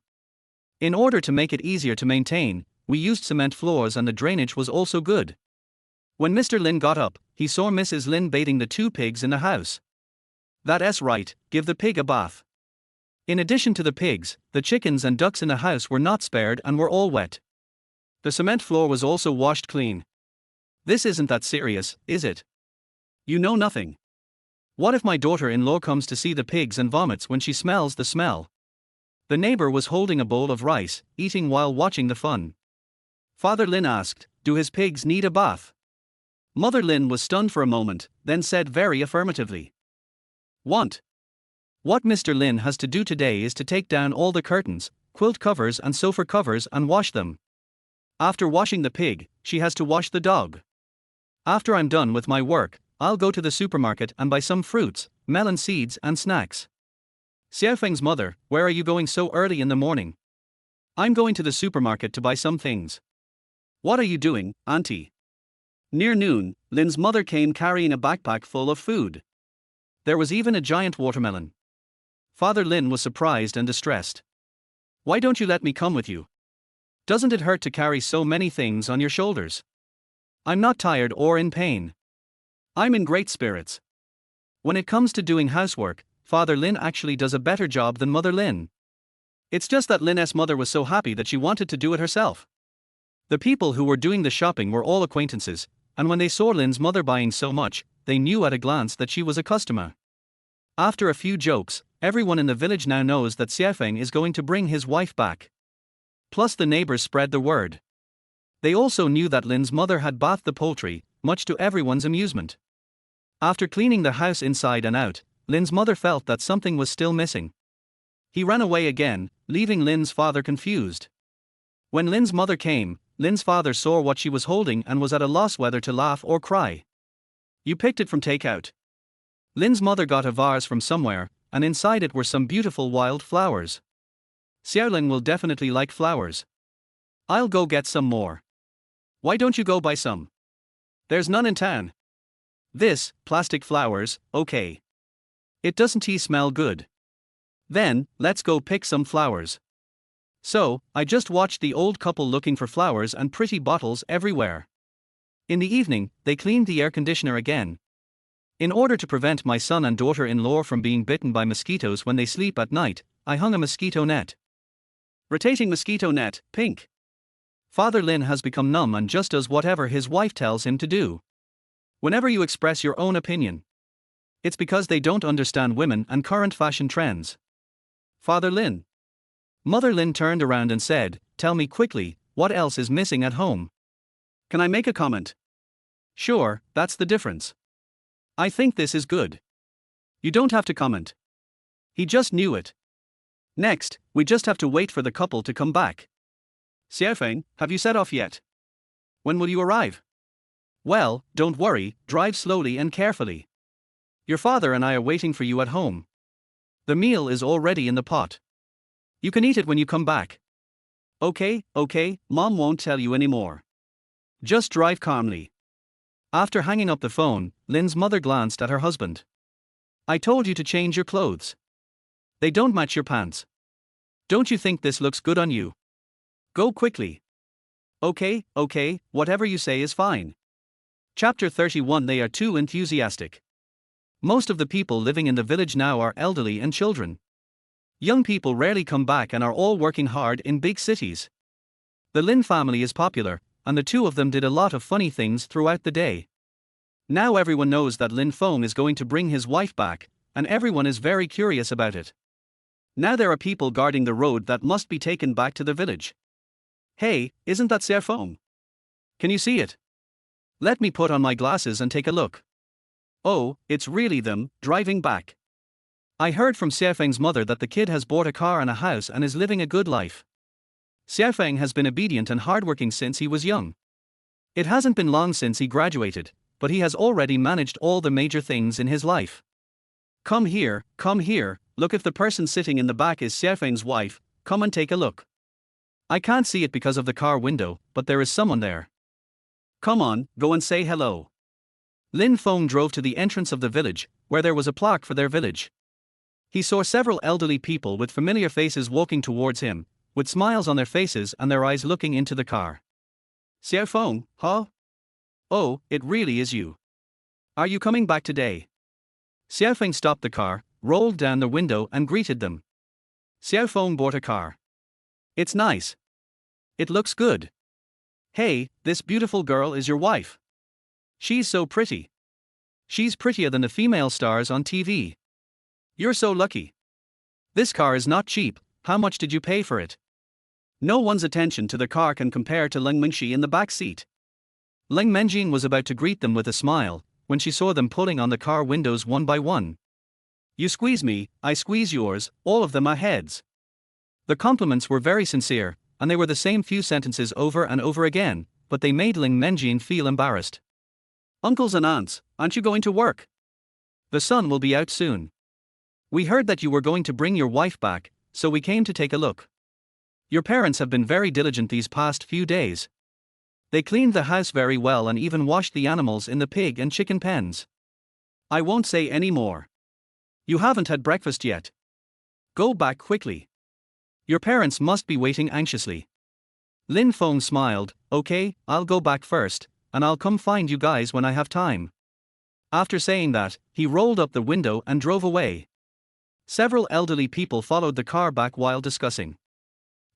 In order to make it easier to maintain, we used cement floors and the drainage was also good. When Mr. Lin got up, he saw Mrs. Lin bathing the 2 pigs in the house. That's right, give the pig a bath. In addition to the pigs, the chickens and ducks in the house were not spared and were all wet. The cement floor was also washed clean. This isn't that serious, is it? You know nothing. What if my daughter-in-law comes to see the pigs and vomits when she smells the smell? The neighbor was holding a bowl of rice, eating while watching the fun. Father Lin asked, "Do his pigs need a bath?" Mother Lin was stunned for a moment, then said very affirmatively, "Want? What Mr. Lin has to do today is to take down all the curtains, quilt covers and sofa covers and wash them. After washing the pig, she has to wash the dog. After I'm done with my work, I'll go to the supermarket and buy some fruits, melon seeds and snacks." Xiaofeng's mother, "Where are you going so early in the morning?" "I'm going to the supermarket to buy some things." "What are you doing, auntie?" Near noon, Lin's mother came carrying a backpack full of food. There was even a giant watermelon. Father Lin was surprised and distressed. "Why don't you let me come with you? Doesn't it hurt to carry so many things on your shoulders?" "I'm not tired or in pain. I'm in great spirits." When it comes to doing housework, Father Lin actually does a better job than Mother Lin. It's just that Lin's mother was so happy that she wanted to do it herself. The people who were doing the shopping were all acquaintances, and when they saw Lin's mother buying so much, they knew at a glance that she was a customer. After a few jokes, everyone in the village now knows that Xiaofeng is going to bring his wife back. Plus the neighbors spread the word. They also knew that Lin's mother had bathed the poultry, much to everyone's amusement. After cleaning the house inside and out, Lin's mother felt that something was still missing. He ran away again, leaving Lin's father confused. When Lin's mother came, Lin's father saw what she was holding and was at a loss whether to laugh or cry. "You picked it from takeout." Lin's mother got a vase from somewhere, and inside it were some beautiful wild flowers. "Xiaoling will definitely like flowers. I'll go get some more." "Why don't you go buy some? There's none in town." "This, plastic flowers, okay. It doesn't smell good." "Then, let's go pick some flowers." So, I just watched the old couple looking for flowers and pretty bottles everywhere. In the evening, they cleaned the air conditioner again. In order to prevent my son and daughter-in-law from being bitten by mosquitoes when they sleep at night, I hung a mosquito net. Rotating mosquito net, pink. Father Lin has become numb and just does whatever his wife tells him to do. Whenever you express your own opinion, it's because they don't understand women and current fashion trends. Father Lin. Mother Lin turned around and said, "Tell me quickly, what else is missing at home?" "Can I make a comment?" "Sure, that's the difference. I think this is good." "You don't have to comment." He just knew it. "Next, we just have to wait for the couple to come back." "Xiaofeng, have you set off yet? When will you arrive?" "Well, don't worry, drive slowly and carefully. Your father and I are waiting for you at home. The meal is already in the pot. You can eat it when you come back." Okay, Mom won't tell you anymore. Just drive calmly." After hanging up the phone, Lin's mother glanced at her husband. "I told you to change your clothes. They don't match your pants. Don't you think this looks good on you? Go quickly." Okay, whatever you say is fine." Chapter 31. They are too enthusiastic. Most of the people living in the village now are elderly and children. Young people rarely come back and are all working hard in big cities. The Lin family is popular, and the two of them did a lot of funny things throughout the day. Now everyone knows that Lin Feng is going to bring his wife back, and everyone is very curious about it. Now there are people guarding the road that must be taken back to the village. "Hey, isn't that Xiaofeng? Can you see it? Let me put on my glasses and take a look." "Oh, it's really them, driving back. I heard from Xiaofeng's mother that the kid has bought a car and a house and is living a good life. Xiaofeng has been obedient and hardworking since he was young. It hasn't been long since he graduated, but he has already managed all the major things in his life. Come here, look, if the person sitting in the back is Xiaofeng's wife, come and take a look. I can't see it because of the car window, but there is someone there. Come on, go and say hello." Lin Feng drove to the entrance of the village, where there was a plaque for their village. He saw several elderly people with familiar faces walking towards him, with smiles on their faces and their eyes looking into the car. "Xiaofeng, huh? Oh, it really is you. Are you coming back today?" Xiaofeng stopped the car, rolled down the window and greeted them. Xiaofeng bought a car. It's nice. It looks good. Hey, this beautiful girl is your wife. She's so pretty. She's prettier than the female stars on TV. You're so lucky. This car is not cheap. How much did you pay for it? No one's attention to the car can compare to Ling Mengxi in the back seat. Ling Menjing was about to greet them with a smile when she saw them pulling on the car windows one by one. You squeeze me, I squeeze yours, all of them are heads. The compliments were very sincere, and they were the same few sentences over and over again, but they made Ling Menjing feel embarrassed. Uncles and aunts, aren't you going to work? The sun will be out soon. We heard that you were going to bring your wife back, so we came to take a look. Your parents have been very diligent these past few days. They cleaned the house very well and even washed the animals in the pig and chicken pens. I won't say any more. You haven't had breakfast yet. Go back quickly. Your parents must be waiting anxiously. Lin Feng smiled. Okay, I'll go back first, and I'll come find you guys when I have time. After saying that, he rolled up the window and drove away. Several elderly people followed the car back while discussing.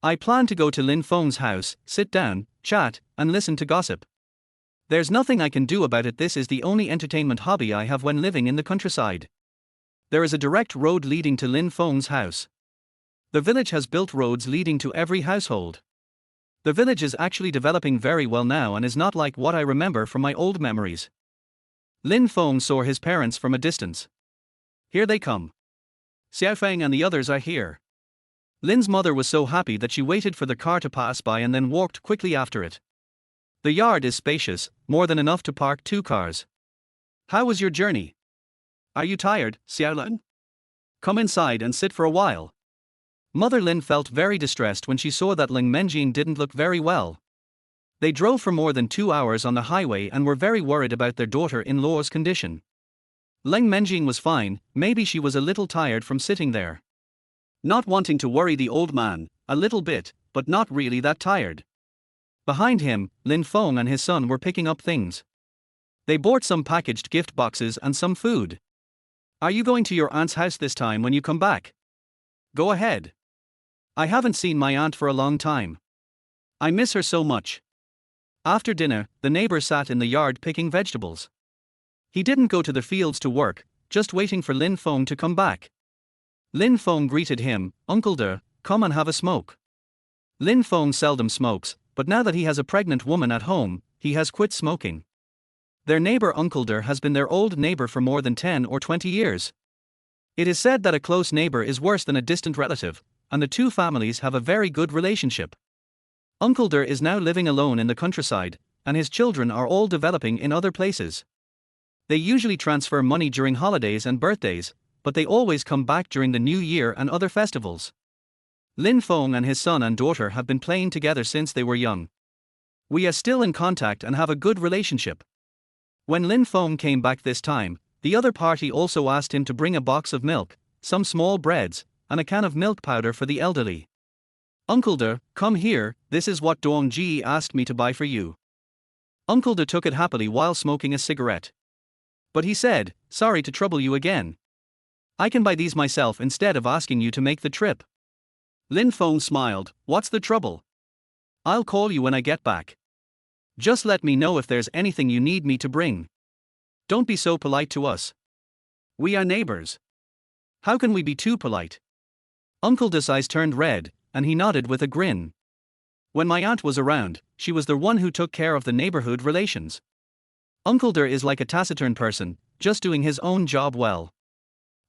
I plan to go to Lin Feng's house, sit down, chat, and listen to gossip. There's nothing I can do about it. This is the only entertainment hobby I have when living in the countryside. There is a direct road leading to Lin Feng's house. The village has built roads leading to every household. The village is actually developing very well now and is not like what I remember from my old memories. Lin Feng saw his parents from a distance. Here they come. Xiaofeng and the others are here. Lin's mother was so happy that she waited for the car to pass by and then walked quickly after it. The yard is spacious, more than enough to park 2 cars. How was your journey? Are you tired, Xiaolin? Come inside and sit for a while. Mother Lin felt very distressed when she saw that Ling Menjing didn't look very well. They drove for more than 2 hours on the highway and were very worried about their daughter-in-law's condition. Ling Menjing was fine, maybe she was a little tired from sitting there. Not wanting to worry the old man, a little bit, but not really that tired. Behind him, Lin Feng and his son were picking up things. They bought some packaged gift boxes and some food. Are you going to your aunt's house this time when you come back? Go ahead. I haven't seen my aunt for a long time. I miss her so much. After dinner, the neighbor sat in the yard picking vegetables. He didn't go to the fields to work, just waiting for Lin Feng to come back. Lin Feng greeted him, Uncle De, come and have a smoke. Lin Feng seldom smokes, but now that he has a pregnant woman at home, he has quit smoking. Their neighbor Uncle De has been their old neighbor for more than 10 or 20 years. It is said that a close neighbor is worse than a distant relative, and the two families have a very good relationship. Uncle De is now living alone in the countryside, and his children are all developing in other places. They usually transfer money during holidays and birthdays, but they always come back during the New Year and other festivals. Lin Feng and his son and daughter have been playing together since they were young. We are still in contact and have a good relationship. When Lin Feng came back this time, the other party also asked him to bring a box of milk, some small breads, and a can of milk powder for the elderly. Uncle De, come here, this is what Dong Ji asked me to buy for you. Uncle De took it happily while smoking a cigarette. But he said, sorry to trouble you again. I can buy these myself instead of asking you to make the trip. Lin Feng smiled, what's the trouble? I'll call you when I get back. Just let me know if there's anything you need me to bring. Don't be so polite to us. We are neighbors. How can we be too polite? Uncle De's eyes turned red, and he nodded with a grin. When my aunt was around, she was the one who took care of the neighborhood relations. Uncle De is like a taciturn person, just doing his own job well.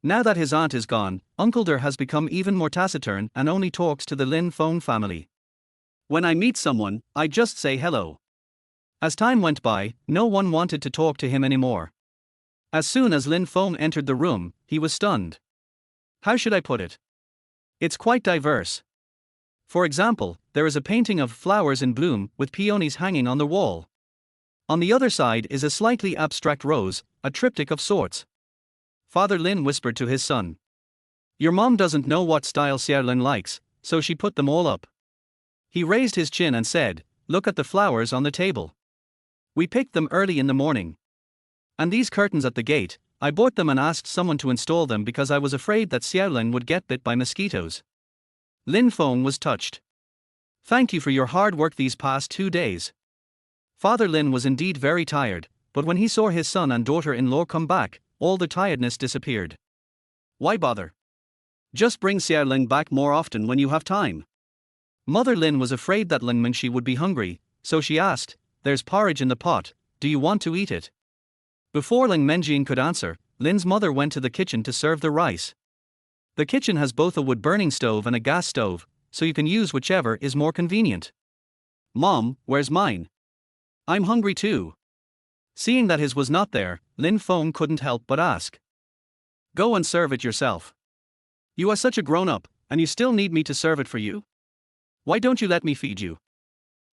Now that his aunt is gone, Uncle De has become even more taciturn and only talks to the Lin Feng family. When I meet someone, I just say hello. As time went by, no one wanted to talk to him anymore. As soon as Lin Feng entered the room, he was stunned. How should I put it? It's quite diverse. For example, there is a painting of flowers in bloom with peonies hanging on the wall. On the other side is a slightly abstract rose, a triptych of sorts. Father Lin whispered to his son. Your mom doesn't know what style Xiaolin likes, so she put them all up. He raised his chin and said, look at the flowers on the table. We picked them early in the morning. And these curtains at the gate, I bought them and asked someone to install them because I was afraid that Xiaoling would get bit by mosquitoes. Lin Feng was touched. Thank you for your hard work these past 2 days. Father Lin was indeed very tired, but when he saw his son and daughter-in-law come back, all the tiredness disappeared. Why bother? Just bring Xiaoling back more often when you have time. Mother Lin was afraid that Ling Mengxi would be hungry, so she asked, "There's porridge in the pot, do you want to eat it?" Before Ling Mengjian could answer, Lin's mother went to the kitchen to serve the rice. The kitchen has both a wood-burning stove and a gas stove, so you can use whichever is more convenient. Mom, where's mine? I'm hungry too. Seeing that his was not there, Lin Feng couldn't help but ask. Go and serve it yourself. You are such a grown-up, and you still need me to serve it for you? Why don't you let me feed you?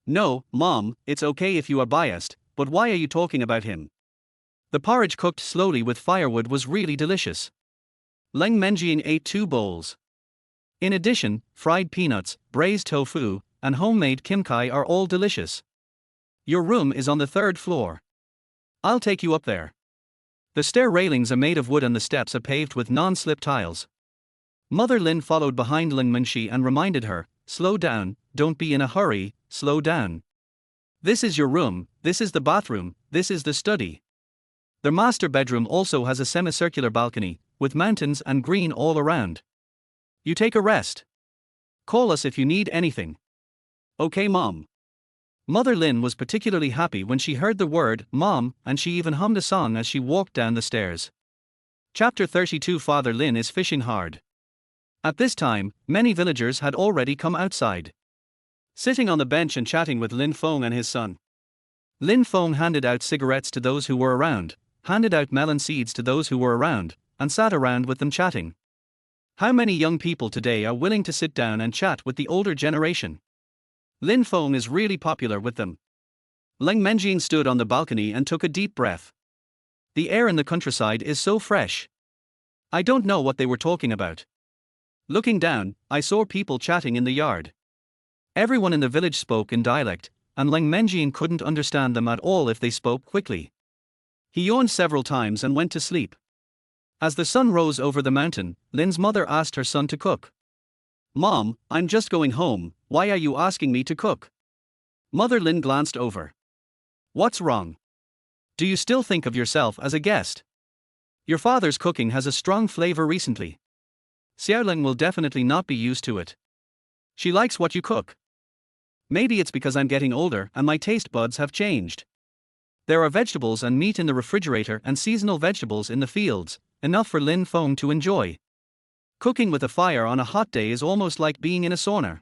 No, Mom, it's okay if you are biased, but why are you talking about him? The porridge cooked slowly with firewood was really delicious. Ling Mengjian ate 2 bowls. In addition, fried peanuts, braised tofu, and homemade kimchi are all delicious. Your room is on the 3rd floor. I'll take you up there. The stair railings are made of wood and the steps are paved with non-slip tiles. Mother Lin followed behind Ling Mengxi and reminded her, slow down, don't be in a hurry, slow down. This is your room, this is the bathroom, this is the study. The master bedroom also has a semicircular balcony, with mountains and green all around. You take a rest. Call us if you need anything. Okay, Mom. Mother Lin was particularly happy when she heard the word Mom, and she even hummed a song as she walked down the stairs. Chapter 32. Father Lin is fishing hard. At this time, many villagers had already come outside. Sitting on the bench and chatting with Lin Feng and his son. Lin Feng handed out cigarettes to those who were around, handed out melon seeds to those who were around, and sat around with them chatting. How many young people today are willing to sit down and chat with the older generation? Lin Feng is really popular with them. Ling Mengjian stood on the balcony and took a deep breath. The air in the countryside is so fresh. I don't know what they were talking about. Looking down, I saw people chatting in the yard. Everyone in the village spoke in dialect, and Ling Mengjian couldn't understand them at all if they spoke quickly. He yawned several times and went to sleep. As the sun rose over the mountain, Lin's mother asked her son to cook. Mom, I'm just going home, why are you asking me to cook? Mother Lin glanced over. What's wrong? Do you still think of yourself as a guest? Your father's cooking has a strong flavor recently. Xiaoling will definitely not be used to it. She likes what you cook. Maybe it's because I'm getting older and my taste buds have changed. There are vegetables and meat in the refrigerator and seasonal vegetables in the fields, enough for Lin Feng to enjoy. Cooking with a fire on a hot day is almost like being in a sauna.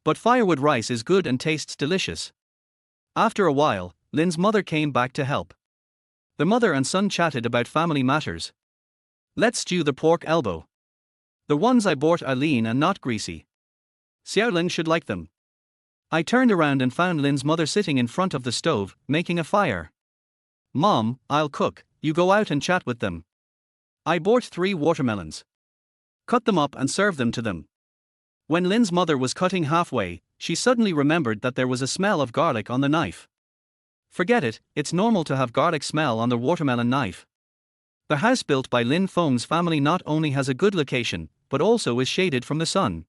But firewood rice is good and tastes delicious. After a while, Lin's mother came back to help. The mother and son chatted about family matters. Let's stew the pork elbow. The ones I bought are lean and not greasy. Xiaoling should like them. I turned around and found Lin's mother sitting in front of the stove, making a fire. Mom, I'll cook, you go out and chat with them. I bought 3 watermelons. Cut them up and serve them to them. When Lin's mother was cutting halfway, she suddenly remembered that there was a smell of garlic on the knife. Forget it, it's normal to have garlic smell on the watermelon knife. The house built by Lin Feng's family not only has a good location, but also is shaded from the sun.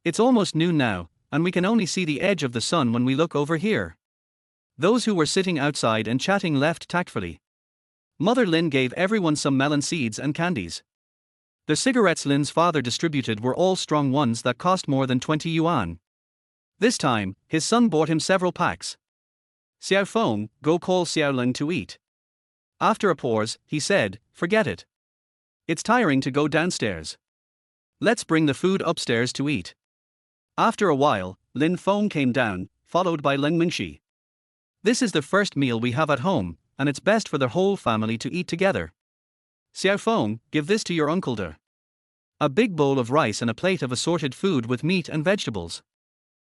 It's almost noon now, and we can only see the edge of the sun when we look over here. Those who were sitting outside and chatting left tactfully. Mother Lin gave everyone some melon seeds and candies. The cigarettes Lin's father distributed were all strong ones that cost more than 20 yuan. This time, his son bought him several packs. Xiao Feng, go call Xiaoling to eat. After a pause, he said, forget it. It's tiring to go downstairs. Let's bring the food upstairs to eat. After a while, Lin Feng came down, followed by Ling Mengxi. This is the first meal we have at home, and it's best for the whole family to eat together. Xiao Feng, give this to your uncle De. A big bowl of rice and a plate of assorted food with meat and vegetables.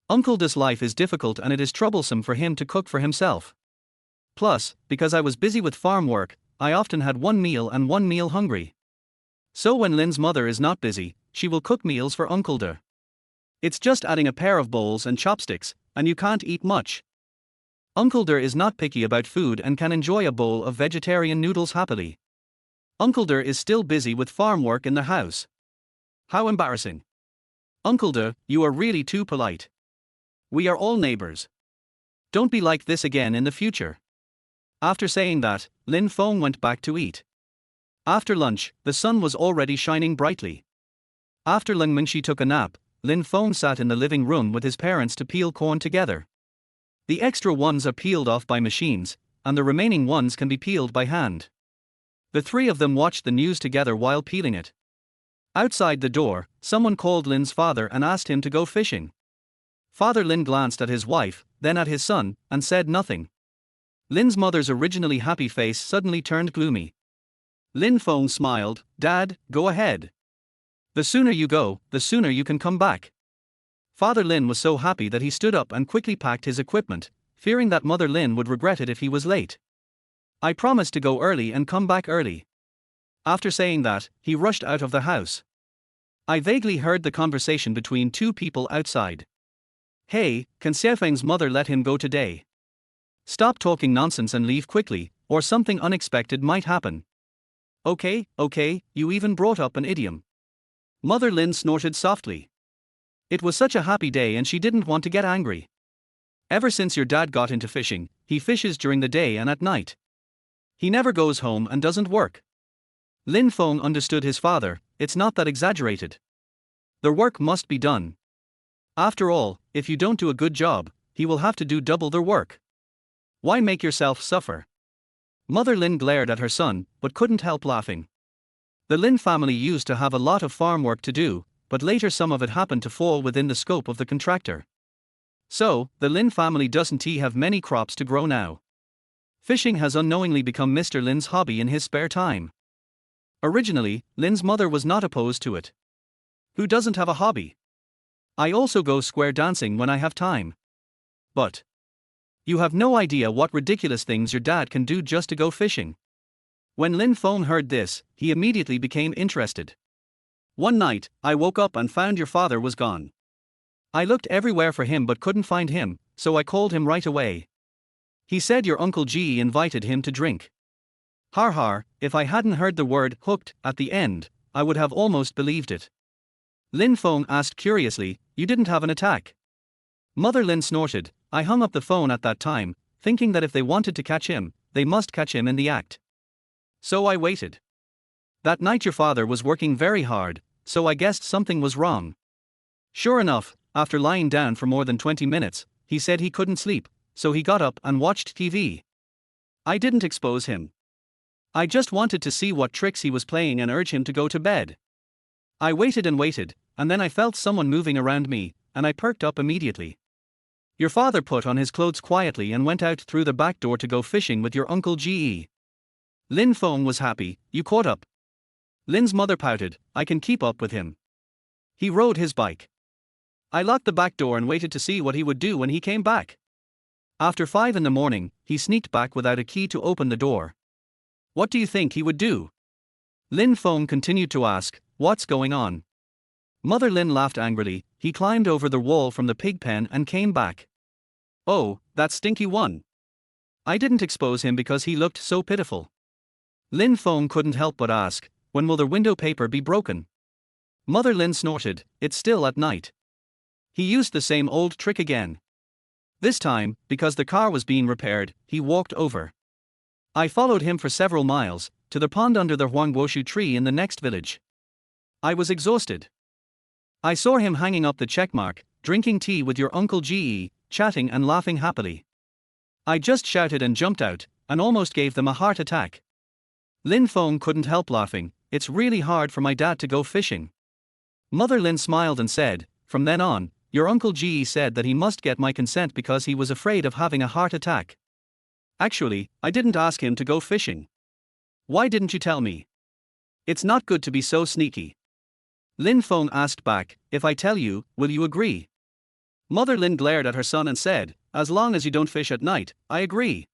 Uncle De's life is difficult and it is troublesome for him to cook for himself. Plus, because I was busy with farm work, I often had one meal and one meal hungry. So when Lin's mother is not busy, she will cook meals for Uncle De. It's just adding a pair of bowls and chopsticks, and you can't eat much. Uncle De is not picky about food and can enjoy a bowl of vegetarian noodles happily. Uncle Der is still busy with farm work in the house. How embarrassing. Uncle Der, you are really too polite. We are all neighbors. Don't be like this again in the future. After saying that, Lin Feng went back to eat. After lunch, the sun was already shining brightly. After Lin Mingxi took a nap, Lin Feng sat in the living room with his parents to peel corn together. The extra ones are peeled off by machines, and the remaining ones can be peeled by hand. The three of them watched the news together while peeling it. Outside the door, someone called Lin's father and asked him to go fishing. Father Lin glanced at his wife, then at his son, and said nothing. Lin's mother's originally happy face suddenly turned gloomy. Lin Feng smiled, "Dad, go ahead. The sooner you go, the sooner you can come back." Father Lin was so happy that he stood up and quickly packed his equipment, fearing that Mother Lin would regret it if he was late. "I promise to go early and come back early." After saying that, he rushed out of the house. I vaguely heard the conversation between two people outside. "Hey, can Xiaofeng's mother let him go today? Stop talking nonsense and leave quickly, or something unexpected might happen." Okay, you even brought up an idiom." Mother Lin snorted softly. It was such a happy day and she didn't want to get angry. Ever since your dad got into fishing, he fishes during the day and at night. He never goes home and doesn't work. Lin Feng understood his father, it's not that exaggerated. Their work must be done. After all, if you don't do a good job, he will have to do double their work. Why make yourself suffer? Mother Lin glared at her son, but couldn't help laughing. The Lin family used to have a lot of farm work to do, but later some of it happened to fall within the scope of the contractor. So, the Lin family doesn't have many crops to grow now. Fishing has unknowingly become Mr. Lin's hobby in his spare time. Originally, Lin's mother was not opposed to it. Who doesn't have a hobby? I also go square dancing when I have time. But you have no idea what ridiculous things your dad can do just to go fishing. When Lin Feng heard this, he immediately became interested. "One night, I woke up and found your father was gone. I looked everywhere for him but couldn't find him, so I called him right away. He said your Uncle Ji invited him to drink. Har har, if I hadn't heard the word hooked at the end, I would have almost believed it." Lin Feng asked curiously, "You didn't have an attack?" Mother Lin snorted, "I hung up the phone at that time, thinking that if they wanted to catch him, they must catch him in the act. So I waited. That night your father was working very hard, so I guessed something was wrong. Sure enough, after lying down for more than 20 minutes, he said he couldn't sleep, so he got up and watched TV. I didn't expose him. I just wanted to see what tricks he was playing and urge him to go to bed. I waited and waited, and then I felt someone moving around me, and I perked up immediately. Your father put on his clothes quietly and went out through the back door to go fishing with your Uncle Ge. Lin Feng was happy, "You caught up." Lin's mother pouted, "I can keep up with him. He rode his bike. I locked the back door and waited to see what he would do when he came back. After 5 in the morning, he sneaked back without a key to open the door. What do you think he would do?" Lin Feng continued to ask, "What's going on?" Mother Lin laughed angrily, "He climbed over the wall from the pig pen and came back." "Oh, that stinky one. I didn't expose him because he looked so pitiful." Lin Feng couldn't help but ask, "When will the window paper be broken?" Mother Lin snorted, "It's still at night." He used the same old trick again. This time, because the car was being repaired, he walked over. I followed him for several miles, to the pond under the huangguoshu tree in the next village. I was exhausted. I saw him hanging up the checkmark, drinking tea with your Uncle Ge, chatting and laughing happily. I just shouted and jumped out, and almost gave them a heart attack. Lin Feng couldn't help laughing, "It's really hard for my dad to go fishing." Mother Lin smiled and said, "From then on, your Uncle Ge said that he must get my consent because he was afraid of having a heart attack. Actually, I didn't ask him to go fishing. Why didn't you tell me? It's not good to be so sneaky." Lin Feng asked back, "If I tell you, will you agree?" Mother Lin glared at her son and said, "As long as you don't fish at night, I agree."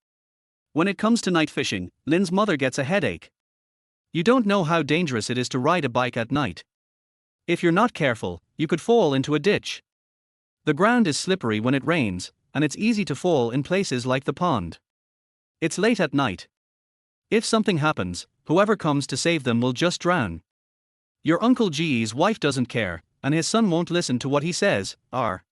When it comes to night fishing, Lin's mother gets a headache. You don't know how dangerous it is to ride a bike at night. If you're not careful, you could fall into a ditch. The ground is slippery when it rains, and it's easy to fall in places like the pond. It's late at night. If something happens, whoever comes to save them will just drown. Your Uncle G's wife doesn't care, and his son won't listen to what he says. R.